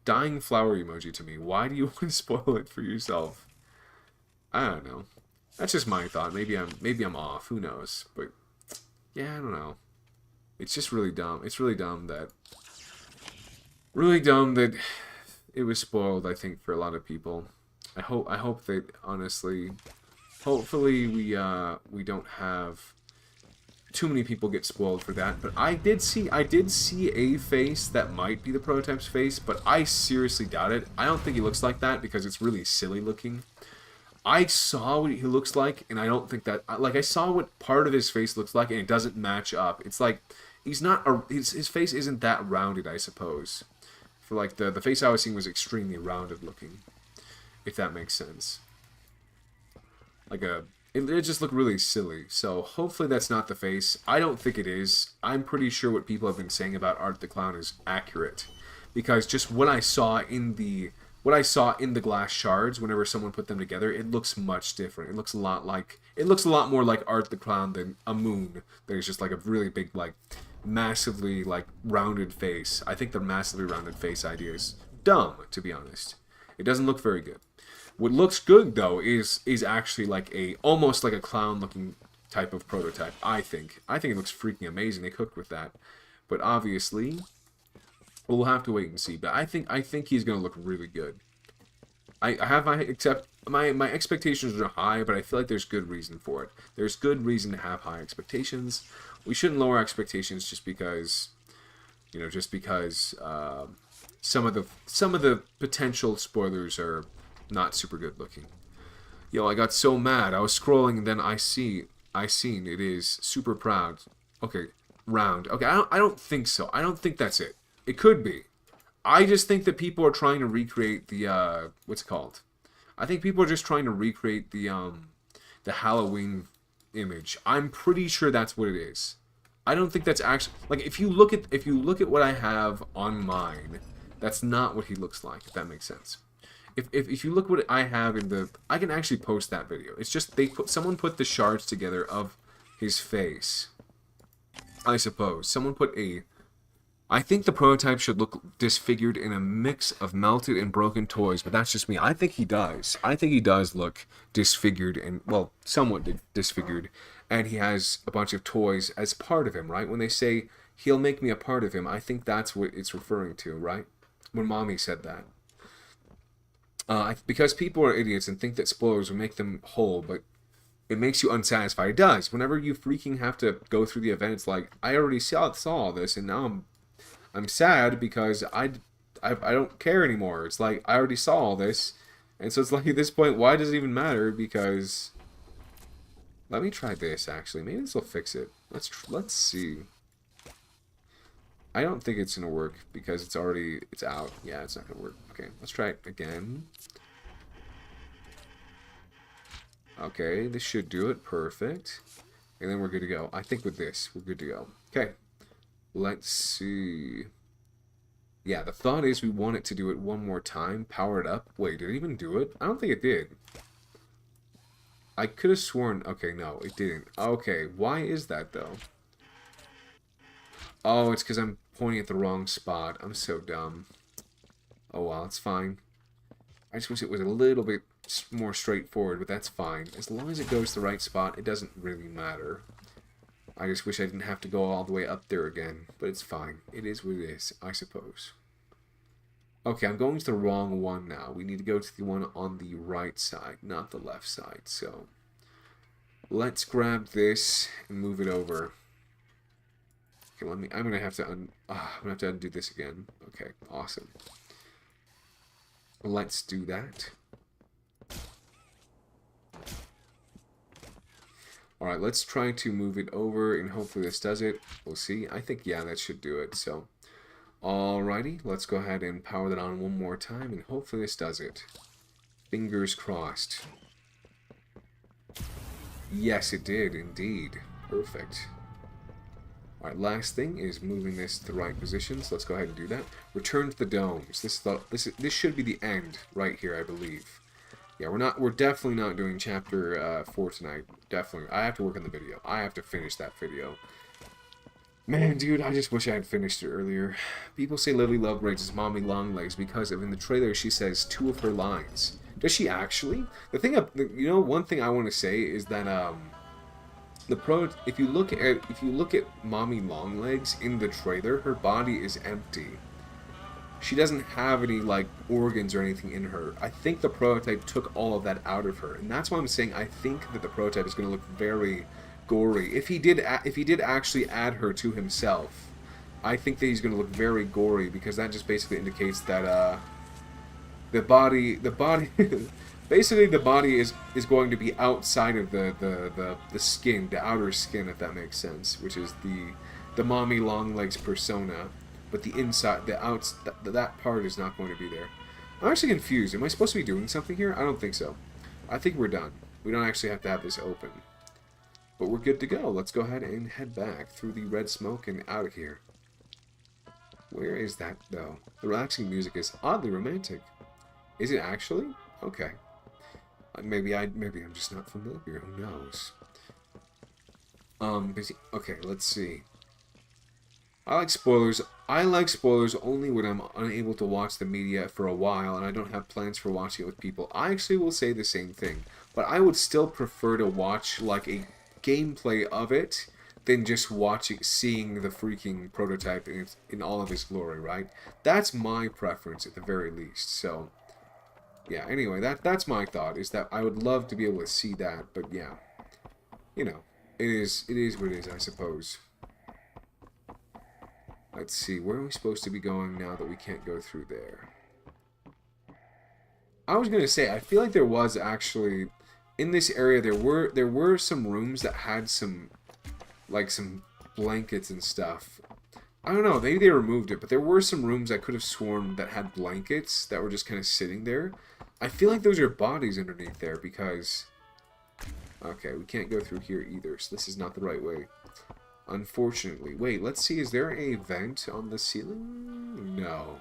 Dying flower emoji to me. Why do you want to spoil it for yourself? I don't know. That's just my thought. Maybe I'm off. Who knows? But yeah, I don't know. It's just really dumb. It's really dumb that it was spoiled, I think, for a lot of people. I hope that honestly, hopefully we don't have too many people get spoiled for that. But I did see a face that might be the prototype's face, but I seriously doubt it. I don't think he looks like that because it's really silly looking. I saw what he looks like, and I don't think that... Like, I saw what part of his face looks like, and it doesn't match up. It's like, he's not... His face isn't that rounded, I suppose. For, like, the face I was seeing was extremely rounded looking. If that makes sense. Like it just looked really silly. So, hopefully that's not the face. I don't think it is. I'm pretty sure what people have been saying about Art the Clown is accurate. Because just what I saw in the glass shards, whenever someone put them together, it looks much different. It looks a lot more like Art the Clown than a moon. There's just like a really big, like, massively, like, rounded face. I think the massively rounded face idea is dumb, to be honest. It doesn't look very good. What looks good, though, is actually like almost like a clown-looking type of prototype, I think. I think it looks freaking amazing. They cooked with that. But obviously... We'll have to wait and see, but I think he's gonna look really good. My expectations are high, but I feel like there's good reason for it. There's good reason to have high expectations. We shouldn't lower expectations just because, some of the potential spoilers are not super good looking. Yo, I got so mad. I was scrolling and then I seen it is super proud. Okay, round. Okay, I don't think so. I don't think that's it. It could be. I just think that people are trying to recreate the, what's it called? I think people are just trying to recreate the Halloween image. I'm pretty sure that's what it is. I don't think that's actually, like, if you look at what I have on mine, that's not what he looks like, if that makes sense. If you look what I have I can actually post that video. It's just someone put the shards together of his face. I suppose. I think the prototype should look disfigured in a mix of melted and broken toys, but that's just me. I think he does. I think he does look disfigured and, well, somewhat disfigured, and he has a bunch of toys as part of him, right? When they say, he'll make me a part of him, I think that's what it's referring to, right? When Mommy said that. Because people are idiots and think that spoilers will make them whole, but it makes you unsatisfied. It does. Whenever you freaking have to go through the event, it's like, I already saw all this, and now I'm sad because I don't care anymore. It's like, I already saw all this, and so it's like, at this point, why does it even matter? Because, let me try this, actually. Maybe this will fix it. Let's see. I don't think it's going to work because it's out. Yeah, it's not going to work. Okay, let's try it again. Okay, this should do it. Perfect. And then we're good to go. I think with this, we're good to go. Okay. Let's see. Yeah, the thought is we want it to do it one more time. Power it up. Wait, did it even do it? I don't think it did. I could have sworn... Okay, no, it didn't. Okay, why is that, though? Oh, it's because I'm pointing at the wrong spot. I'm so dumb. Oh, well, it's fine. I just wish it was a little bit more straightforward, but that's fine. As long as it goes to the right spot, it doesn't really matter. I just wish I didn't have to go all the way up there again, but it's fine. It is what it is, I suppose. Okay, I'm going to the wrong one now. We need to go to the one on the right side, not the left side. So, let's grab this and move it over. Okay, I'm gonna have to undo this again. Okay, awesome. Let's do that. Alright, let's try to move it over, and hopefully this does it. We'll see. I think, yeah, that should do it. So, alrighty, let's go ahead and power that on one more time, and hopefully this does it. Fingers crossed. Yes, it did, indeed. Perfect. Alright, last thing is moving this to the right position, so let's go ahead and do that. Return to the domes. This should be the end right here, I believe. Yeah, we're definitely not doing chapter 4 tonight. Definitely. I have to work on the video. I have to finish that video. Man, dude, I just wish I had finished it earlier. People say Lily Lovebridge is Mommy Longlegs because in the trailer she says 2 of her lines. Does she actually? One thing I want to say is that if you look at Mommy Longlegs in the trailer, her body is empty. She doesn't have any, like, organs or anything in her. I think the prototype took all of that out of her. And that's why I'm saying I think that the prototype is going to look very gory. If he did actually add her to himself, I think that he's going to look very gory, because that just basically indicates that, the body basically the body is going to be outside of the skin, the outer skin, if that makes sense, which is the Mommy Longlegs persona. But the inside, that part is not going to be there. I'm actually confused. Am I supposed to be doing something here? I don't think so. I think we're done. We don't actually have to have this open. But we're good to go. Let's go ahead and head back through the red smoke and out of here. Where is that, though? The relaxing music is oddly romantic. Is it actually? Okay. Maybe I'm just not familiar. Who knows? Okay, let's see. I like spoilers. I like spoilers only when I'm unable to watch the media for a while and I don't have plans for watching it with people. I actually will say the same thing, but I would still prefer to watch like a gameplay of it than just seeing the freaking prototype in all of its glory, right? That's my preference at the very least. So, yeah. Anyway, that's my thought, is that I would love to be able to see that, but yeah, you know, it is what it is, I suppose. Let's see, where are we supposed to be going now that we can't go through there? I was gonna say, I feel like there was actually, in this area, there were some rooms that had some blankets and stuff. I don't know, maybe they removed it, but there were some rooms I could have sworn that had blankets that were just kind of sitting there. I feel like those are bodies underneath there, because... Okay, we can't go through here either, so this is not the right way. Unfortunately. Wait, let's see, is there a vent on the ceiling? No.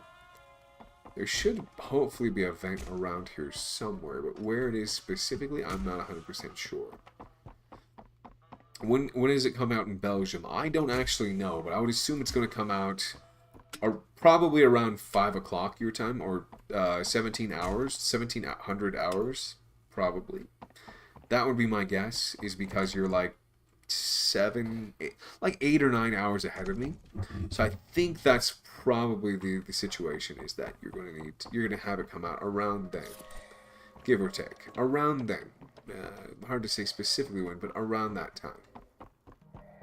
There should hopefully be a vent around here somewhere, but where it is specifically, I'm not 100% sure. When does it come out in Belgium? I don't actually know, but I would assume it's going to come out probably around 5 o'clock your time, or 17 hours, 1700 hours, probably. That would be my guess, is because you're like 8 or 9 hours ahead of me. So I think that's probably the situation, is that you're going to have it come out around then, give or take, around then. hard to say specifically when, but around that time.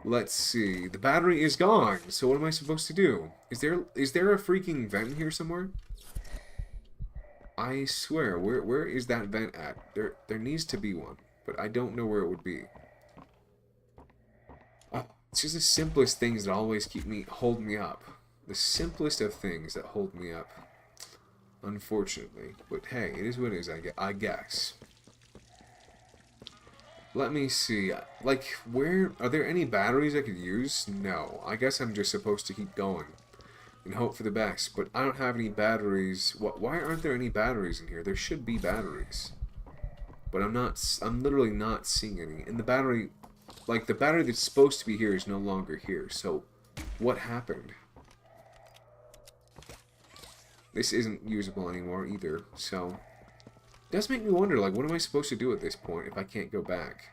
Let's see. The battery is gone. So what am I supposed to do? Is there a freaking vent here somewhere? I swear, where is that vent at? There needs to be one, but I don't know where it would be. It's just the simplest things that always hold me up. The simplest of things that hold me up. Unfortunately. But hey, it is what it is, I guess. Let me see. Like, where... Are there any batteries I could use? No. I guess I'm just supposed to keep going. And hope for the best. But I don't have any batteries. Why aren't there any batteries in here? There should be batteries. But I'm literally not seeing any. And the battery... Like, the battery that's supposed to be here is no longer here. So, what happened? This isn't usable anymore either, so... It does make me wonder, like, what am I supposed to do at this point if I can't go back?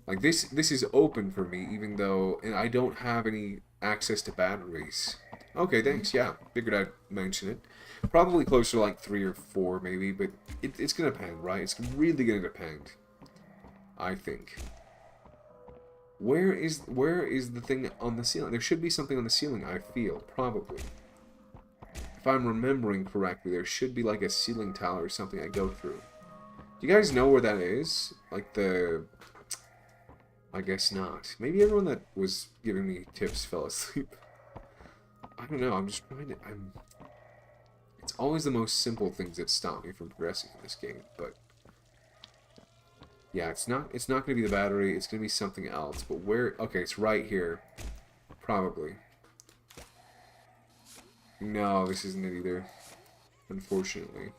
Like, this is open for me, even though I don't have any access to batteries. Okay, thanks, yeah. Figured I'd mention it. Probably closer to, like, 3 or 4, maybe, but it's gonna depend, right? It's really gonna depend. I think. Where is the thing on the ceiling? There should be something on the ceiling, I feel. Probably. If I'm remembering correctly, there should be like a ceiling tile or something I go through. Do you guys know where that is? Like the... I guess not. Maybe everyone that was giving me tips fell asleep. I don't know, I'm just trying to... It's always the most simple things that stop me from progressing in this game, but... Yeah, it's not going to be the battery, it's going to be something else. But where... Okay, it's right here. Probably. No, this isn't it either. Unfortunately.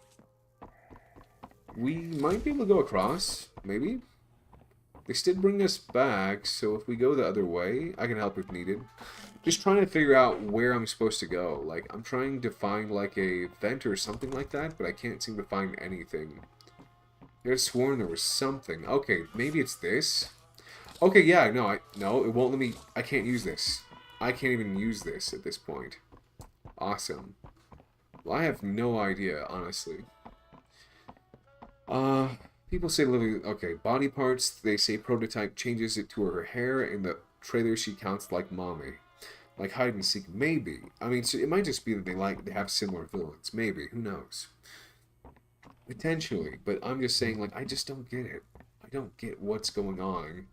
We might be able to go across, maybe? This did bring us back, so if we go the other way, I can help if needed. Just trying to figure out where I'm supposed to go. Like, I'm trying to find, like, a vent or something like that, but I can't seem to find anything. I could have sworn there was something. Okay, maybe it's this. Okay, yeah, no, it won't let me... I can't use this. I can't even use this at this point. Awesome. Well, I have no idea, honestly. People say literally... Okay, body parts, they say prototype changes it to her hair. In the trailer, she counts like mommy. Like hide and seek, maybe. I mean, so it might just be that they have similar villains. Maybe, who knows? Potentially, but I'm just saying, like, I just don't get it. I don't get what's going on.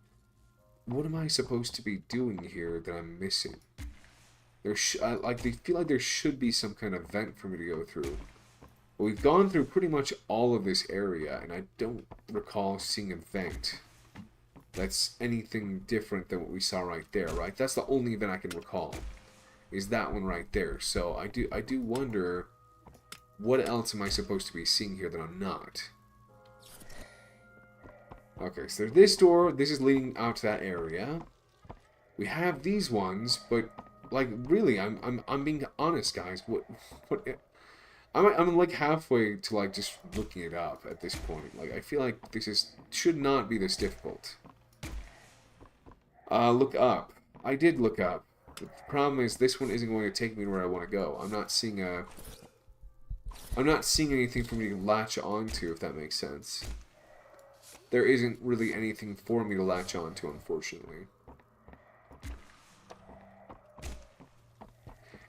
What am I supposed to be doing here that I'm missing? I feel like there should be some kind of vent for me to go through. But we've gone through pretty much all of this area, and I don't recall seeing a vent that's anything different than what we saw right there, right? That's the only event I can recall, is that one right there. So I do wonder... What else am I supposed to be seeing here that I'm not? Okay, so there's this door. This is leading out to that area. We have these ones, but like really, I'm being honest, guys. I'm like halfway to like just looking it up at this point. Like I feel like should not be this difficult. Look up. I did look up. The problem is this one isn't going to take me where I want to go. I'm not seeing anything for me to latch onto, if that makes sense. There isn't really anything for me to latch onto, unfortunately.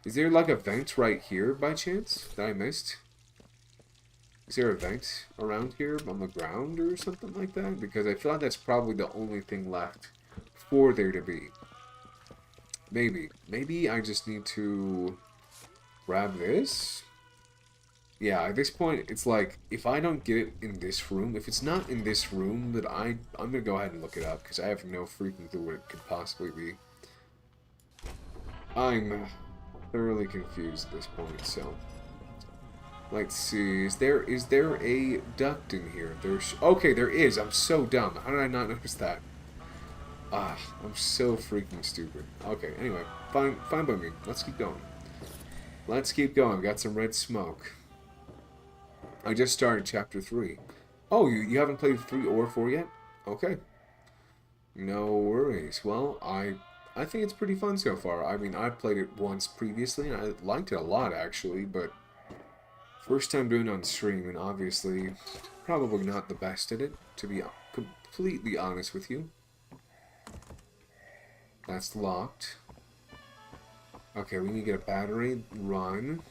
Is there like a vent right here, by chance, that I missed? Is there a vent around here on the ground or something like that? Because I feel like that's probably the only thing left for there to be. Maybe. Maybe I just need to grab this? Yeah, at this point, it's like, if I don't get it in this room, if it's not in this room, then I'm going to go ahead and look it up, because I have no freaking clue what it could possibly be. I'm thoroughly confused at this point, so... Let's see, is there a duct in here? Okay, there is, I'm so dumb. How did I not notice that? I'm so freaking stupid. Okay, anyway, fine by me. Let's keep going. Let's keep going, got some red smoke. I just started chapter 3. Oh, you haven't played 3 or 4 yet? Okay. No worries. Well, I think it's pretty fun so far. I mean, I played it once previously, and I liked it a lot, actually, but First time doing it on stream, and obviously probably not the best at it, to be completely honest with you. That's locked. Okay, we need to get a battery. Run.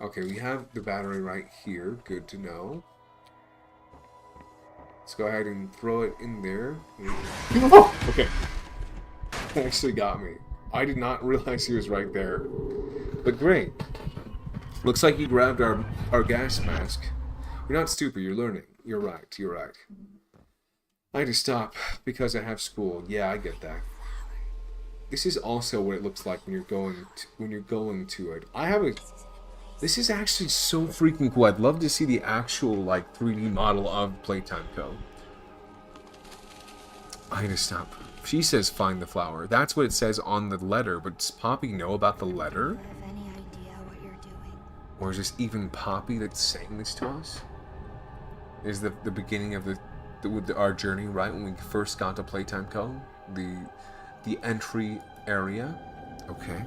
Okay, we have the battery right here. Good to know. Let's go ahead and throw it in there. Okay. That actually got me. I did not realize he was right there. But great. Looks like you grabbed our gas mask. You're not stupid, you're learning. You're right, you're right. I had to stop because I have school. Yeah, I get that. This is also what it looks like when you're going to it. This is actually so freaking cool. I'd love to see the actual like 3D model of Playtime Co. I had to stop. She says find the flower. That's what it says on the letter, but does Poppy know about the letter? Do you have any idea what you're doing? Or is this even Poppy that's saying this to us? Is the beginning of our journey, right? When we first got to Playtime Co. The entry area. Okay.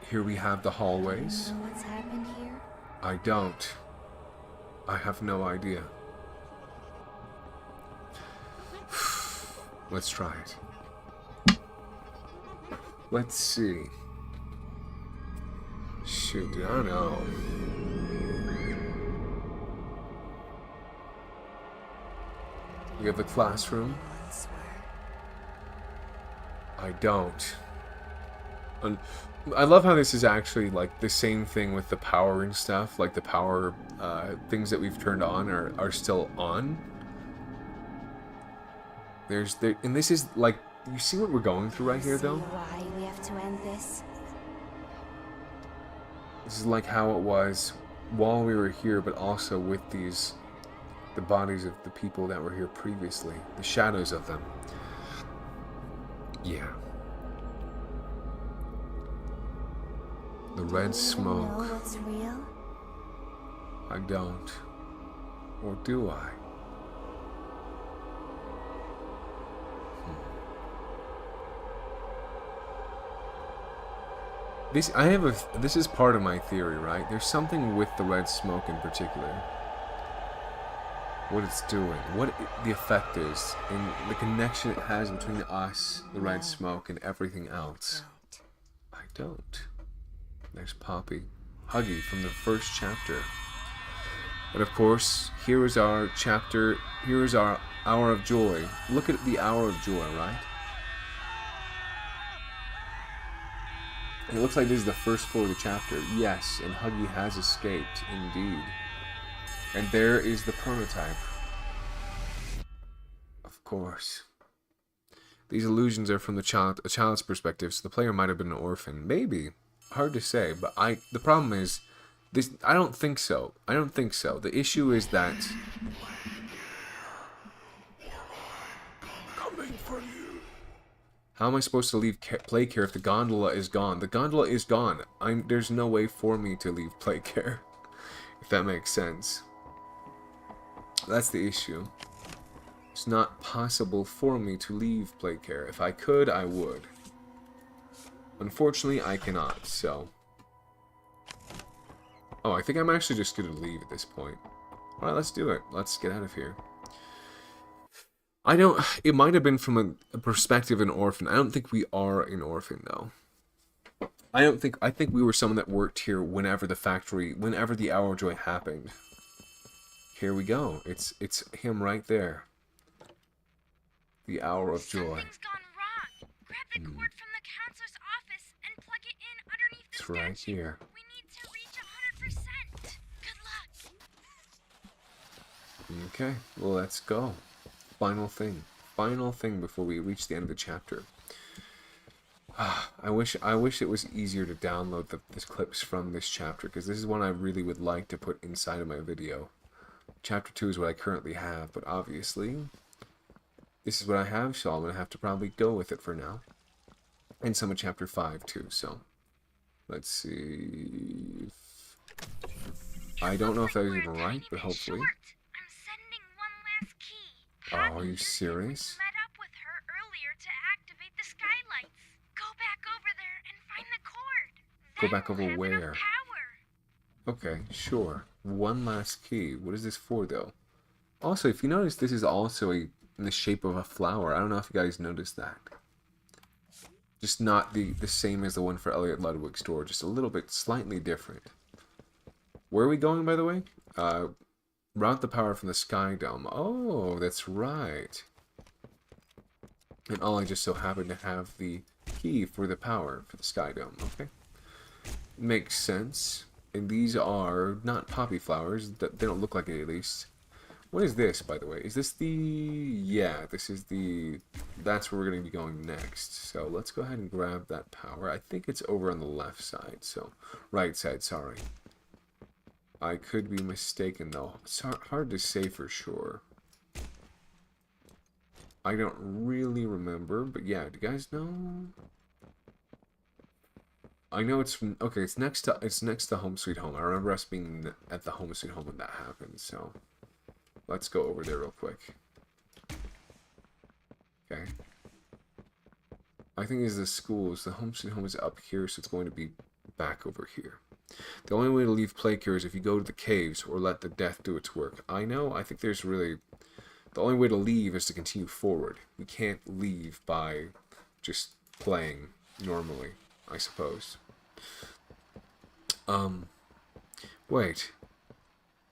Here we have the hallways. Do you know what's happened here? I don't. I have no idea. Let's try it. Let's see. Shoot, I don't know. We have the classroom. I don't. And I love how this is actually like the same thing with the power and stuff. Like the power things that we've turned on are still on. And this is like, you see what we're going through right here though? Why we have to end this? This is like how it was while we were here, but also with the bodies of the people that were here previously. The shadows of them. Yeah. The red smoke. Do you know what's real? I don't. Or do I? This is part of my theory, right? There's something with the red smoke in particular. What it's doing, what the effect is, and the connection it has between us, the red smoke, and everything else. I don't. There's Poppy. Huggy from the first chapter. And of course, here is our chapter, here is our hour of joy. Look at the hour of joy, right? It looks like this is the first floor of the chapter. Yes, and Huggy has escaped, indeed. And there is the prototype. Of course. These illusions are from a child's perspective, so the player might have been an orphan. Maybe. Hard to say, but the problem is, I don't think so. I don't think so. The issue is that... Coming for you. How am I supposed to leave play care if the gondola is gone? The gondola is gone. There's no way for me to leave play care. If that makes sense. That's the issue. It's not possible for me to leave play care. If I could, I would. Unfortunately, I cannot, so... Oh, I think I'm actually just going to leave at this point. Alright, let's do it. Let's get out of here. It might have been from a perspective of an orphan. I don't think we are an orphan, though. I think we were someone that worked here whenever the Hour of Joy happened. Here we go. It's him right there. The Hour of Joy. Something's gone wrong. Grab the cord from the counselor's office and plug it in underneath the It's right statue. here. We need to reach 100%. Good luck. Okay, well, let's go. Final thing before we reach the end of the chapter. I wish it was easier to download the clips from this chapter, because this is one I really would like to put inside of my video. Chapter 2 is what I currently have, but obviously this is what I have, so I'm going to have to probably go with it for now. And some of Chapter 5 too, so let's see. I don't know if that was even right, but hopefully. Oh, are you serious? Met up with her earlier to activate the skylights. Go Go back over where? Okay, sure. One last key. What is this for, though? Also, if you notice, this is also in the shape of a flower. I don't know if you guys noticed that. Just not the same as the one for Elliot Ludwig's door. Just a little bit slightly different. Where are we going, by the way? Route the power from the Sky Dome. Oh, that's right. And Ollie just so happened to have the key for the power for the Sky Dome. Okay. Makes sense. And these are not poppy flowers. They don't look like it, at least. What is this, by the way? Is this the... Yeah, this is the... That's where we're going to be going next. So let's go ahead and grab that power. I think it's over on the left side. So, right side, sorry. I could be mistaken, though. It's hard to say for sure. I don't really remember, but yeah, do you guys know? I know it's from... Okay, it's next to Home Sweet Home. I remember us being at the Home Sweet Home when that happened, so... Let's go over there real quick. Okay. I think this is the schools. The Home Sweet Home is up here, so it's going to be back over here. The only way to leave Playcure is if you go to the caves or let the death do its work. I know, I think there's really... The only way to leave is to continue forward. We can't leave by just playing normally, I suppose. Wait.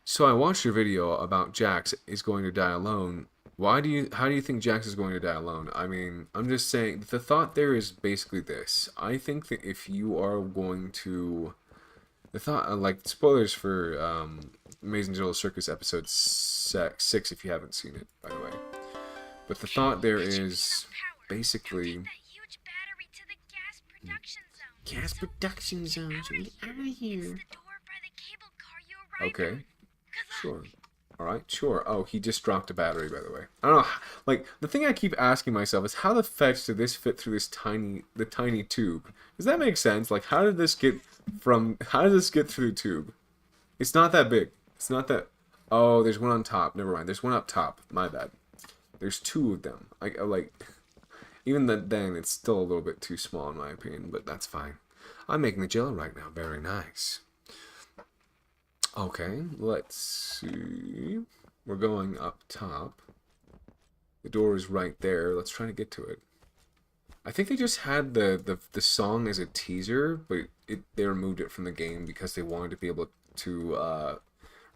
So I watched your video about Jax is going to die alone. How do you think Jax is going to die alone? I mean, I'm just saying, the thought there is basically this. I think that if you are going to... The thought, like, spoilers for Amazing Digital Circus episode 6 if you haven't seen it, by the way. But the thought there is basically... Gas production zone, so get out of here. Okay. Sure. Alright, sure. Oh, he just dropped a battery, by the way. I don't know, like, the thing I keep asking myself is how the fetch did this fit through this tiny tube? Does that make sense? Like, how did this get through the tube? It's not that big. It's not that... Oh, there's one on top. Never mind. There's one up top. My bad. There's two of them. Like... Even then, it's still a little bit too small in my opinion, but that's fine. I'm making the jello right now. Very nice. Okay, let's see. We're going up top. The door is right there. Let's try to get to it. I think they just had the song as a teaser, but they removed it from the game because they wanted to be able to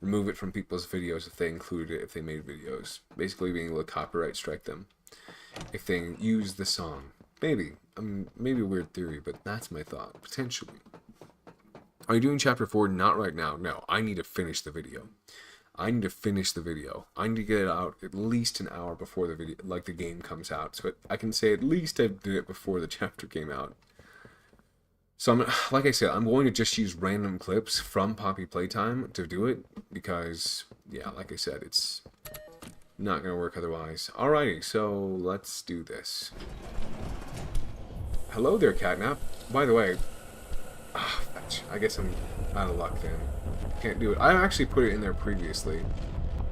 remove it from people's videos if they included it, if they made videos. Basically being able to copyright strike them if they use the song. Maybe. I mean, maybe a weird theory, but that's my thought. Potentially. Are you doing chapter 4? Not right now. No, I need to finish the video. I need to get it out at least an hour before the video, like the game comes out. So I can say at least I did it before the chapter came out. So like I said, I'm going to just use random clips from Poppy Playtime to do it. Because, yeah, like I said, it's not going to work otherwise. Alrighty, so let's do this. Hello there, Catnap. By the way, I guess I'm out of luck then. Can't do it. I actually put it in there previously.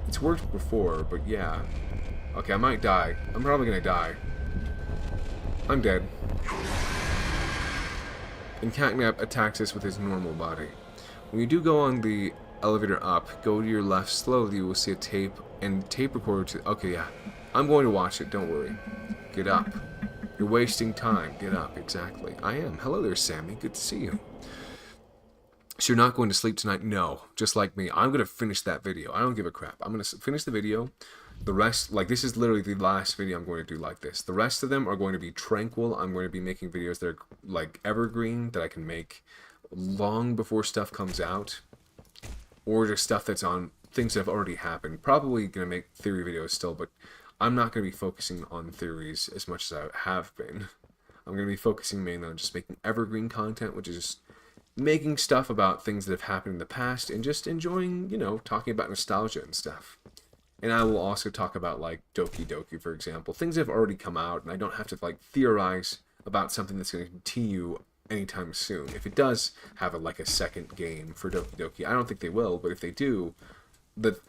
It's worked before, but yeah. Okay, I might die. I'm probably gonna die. I'm dead. And Catnap attacks us with his normal body. When you do go on the elevator up, go to your left slowly, you will see a tape and tape recorder to... Okay, yeah. I'm going to watch it, don't worry. Get up. You're wasting time. Get up, exactly. I am. Hello there, Sammy. Good to see you. So you're not going to sleep tonight? No. Just like me. I'm going to finish that video. I don't give a crap. I'm going to finish the video. The rest, like, this is literally the last video I'm going to do like this. The rest of them are going to be tranquil. I'm going to be making videos that are, like, evergreen, that I can make long before stuff comes out. Or just stuff that's on things that have already happened. Probably going to make theory videos still, but I'm not going to be focusing on theories as much as I have been. I'm going to be focusing mainly on just making evergreen content, which is just making stuff about things that have happened in the past and just enjoying, you know, talking about nostalgia and stuff. And I will also talk about, like, Doki Doki, for example. Things that have already come out, and I don't have to, like, theorize about something that's going to continue anytime soon. If it does have, like, a second game for Doki Doki, I don't think they will, but if they do,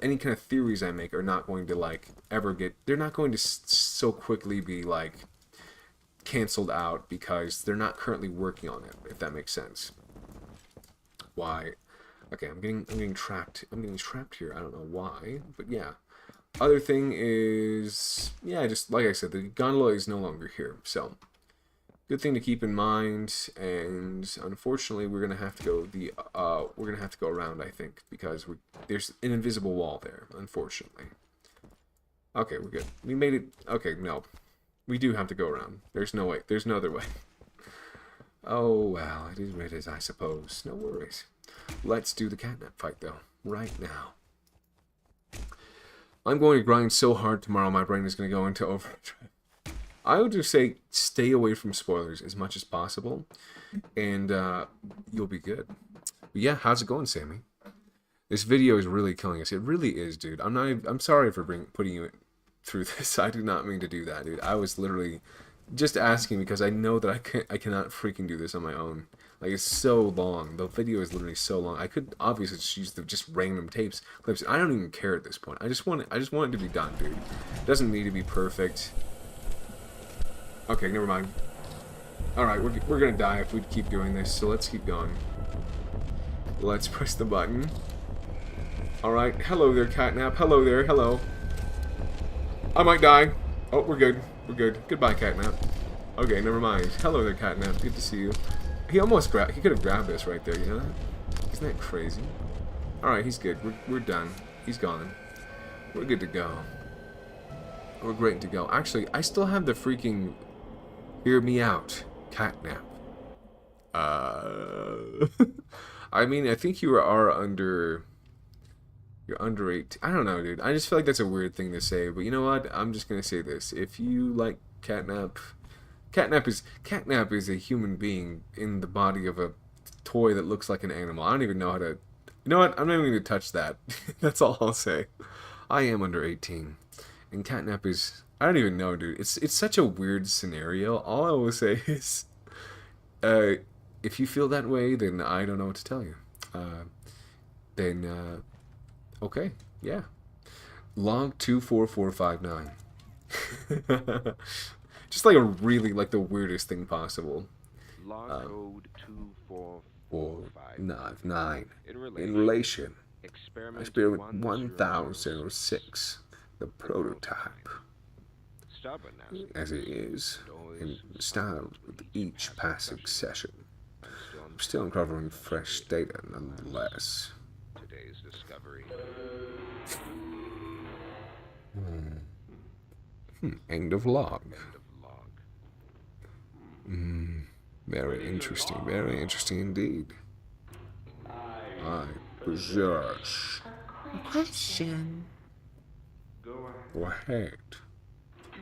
any kind of theories I make are not going to, like, ever get... They're not going to so quickly be, like, canceled out because they're not currently working on it, if that makes sense. why. Okay, I'm getting trapped. I'm getting trapped here. I don't know why, but yeah. Other thing is, yeah, just like I said, the gondola is no longer here. So, good thing to keep in mind. And unfortunately, we're gonna have to go around. I think because there's an invisible wall there. Unfortunately. Okay, we're good. We made it. Okay, no, we do have to go around. There's no way. There's no other way. Oh well, it is what it is, I suppose. No worries. Let's do the catnap fight though, right now. I'm going to grind so hard tomorrow, my brain is going to go into overdrive. I would just say stay away from spoilers as much as possible, and you'll be good. But yeah, how's it going, Sammy? This video is really killing us. It really is, dude. I'm sorry for putting you through this. I did not mean to do that, dude. I was literally just asking because I know that I cannot freaking do this on my own. Like, it's so long. The video is literally so long. I could obviously just use the random clips. I don't even care at this point. I just want it to be done, dude. It doesn't need to be perfect. Okay, never mind. Alright, we're gonna die if we keep doing this, so let's keep going. Let's press the button. Alright, hello there, Catnap. Hello there, hello. I might die. Oh, we're good. We're good. Goodbye, Catnap. Okay, never mind. Hello there, Catnap. Good to see you. He almost he could have grabbed us right there, you know that? Isn't that crazy? Alright, he's good. We're done. He's gone. We're good to go. We're great to go. Actually, I still have the freaking hear me out catnap. I mean, I think you are under... You're under 18. I don't know, dude. I just feel like that's a weird thing to say, but you know what? I'm just gonna say this. If you like catnap... Catnap is a human being in the body of a toy that looks like an animal. I don't even know how to... You know what? I'm not even going to touch that. That's all I'll say. I am under 18. And catnap is... I don't even know, dude. It's such a weird scenario. All I will say is... if you feel that way, then I don't know what to tell you. Okay. Yeah. Log 24459. Just like like the weirdest thing possible. Log code 24459. In relation. Experiment 1006. The prototype. As it is, in style with each passing session. I'm still uncovering fresh data nonetheless. Today's discovery. End of log. Very interesting indeed. I possess A question. Go ahead.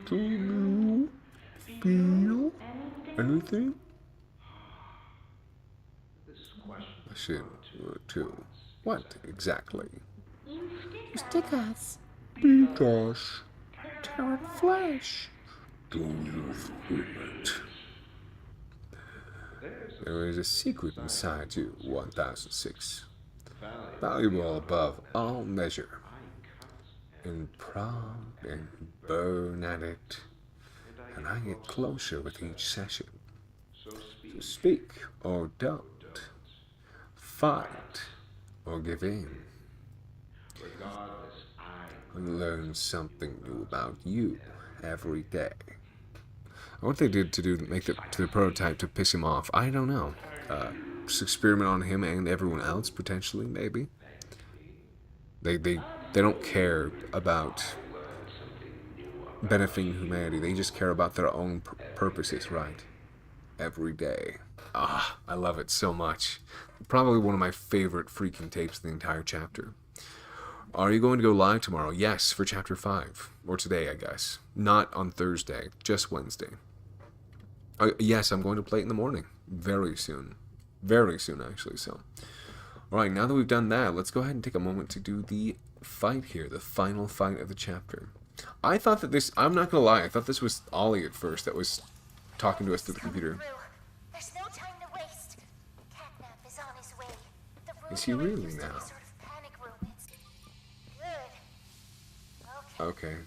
Do you feel anything? I should too. What exactly? You stick us. Because tear flesh. Do you feel it? There is a secret inside you, 1006. Valuable above all measure. And prod and burn at it. And I get closer with each session. So speak or don't. Fight or give in. And learn something new about you every day. What they did to make the prototype to piss him off, I don't know. Just experiment on him and everyone else potentially, maybe. They don't care about benefiting humanity. They just care about their own purposes, right? Every day. Ah, I love it so much. Probably one of my favorite freaking tapes in the entire chapter. Are you going to go live tomorrow? Yes, for chapter 5. Or today, I guess. Not on Thursday, just Wednesday. Yes, I'm going to play it in the morning. Very soon. Very soon, actually, so. Alright, now that we've done that, let's go ahead and take a moment to do the fight here. The final fight of the chapter. I thought that this... I'm not going to lie. I thought this was Ollie at first that was talking to us through the computer. There's no time to waste. Catnap is on his way. The room Is he really now? sort of panic room. It's good. Okay.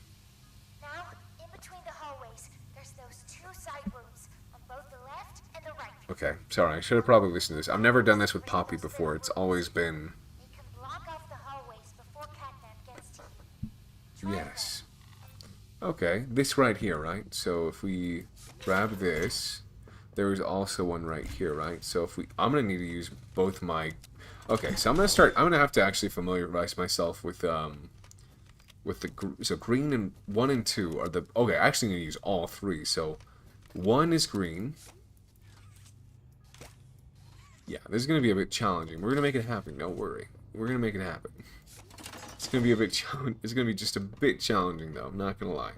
Now, in between the hallways, there's those two side rooms on both the left and the right. Okay, sorry, I should have probably listened to this. I've never done this with Poppy before. It's always been... Yes. Okay, this right here, right? So if we grab this, there's also one right here, right? So if we... I'm going to need to use both my... Okay, so I'm going to start... I'm going to have to actually familiarize myself with the... So green and 1 and 2 are the... Okay, I actually need to use all 3. So 1 is green. Yeah, this is going to be a bit challenging. We're going to make it happen. Don't worry. We're going to make it happen. It's going to be a bit it's going to be just a bit challenging, though. I'm not going to lie.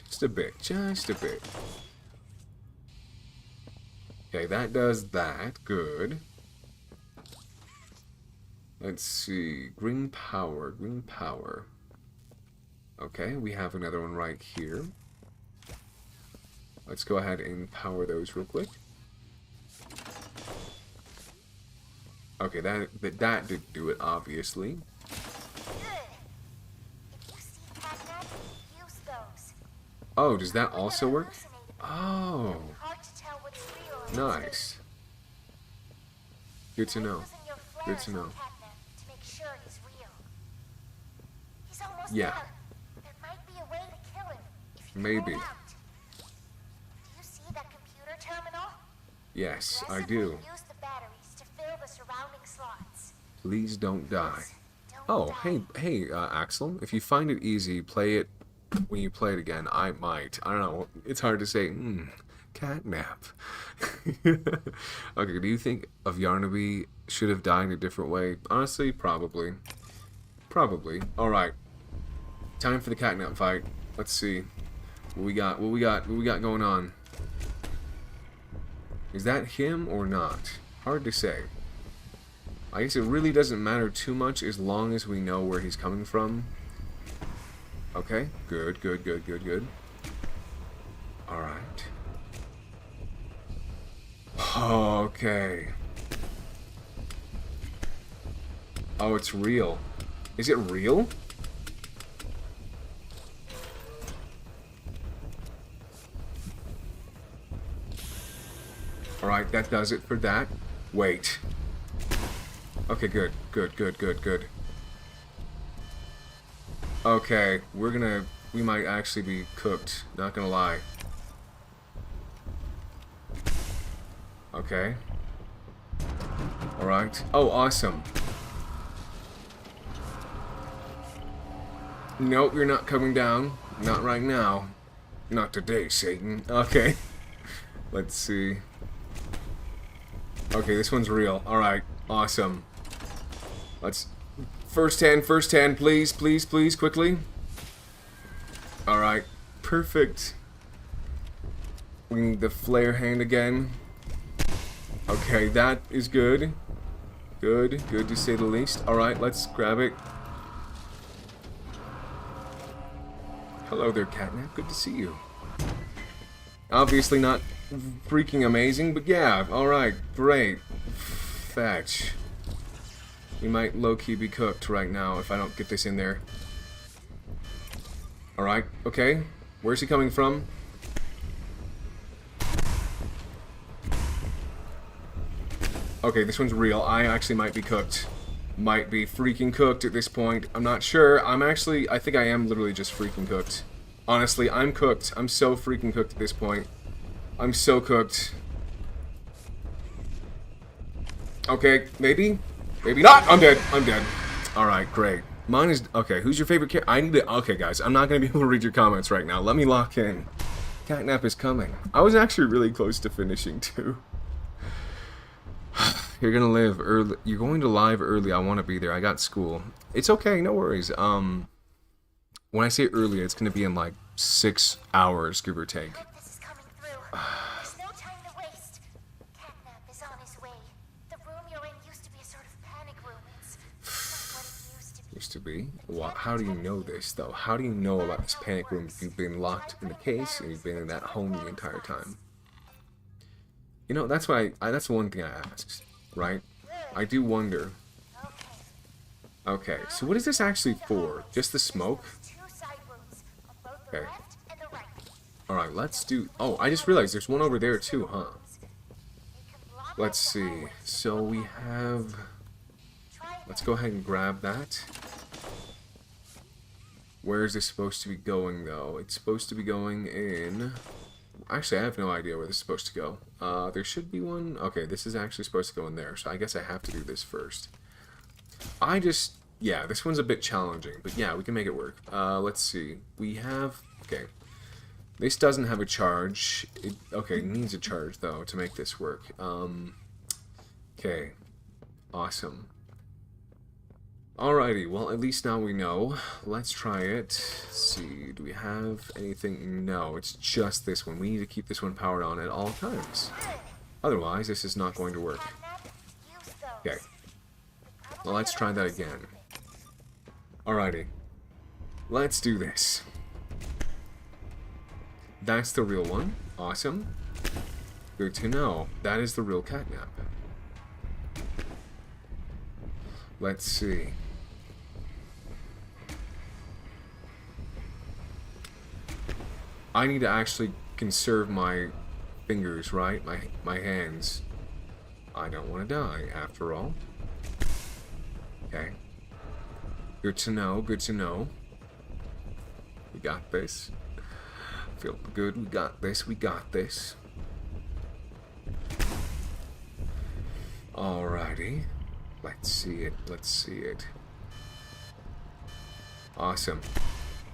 Just a bit. Just a bit. Okay, that does that. Good. Let's see. Green power. Green power. Okay, we have another one right here. Let's go ahead and power those real quick. Okay, that did do it, obviously. Oh, does that also work? Oh. Nice. Good to know. Good to know. Yeah. Maybe. Yes, I do. Please don't die. Oh, hey, Axel. If you find it easy, play it when you play it again. I might. I don't know. It's hard to say. Catnap. Okay, do you think of Yarnaby should have died in a different way? Honestly, probably. Probably. Alright. Time for the catnap fight. Let's see. What we got going on? Is that him or not? Hard to say. I guess it really doesn't matter too much as long as we know where he's coming from. Okay, good. Alright. Okay. Oh, it's real. Is it real? Alright, that does it for that. Wait. Okay, good. Okay, we might actually be cooked, not gonna lie. Okay. Alright. Oh, awesome. Nope, you're not coming down. Not right now. Not today, Satan. Okay. Let's see. Okay, this one's real. Alright, awesome. Let's... First hand, please, quickly. Alright, perfect. We need the flare hand again. Okay, that is good. Good to say the least. Alright, let's grab it. Hello there, Catnap. Good to see you. Obviously not freaking amazing, but yeah, alright, great. Fetch. We might low-key be cooked right now if I don't get this in there. Alright, okay. Where's he coming from? Okay, this one's real. I actually might be cooked. Might be freaking cooked at this point. I'm not sure. I think I am literally just freaking cooked. Honestly, I'm cooked. I'm so freaking cooked at this point. I'm so cooked. Okay, maybe? Maybe not! I'm dead. Alright, great. Mine is... Okay, who's your favorite character? I need to... Okay, guys, I'm not going to be able to read your comments right now. Let me lock in. Catnap is coming. I was actually really close to finishing, too. You're gonna live early. You're going to live early. I want to be there. I got school. It's okay. No worries. When I say early, it's gonna be in like 6 hours, give or take. This is coming through. There's no time to waste. Catnap is on his way. The room you're in used to be a sort of panic room. It's not what it used to be. Used to be? Well, how do you know this, though? How do you know about this panic room if you've been locked in the case and you've been in that home the entire time? You know, that's why that's one thing I asked, right? I do wonder. Okay, so what is this actually for? Just the smoke? Okay. Alright, let's do... Oh, I just realized there's one over there too, huh? Let's see. So we have... Let's go ahead and grab that. Where is this supposed to be going, though? It's supposed to be going in... Actually, I have no idea where this is supposed to go. There should be one... Okay, this is actually supposed to go in there, so I guess I have to do this first. Yeah, this one's a bit challenging, but yeah, we can make it work. Let's see. We have... Okay. This doesn't have a charge. Okay, it needs a charge, though, to make this work. Okay. Awesome. Alrighty, well, at least now we know. Let's try it. Let's see, do we have anything? No, it's just this one. We need to keep this one powered on at all times. Otherwise, this is not going to work. Okay. Well, let's try that again. Alrighty. Let's do this. That's the real one. Awesome. Good to know. That is the real catnap. Let's see. I need to actually conserve my fingers, right? My hands. I don't want to die, after all. Okay. Good to know, good to know. We got this. Feel good, we got this, we got this. Alrighty. Let's see it, let's see it. Awesome.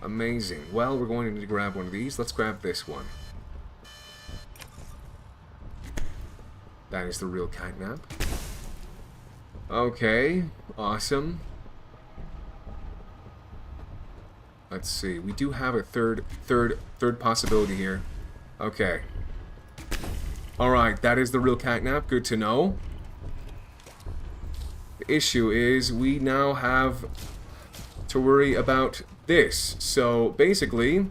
Amazing. Well, we're going to need to grab one of these. Let's grab this one. That is the real catnap. Okay, awesome. Let's see. We do have a third possibility here. Okay. Alright, that is the real catnap. Good to know. The issue is we now have to worry about this. So basically,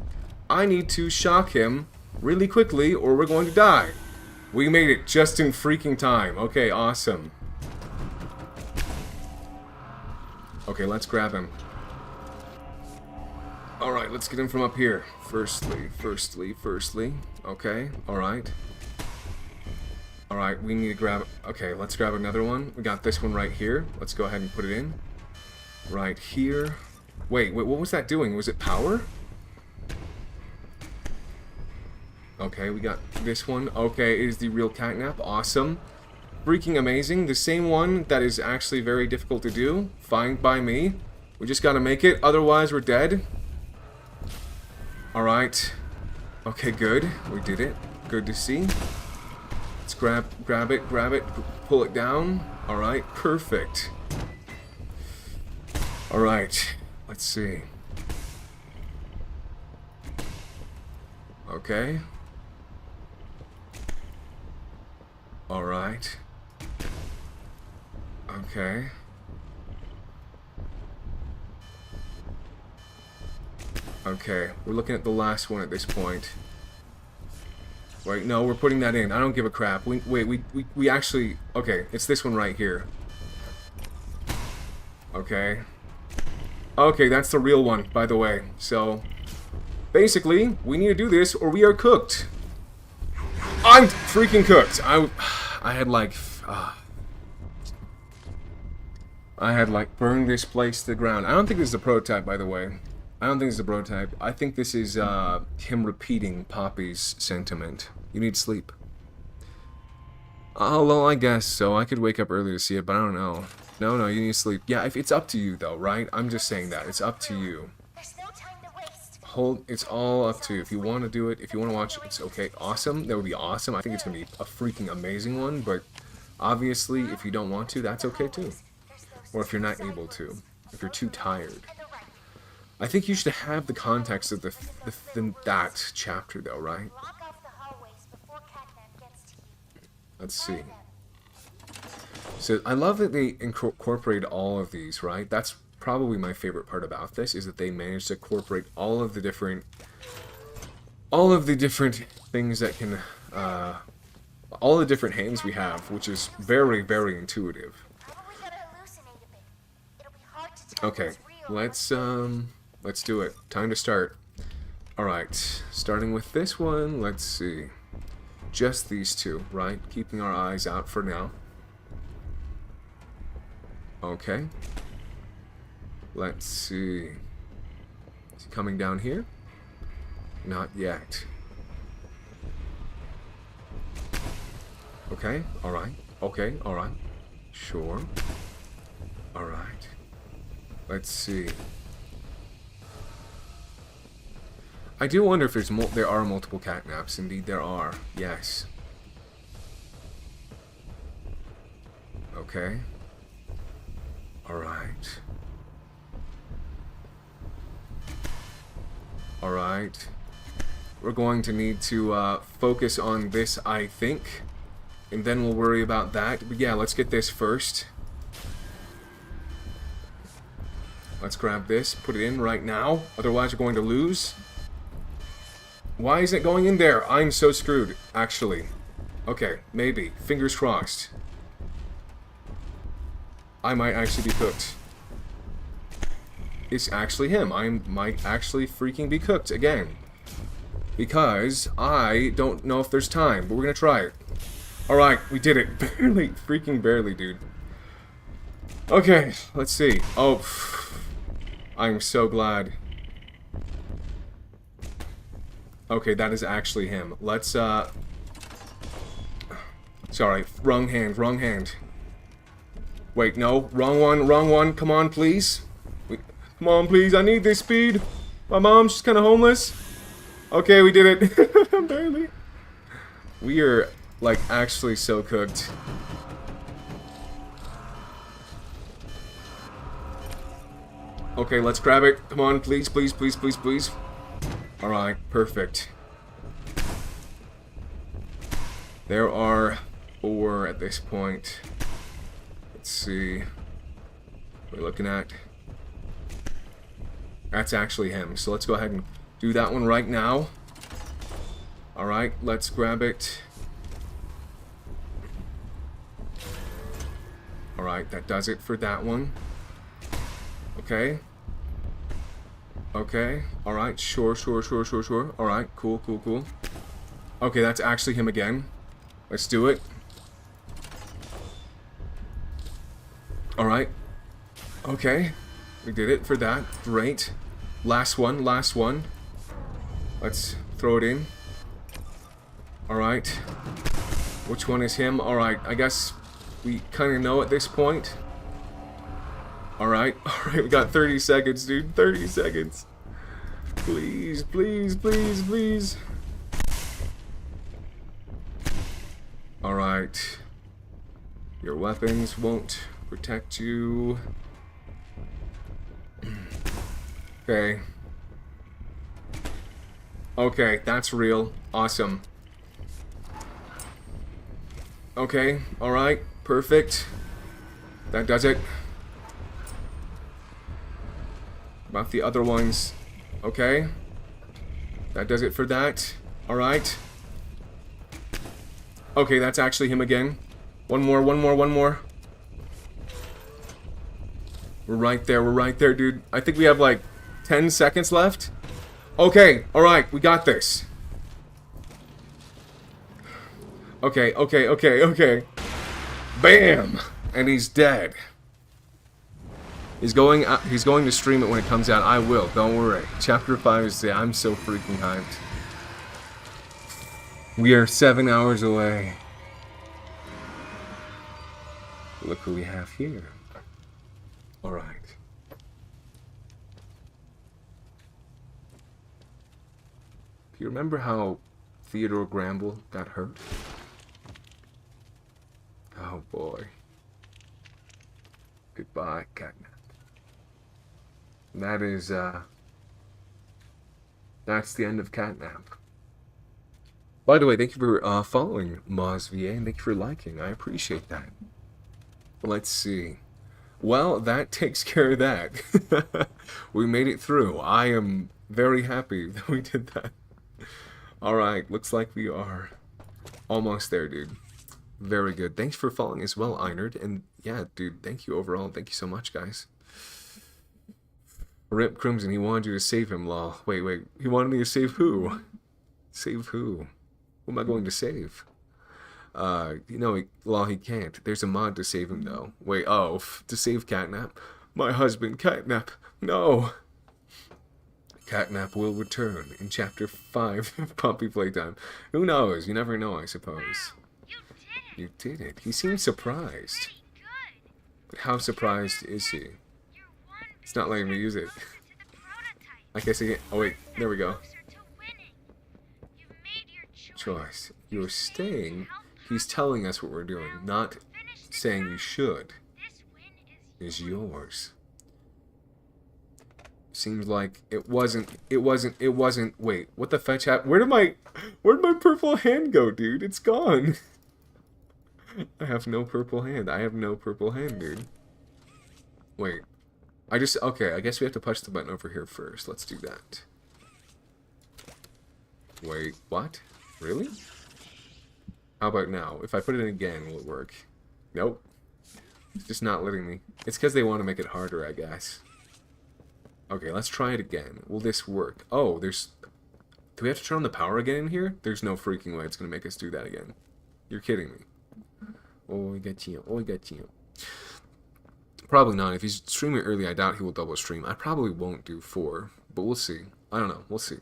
I need to shock him really quickly or we're going to die. We made it just in freaking time. Okay, awesome. Okay, let's grab him. Alright, let's get him from up here. Firstly. Okay, alright. Alright, we need to grab... Okay, let's grab another one. We got this one right here. Let's go ahead and put it in. Right here. Wait, what was that doing? Was it power? Okay, we got this one. Okay, it is the real catnap. Awesome. Freaking amazing. The same one that is actually very difficult to do. Fine by me. We just gotta make it, otherwise we're dead. Alright. Okay, good. We did it. Good to see. Let's grab it, pull it down. Alright, perfect. Alright, let's see. Okay. Alright. Okay. Okay, we're looking at the last one at this point. Wait, no, we're putting that in. I don't give a crap. We actually... Okay, it's this one right here. Okay. Okay, that's the real one, by the way. So, basically, we need to do this or we are cooked. I'm freaking cooked. I had like... I had like burned this place to the ground. I don't think this is a prototype, by the way. I don't think this is a prototype. I think this is him repeating Poppy's sentiment. You need sleep. Oh, well, I guess so. I could wake up early to see it, but I don't know. No, you need sleep. Yeah, if it's up to you, though, right? I'm just saying that. It's up to you. There's no time to waste. It's all up to you. If you want to do it, if you want to watch it, it's okay. Awesome. That would be awesome. I think it's going to be a freaking amazing one, but obviously, if you don't want to, that's okay, too. Or if you're not able to. If you're too tired. I think you should have the context of that chapter, though, right? Let's see. So I love that they incorporate all of these, right? That's probably my favorite part about this, is that they managed to incorporate all of the different things that can, all the different hands we have, which is very, very intuitive. Okay, let's do it. Time to start. Alright, starting with this one, let's see. just these two, right? Keeping our eyes out for now. Okay. Let's see. Is he coming down here? Not yet. Okay, alright. Okay, alright. Sure. Alright. Let's see. I do wonder if there are multiple catnaps. Indeed there are. Yes. Okay. Alright. Alright. We're going to need to focus on this, I think. And then we'll worry about that. But yeah, let's get this first. Let's grab this, put it in right now. Otherwise we're going to lose. Why isn't it going in there? I'm so screwed, actually. Okay, maybe. Fingers crossed. I might actually be cooked. It's actually him. I might actually freaking be cooked again. Because I don't know if there's time, but we're gonna try it. Alright, we did it. Barely, freaking barely, dude. Okay, let's see. Oh, I'm so glad. Okay, that is actually him. Let's, sorry, wrong hand, wrong hand. Wait, no, wrong one, come on, please. Come on, please, I need this speed. My mom's just kind of homeless. Okay, we did it. Barely. We are, like, actually so cooked. Okay, let's grab it. Come on, please, please, please, please, please. Alright, perfect. There are 4 at this point. Let's see. What are we looking at? That's actually him. So let's go ahead and do that one right now. Alright, let's grab it. Alright, that does it for that one. Okay. Okay. Alright, sure. Alright, cool. Okay, that's actually him again. Let's do it. Alright. Okay. We did it for that. Great. Last one. Let's throw it in. Alright. Which one is him? Alright, I guess we kind of know at this point. Alright, we got 30 seconds, dude. 30 seconds. Please. Alright. Your weapons won't protect you. Okay. Okay, that's real. Awesome. Okay, alright. Perfect. That does it. About the other ones. Okay. That does it for that. Alright. Okay, that's actually him again. One more. We're right there, dude. I think we have like 10 seconds left. Okay, alright, we got this. Okay. Bam! And he's dead. He's going to stream it when it comes out. I will, don't worry. Chapter 5 is today. I'm so freaking hyped. We are 7 hours away. Look who we have here. Alright. Do you remember how Theodore Gramble got hurt? Oh boy. Goodbye, Catnap. That is, that's the end of Catnap. By the way, thank you for following MozVA, and thank you for liking. I appreciate that. Let's see. Well, that takes care of that. We made it through. I am very happy that we did that. Alright, looks like we are almost there, dude. Very good. Thanks for following as well, Einard. And yeah, dude, thank you overall. Thank you so much, guys. Rip Crimson, he wanted you to save him, lol. Wait. He wanted me to save who? Save who? Who am I going to save? Well, he can't. There's a mod to save him, though. Wait, to save Catnap? My husband, Catnap. No! Catnap will return in Chapter 5 of Poppy Playtime. Who knows? You never know, I suppose. You did it. He seems surprised. But how surprised is he? It's not letting me use it. I guess I can't. Oh, wait. There we go. Choice. You're staying. He's telling us what we're doing, not saying you should. Is yours. Seems like it wasn't. Wait, what the fetch happened? Where'd my purple hand go, dude? It's gone. I have no purple hand. I have no purple hand, dude. Wait. Okay, I guess we have to push the button over here first. Let's do that. Wait, what? Really? How about now? If I put it in again, will it work? Nope. It's just not letting me. It's because they want to make it harder, I guess. Okay, let's try it again. Will this work? Oh, there's... Do we have to turn on the power again in here? There's no freaking way it's going to make us do that again. You're kidding me. Oh, I got you. Oh, I got you. Probably not. If he's streaming early, I doubt he will double stream. I probably won't do 4, but we'll see. I don't know. We'll see.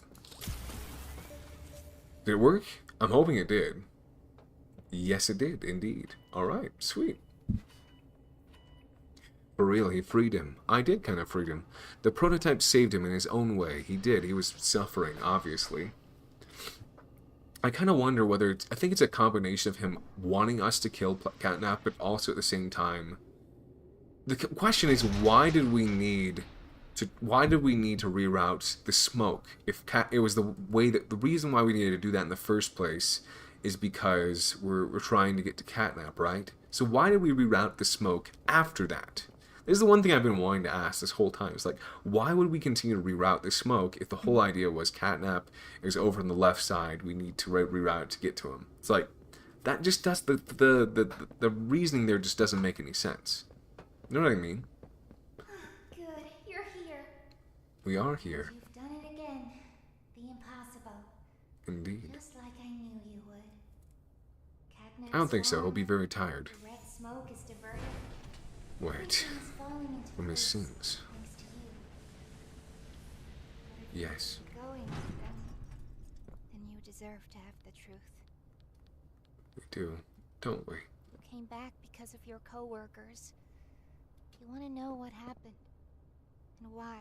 Did it work? I'm hoping it did. Yes, it did, indeed. Alright, sweet. For real, he freed him. I did kind of free him. The prototype saved him in his own way. He did. He was suffering, obviously. I kind of wonder whether it's... I think it's a combination of him wanting us to kill Catnap, but also at the same time... The question is, why did we need to reroute the smoke? If it was the way that... The reason why we needed to do that in the first place is because we're trying to get to Catnap, right? So why did we reroute the smoke after that? This is the one thing I've been wanting to ask this whole time. It's like, why would we continue to reroute the smoke if the whole idea was Catnap is over on the left side, we need to reroute to get to him? It's like, that just does... The reasoning there just doesn't make any sense. You know what I mean? Good, you're here. We are here. You've done it again. The impossible. Indeed. Just like I knew you would. Catnap's I don't think so. gone. He'll be very tired. The red smoke is diverted. Wait. Everything's falling into From his place sins. thanks to you. Yes. If you're going to them, then you deserve to have the truth. We do, don't we? You came back because of your coworkers. You want to know what happened and why.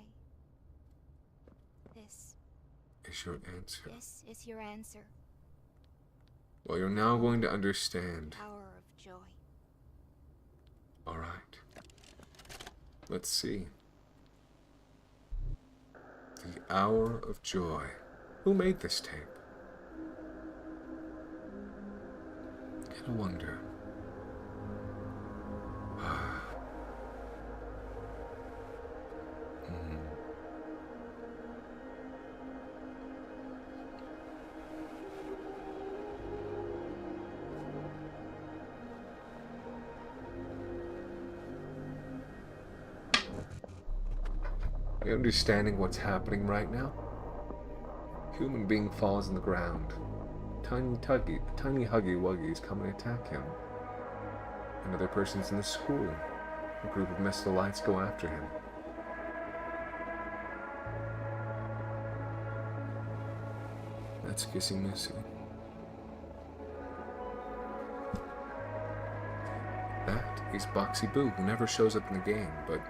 This Is your answer. is your answer. Well, you're now going to understand. Power of joy. Alright. Let's see. The Hour of Joy. Who made this tape? Gotta wonder. Are you understanding what's happening right now? Human being falls on the ground. Tiny Huggy Wuggies come and attack him. Another person's in the school. A group of Mistolites go after him. That's Kissy Missy. That is Boxy Boo, who never shows up in the game, but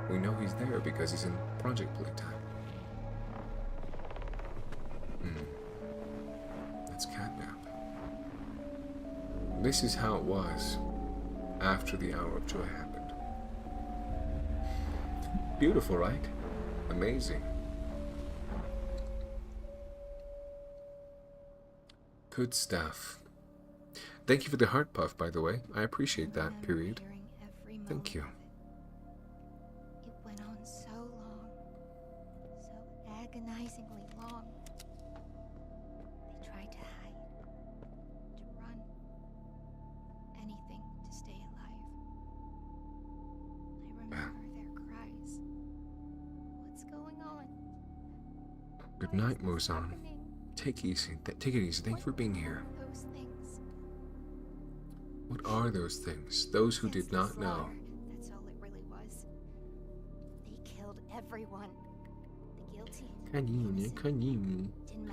we know he's there because he's in Project Playtime. That's Catnap. This is how it was after the Hour of Joy happened. Beautiful, right? Amazing. Good stuff. Thank you for the heart puff, by the way. I appreciate that, period. Thank you. It went on so long. So agonizingly long. They tried to hide. To run. Anything to stay alive. I remember their cries. What's going on? Good night, Muzan. Take it easy. Take it easy. Thank you for being here. Those things. What are those things? Those who did not know. That's all it really was. They killed everyone. The guilty. Didn't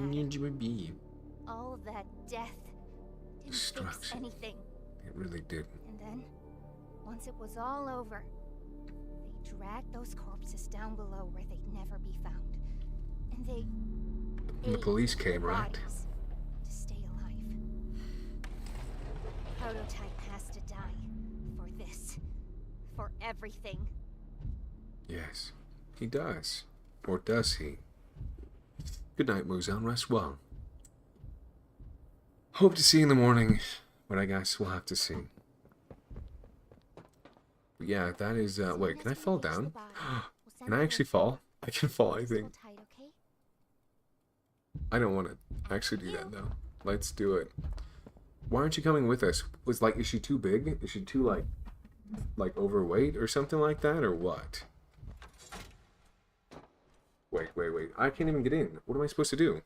matter. All of that death didn't fix Destruction. anything. It really did. And then, once it was all over, they dragged those corpses down below where they'd never be found. And they And the police came, right? bodies to stay alive. Prototype has to die for this. For everything. Yes, he does. Or does he? Good night, Muzan. Rest well. Hope to see you in the morning, but I guess we'll have to see. But yeah, that is, wait, can I fall down? Can I actually fall? I can fall, I think. I don't want to actually do that, though. Let's do it. Why aren't you coming with us? Is she too big? Is she too, like overweight or something like that, or what? Wait. I can't even get in. What am I supposed to do?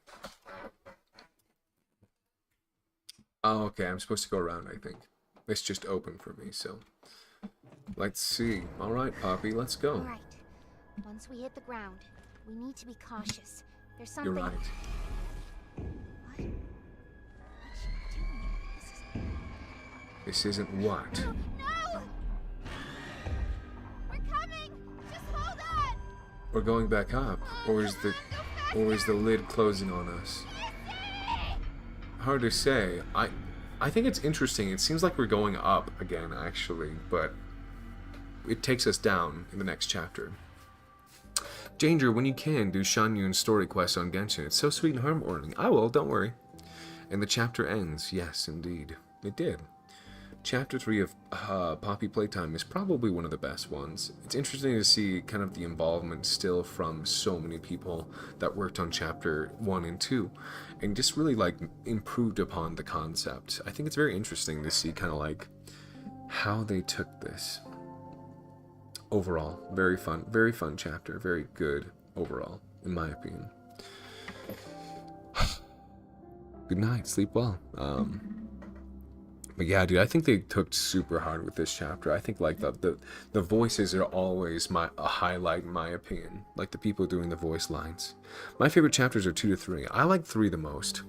Oh, okay, I'm supposed to go around, I think. It's just open for me, so... Let's see. Alright, Poppy, let's go. Alright. Once we hit the ground, we need to be cautious. There's something... You're right. What? What's she doing? This isn't what? No! We're coming! Just hold on! We're going back up, or is the lid closing on us? Hard to say. I think it's interesting. It seems like we're going up again, actually, but it takes us down in the next chapter. Danger, when you can, do Shanyun's story quest on Genshin. It's so sweet and heartwarming. I will, don't worry. And the chapter ends. Yes, indeed. It did. Chapter 3 of Poppy Playtime is probably one of the best ones. It's interesting to see kind of the involvement still from so many people that worked on Chapter 1 and 2, and just really, like, improved upon the concept. I think it's very interesting to see kind of, like, how they took this. Overall, very fun chapter, very good overall, in my opinion. Good night, sleep well. But yeah, dude, I think they took super hard with this chapter. I think like the voices are always a highlight in my opinion. Like the people doing the voice lines. My favorite chapters are 2 to 3. I like 3 the most.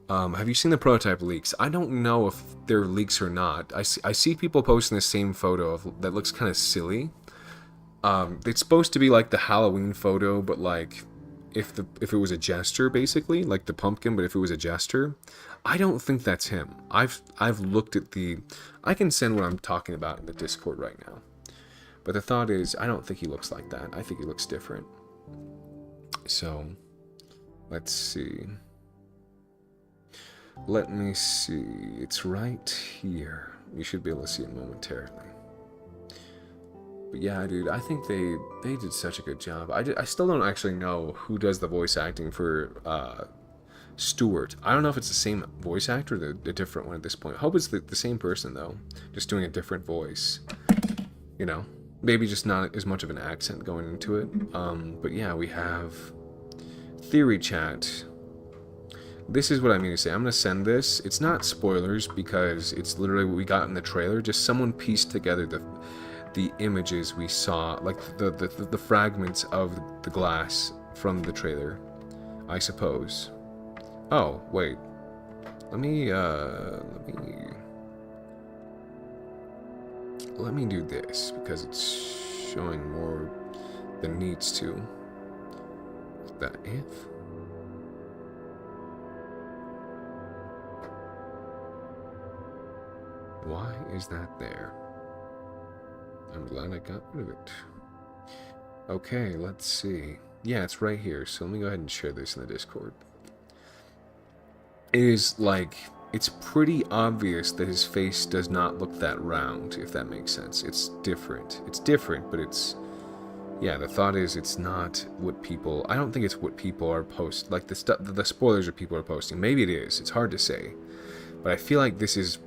Have you seen the prototype leaks? I don't know if they're leaks or not. I see people posting the same photo that looks kind of silly. It's supposed to be like the Halloween photo, but like if it was a jester, basically, like the pumpkin, but if it was a jester. I don't think that's him. I've looked at I can send what I'm talking about in the Discord right now. But the thought is, I don't think he looks like that. I think he looks different. So, let's see. Let me see. It's right here. You should be able to see it momentarily. But yeah, dude, I think they did such a good job. I still don't actually know who does the voice acting for Stuart. I don't know if it's the same voice actor or a different one at this point. I hope it's the same person, though. Just doing a different voice. You know? Maybe just not as much of an accent going into it. But yeah, we have Theory Chat. This is what I mean to say. I'm going to send this. It's not spoilers because it's literally what we got in the trailer. Just someone pieced together the images we saw, like the fragments of the glass from the trailer, I suppose. Oh, wait. Let me do this because it's showing more than needs to. Is that if? Why is that there? I'm glad I got rid of it. Okay, let's see. Yeah, it's right here, so let me go ahead and share this in the Discord. It is like, it's pretty obvious that his face does not look that round, if that makes sense. It's different. It's different, but it's... Yeah, the thought is it's not what people... I don't think it's what people are posting. Like, the spoilers that people are posting. Maybe it is. It's hard to say. But I feel like this is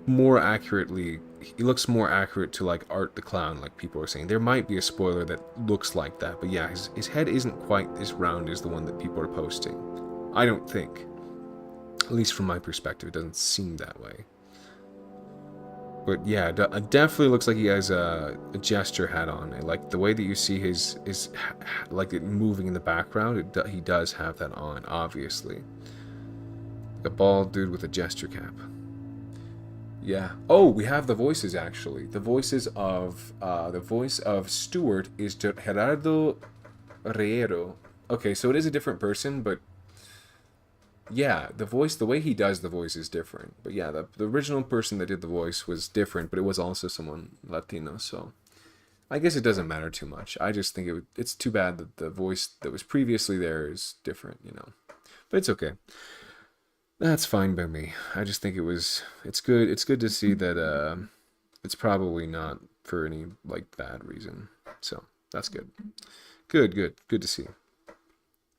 more accurately... He looks more accurate to, like, Art the Clown, like people are saying. There might be a spoiler that looks like that. But yeah, his head isn't quite as round as the one that people are posting. I don't think. At least from my perspective, it doesn't seem that way. But yeah, it definitely looks like he has a gesture hat on. Like the way that you see his like it moving in the background, he does have that on, obviously. A bald dude with a gesture cap. Yeah. Oh, we have the voices actually. The voice of Stuart is Gerardo Riero. Okay, so it is a different person, but yeah, the way he does the voice is different. But yeah, the original person that did the voice was different, but it was also someone Latino, so I guess it doesn't matter too much. I just think it's too bad that the voice that was previously there is different, you know. But it's okay. That's fine by me. I just think it's good to see that it's probably not for any like bad reason. So that's good. Good to see.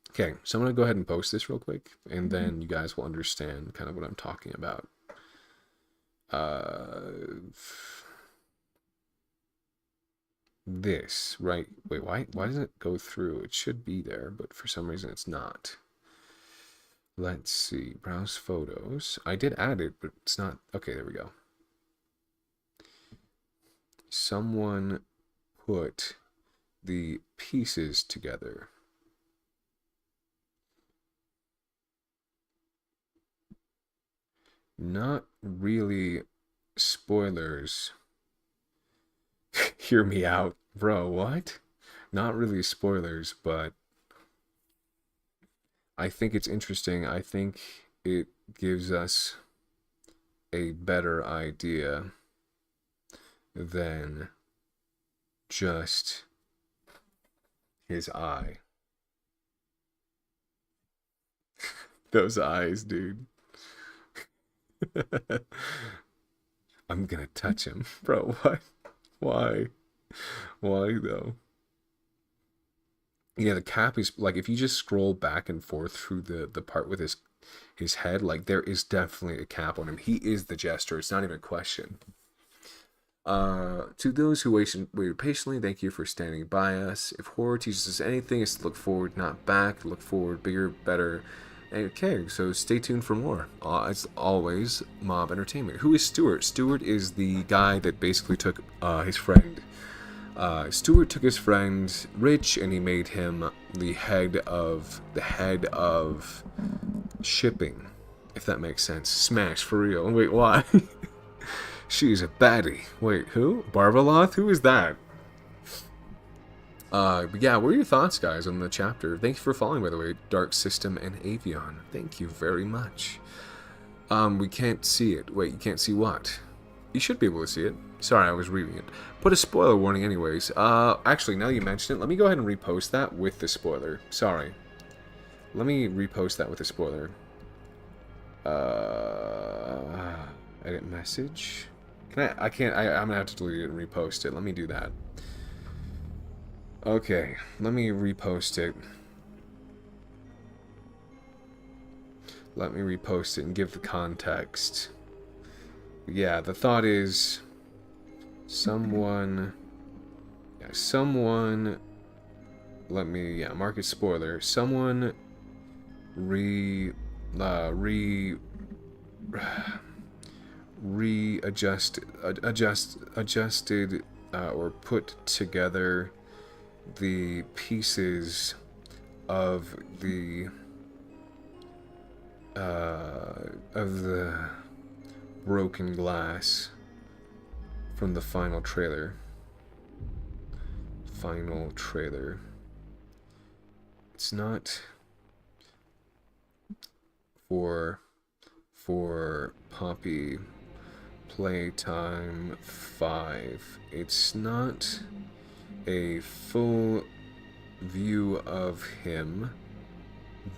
Okay, so I'm gonna go ahead and post this real quick, and then you guys will understand kind of what I'm talking about. This, right? Wait, why doesn't it go through? It should be there, but for some reason it's not. Let's see, browse photos. I did add it, but it's not. Okay, there we go. Someone put the pieces together. Not really spoilers. Hear me out, bro. What? Not really spoilers, but I think it's interesting. I think it gives us a better idea than just his eye. Those eyes, dude. I'm gonna touch him. Bro, what? Why? Why though? Yeah, the cap is like if you just scroll back and forth through the part with his head, like there is definitely a cap on him. He is the jester. It's not even a question. To those who waited patiently, thank you for standing by us. If horror teaches us anything, it's to look forward, not back. Look forward, bigger, better. Okay, so stay tuned for more. As always, Mob Entertainment. Who is Stuart? Stuart is the guy that basically took his friend. Stuart took his friend Rich, and he made him the head of shipping, if that makes sense. Smash for real. Wait, why? She's a baddie. Wait, who? Barbaloth? Who is that? But yeah, what are your thoughts, guys, on the chapter? Thank you for following, by the way, Dark System and Avion. Thank you very much. We can't see it. Wait, you can't see what? You should be able to see it. Sorry, I was reading it. Put a spoiler warning anyways. Actually, now you mention it, let me go ahead and repost that with the spoiler. Sorry. Let me repost that with the spoiler. Edit message. I'm gonna have to delete it and repost it. Let me do that. Okay, let me repost it. Let me repost it and give the context. Yeah, the thought is someone let me mark it spoiler. Someone adjusted or put together the pieces of the broken glass from the final trailer. It's not for Poppy Playtime 5. It's not a full view of him,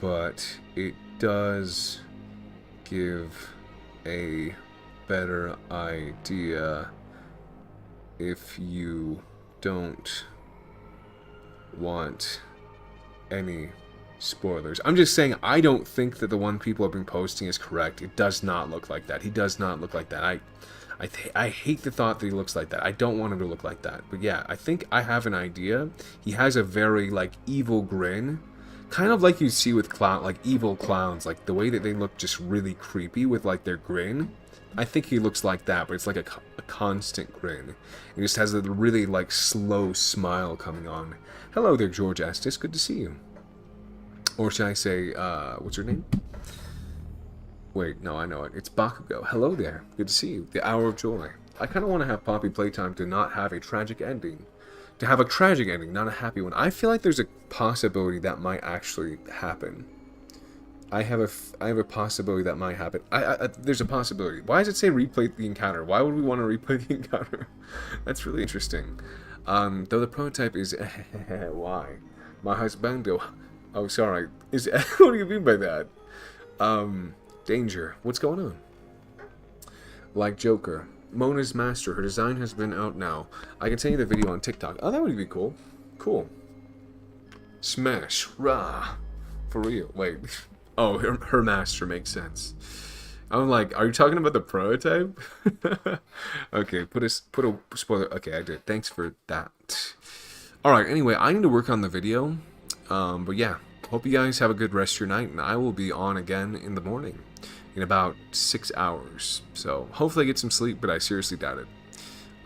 but it does give a better idea if you don't want any spoilers. I'm just saying, I don't think that the one people have been posting is correct. It does not look like that. He does not look like that. I hate the thought that he looks like that. I don't want him to look like that. But yeah, I think I have an idea. He has a very, like, evil grin. kind of like you see with like evil clowns, like the way that they look just really creepy with like their grin. I think he looks like that, but it's like a constant grin. He just has a really like slow smile coming on. Hello there, George Estes. Good to see you. Or should I say, what's her name? Wait, no, I know it. It's Bakugo. Hello there. Good to see you. The Hour of Joy. I kind of want to have Poppy Playtime to not have a tragic ending. To have a tragic ending, not a happy one. I feel like there's a possibility that might actually happen. I have a possibility that might happen. There's a possibility. Why does it say replay the encounter? Why would we want to replay the encounter? That's really interesting. Though the prototype is why? My husbando. Oh, sorry. Is what do you mean by that? Danger. What's going on? Like Joker. Mona's Master. Her design has been out now. I can send you the video on TikTok. Oh, that would be cool. Cool. Smash. Rah. For real. Wait. Oh, her master makes sense. I'm like, are you talking about the prototype? Okay, put a spoiler. Okay, I did. Thanks for that. Alright, anyway, I need to work on the video. But yeah, hope you guys have a good rest of your night, and I will be on again in the morning in about 6 hours. So hopefully I get some sleep, but I seriously doubt it.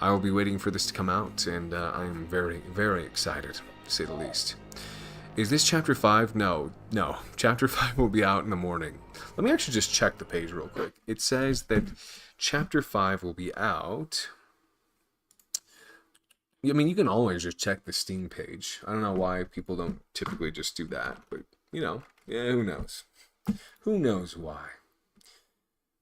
I will be waiting for this to come out, and I am very, very excited, to say the least. Is this Chapter 5? No. Chapter 5 will be out in the morning. Let me actually just check the page real quick. It says that Chapter 5 will be out. I mean, you can always just check the Steam page. I don't know why people don't typically just do that, but, you know, yeah, who knows? Who knows why?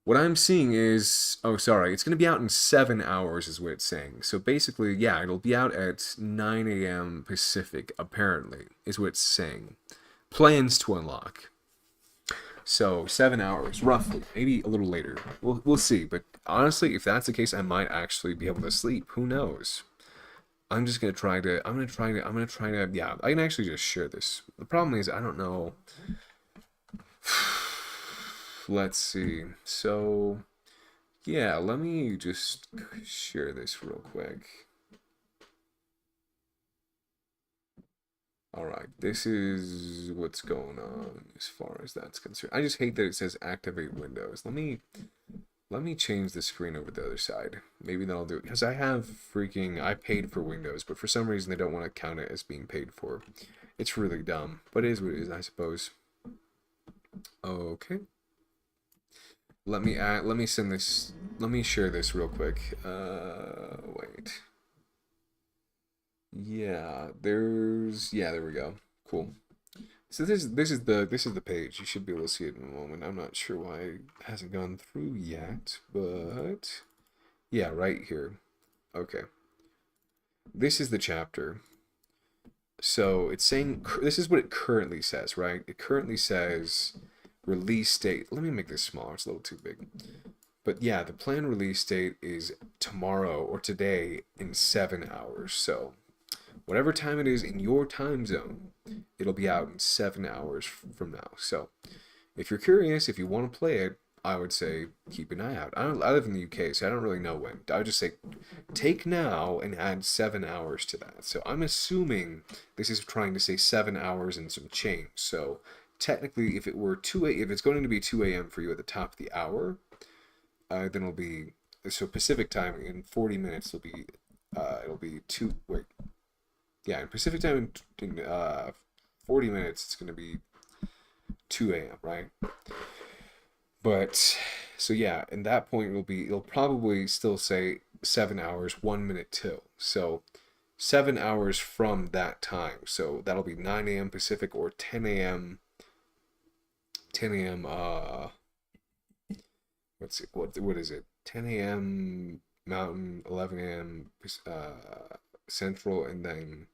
What I'm seeing is... Oh, sorry. It's going to be out in 7 hours is what it's saying. So basically, yeah, it'll be out at 9 a.m. Pacific, apparently, is what it's saying. Plans to unlock. So, 7 hours, roughly. Maybe a little later. We'll see. But honestly, if that's the case, I might actually be able to sleep. Who knows? I'm just going to try to... Yeah, I can actually just share this. The problem is, I don't know... Let's see. So, yeah, let me just share this real quick. Alright, this is what's going on as far as that's concerned. I just hate that it says activate Windows. Let me change the screen over the other side. Maybe that'll do it. Because I paid for Windows, but for some reason they don't want to count it as being paid for. It's really dumb. But it is what it is, I suppose. Okay. Let me send this, let me share this real quick. Wait. Yeah, there we go. Cool. So this is the page. You should be able to see it in a moment. I'm not sure why it hasn't gone through yet, but yeah, right here. Okay. This is the chapter. So it's saying, this is what it currently says, right? It currently says release date. Let me make this smaller. It's a little too big. But yeah, the planned release date is tomorrow or today in 7 hours. So whatever time it is in your time zone, it'll be out in 7 hours from now. So if you're curious, if you want to play it, I would say keep an eye out. I live in the UK, so I don't really know when. I would just say take now and add 7 hours to that. So I'm assuming this is trying to say 7 hours and some change. So technically, if it's going to be 2 a.m. for you at the top of the hour, then it'll be, so Pacific time in 40 minutes it'll be in Pacific time in 40 minutes it's going to be 2 a.m., right? But so yeah, in that point it'll probably still say 7 hours 1 minute till. So 7 hours from that time. So that'll be 9 a.m. Pacific or 10 a.m. What is it? 10 a.m. Mountain, 11 a.m. Central, and then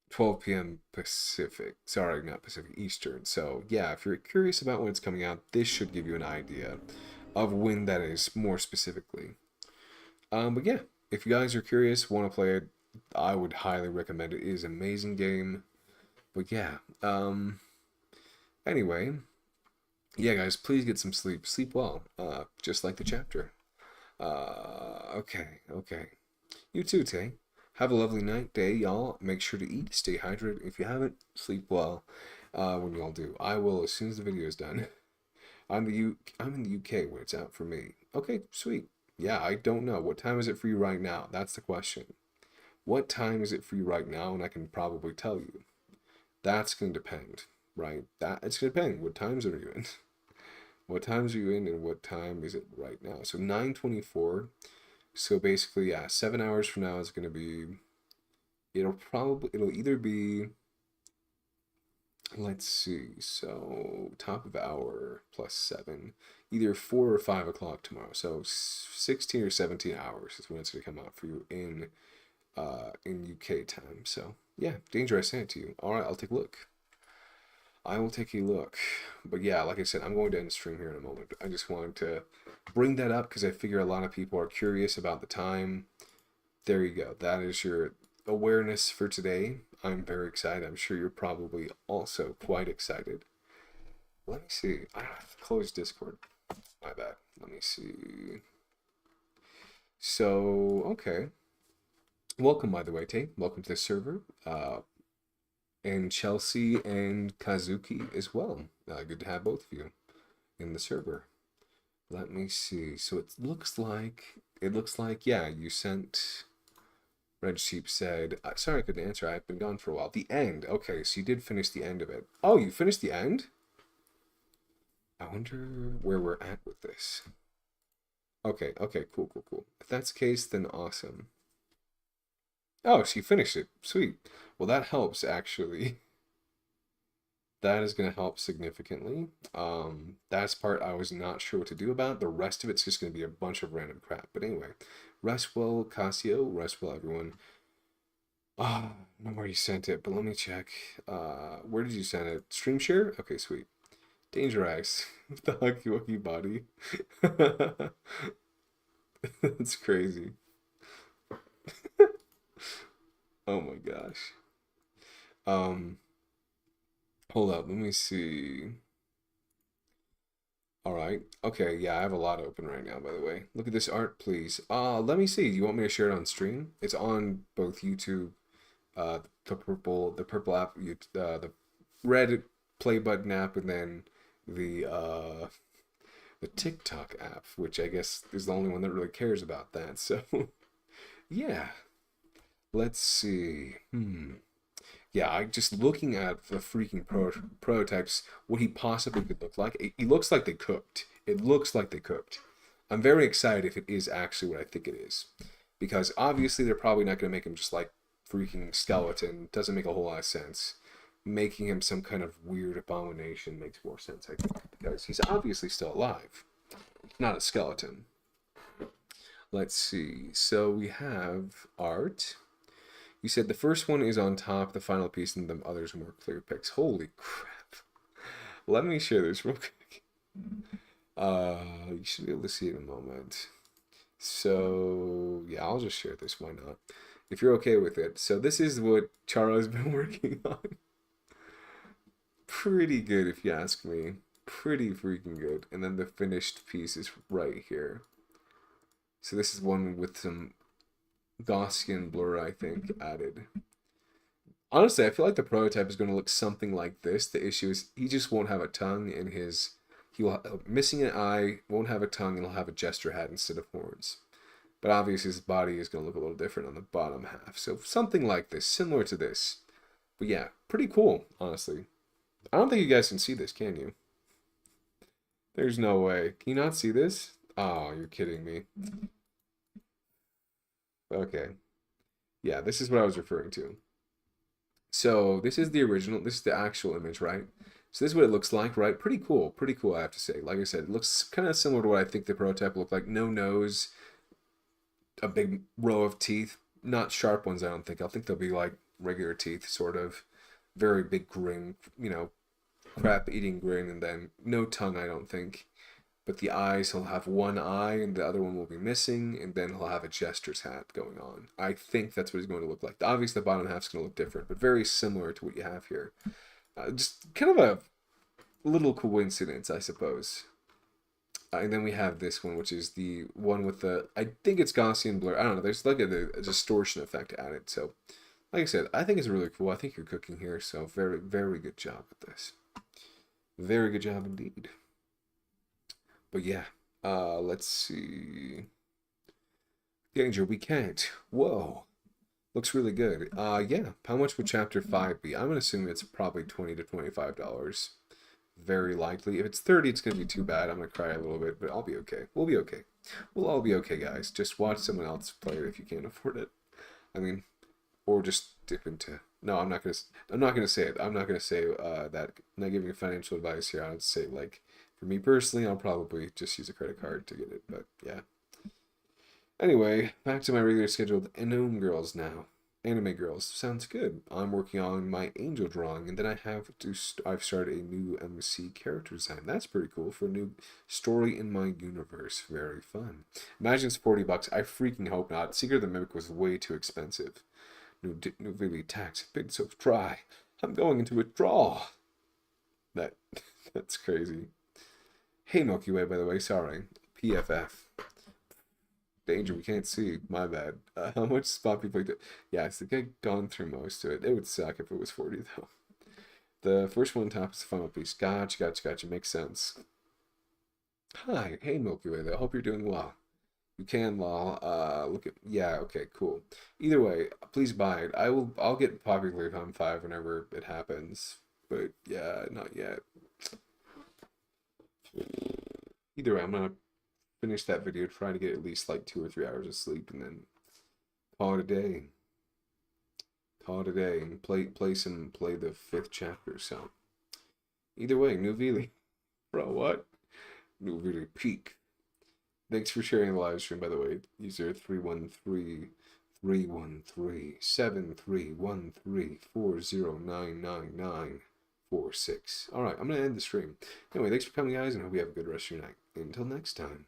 12 p.m. Pacific. Sorry, not Pacific, Eastern. So yeah, if you're curious about when it's coming out, this should give you an idea of when that is more specifically. But yeah, if you guys are curious, want to play it, I would highly recommend it. It is an amazing game. But yeah, anyway, yeah, guys, please get some sleep. Sleep well, just like the chapter. Okay. You too, Tay. Have a lovely night, day, y'all. Make sure to eat, stay hydrated. If you haven't, sleep well when y'all do. I will as soon as the video is done. I'm in the UK when it's out for me. Okay, sweet. Yeah, I don't know. What time is it for you right now? That's the question. What time is it for you right now? And I can probably tell you. That's going to depend, right? It's going to depend. What times are you in? What times are you in and what time is it right now? So 9:24. So basically, yeah, 7 hours from now is going to be, it'll either be, let's see, so top of hour plus 7, either 4 or 5 o'clock tomorrow. So 16 or 17 hours is when it's going to come out for you in UK time. So yeah, Danger, I sent it to you. All right, I'll take a look. I will take a look. But yeah, like I said, I'm going to end the stream here in a moment. I just wanted to bring that up because I figure a lot of people are curious about the time. There you go. That is your awareness for today. I'm very excited. I'm sure you're probably also quite excited. Let me see. I have closed Discord. My bad. Let me see. So, okay. Welcome, by the way, Tay. Welcome to the server. And Chelsea and Kazuki as well. Good to have both of you in the server. Let me see. So it looks like, yeah, you sent, Red Sheep said, sorry I couldn't answer. I've been gone for a while. The end. Okay, so you did finish the end of it. Oh, you finished the end? I wonder where we're at with this. Okay, cool. If that's the case, then awesome. Oh, she finished it. Sweet. Well, that helps, actually. That is going to help significantly. That's part I was not sure what to do about. The rest of it's just going to be a bunch of random crap. But anyway, rest well, Casio. Rest well, everyone. I don't know where you sent it, but let me check. Where did you send it? Stream share? Okay, sweet. Danger Ice. The Huggy Wuggy body. That's crazy. Oh my gosh. Hold up, let me see. Alright. Okay, yeah, I have a lot open right now, by the way. Look at this art, please. Let me see. Do you want me to share it on stream? It's on both YouTube, the purple app, the red play button app, and then the TikTok app, which I guess is the only one that really cares about that. So, yeah. Let's see. Yeah, I just looking at the freaking prototypes, what he possibly could look like. It looks like they cooked. It looks like they cooked. I'm very excited if it is actually what I think it is. Because obviously they're probably not going to make him just like freaking skeleton. Doesn't make a whole lot of sense. Making him some kind of weird abomination makes more sense, I think. Because he's obviously still alive. Not a skeleton. Let's see. So we have art. You said the first one is on top, the final piece, and the others are more clear pics. Holy crap. Let me share this real quick. You should be able to see it in a moment. So, yeah, I'll just share this. Why not? If you're okay with it. So this is what Charo's been working on. Pretty good, if you ask me. Pretty freaking good. And then the finished piece is right here. So this is one with some Gaussian blur, I think, added. Honestly, I feel like the prototype is going to look something like this. The issue is he just won't have a tongue in his... He'll missing an eye, won't have a tongue, and he'll have a gesture hat instead of horns. But obviously his body is going to look a little different on the bottom half. So something like this, similar to this. But yeah, pretty cool, honestly. I don't think you guys can see this, can you? There's no way. Can you not see this? Oh, you're kidding me. Okay. Yeah, this is what I was referring to. So this is the original, this is the actual image, right? So this is what it looks like, right? Pretty cool, I have to say. Like I said, it looks kind of similar to what I think the prototype looked like. No nose, a big row of teeth. Not sharp ones, I don't think. I think they'll be like regular teeth, sort of. Very big grin, you know, crap-eating grin, and then no tongue, I don't think. But the eyes, he'll have one eye and the other one will be missing, and then he'll have a jester's hat going on. I think that's what he's going to look like. Obviously, the bottom half's going to look different, but very similar to what you have here. Just kind of a little coincidence, I suppose. And then we have this one, which is the one with the, I think it's Gaussian blur. I don't know. There's like a distortion effect added. So, like I said, I think it's really cool. I think you're cooking here. So, very, very good job with this. Very good job indeed. But yeah, let's see. Danger, we can't. Whoa. Looks really good. Yeah. How much would Chapter 5 be? I'm going to assume it's probably $20 to $25. Very likely. If it's 30, it's going to be too bad. I'm going to cry a little bit, but I'll be okay. We'll be okay. We'll all be okay, guys. Just watch someone else play it if you can't afford it. I mean, or just dip into... No, I'm not going to say it. I'm not going to say that. I'm not giving financial advice here. I'd say, like, for me personally, I'll probably just use a credit card to get it, but yeah. Anyway, back to my regular scheduled Anime Girls now. Anime Girls sounds good. I'm working on my angel drawing, and then I've started a new MC character design. That's pretty cool for a new story in my universe. Very fun. Imagine it's $40. I freaking hope not. Secret of the Mimic was way too expensive. New really tax been so dry. I'm going into withdrawal. That's crazy. Hey Milky Way, by the way, sorry. PFF. Danger, we can't see. My bad. How much is Poppy Playtime? Yeah, it's the gone through most of it. It would suck if it was 40 though. The first one top is the final piece. Gotcha. Makes sense. Hi, hey Milky Way. I hope you're doing well. You can, lol. Look at, yeah, okay, cool. Either way, please buy it. I'll get Poppy Playtime 5 whenever it happens. But yeah, not yet. Either way, I'm gonna finish that video, try to get at least like 2 or 3 hours of sleep, and then call it a day. And play the 5th chapter. So either way, new Vili. Bro, what? New Vili peak. Thanks for sharing the live stream, by the way. User 313-313-40999946. Alright, I'm gonna end the stream. Anyway, thanks for coming, guys, and I hope you have a good rest of your night. Until next time.